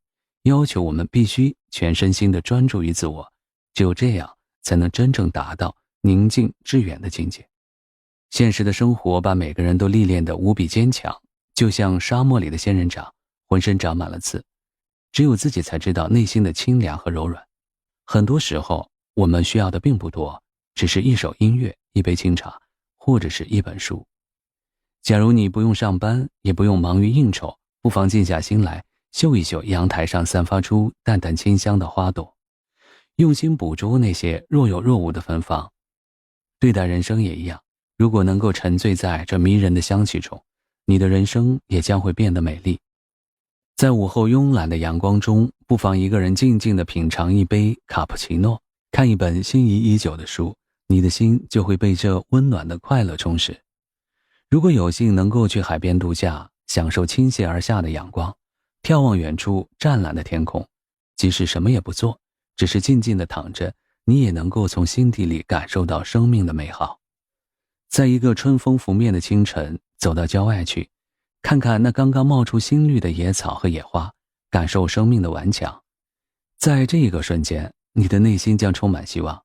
要求我们必须全身心的专注于自我，只有这样才能真正达到宁静致远的境界。现实的生活把每个人都历练得无比坚强，就像沙漠里的仙人掌，浑身长满了刺，只有自己才知道内心的清凉和柔软。很多时候，我们需要的并不多，只是一首音乐、一杯清茶，或者是一本书。假如你不用上班，也不用忙于应酬，不妨静下心来，嗅一嗅阳台上散发出淡淡清香的花朵，用心捕捉那些若有若无的芬芳。对待人生也一样，如果能够沉醉在这迷人的香气中，你的人生也将会变得美丽。在午后慵懒的阳光中，不妨一个人静静地品尝一杯卡布奇诺，看一本心仪已久的书，你的心就会被这温暖的快乐充实。如果有幸能够去海边度假，享受倾泻而下的阳光，眺望远处湛蓝的天空，即使什么也不做，只是静静地躺着，你也能够从心底里感受到生命的美好。在一个春风拂面的清晨，走到郊外去，看看那刚刚冒出新绿的野草和野花，感受生命的顽强。在这一个瞬间，你的内心将充满希望。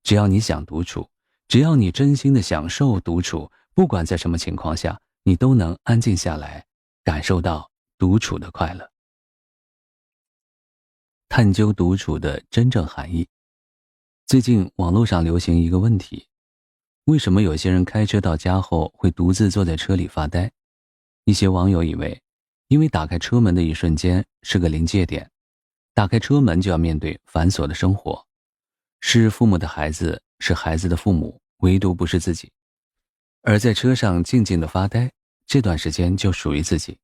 只要你想独处，只要你真心的享受独处，不管在什么情况下，你都能安静下来，感受到独处的快乐。探究独处的真正含义。最近网络上流行一个问题，为什么有些人开车到家后会独自坐在车里发呆？一些网友以为，因为打开车门的一瞬间是个临界点，打开车门就要面对繁琐的生活，是父母的孩子，是孩子的父母，唯独不是自己。而在车上静静的发呆，这段时间就属于自己。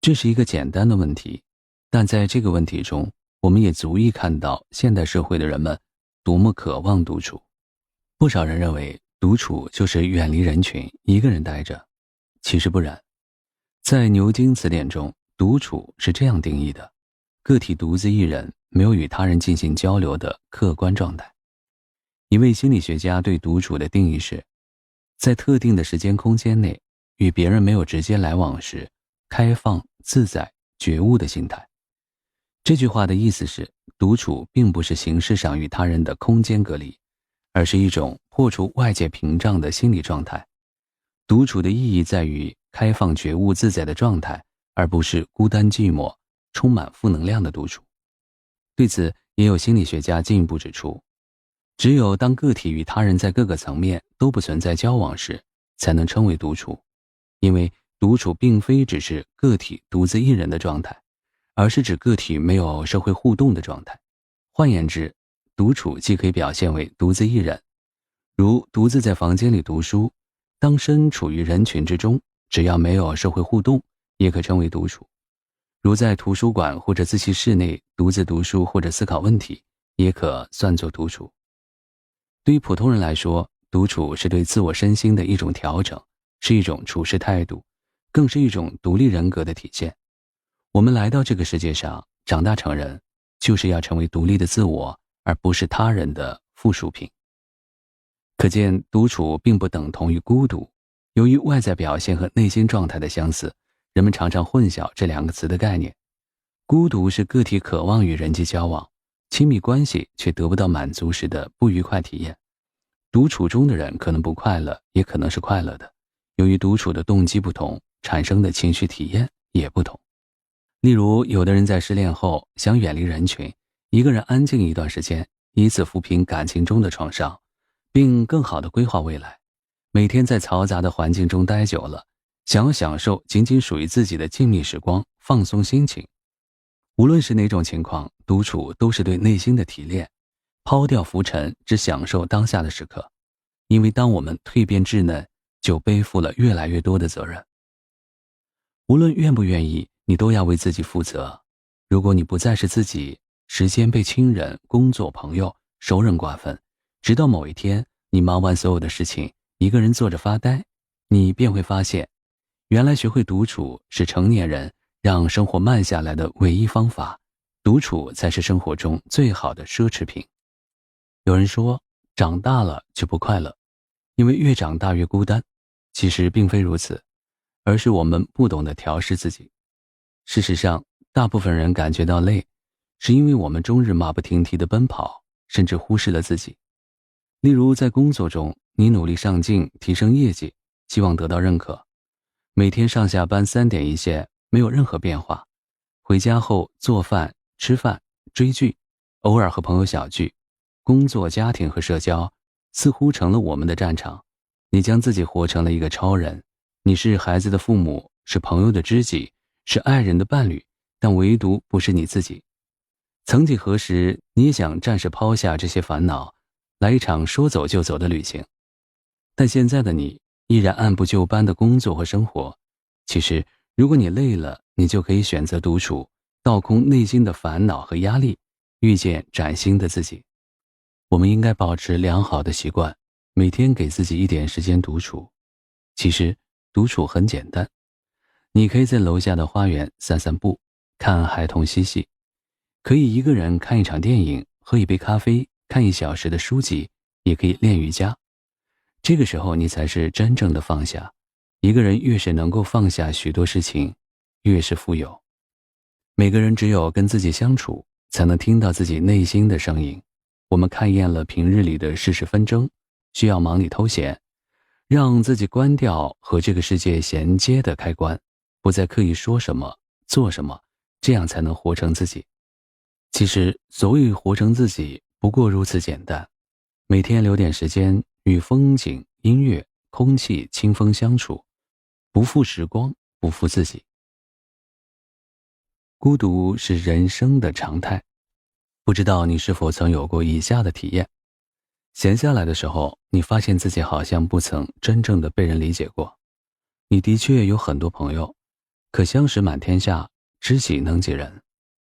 这是一个简单的问题，但在这个问题中，我们也足以看到现代社会的人们多么渴望独处。不少人认为独处就是远离人群，一个人待着，其实不然。在牛津词典中，独处是这样定义的：个体独自一人，没有与他人进行交流的客观状态。一位心理学家对独处的定义是，在特定的时间空间内，与别人没有直接来往时，开放、自在、觉悟的心态。这句话的意思是，独处并不是形式上与他人的空间隔离，而是一种破除外界屏障的心理状态。独处的意义在于开放、觉悟、自在的状态，而不是孤单寂寞、充满负能量的独处。对此，也有心理学家进一步指出，只有当个体与他人在各个层面都不存在交往时，才能称为独处。因为独处并非只是个体独自一人的状态，而是指个体没有社会互动的状态。换言之，独处既可以表现为独自一人，如独自在房间里读书，当身处于人群之中，只要没有社会互动，也可称为独处。如在图书馆或者自习室内独自读书或者思考问题，也可算作独处。对于普通人来说，独处是对自我身心的一种调整，是一种处事态度，更是一种独立人格的体现。我们来到这个世界上，长大成人，就是要成为独立的自我，而不是他人的附属品。可见，独处并不等同于孤独。由于外在表现和内心状态的相似，人们常常混淆这两个词的概念。孤独是个体渴望与人际交往、亲密关系却得不到满足时的不愉快体验，独处中的人可能不快乐，也可能是快乐的。由于独处的动机不同，产生的情绪体验也不同。例如，有的人在失恋后想远离人群，一个人安静一段时间，以此抚平感情中的创伤，并更好地规划未来。每天在嘈杂的环境中待久了，想要享受仅仅属于自己的静谧时光，放松心情。无论是哪种情况，独处都是对内心的提炼，抛掉浮尘，只享受当下的时刻。因为当我们蜕变稚嫩，就背负了越来越多的责任。无论愿不愿意，你都要为自己负责。如果你不再是自己，时间被亲人、工作、朋友、熟人瓜分，直到某一天，你忙完所有的事情，一个人坐着发呆，你便会发现，原来学会独处是成年人让生活慢下来的唯一方法，独处才是生活中最好的奢侈品。有人说，长大了就不快乐，因为越长大越孤单。其实并非如此，而是我们不懂得调试自己。事实上，大部分人感觉到累，是因为我们终日马不停蹄地奔跑，甚至忽视了自己。例如在工作中，你努力上进，提升业绩，希望得到认可，每天上下班3点一线，没有任何变化。回家后做饭、吃饭、追剧，偶尔和朋友小聚，工作、家庭和社交似乎成了我们的战场。你将自己活成了一个超人，你是孩子的父母，是朋友的知己，是爱人的伴侣，但唯独不是你自己。曾几何时，你也想暂时抛下这些烦恼，来一场说走就走的旅行。但现在的你依然按部就班的工作和生活。其实，如果你累了，你就可以选择独处，倒空内心的烦恼和压力，遇见崭新的自己。我们应该保持良好的习惯，每天给自己一点时间独处。其实，独处很简单，你可以在楼下的花园散散步，看孩童嬉戏，可以一个人看一场电影，喝一杯咖啡，看1小时的书籍，也可以练瑜伽。这个时候你才是真正的放下。一个人越是能够放下许多事情，越是富有。每个人只有跟自己相处，才能听到自己内心的声音。我们看厌了平日里的世事纷争，需要忙里偷闲，让自己关掉和这个世界衔接的开关，不再刻意说什么做什么，这样才能活成自己。其实所谓活成自己，不过如此简单。每天留点时间与风景、音乐、空气、清风相处，不负时光，不负自己。孤独是人生的常态，不知道你是否曾有过以下的体验。闲下来的时候，你发现自己好像不曾真正的被人理解过。你的确有很多朋友，可相识满天下，知己能几人？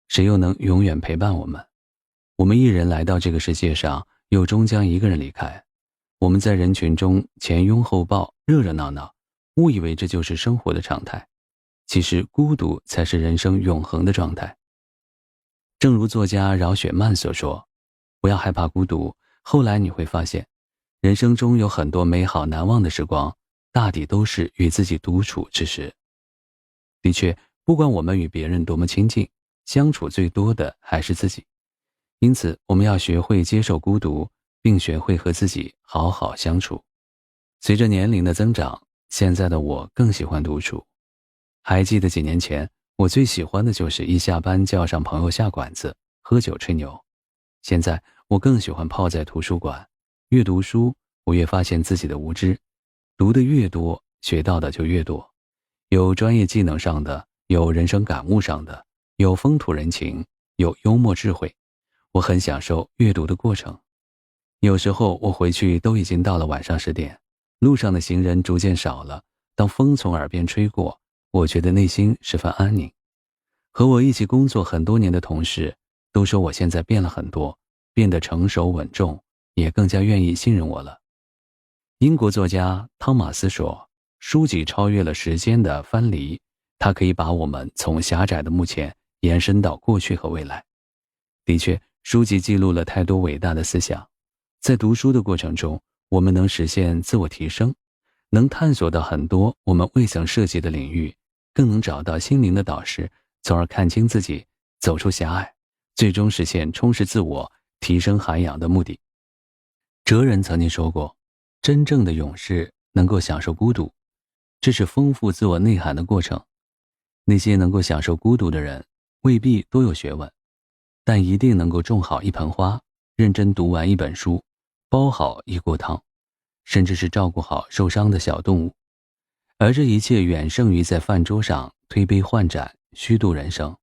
谁又能永远陪伴我们？我们一人来到这个世界上，又终将一个人离开。我们在人群中前拥后抱，热热闹闹，误以为这就是生活的常态。其实孤独才是人生永恒的状态。正如作家饶雪漫所说，不要害怕孤独，后来你会发现，人生中有很多美好难忘的时光，大抵都是与自己独处之时。的确，不管我们与别人多么亲近，相处最多的还是自己。因此，我们要学会接受孤独，并学会和自己好好相处。随着年龄的增长，现在的我更喜欢独处。还记得几年前，我最喜欢的就是一下班叫上朋友下馆子，喝酒吹牛。现在我更喜欢泡在图书馆，越读书，我越发现自己的无知。读得越多，学到的就越多，有专业技能上的，有人生感悟上的，有风土人情，有幽默智慧。我很享受阅读的过程。有时候我回去都已经到了晚上10点，路上的行人逐渐少了，当风从耳边吹过，我觉得内心十分安宁。和我一起工作很多年的同事都说我现在变了很多，变得成熟稳重，也更加愿意信任我了。英国作家汤马斯说，书籍超越了时间的藩篱，它可以把我们从狭窄的目前延伸到过去和未来。的确，书籍记录了太多伟大的思想。在读书的过程中，我们能实现自我提升，能探索到很多我们未曾涉及的领域，更能找到心灵的导师，从而看清自己，走出狭隘，最终实现充实自我、提升涵养的目的。哲人曾经说过，真正的勇士能够享受孤独，这是丰富自我内涵的过程。那些能够享受孤独的人，未必多有学问，但一定能够种好一盆花，认真读完一本书，煲好一锅汤，甚至是照顾好受伤的小动物。而这一切远胜于在饭桌上推杯换盏，虚度人生。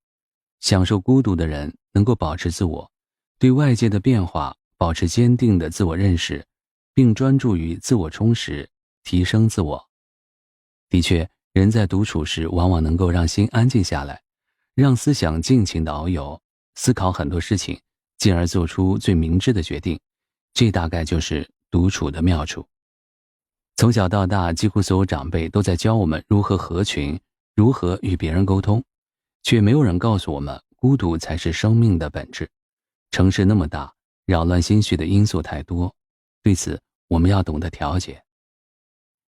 享受孤独的人能够保持自我，对外界的变化保持坚定的自我认识，并专注于自我充实，提升自我。的确，人在独处时往往能够让心安静下来，让思想尽情地遨游，思考很多事情，进而做出最明智的决定。这大概就是独处的妙处。从小到大，几乎所有长辈都在教我们如何合群，如何与别人沟通，却没有人告诉我们，孤独才是生命的本质。城市那么大，扰乱心绪的因素太多，对此我们要懂得调节。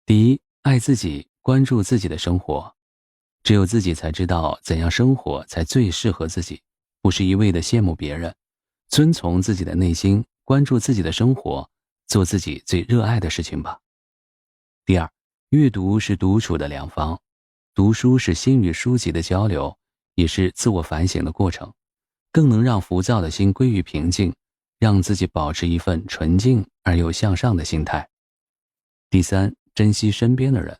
第一，爱自己，关注自己的生活。只有自己才知道怎样生活才最适合自己，不是一味的羡慕别人，遵从自己的内心，关注自己的生活，做自己最热爱的事情吧。第二，阅读是独处的良方。读书是心与书籍的交流，也是自我反省的过程，更能让浮躁的心归于平静，让自己保持一份纯净而又向上的心态。第三，珍惜身边的人。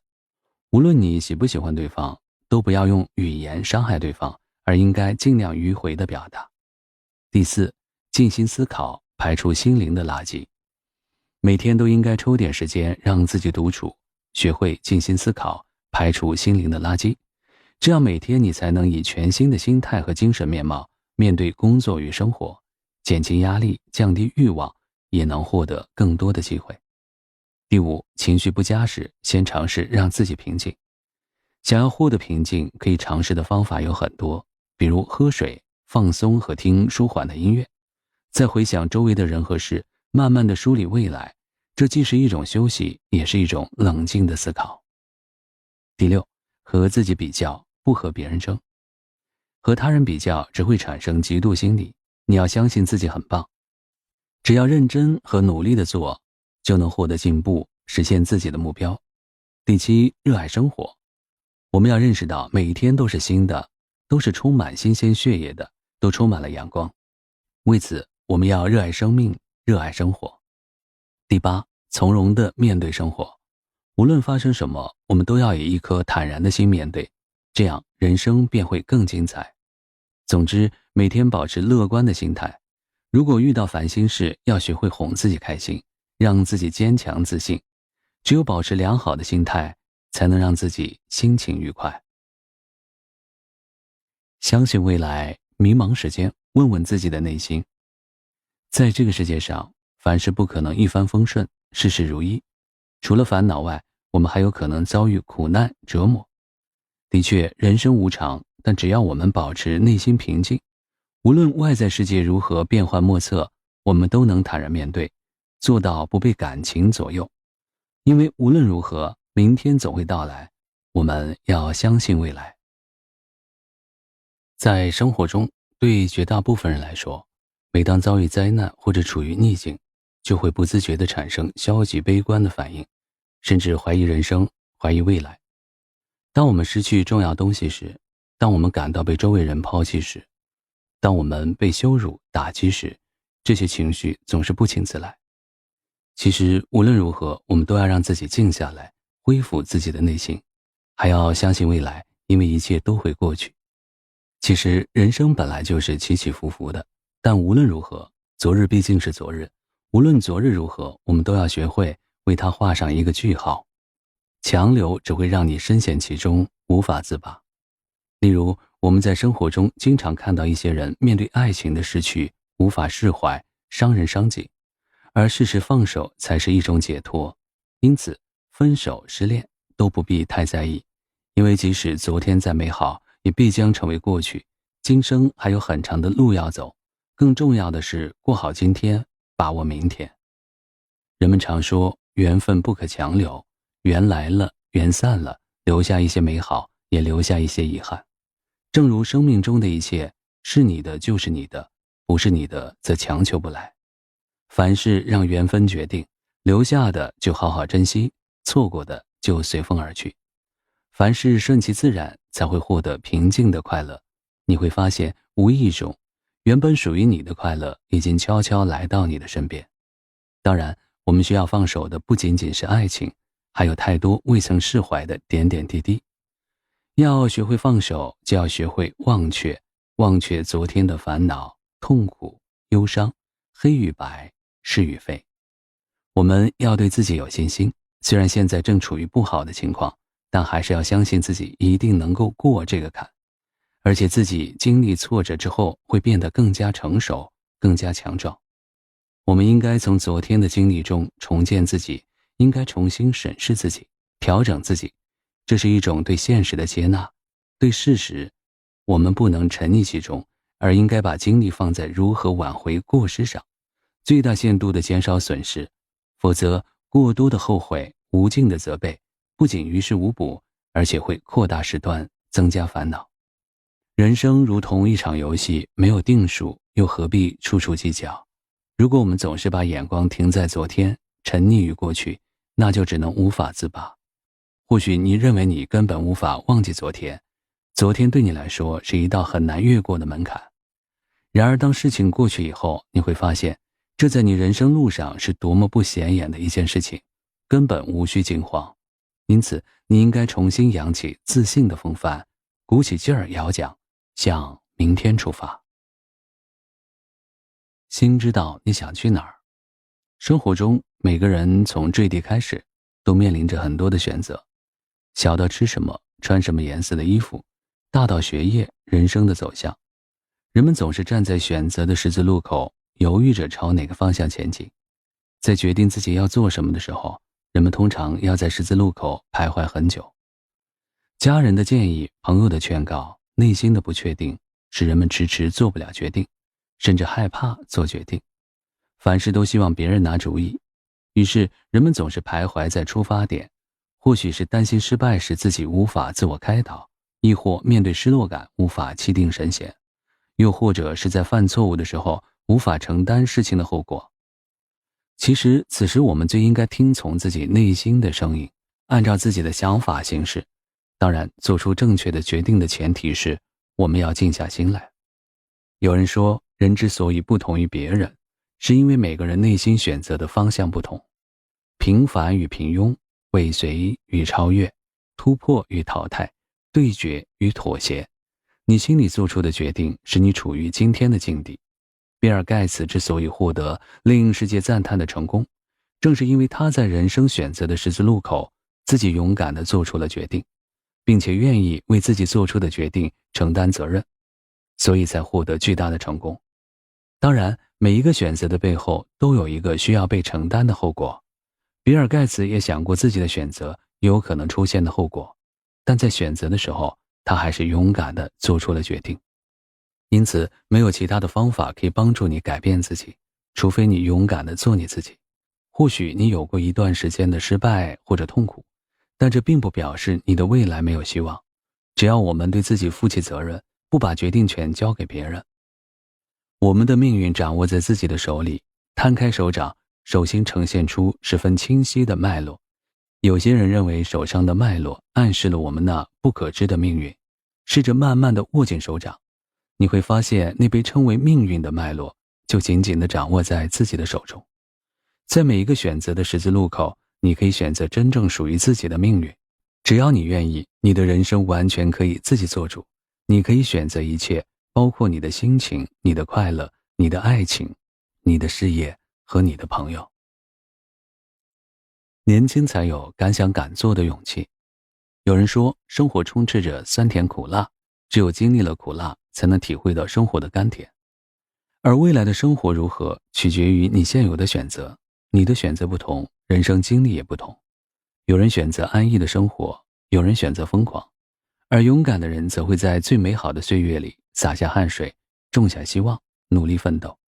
无论你喜不喜欢对方，都不要用语言伤害对方，而应该尽量迂回的表达。第四，静心思考，排除心灵的垃圾。每天都应该抽点时间让自己独处，学会静心思考，排除心灵的垃圾，这样每天你才能以全新的心态和精神面貌面对工作与生活，减轻压力，降低欲望，也能获得更多的机会。第五，情绪不佳时，先尝试让自己平静。想要获得平静，可以尝试的方法有很多，比如喝水、放松和听舒缓的音乐，再回想周围的人和事，慢慢的梳理未来，这既是一种休息，也是一种冷静的思考。第六，和自己比较，不和别人争。和他人比较只会产生嫉妒心理，你要相信自己很棒。只要认真和努力的做，就能获得进步，实现自己的目标。第七，热爱生活。我们要认识到每一天都是新的，都是充满新鲜血液的，都充满了阳光。为此，我们要热爱生命，热爱生活。第八，从容地面对生活。无论发生什么，我们都要以一颗坦然的心面对，这样人生便会更精彩。总之，每天保持乐观的心态。如果遇到烦心事，要学会哄自己开心，让自己坚强自信。只有保持良好的心态，才能让自己心情愉快。相信未来，迷茫时间，问问自己的内心。在这个世界上，凡事不可能一帆风顺，事事如意。除了烦恼外，我们还有可能遭遇苦难折磨。的确，人生无常，但只要我们保持内心平静，无论外在世界如何变幻莫测，我们都能坦然面对，做到不被感情左右。因为无论如何，明天总会到来，我们要相信未来。在生活中，对绝大部分人来说，每当遭遇灾难或者处于逆境，就会不自觉地产生消极悲观的反应，甚至怀疑人生，怀疑未来。当我们失去重要东西时，当我们感到被周围人抛弃时，当我们被羞辱打击时，这些情绪总是不请自来。其实无论如何，我们都要让自己静下来，恢复自己的内心，还要相信未来，因为一切都会过去。其实人生本来就是起起伏伏的，但无论如何，昨日毕竟是昨日，无论昨日如何，我们都要学会为它画上一个句号。强留只会让你深陷其中，无法自拔。例如，我们在生活中经常看到一些人面对爱情的失去，无法释怀，伤人伤己，而适时放手才是一种解脱。因此，分手、失恋都不必太在意，因为即使昨天再美好，也必将成为过去，今生还有很长的路要走。更重要的是过好今天，把握明天。人们常说缘分不可强留，缘来了，缘散了，留下一些美好，也留下一些遗憾。正如生命中的一切，是你的就是你的，不是你的则强求不来。凡事让缘分决定，留下的就好好珍惜，错过的就随风而去。凡事顺其自然，才会获得平静的快乐。你会发现，无意中，原本属于你的快乐已经悄悄来到你的身边。当然，我们需要放手的不仅仅是爱情，还有太多未曾释怀的点点滴滴。要学会放手，就要学会忘却，忘却昨天的烦恼、痛苦、忧伤，黑与白，是与非。我们要对自己有信心，虽然现在正处于不好的情况，但还是要相信自己一定能够过这个坎，而且自己经历挫折之后会变得更加成熟，更加强壮。我们应该从昨天的经历中重建自己，应该重新审视自己，调整自己，这是一种对现实的接纳。对事实，我们不能沉溺其中，而应该把精力放在如何挽回过失上，最大限度地减少损失，否则过多的后悔、无尽的责备，不仅于事无补，而且会扩大事端，增加烦恼。人生如同一场游戏，没有定数，又何必处处计较？如果我们总是把眼光停在昨天，沉溺于过去，那就只能无法自拔。或许你认为你根本无法忘记昨天，昨天对你来说是一道很难越过的门槛。然而当事情过去以后，你会发现，这在你人生路上是多么不显眼的一件事情，根本无需惊慌。因此，你应该重新扬起自信的风帆，鼓起劲儿摇桨，向明天出发。心知道你想去哪儿。生活中，每个人从坠地开始，都面临着很多的选择，小到吃什么、穿什么颜色的衣服，大到学业、人生的走向。人们总是站在选择的十字路口，犹豫着朝哪个方向前进。在决定自己要做什么的时候，人们通常要在十字路口徘徊很久。家人的建议、朋友的劝告、内心的不确定，使人们迟迟做不了决定，甚至害怕做决定。凡事都希望别人拿主意，于是人们总是徘徊在出发点，或许是担心失败时自己无法自我开导，亦或面对失落感无法气定神闲，又或者是在犯错误的时候无法承担事情的后果。其实此时我们最应该听从自己内心的声音，按照自己的想法行事。当然，做出正确的决定的前提是我们要静下心来。有人说，人之所以不同于别人，是因为每个人内心选择的方向不同。平凡与平庸，尾随与超越，突破与淘汰，对决与妥协，你心里做出的决定使你处于今天的境地。比尔盖茨之所以获得令世界赞叹的成功，正是因为他在人生选择的十字路口，自己勇敢地做出了决定，并且愿意为自己做出的决定承担责任，所以才获得巨大的成功。当然，每一个选择的背后都有一个需要被承担的后果。比尔盖茨也想过自己的选择有可能出现的后果，但在选择的时候，他还是勇敢地做出了决定。因此，没有其他的方法可以帮助你改变自己，除非你勇敢地做你自己。或许你有过一段时间的失败或者痛苦，但这并不表示你的未来没有希望。只要我们对自己负起责任，不把决定权交给别人，我们的命运掌握在自己的手里。摊开手掌，手心呈现出十分清晰的脉络。有些人认为手上的脉络暗示了我们那不可知的命运，试着慢慢地握紧手掌，你会发现那被称为命运的脉络就紧紧地掌握在自己的手中。在每一个选择的十字路口，你可以选择真正属于自己的命运。只要你愿意，你的人生完全可以自己做主。你可以选择一切，包括你的心情、你的快乐、你的爱情、你的事业和你的朋友。年轻才有敢想敢做的勇气。有人说，生活充斥着酸甜苦辣，只有经历了苦辣，才能体会到生活的甘甜。而未来的生活如何，取决于你现有的选择。你的选择不同，人生经历也不同。有人选择安逸的生活，有人选择疯狂，而勇敢的人则会在最美好的岁月里洒下汗水，种下希望，努力奋斗。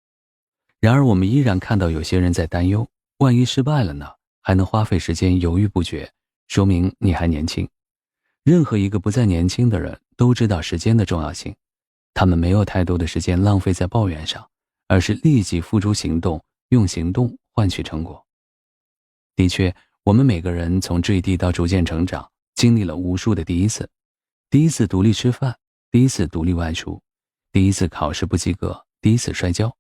然而我们依然看到有些人在担忧，万一失败了呢？还能花费时间犹豫不决，说明你还年轻。任何一个不再年轻的人都知道时间的重要性，他们没有太多的时间浪费在抱怨上，而是立即付诸行动，用行动换取成果。的确，我们每个人从坠地到逐渐成长，经历了无数的第一次。第一次独立吃饭，第一次独立外出，第一次考试不及格，第一次摔跤，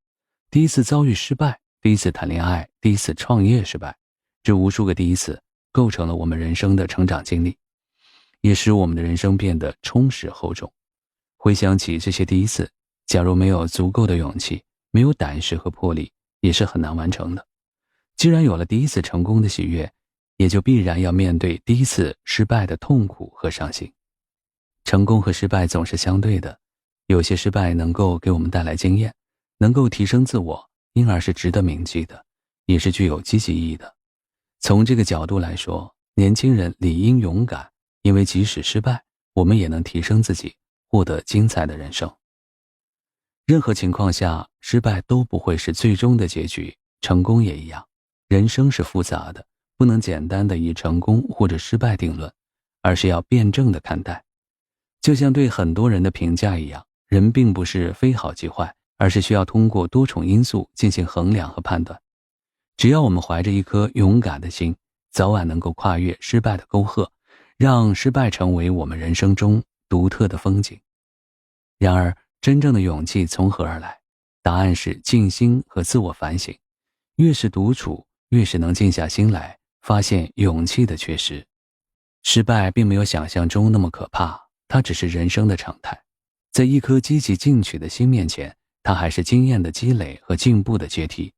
第一次遭遇失败，第一次谈恋爱，第一次创业失败。这无数个第一次构成了我们人生的成长经历，也使我们的人生变得充实厚重。回想起这些第一次，假如没有足够的勇气，没有胆识和魄力，也是很难完成的。既然有了第一次成功的喜悦，也就必然要面对第一次失败的痛苦和伤心。成功和失败总是相对的，有些失败能够给我们带来经验，能够提升自我，因而是值得铭记的，也是具有积极意义的。从这个角度来说，年轻人理应勇敢，因为即使失败，我们也能提升自己，获得精彩的人生。任何情况下，失败都不会是最终的结局，成功也一样。人生是复杂的，不能简单的以成功或者失败定论，而是要辩证的看待。就像对很多人的评价一样，人并不是非好即坏，而是需要通过多重因素进行衡量和判断。只要我们怀着一颗勇敢的心，早晚能够跨越失败的沟壑，让失败成为我们人生中独特的风景。然而，真正的勇气从何而来？答案是静心和自我反省。越是独处，越是能静下心来，发现勇气的缺失。失败并没有想象中那么可怕，它只是人生的常态。在一颗积极进取的心面前，它还是经验的积累和进步的阶梯。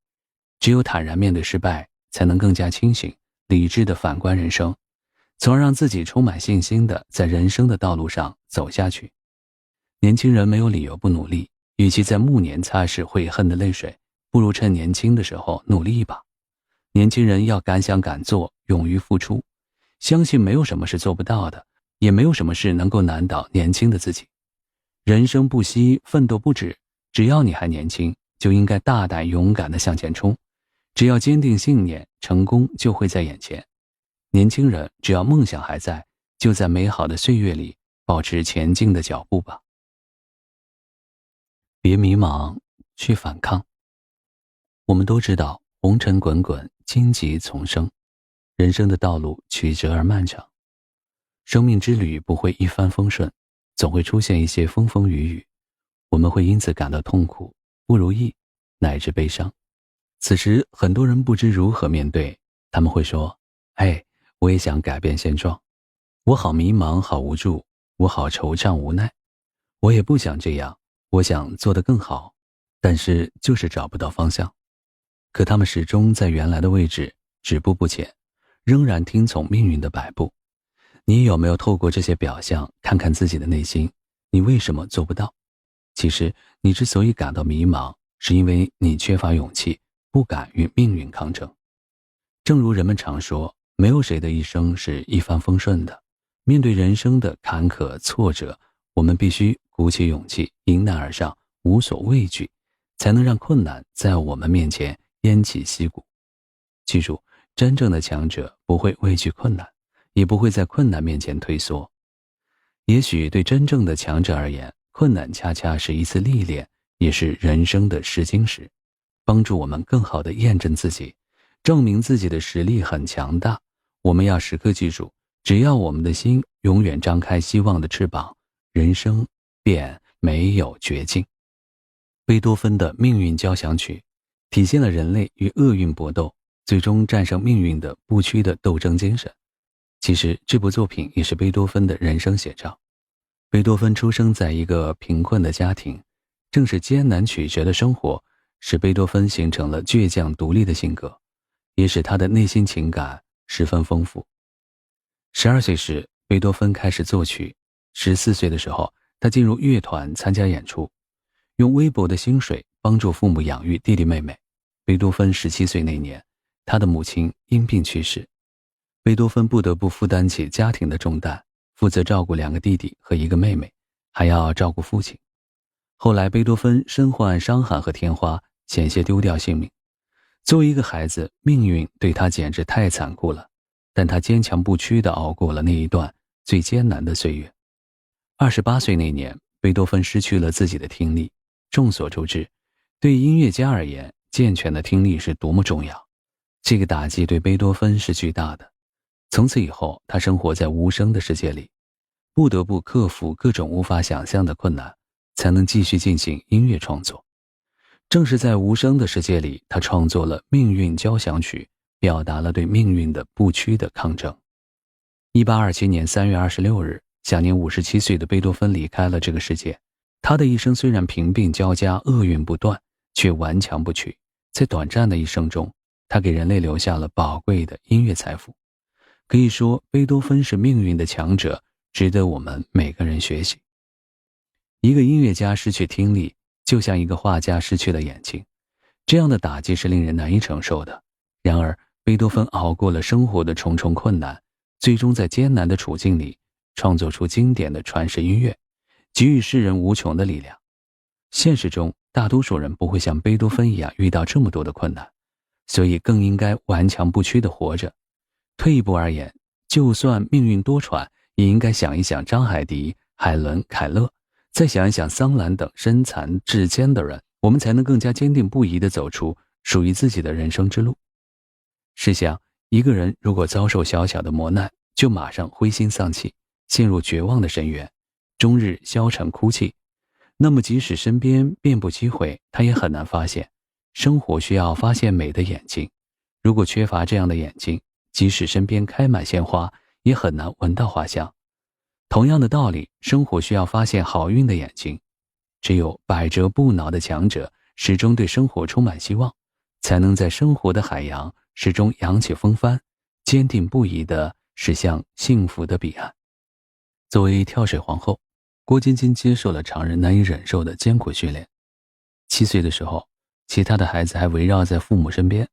只有坦然面对失败，才能更加清醒、理智地反观人生，从而让自己充满信心地在人生的道路上走下去。年轻人没有理由不努力，与其在暮年擦拭悔恨的泪水，不如趁年轻的时候努力一把。年轻人要敢想敢做，勇于付出，相信没有什么是做不到的，也没有什么事能够难倒年轻的自己。人生不息，奋斗不止，只要你还年轻，就应该大胆勇敢地向前冲。只要坚定信念，成功就会在眼前。年轻人只要梦想还在，就在美好的岁月里保持前进的脚步吧。别迷茫，去反抗。我们都知道红尘滚滚，荆棘丛生，人生的道路曲折而漫长。生命之旅不会一帆风顺，总会出现一些风风雨雨，我们会因此感到痛苦、不如意，乃至悲伤。此时很多人不知如何面对，他们会说，我也想改变现状，我好迷茫好无助，我好惆怅无奈，我也不想这样，我想做得更好，但是就是找不到方向。可他们始终在原来的位置止步不前，仍然听从命运的摆布。你有没有透过这些表象看看自己的内心，你为什么做不到？其实你之所以感到迷茫，是因为你缺乏勇气，不敢与命运抗争。正如人们常说，没有谁的一生是一帆风顺的。面对人生的坎坷挫折，我们必须鼓起勇气，迎难而上，无所畏惧，才能让困难在我们面前偃旗息鼓。记住，真正的强者不会畏惧困难，也不会在困难面前退缩。也许对真正的强者而言，困难恰恰是一次历练，也是人生的试金石，帮助我们更好地验证自己，证明自己的实力很强大。我们要时刻记住，只要我们的心永远张开希望的翅膀，人生便没有绝境。贝多芬的命运交响曲体现了人类与厄运搏斗，最终战胜命运的不屈的斗争精神。其实这部作品也是贝多芬的人生写照。贝多芬出生在一个贫困的家庭，正是艰难曲折的生活使贝多芬形成了倔强独立的性格，也使他的内心情感十分丰富。12岁时，贝多芬开始作曲，14岁的时候，他进入乐团参加演出，用微薄的薪水帮助父母养育弟弟妹妹。贝多芬17岁那年，他的母亲因病去世，贝多芬不得不负担起家庭的重担，负责照顾2个弟弟和1个妹妹，还要照顾父亲。后来贝多芬身患伤寒和天花，险些丢掉性命。作为一个孩子，命运对他简直太残酷了，但他坚强不屈地熬过了那一段最艰难的岁月。28岁那年，贝多芬失去了自己的听力。众所周知，对音乐家而言，健全的听力是多么重要。这个打击对贝多芬是巨大的。从此以后，他生活在无声的世界里，不得不克服各种无法想象的困难，才能继续进行音乐创作。正是在无声的世界里，他创作了《命运交响曲》，表达了对命运的不屈的抗争。1827年3月26日，享年57岁的贝多芬离开了这个世界。他的一生虽然贫病交加，厄运不断，却顽强不屈。在短暂的一生中，他给人类留下了宝贵的音乐财富。可以说，贝多芬是命运的强者，值得我们每个人学习。一个音乐家失去听力，就像一个画家失去了眼睛，这样的打击是令人难以承受的。然而，贝多芬熬过了生活的重重困难，最终在艰难的处境里创作出经典的传世音乐，给予世人无穷的力量。现实中，大多数人不会像贝多芬一样遇到这么多的困难，所以更应该顽强不屈地活着。退一步而言，就算命运多舛，也应该想一想张海迪、海伦、凯勒，再想一想桑兰等身残志坚的人，我们才能更加坚定不移地走出属于自己的人生之路。试想，一个人如果遭受小小的磨难，就马上灰心丧气，陷入绝望的深渊，终日消沉哭泣，那么即使身边遍布机会，他也很难发现。生活需要发现美的眼睛，如果缺乏这样的眼睛，即使身边开满鲜花，也很难闻到花香。同样的道理，生活需要发现好运的眼睛，只有百折不挠的强者，始终对生活充满希望，才能在生活的海洋始终扬起风帆，坚定不移地驶向幸福的彼岸。作为跳水皇后，郭晶晶接受了常人难以忍受的艰苦训练。7岁的时候，其他的孩子还围绕在父母身边，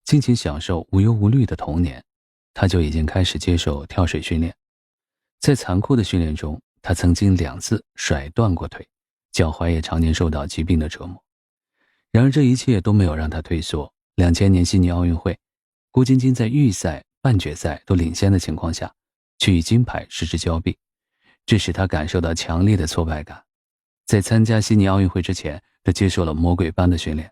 尽情享受无忧无虑的童年，她就已经开始接受跳水训练。在残酷的训练中，她曾经2次甩断过腿，脚踝也常年受到疾病的折磨。然而这一切都没有让她退缩。2000年悉尼奥运会，郭晶晶在预赛、半决赛都领先的情况下，却以金牌失之交臂，这使她感受到强烈的挫败感。在参加悉尼奥运会之前，她接受了魔鬼般的训练，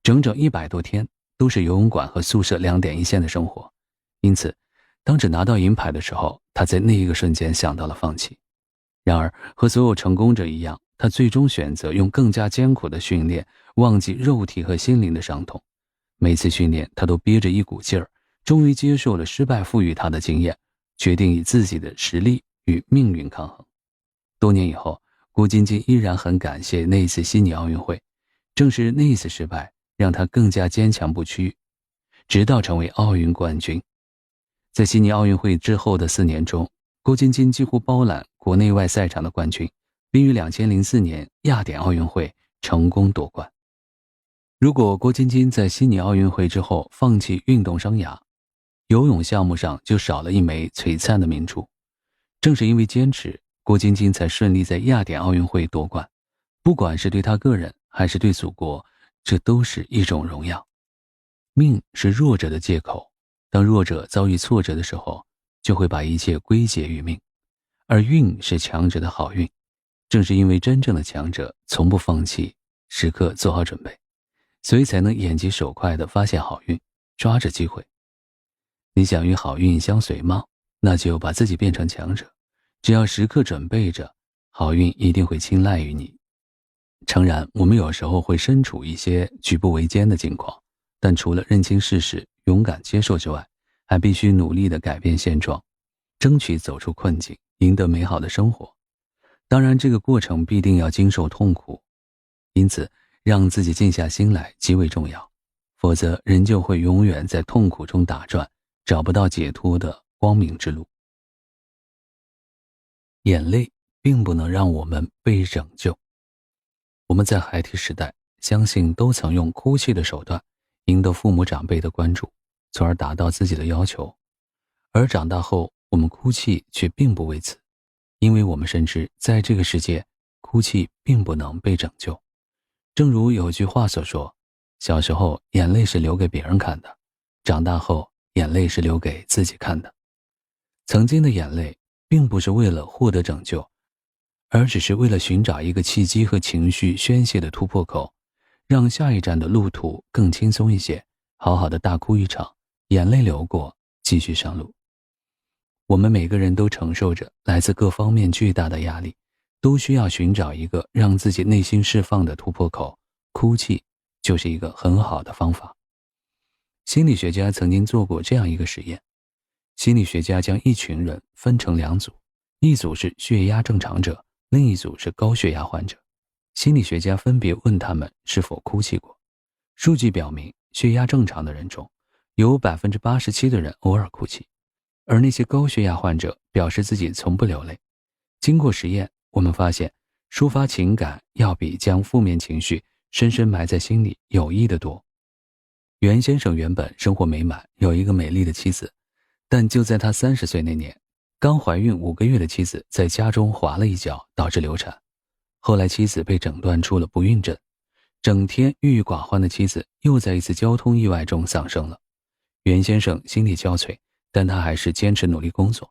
整整100多天都是游泳馆和宿舍2点一线的生活。因此，当只拿到银牌的时候，她在那一个瞬间想到了放弃。然而，和所有成功者一样，她最终选择用更加艰苦的训练，忘记肉体和心灵的伤痛。每次训练，她都憋着一股劲儿，终于接受了失败赋予她的经验，决定以自己的实力与命运抗衡。多年以后，郭晶晶依然很感谢那一次悉尼奥运会，正是那一次失败，让她更加坚强不屈，直到成为奥运冠军。在悉尼奥运会之后的4年中，郭晶晶几乎包揽国内外赛场的冠军，并于2004年雅典奥运会成功夺冠。如果郭晶晶在悉尼奥运会之后放弃运动生涯，游泳项目上就少了一枚璀璨的明珠。正是因为坚持，郭晶晶才顺利在雅典奥运会夺冠。不管是对她个人还是对祖国，这都是一种荣耀。命是弱者的借口，当弱者遭遇挫折的时候，就会把一切归结于命，而运是强者的好运。正是因为真正的强者从不放弃，时刻做好准备，所以才能眼疾手快地发现好运，抓着机会。你想与好运相随吗？那就把自己变成强者，只要时刻准备着，好运一定会青睐于你。诚然，我们有时候会身处一些举步维艰的境况，但除了认清事实，勇敢接受之外，还必须努力地改变现状，争取走出困境，赢得美好的生活。当然，这个过程必定要经受痛苦，因此让自己静下心来极为重要，否则人就会永远在痛苦中打转，找不到解脱的光明之路。眼泪并不能让我们被拯救。我们在孩提时代，相信都曾用哭泣的手段赢得父母长辈的关注，从而达到自己的要求。而长大后，我们哭泣却并不为此，因为我们深知在这个世界，哭泣并不能被拯救。正如有句话所说，小时候眼泪是留给别人看的，长大后眼泪是留给自己看的。曾经的眼泪并不是为了获得拯救，而只是为了寻找一个契机和情绪宣泄的突破口，让下一站的路途更轻松一些，好好的大哭一场，眼泪流过，继续上路。我们每个人都承受着来自各方面巨大的压力，都需要寻找一个让自己内心释放的突破口，哭泣就是一个很好的方法。心理学家曾经做过这样一个实验，心理学家将一群人分成2组，一组是血压正常者，另一组是高血压患者。心理学家分别问他们是否哭泣过。数据表明，血压正常的人中，有 87% 的人偶尔哭泣，而那些高血压患者表示自己从不流泪。经过实验，我们发现，抒发情感要比将负面情绪深深埋在心里有益得多。袁先生原本生活美满，有一个美丽的妻子，但就在他30岁那年，刚怀孕5个月的妻子在家中滑了一跤，导致流产。后来妻子被诊断出了不孕症，整天郁郁寡欢的妻子又在一次交通意外中丧生了。袁先生心力交瘁，但他还是坚持努力工作，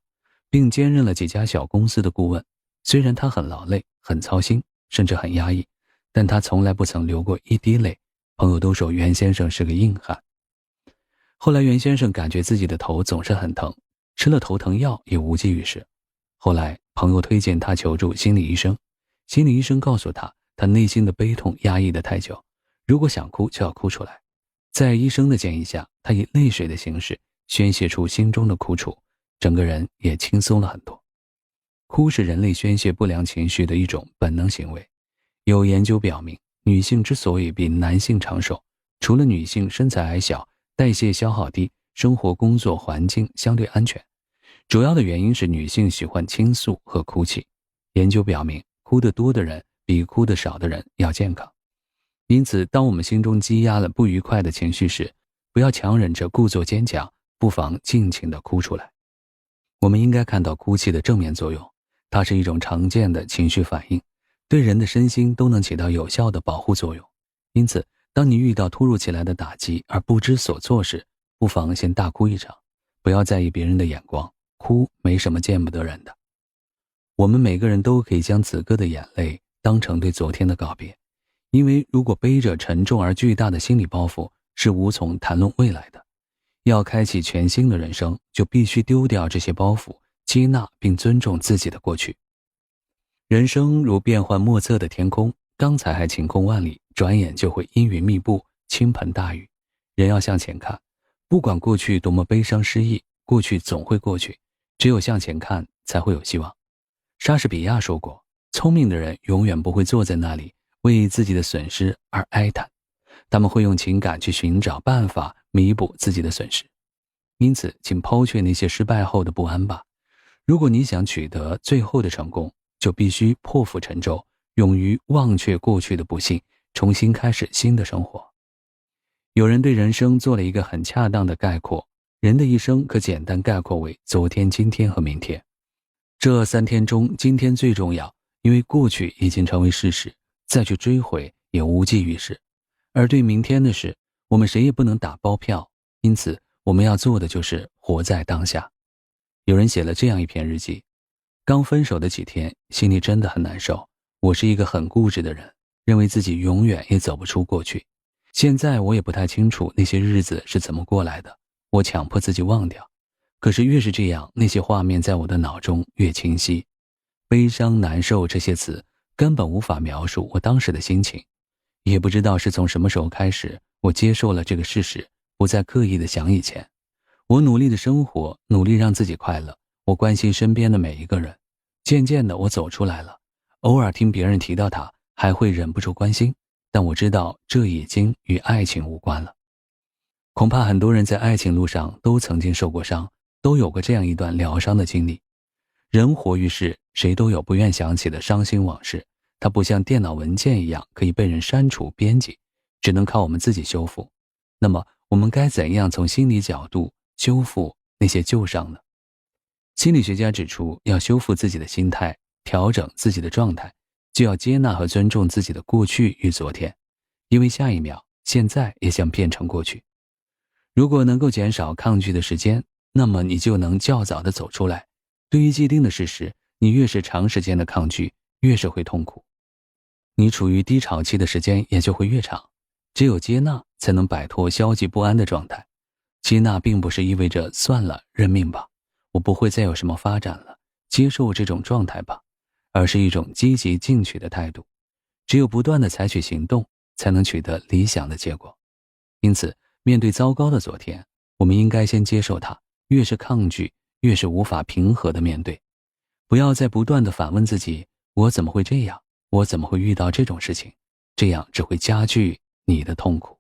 并兼任了几家小公司的顾问。虽然他很劳累，很操心，甚至很压抑，但他从来不曾流过一滴泪。朋友都说袁先生是个硬汉。后来袁先生感觉自己的头总是很疼，吃了头疼药也无济于事。后来朋友推荐他求助心理医生，心理医生告诉他，他内心的悲痛压抑得太久，如果想哭就要哭出来。在医生的建议下，他以泪水的形式宣泄出心中的苦楚，整个人也轻松了很多。哭是人类宣泄不良情绪的一种本能行为。有研究表明，女性之所以比男性长寿，除了女性身材矮小、代谢消耗低、生活工作环境相对安全，主要的原因是女性喜欢倾诉和哭泣。研究表明，哭得多的人比哭得少的人要健康。因此，当我们心中积压了不愉快的情绪时，不要强忍着故作坚强，不妨尽情地哭出来。我们应该看到哭泣的正面作用，它是一种常见的情绪反应，对人的身心都能起到有效的保护作用。因此，当你遇到突如其来的打击而不知所措时，不妨先大哭一场，不要在意别人的眼光，哭没什么见不得人的。我们每个人都可以将此刻的眼泪当成对昨天的告别，因为如果背着沉重而巨大的心理包袱，是无从谈论未来的。要开启全新的人生，就必须丢掉这些包袱，接纳并尊重自己的过去。人生如变幻莫测的天空，刚才还晴空万里，转眼就会阴云密布，倾盆大雨。人要向前看，不管过去多么悲伤失意，过去总会过去，只有向前看才会有希望。莎士比亚说过，聪明的人永远不会坐在那里为自己的损失而哀叹，他们会用情感去寻找办法弥补自己的损失。因此，请抛却那些失败后的不安吧。如果你想取得最后的成功，就必须破釜沉舟，勇于忘却过去的不幸，重新开始新的生活。有人对人生做了一个很恰当的概括，人的一生可简单概括为昨天、今天和明天。这3天中，今天最重要，因为过去已经成为事实，再去追回也无济于事。而对明天的事，我们谁也不能打包票，因此我们要做的就是活在当下。有人写了这样一篇日记，刚分手的几天，心里真的很难受。我是一个很固执的人，认为自己永远也走不出过去。现在我也不太清楚那些日子是怎么过来的，我强迫自己忘掉。可是越是这样，那些画面在我的脑中越清晰。悲伤、难受这些词根本无法描述我当时的心情。也不知道是从什么时候开始，我接受了这个事实，不再刻意地想以前。我努力的生活，努力让自己快乐，我关心身边的每一个人。渐渐的，我走出来了。偶尔听别人提到他，还会忍不住关心，但我知道这已经与爱情无关了。恐怕很多人在爱情路上都曾经受过伤，都有过这样一段疗伤的经历。人活于世，谁都有不愿想起的伤心往事，它不像电脑文件一样可以被人删除编辑，只能靠我们自己修复。那么我们该怎样从心理角度修复那些旧伤呢？心理学家指出，要修复自己的心态，调整自己的状态，就要接纳和尊重自己的过去与昨天，因为下一秒，现在也将变成过去。如果能够减少抗拒的时间，那么你就能较早地走出来。对于既定的事实，你越是长时间的抗拒，越是会痛苦。你处于低潮期的时间也就会越长。只有接纳，才能摆脱消极不安的状态。接纳并不是意味着算了，认命吧，我不会再有什么发展了，接受这种状态吧，而是一种积极进取的态度。只有不断地采取行动，才能取得理想的结果。因此，面对糟糕的昨天，我们应该先接受它，越是抗拒，越是无法平和地面对。不要再不断地反问自己，我怎么会这样？我怎么会遇到这种事情？这样只会加剧你的痛苦。